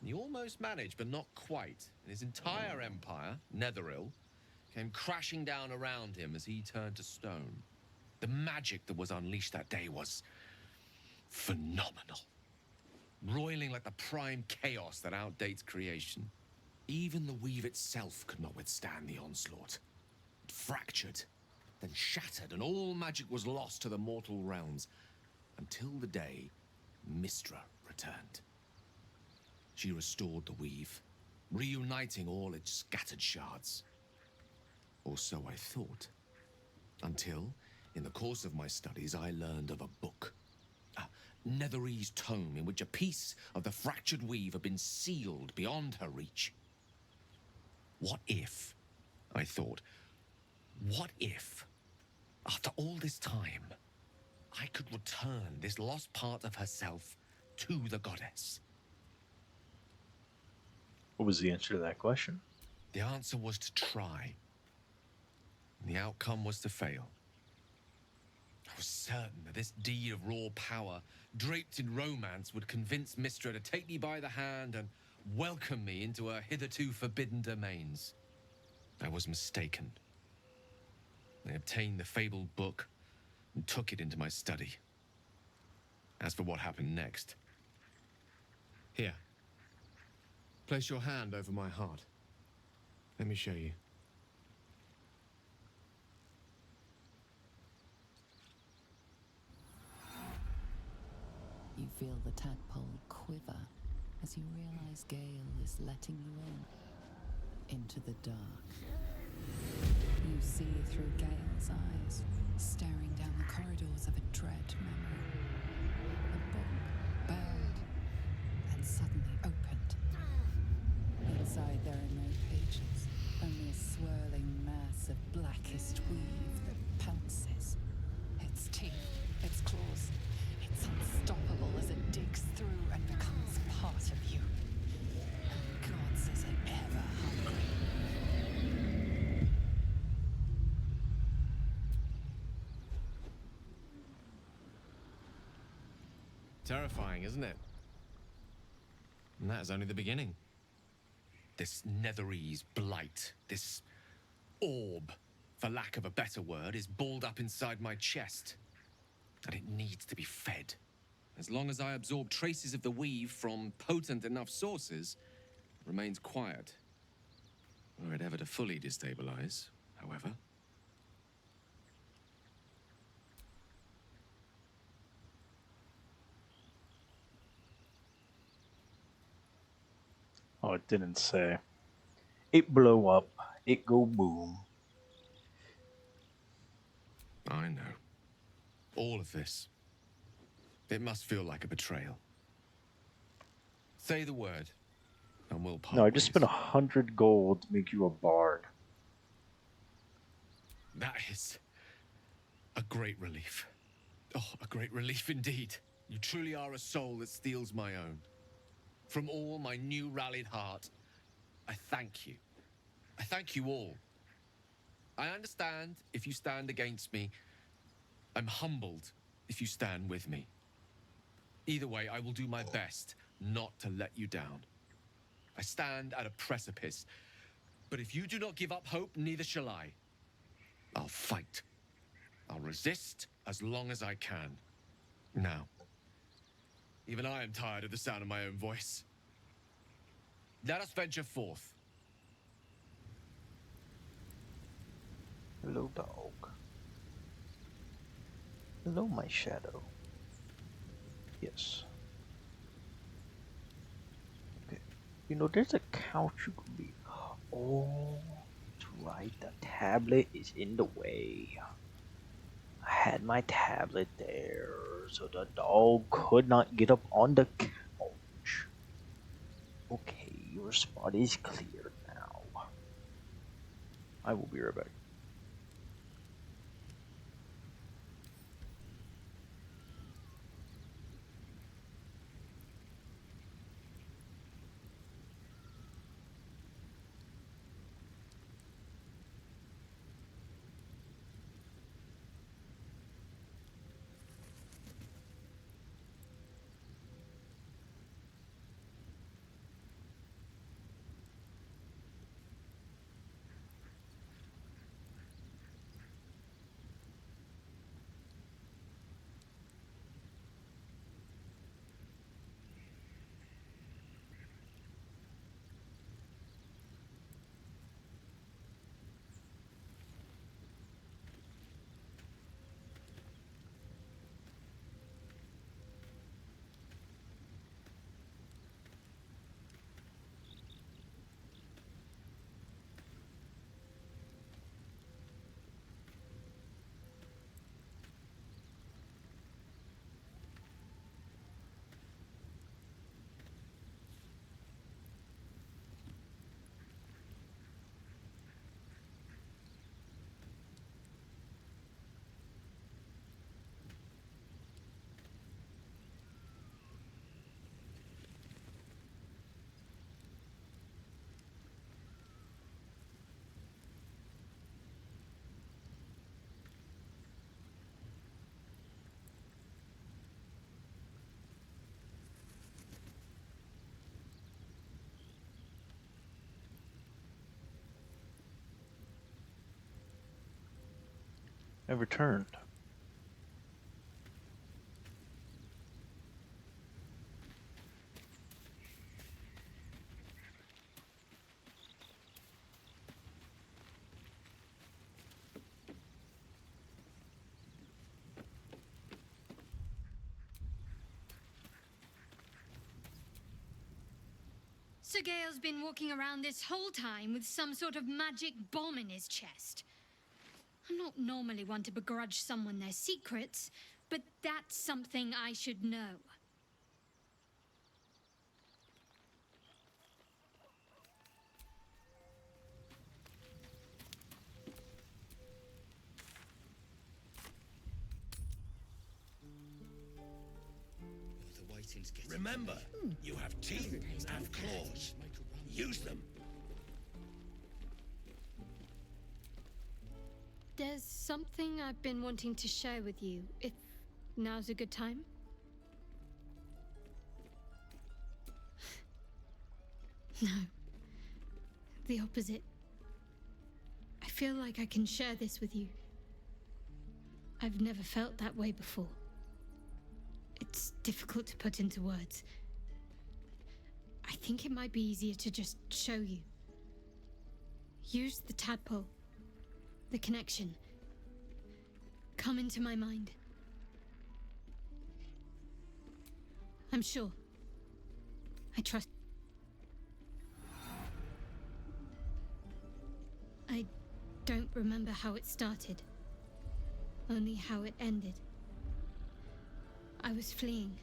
And he almost managed, but not quite. And his entire empire, Netheril, came crashing down around him as he turned to stone. The magic that was unleashed that day was phenomenal. Roiling like the prime chaos that outdates creation. Even the weave itself could not withstand the onslaught. It fractured, then shattered, and all magic was lost to the mortal realms, until the day Mystra returned. She restored the weave, reuniting all its scattered shards. Or so I thought. Until, in the course of my studies, I learned of a book. Netherese tome in which a piece of the fractured weave had been sealed beyond her reach. What if, I thought, what if, after all this time, I could return this lost part of herself to the goddess? What was the answer to that question? The answer was to try. And the outcome was to fail. I was certain that this deed of raw power, draped in romance, would convince Mystra to take me by the hand and welcome me into her hitherto forbidden domains. I was mistaken. I obtained the fabled book and took it into my study. As for what happened next... Here. Place your hand over my heart. Let me show you. You feel the tadpole quiver as you realize Gale is letting you into the dark. You see through Gale's eyes, staring down the corridors of a dread memory. A book burned and suddenly opened. Inside there are no pages, only a swirling mass of blackest weave that pounces. Its teeth, its claws, it's unstoppable as it digs through and becomes part of you. Gods, is it ever hungry? Terrifying, isn't it? And that is only the beginning. This Netherese blight, this orb, for lack of a better word, is balled up inside my chest. And it needs to be fed. As long as I absorb traces of the weave from potent enough sources, it remains quiet. Were it ever to fully destabilize, however. Oh, it didn't say. It blow up. It go boom. I know. All of this. It must feel like a betrayal. Say the word, and we'll part No, I just ways. spent 100 gold to make you a bard. That is a great relief. Oh, a great relief indeed. You truly are a soul that steals my own. From all my new rallied heart, I thank you. I thank you all. I understand if you stand against me. I'm humbled if you stand with me. Either way, I will do my best not to let you down. I stand at a precipice, but if you do not give up hope, neither shall I. I'll fight. I'll resist as long as I can. Now, even I am tired of the sound of my own voice. Let us venture forth. Hello, dog. Hello, my shadow. Yes. Okay. You know, there's a couch you could be. Oh, right, the tablet is in the way. I had my tablet there, so the dog could not get up on the couch. Okay, your spot is clear now. I will be right back. I've returned. Sir Gale's been walking around this whole time with some sort of magic bomb in his chest. I'm not normally one to begrudge someone their secrets, but that's something I should know. Remember, you have teeth and claws. Use them. There's something I've been wanting to share with you, if now's a good time. No. The opposite. I feel like I can share this with you. I've never felt that way before. It's difficult to put into words. I think it might be easier to just show you. Use the tadpole. The connection. Come into my mind. I'm sure. I trust. I don't remember how it started. Only how it ended. I was fleeing.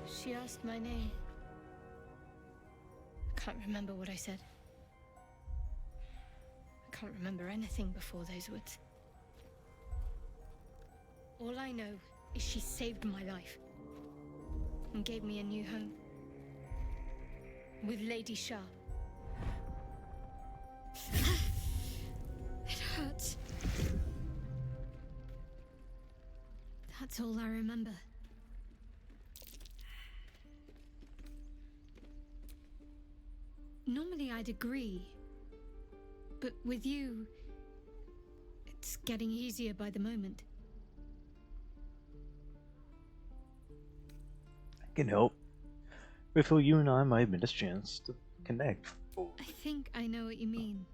She asked my name. I can't remember what I said. I Can't remember anything before those woods. All I know is she saved my life and gave me a new home. With Lady Shah. It hurts. That's all I remember. Normally I'd agree, but with you, it's getting easier by the moment. I can help. I feel you and I might have missed a chance to connect. I think I know what you mean.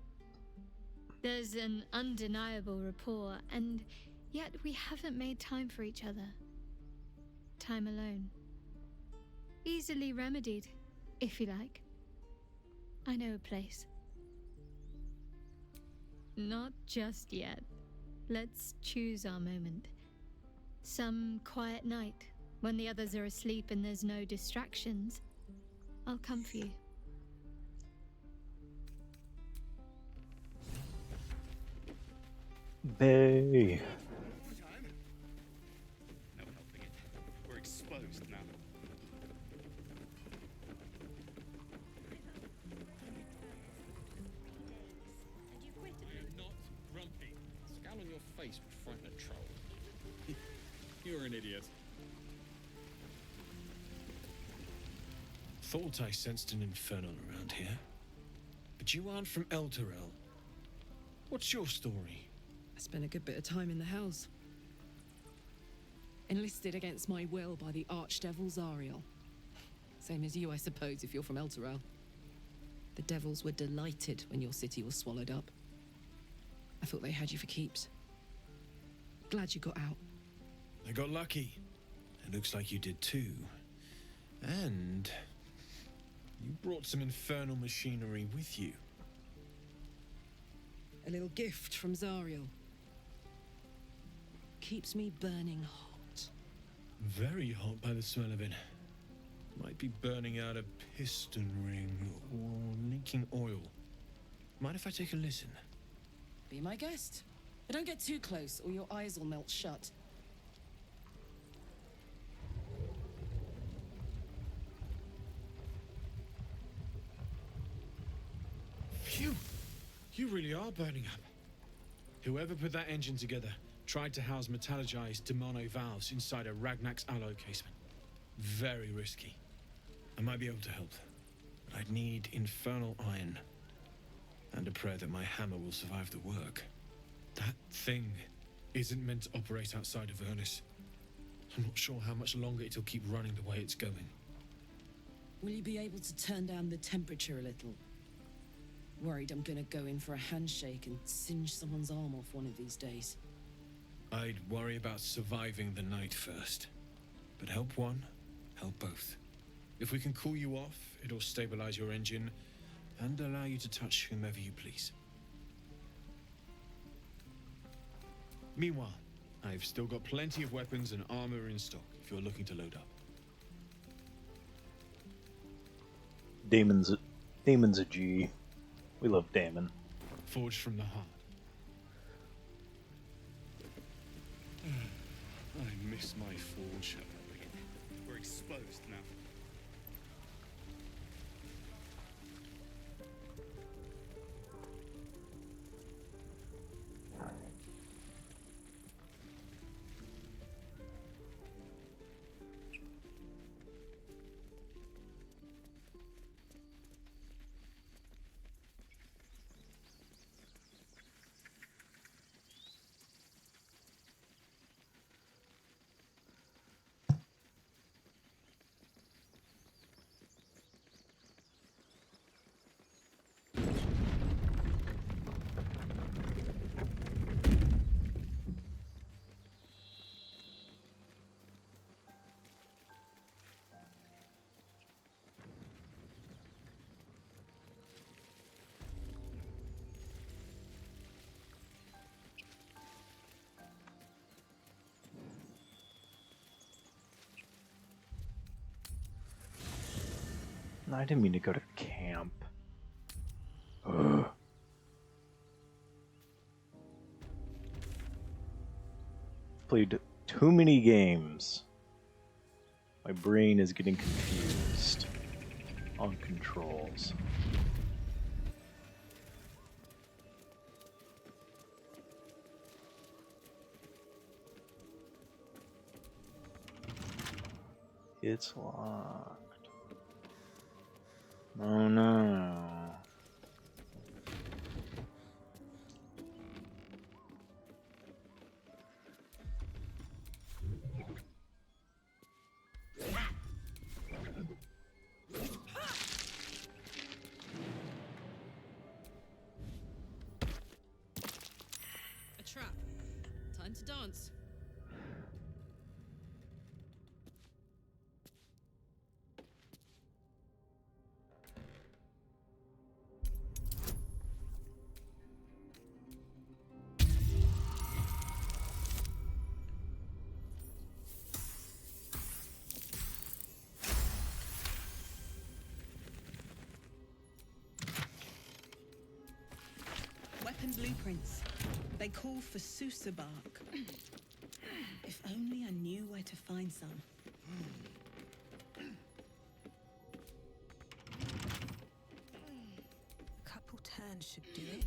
There's an undeniable rapport, and yet we haven't made time for each other. Time alone. Easily remedied, if you like. I know a place. Not just yet. Let's choose our moment. Some quiet night, when the others are asleep and there's no distractions, I'll come for you. Bay. No helping it. We're exposed now. I am not grumpy. Scowl on your face would frighten a troll. You're an idiot. Thought I sensed an infernal around here. But you aren't from Elturel. What's your story? I spent a good bit of time in the Hells. Enlisted against my will by the Archdevil Zariel. Same as you, I suppose, if you're from Elturel. The devils were delighted when your city was swallowed up. I thought they had you for keeps. Glad you got out. I got lucky. It looks like you did too. And you brought some infernal machinery with you. A little gift from Zariel. Keeps me burning hot. Very hot by the smell of it. Might be burning out a piston ring or leaking oil. Mind if I take a listen? Be my guest. But don't get too close or your eyes will melt shut. Phew! You really are burning up. Whoever put that engine together tried to house metallurgized Demono valves inside a Ragnak's alloy casement. Very risky. I might be able to help, but I'd need infernal iron. And a prayer that my hammer will survive the work. That thing isn't meant to operate outside of Vernus. I'm not sure how much longer it'll keep running the way it's going. Will you be able to turn down the temperature a little? Worried I'm gonna go in for a handshake and singe someone's arm off one of these days. I'd worry about surviving the night first. But help one, help both. If we can cool you off, it'll stabilize your engine and allow you to touch whomever you please. Meanwhile, I've still got plenty of weapons and armor in stock if you're looking to load up. Damon's a G. We love Damon. Forged from the heart. I miss my forge. We're exposed now. I didn't mean to go to camp. Ugh. played too many games. My brain is getting confused on controls. It's locked. Oh no. A trap. Time to dance. Weapon blueprints. They call for Sousa bark. If only I knew where to find some. A couple turns should do it.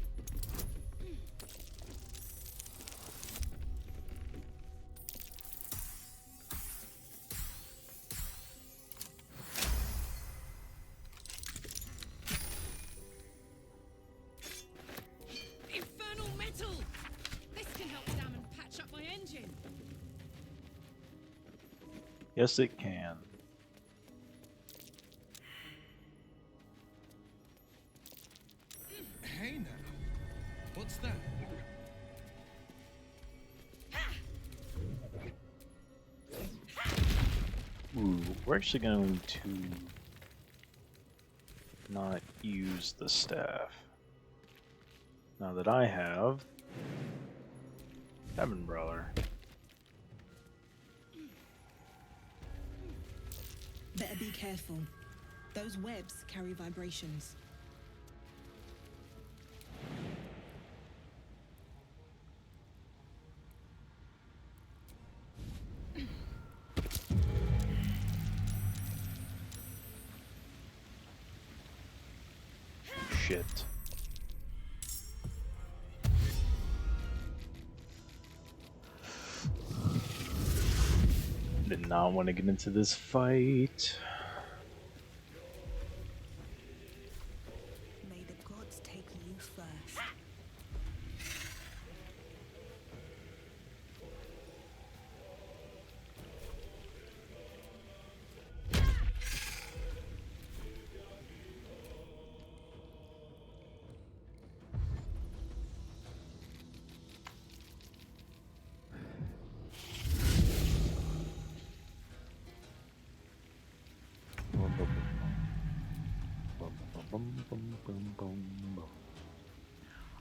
Infernal metal! This can help Sam and patch up my engine. Yes, it can. Hey now. What's that? Ooh, we're actually going to not use the staff. Now that I have Heaven Brawler. Better be careful. Those webs carry vibrations. Shit. Did not want to get into this fight. May the gods take you first.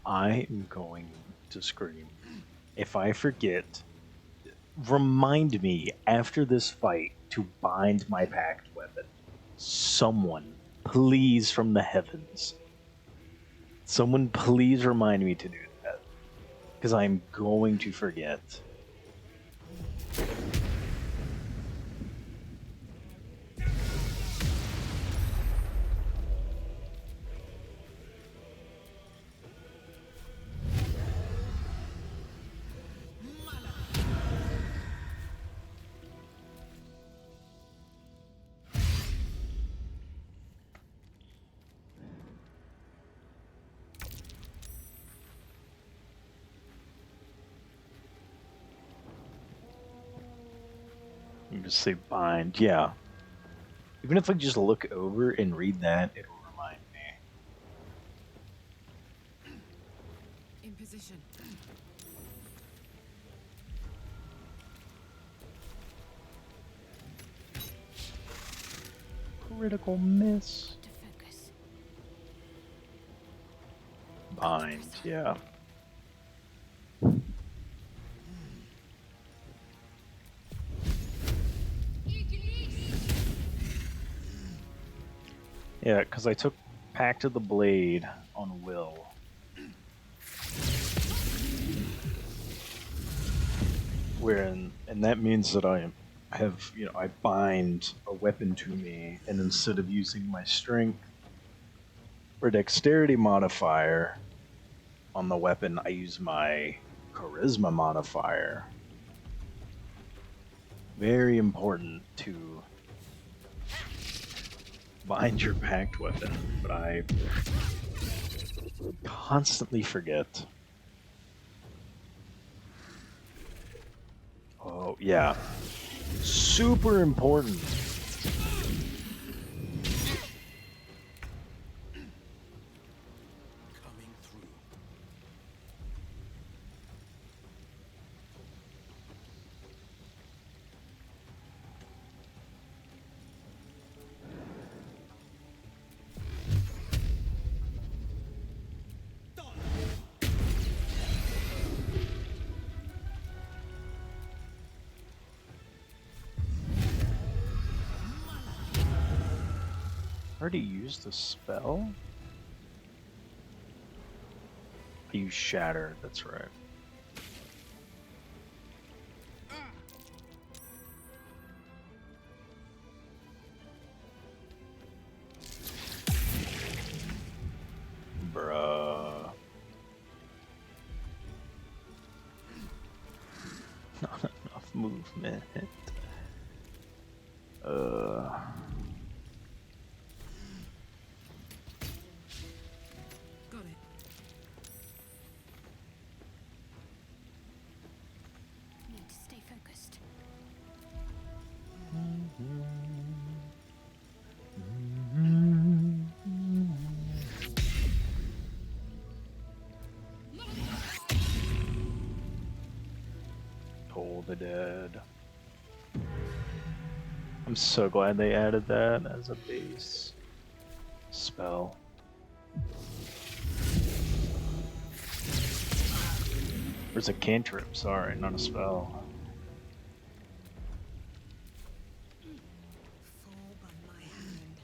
I am going to scream. If I forget, remind me after this fight to bind my packed weapon. Someone, please, from the heavens. Someone, please remind me to do that. Because I'm going to forget. You just say bind, yeah. Even if I just look over and read that, it'll remind me. In position. Critical miss. To focus. Bind, yeah. Yeah, because I took Pact of the Blade on Will. and that means that I have, I bind a weapon to me, and instead of using my strength or dexterity modifier on the weapon, I use my charisma modifier. Very important to bind your packed weapon, but I constantly forget. Oh, yeah. Super important. Coming through. Already used a spell? I use Shatter, that's right. Bruh. Not enough movement. Got it. Need to stay focused. Toll the Dead. I'm so glad they added that as a base spell. There's a cantrip, sorry, not a spell. Fall by my hand.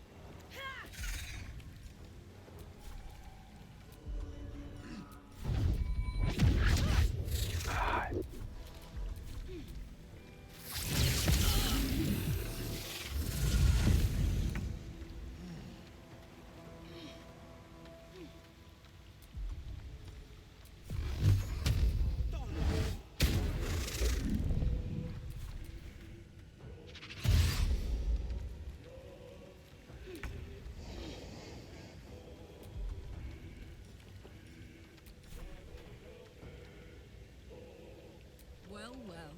Well, well.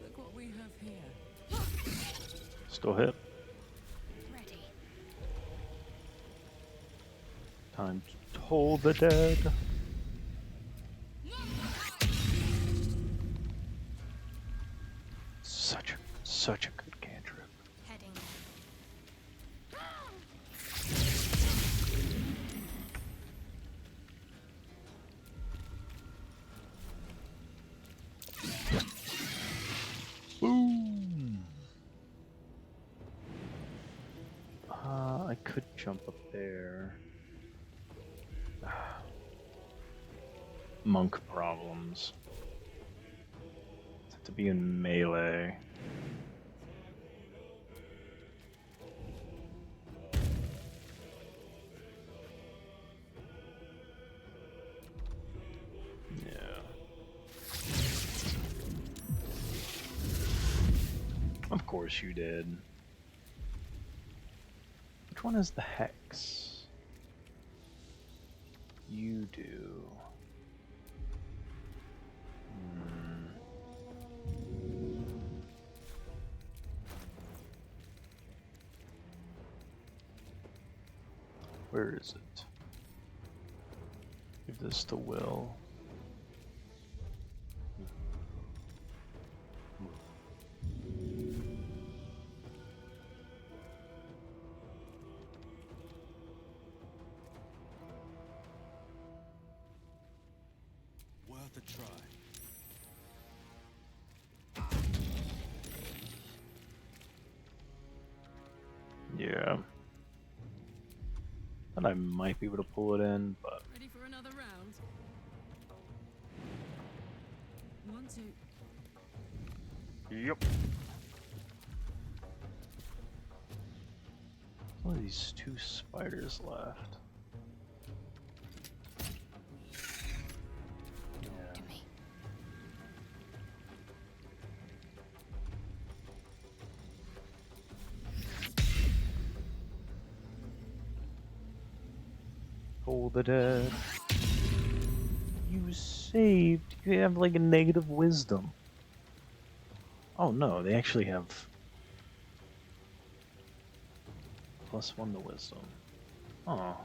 Look what we have here. Still hit. Ready. Time to toll the dead. Such a good cantrip. Heading. Boom. I could jump up there. Monk problems. Have to be in melee. Yeah. Of course you did. Which one is the hex? You do. Where is it? Give this to Will. Worth a try. Yeah. And I might be able to pull it in, but Ready for another round? 1, 2. Yep. Only these 2 spiders left. To me. Hold the dead. You saved. You have like a negative wisdom. Oh no, they actually have +1 to wisdom. Oh.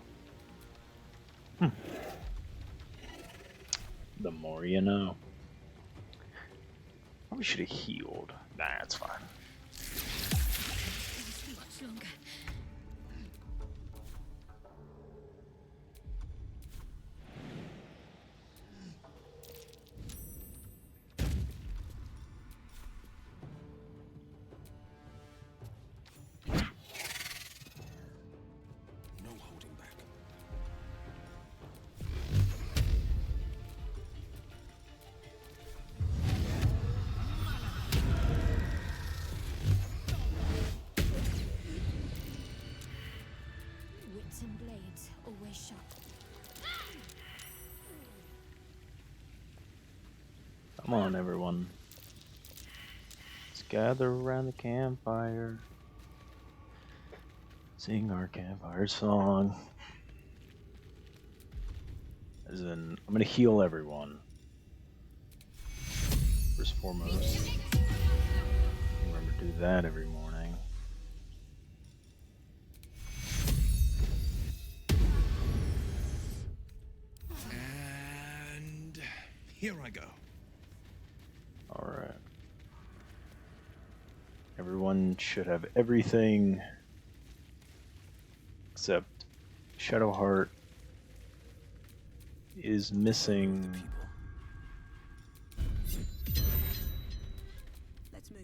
The more you know. Probably should have healed. Nah, it's fine. Much longer. No holding back. Wits and blades, always sharp. Come on, everyone. Let's gather around the campfire. Sing our campfire song. As in, I'm gonna heal everyone. First and foremost. Remember to do that every morning. And here I go. Alright. Everyone should have everything except Shadowheart is missing. Let's move.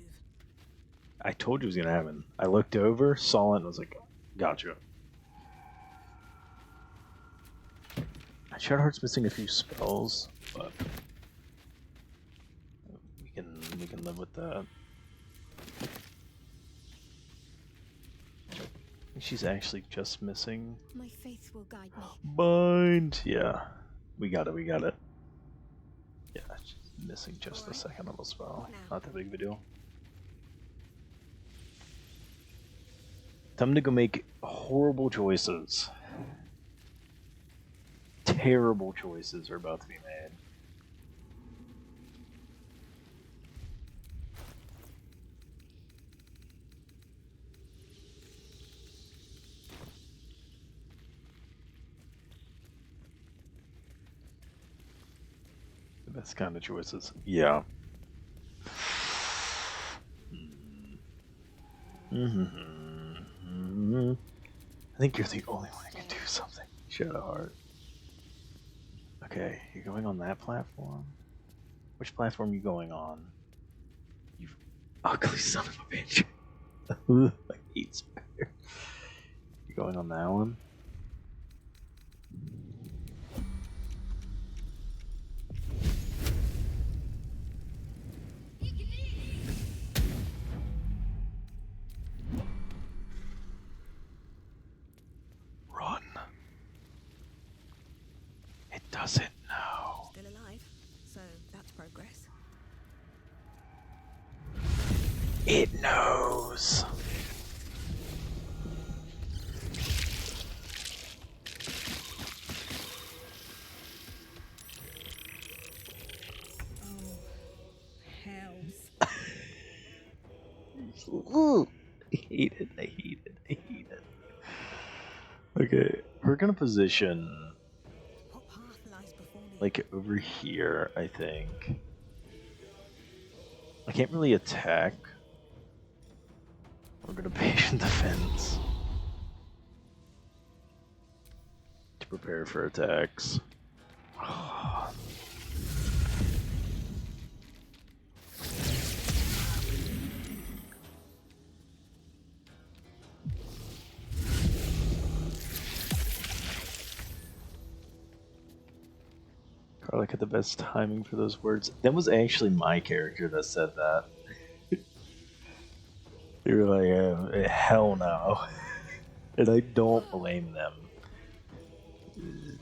I told you it was gonna happen. I looked over, saw it, and was like, gotcha. Shadowheart's missing a few spells, but we can live with that. I think she's actually just missing My faith will guide me. Bind. Yeah, we got it. Yeah, she's missing just a second level spell. Not that big of a deal. Time to go make horrible choices. Terrible choices are about to be made. The best kind of choices. Yeah. I think you're the only one who can do something. Shadowheart. Okay, you're going on that platform? Which platform are you going on? You ugly son of a bitch. I hate spider. You going on that one? Run. It doesn't know. Still alive, so that's progress. It knows. Hells. Ooh, I hate it. Okay, we're gonna position like over here, I think. I can't really attack. We're gonna patient defense to prepare for attacks. Garlic had the best timing for those words. That was actually my character that said that. They're like, hell no. And I don't blame them.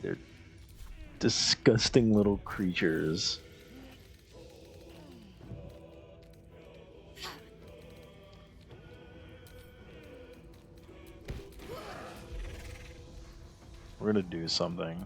They're disgusting little creatures. We're gonna do something.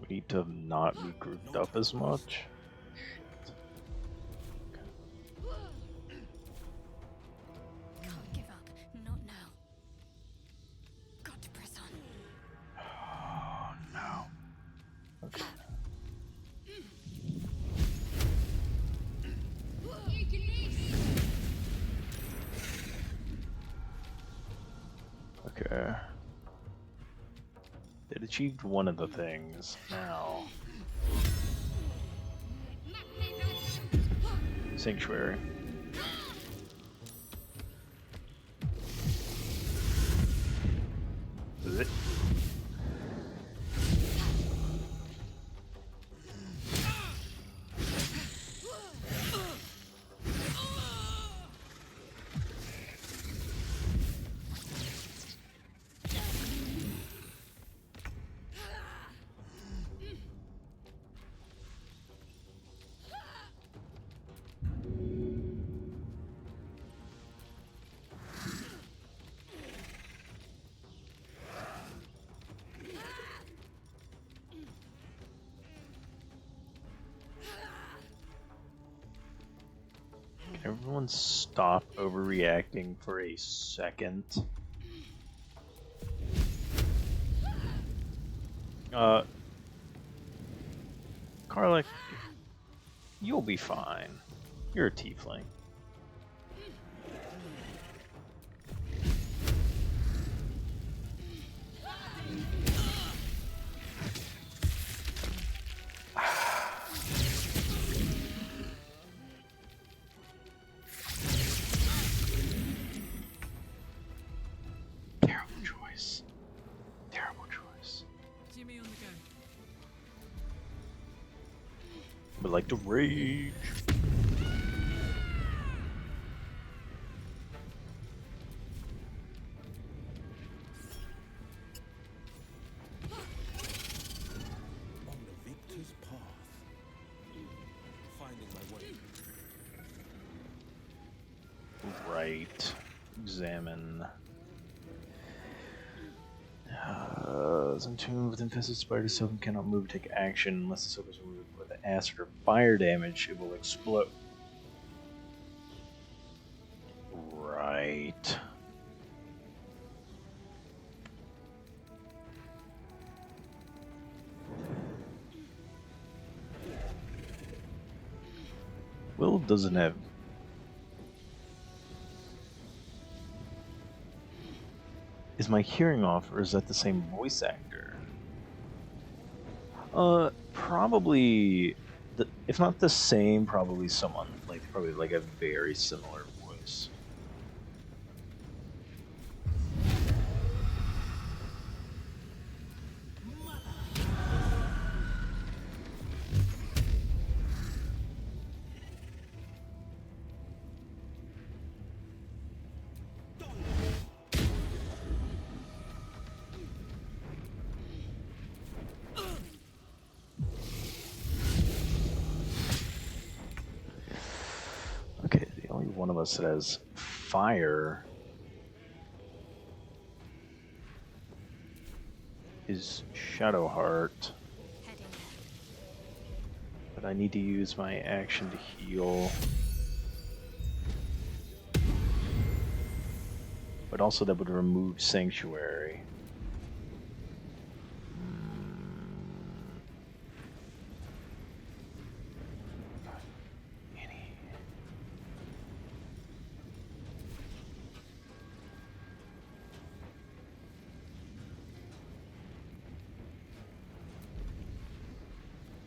We need to not be grouped up as much. Can't give up. Not now. Got to press on. Oh no. Okay. Okay. It achieved one of the things. Now. Sanctuary. Is it? Can everyone stop overreacting for a second? Karlach, you'll be fine. You're a tiefling. Terrible choice. Terrible choice. Jimmy on the go. Would like to rage. On the victor's path. Finding my way. Right. Examine. Is entombed with infested spiders, token cannot move, take action unless the soap is removed with acid or fire damage. It will explode. Right. Will doesn't have. Is my hearing off, or is that the same voice actor? Probably, if not the same, probably someone probably like a very similar voice. Okay, the only one of us that has fire is Shadowheart. But I need to use my action to heal. But also that would remove Sanctuary.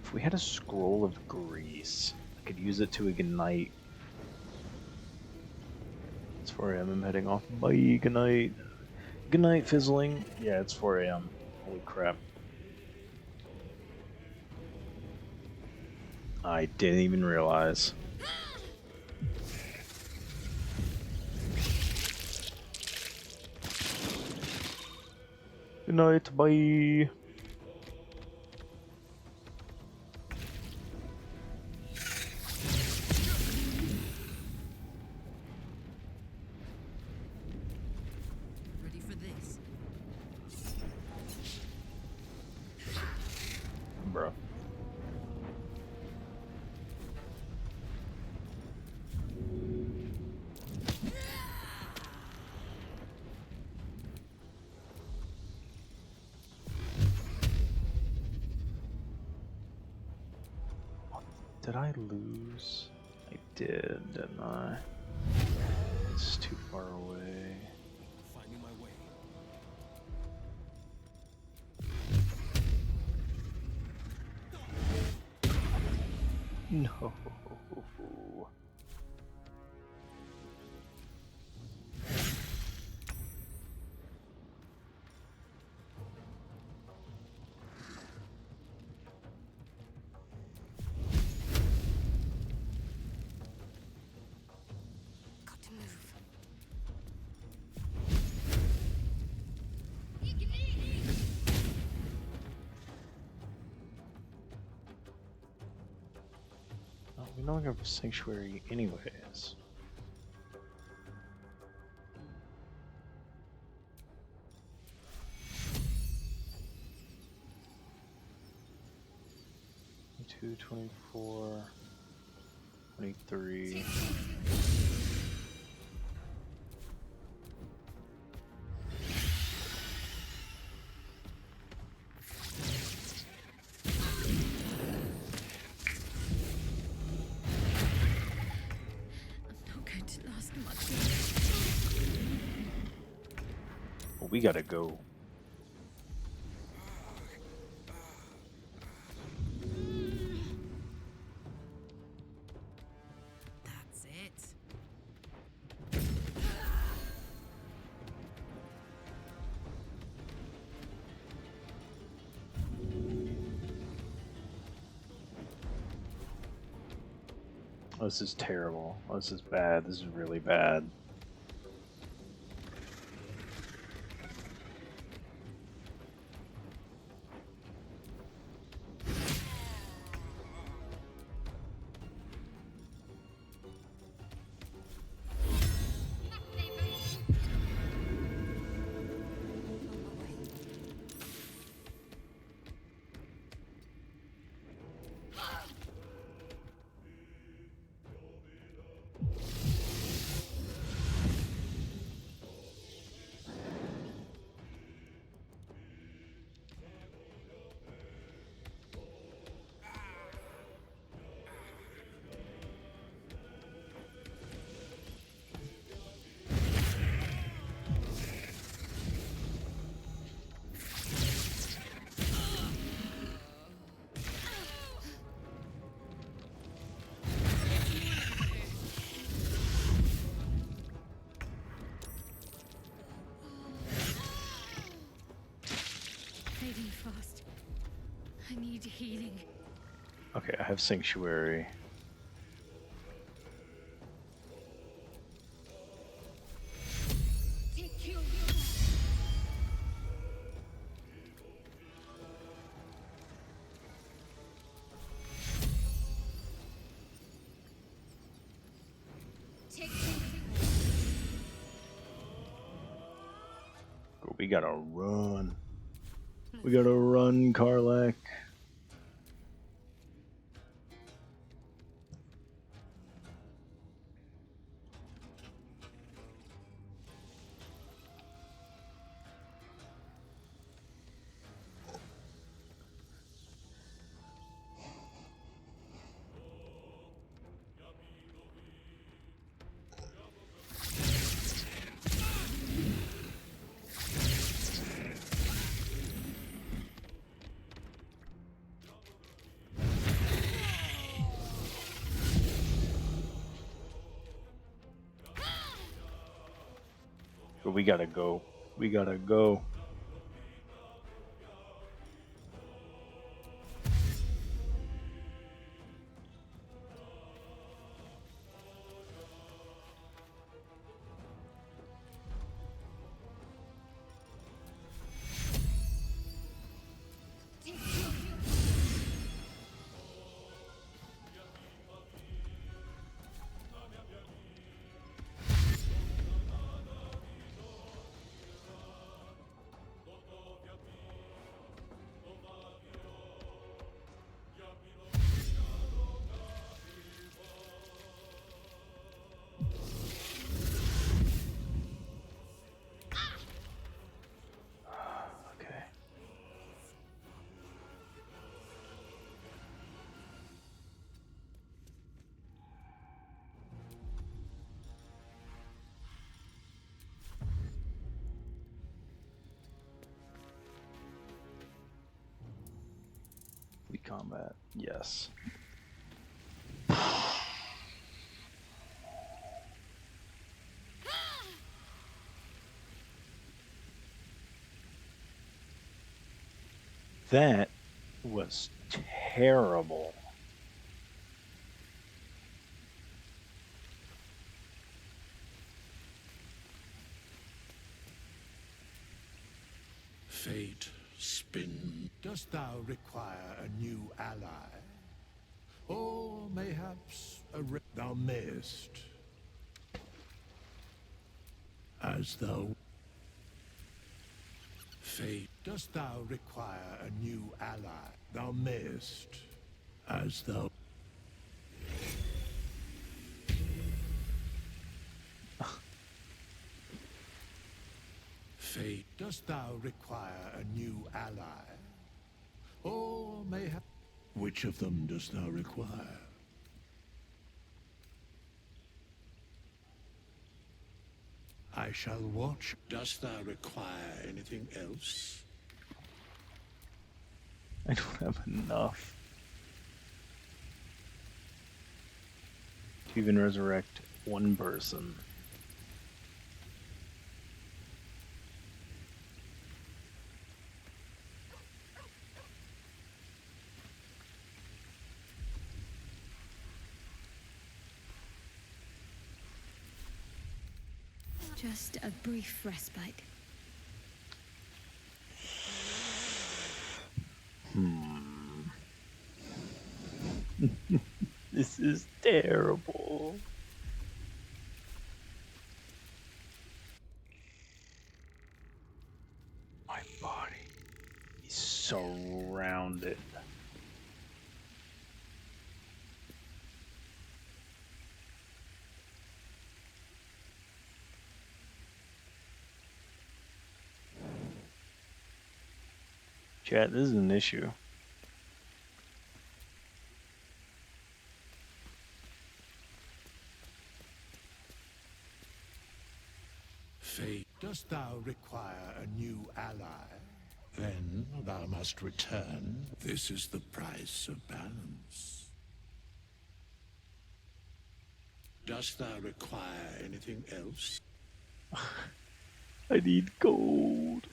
If we had a scroll of grease, I could use it to ignite. It's 4 a.m. I'm heading off. Bye. Good night. Good night, Fizzling. Yeah, it's 4 a.m. Holy crap. I didn't even realize. Good night. Bye. Ready for this? Bro. Did I lose? I did, didn't I? It's too far away. Finding my way. No. Got to move. Oh, we no longer have a sanctuary anyways. Two, 24, 23. Not going to last much. Well, we gotta go. That's it. Oh, this is terrible. Oh, this is bad. This is really bad. Fading fast. I need healing. Okay, I have sanctuary. But we gotta run. We gotta run, Karlak. But we gotta go. We gotta go. Okay. We combat. Yes. That was terrible. Fate, spin. Dost thou require a new ally? Or mayhaps thou mayest. As thou... Fate, dost thou require a new ally? Thou mayest. As thou... Fate, dost thou require a new ally? Or mayhap... Which of them dost thou require? I shall watch. Dost thou require anything else? I don't have enough to even resurrect one person. Just a brief respite. This is terrible. My body is surrounded. Chat, this is an issue. Fate, dost thou require a new ally? Then thou must return. This is the price of balance. Dost thou require anything else? I need gold.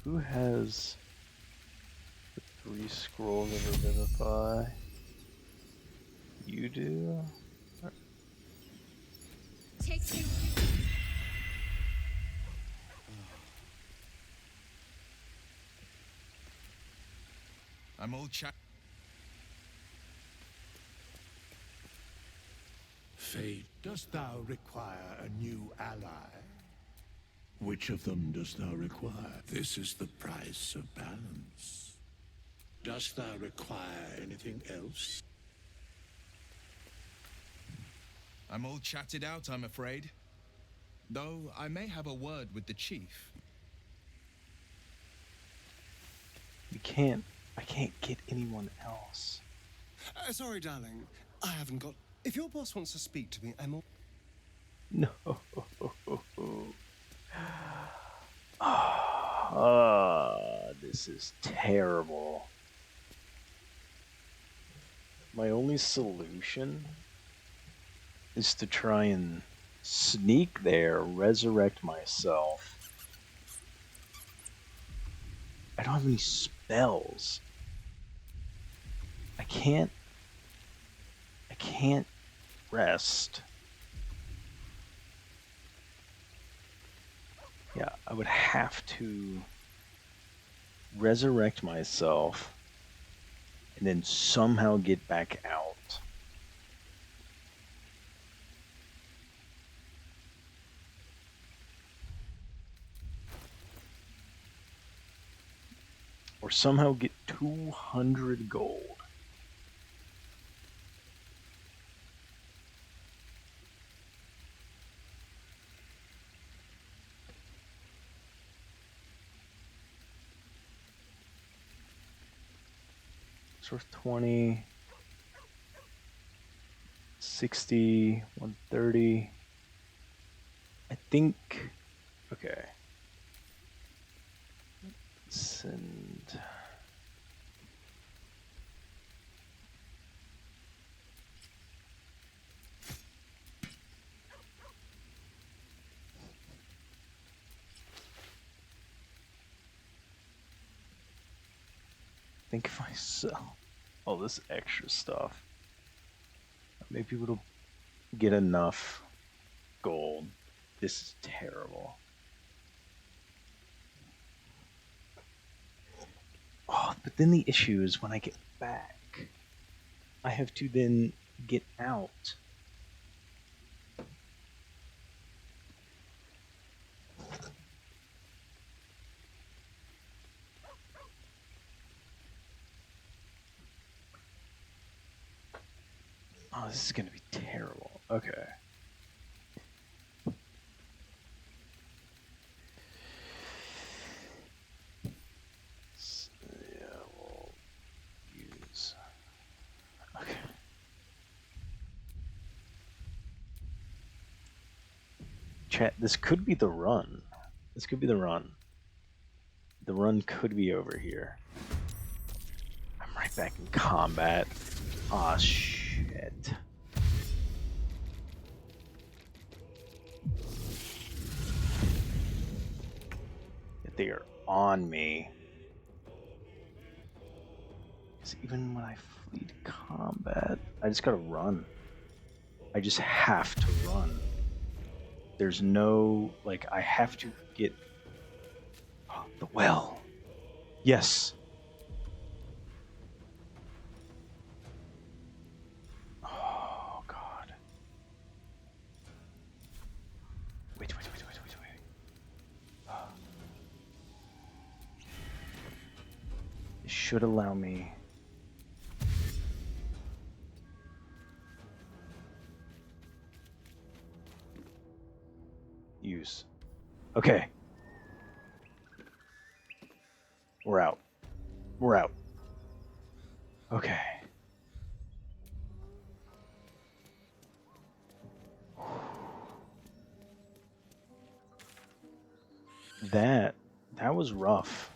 Who has the 3 scrolls of Revivify? You do? I'm all chat. Fate, dost thou require a new ally? Which of them dost thou require? This is the price of balance. Dost thou require anything else? I'm all chatted out, I'm afraid. Though I may have a word with the chief. I can't get anyone else. Sorry, darling. I haven't got... If your boss wants to speak to me, I'm all... No. This This is terrible. My only solution is to try and sneak there, resurrect myself. I don't have any spells. I can't rest. Yeah, I would have to resurrect myself and then somehow get back out. Or somehow get 200 gold. It's worth 20, 60, 130. I think, okay. Send. I think if I sell all this extra stuff, maybe it'll get enough gold. This is terrible. Oh, but then the issue is when I get back, I have to then get out. Oh, this is gonna be terrible. Okay. Yeah, we'll use. Okay. Chat, this could be the run. This could be the run. The run could be over here. I'm right back in combat. Aw, shit. They are on me. Because even when I flee to combat, I just gotta run. I just have to run. There's no, like, I have to get the well. Yes. Oh, God. Wait. It should allow me. Use. Okay. We're out. We're out. Okay. That was rough.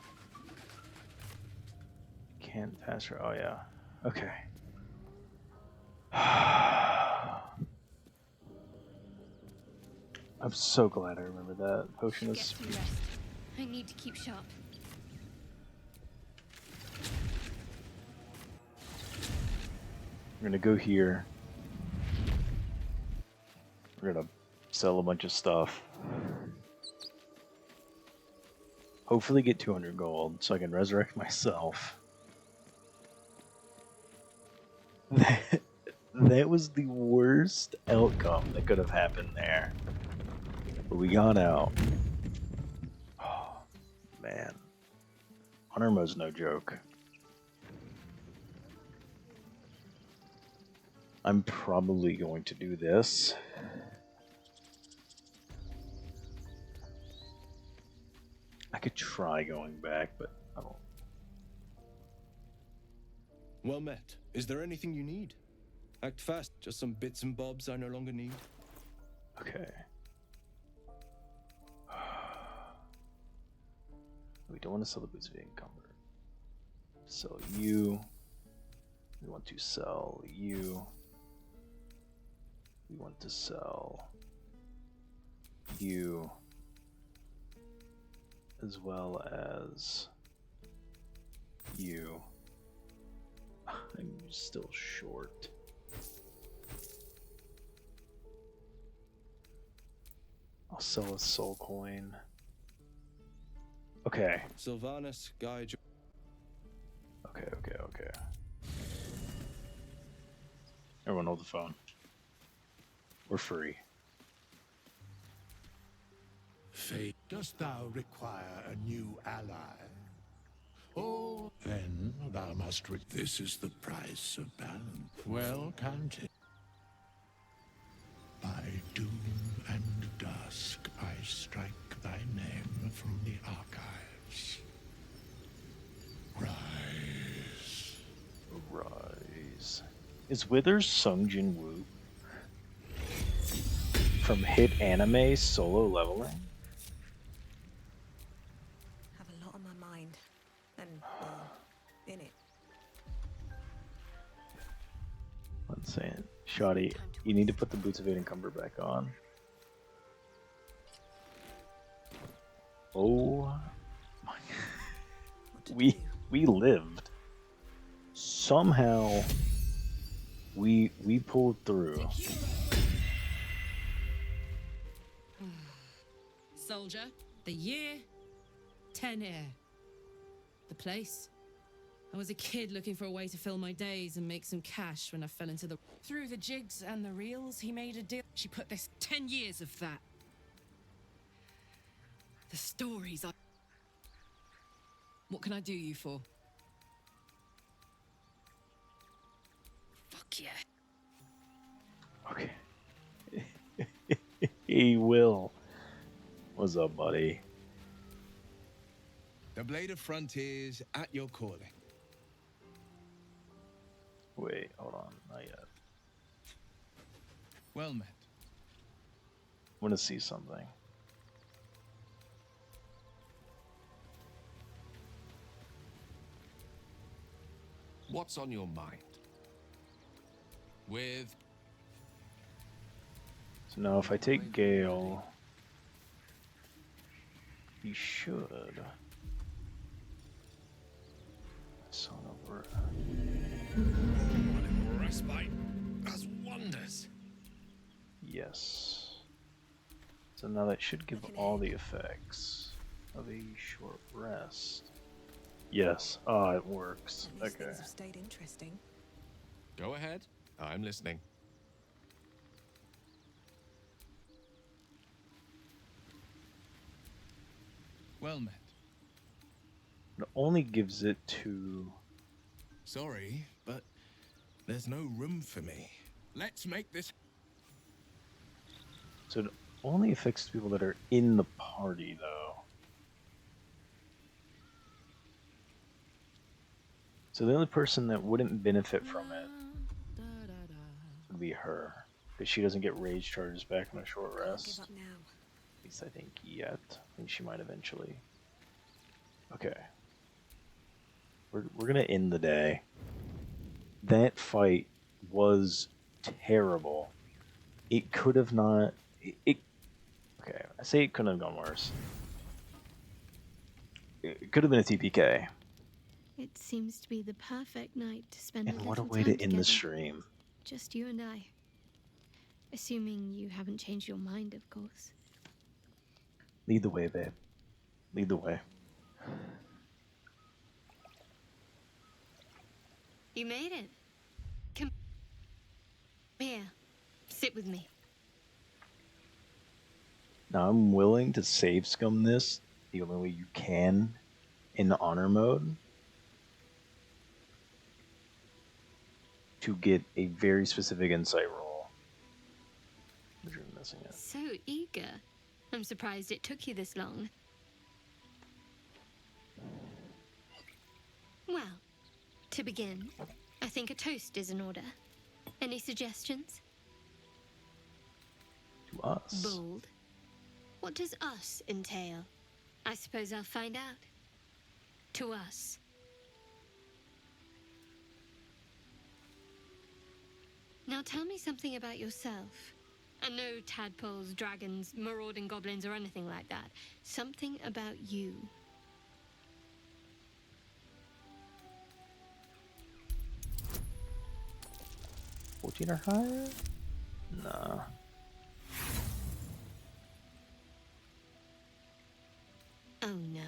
Can't faster. Oh yeah. Okay. I'm so glad I remember that. Potion of speed. I need to keep sharp. We're gonna go here. We're gonna sell a bunch of stuff. Hopefully get 200 gold so I can resurrect myself. That was the worst outcome that could have happened there. But we got out. Oh, man. Hunter mode's no joke. I'm probably going to do this. I could try going back, but I don't. Well met. Is there anything you need? Act fast. Just some bits and bobs I no longer need. Okay. We don't want to sell the boots of encumbered. sell you. We want to sell you. We want to sell you, as well as you. I'm still short. I'll sell a soul coin. Okay. Sylvanas, guide. Okay. Everyone hold the phone. We're free. Fate, dost thou require a new ally? Oh, then thou must this is the price of balance. Well counted. By doom and dusk I strike thy name from the archives. Rise. Is Withers Sung Jin Woo from hit anime Solo Leveling? Have a lot on my mind. And, well, in it. One second. Shoddy, you need to put the Boots of Aiden Cumber back on. Oh my god. We lived. Somehow we pulled through. Soldier, the year, 10 air. The place? I was a kid looking for a way to fill my days and make some cash when I fell into the... Through the jigs and the reels, he made a deal. She put this 10 years of that. The stories I... What can I do you for? Fuck yeah. Okay. He will. What's up, buddy? The Blade of Frontiers at your calling. Wait, hold on, not yet. Well met. I want to see something. What's on your mind? With... So now if I take Gale, he should. Son of a... Respite does wonders. Yes. So now that should give all the effects of a short rest. Yes. Ah, it works. At least Okay. things have stayed interesting. Go ahead. I'm listening. Well met. It only gives it to... Sorry, but there's no room for me. Let's make this... So it only affects people that are in the party, though. So the only person that wouldn't benefit from it would be her. Because she doesn't get rage charges back on a short rest. Give up now. At least I think yet. I think she might eventually. Okay. We're gonna end the day. That fight was terrible. It could have not... Okay, I say it couldn't have gone worse. It could have been a TPK. It seems to be the perfect night to spend And a what a little way time to end the together. stream. Just you and I. Assuming you haven't changed your mind, of course. Lead the way, babe. Lead the way. You made it. Come here. Sit with me. Now I'm willing to save scum this the only way you can in the honor mode to get a very specific insight roll. But you're missing it. So eager. I'm surprised it took you this long. Well, to begin, I think a toast is in order. Any suggestions? To us. Bold. What does us entail? I suppose I'll find out. To us. Now tell me something about yourself. And no tadpoles, dragons, marauding goblins, or anything like that. Something about you. 14 or higher? Nah. Oh no.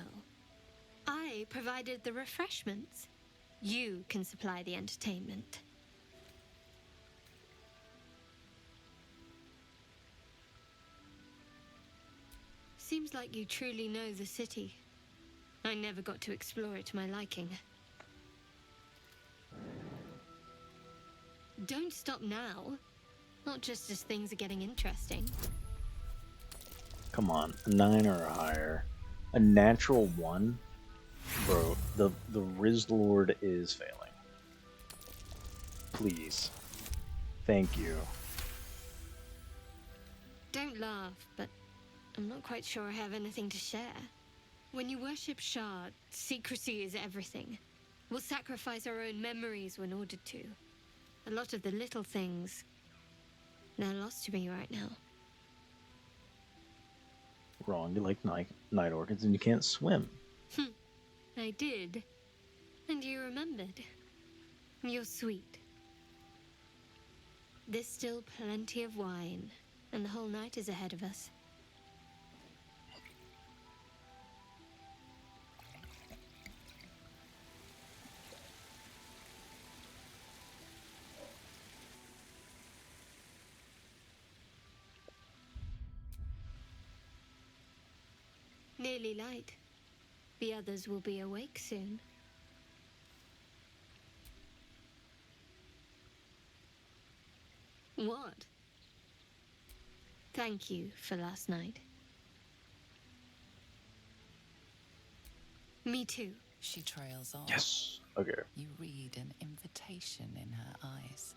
I provided the refreshments. You can supply the entertainment. Seems like you truly know the city. I never got to explore it to my liking. Don't stop now. Not just as things are getting interesting. Come on, a 9 or higher. A natural 1? Bro, the Riz Lord is failing. Please. Thank you. Don't laugh, but I'm not quite sure I have anything to share. When you worship Shard, secrecy is everything. We'll sacrifice our own memories when ordered to. A lot of the little things, they're lost to me right now. Wrong, you like night orchids and you can't swim. I did. And you remembered. You're sweet. There's still plenty of wine, and the whole night is ahead of us. Nearly light. The others will be awake soon. What? Thank you for last night. Me too. She trails on. Yes. Okay. You read an invitation in her eyes.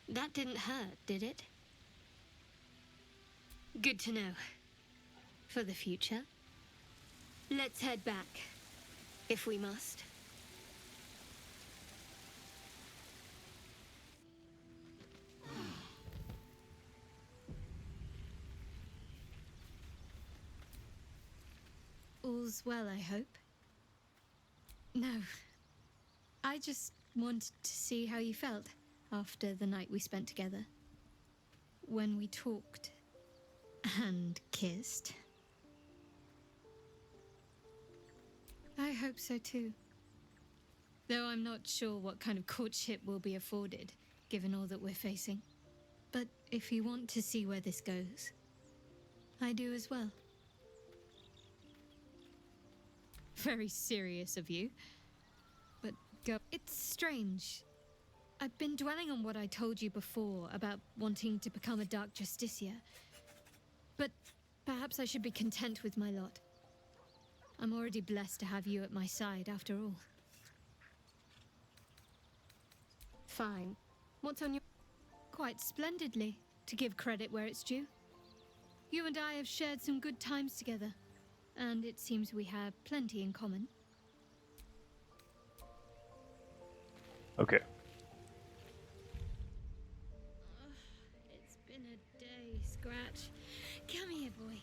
That didn't hurt, did it? Good to know. For the future. Let's head back, if we must. All's well, I hope. No. I just wanted to see how you felt after the night we spent together. When we talked and kissed. I hope so too. Though I'm not sure what kind of courtship will be afforded, given all that we're facing. But if you want to see where this goes, I do as well. Very serious of you. But go. It's strange. I've been dwelling on what I told you before about wanting to become a Dark Justicia. But perhaps I should be content with my lot. I'm already blessed to have you at my side, after all. Fine. What's on your... Quite splendidly, to give credit where it's due. You and I have shared some good times together, and it seems we have plenty in common. Okay. It's been a day, Scratch. Come here, boy.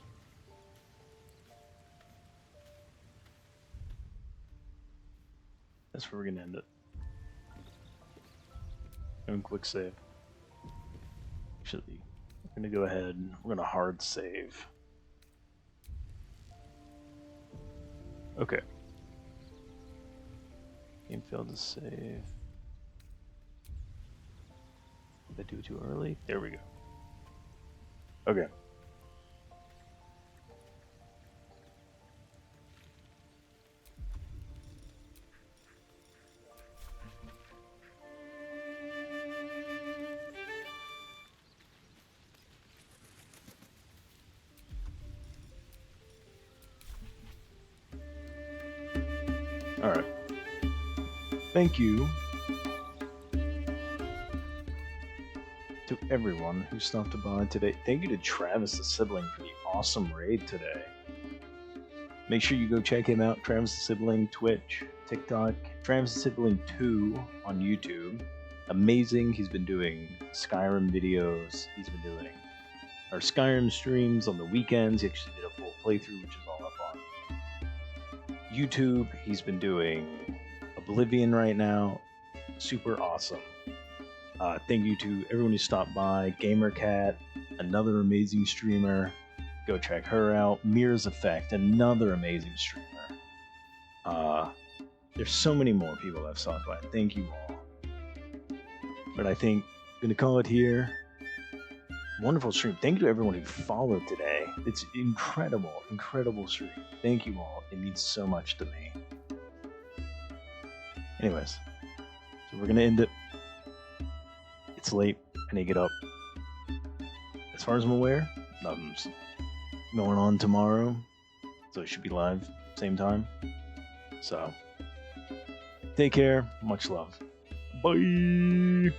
That's where we're gonna end it. And quick save. Actually, we're gonna go ahead and we're gonna hard save. Okay. Game failed to save. Did I do it too early? There we go. Okay. All right. Thank you to everyone who stopped by today. Thank you to Travis the Sibling for the awesome raid today. Make sure you go check him out. Travis the Sibling, Twitch, TikTok, Travis the Sibling 2 on YouTube. Amazing. He's been doing Skyrim videos. He's been doing our Skyrim streams on the weekends. He actually did a full playthrough, which is all up on YouTube. He's been doing Oblivion right now. Super awesome. Thank you to everyone who stopped by. GamerCat, another amazing streamer. Go check her out. Mirror's Effect, another amazing streamer. There's so many more people that have stopped by. Thank you all. But I think I'm going to call it here. Wonderful stream. Thank you to everyone who followed today. It's incredible, incredible stream. Thank you all. It means so much to me. Anyways, so we're going to end it. It's late. I need to get up. As far as I'm aware, nothing's going on tomorrow. So it should be live same time. So, take care. Much love. Bye.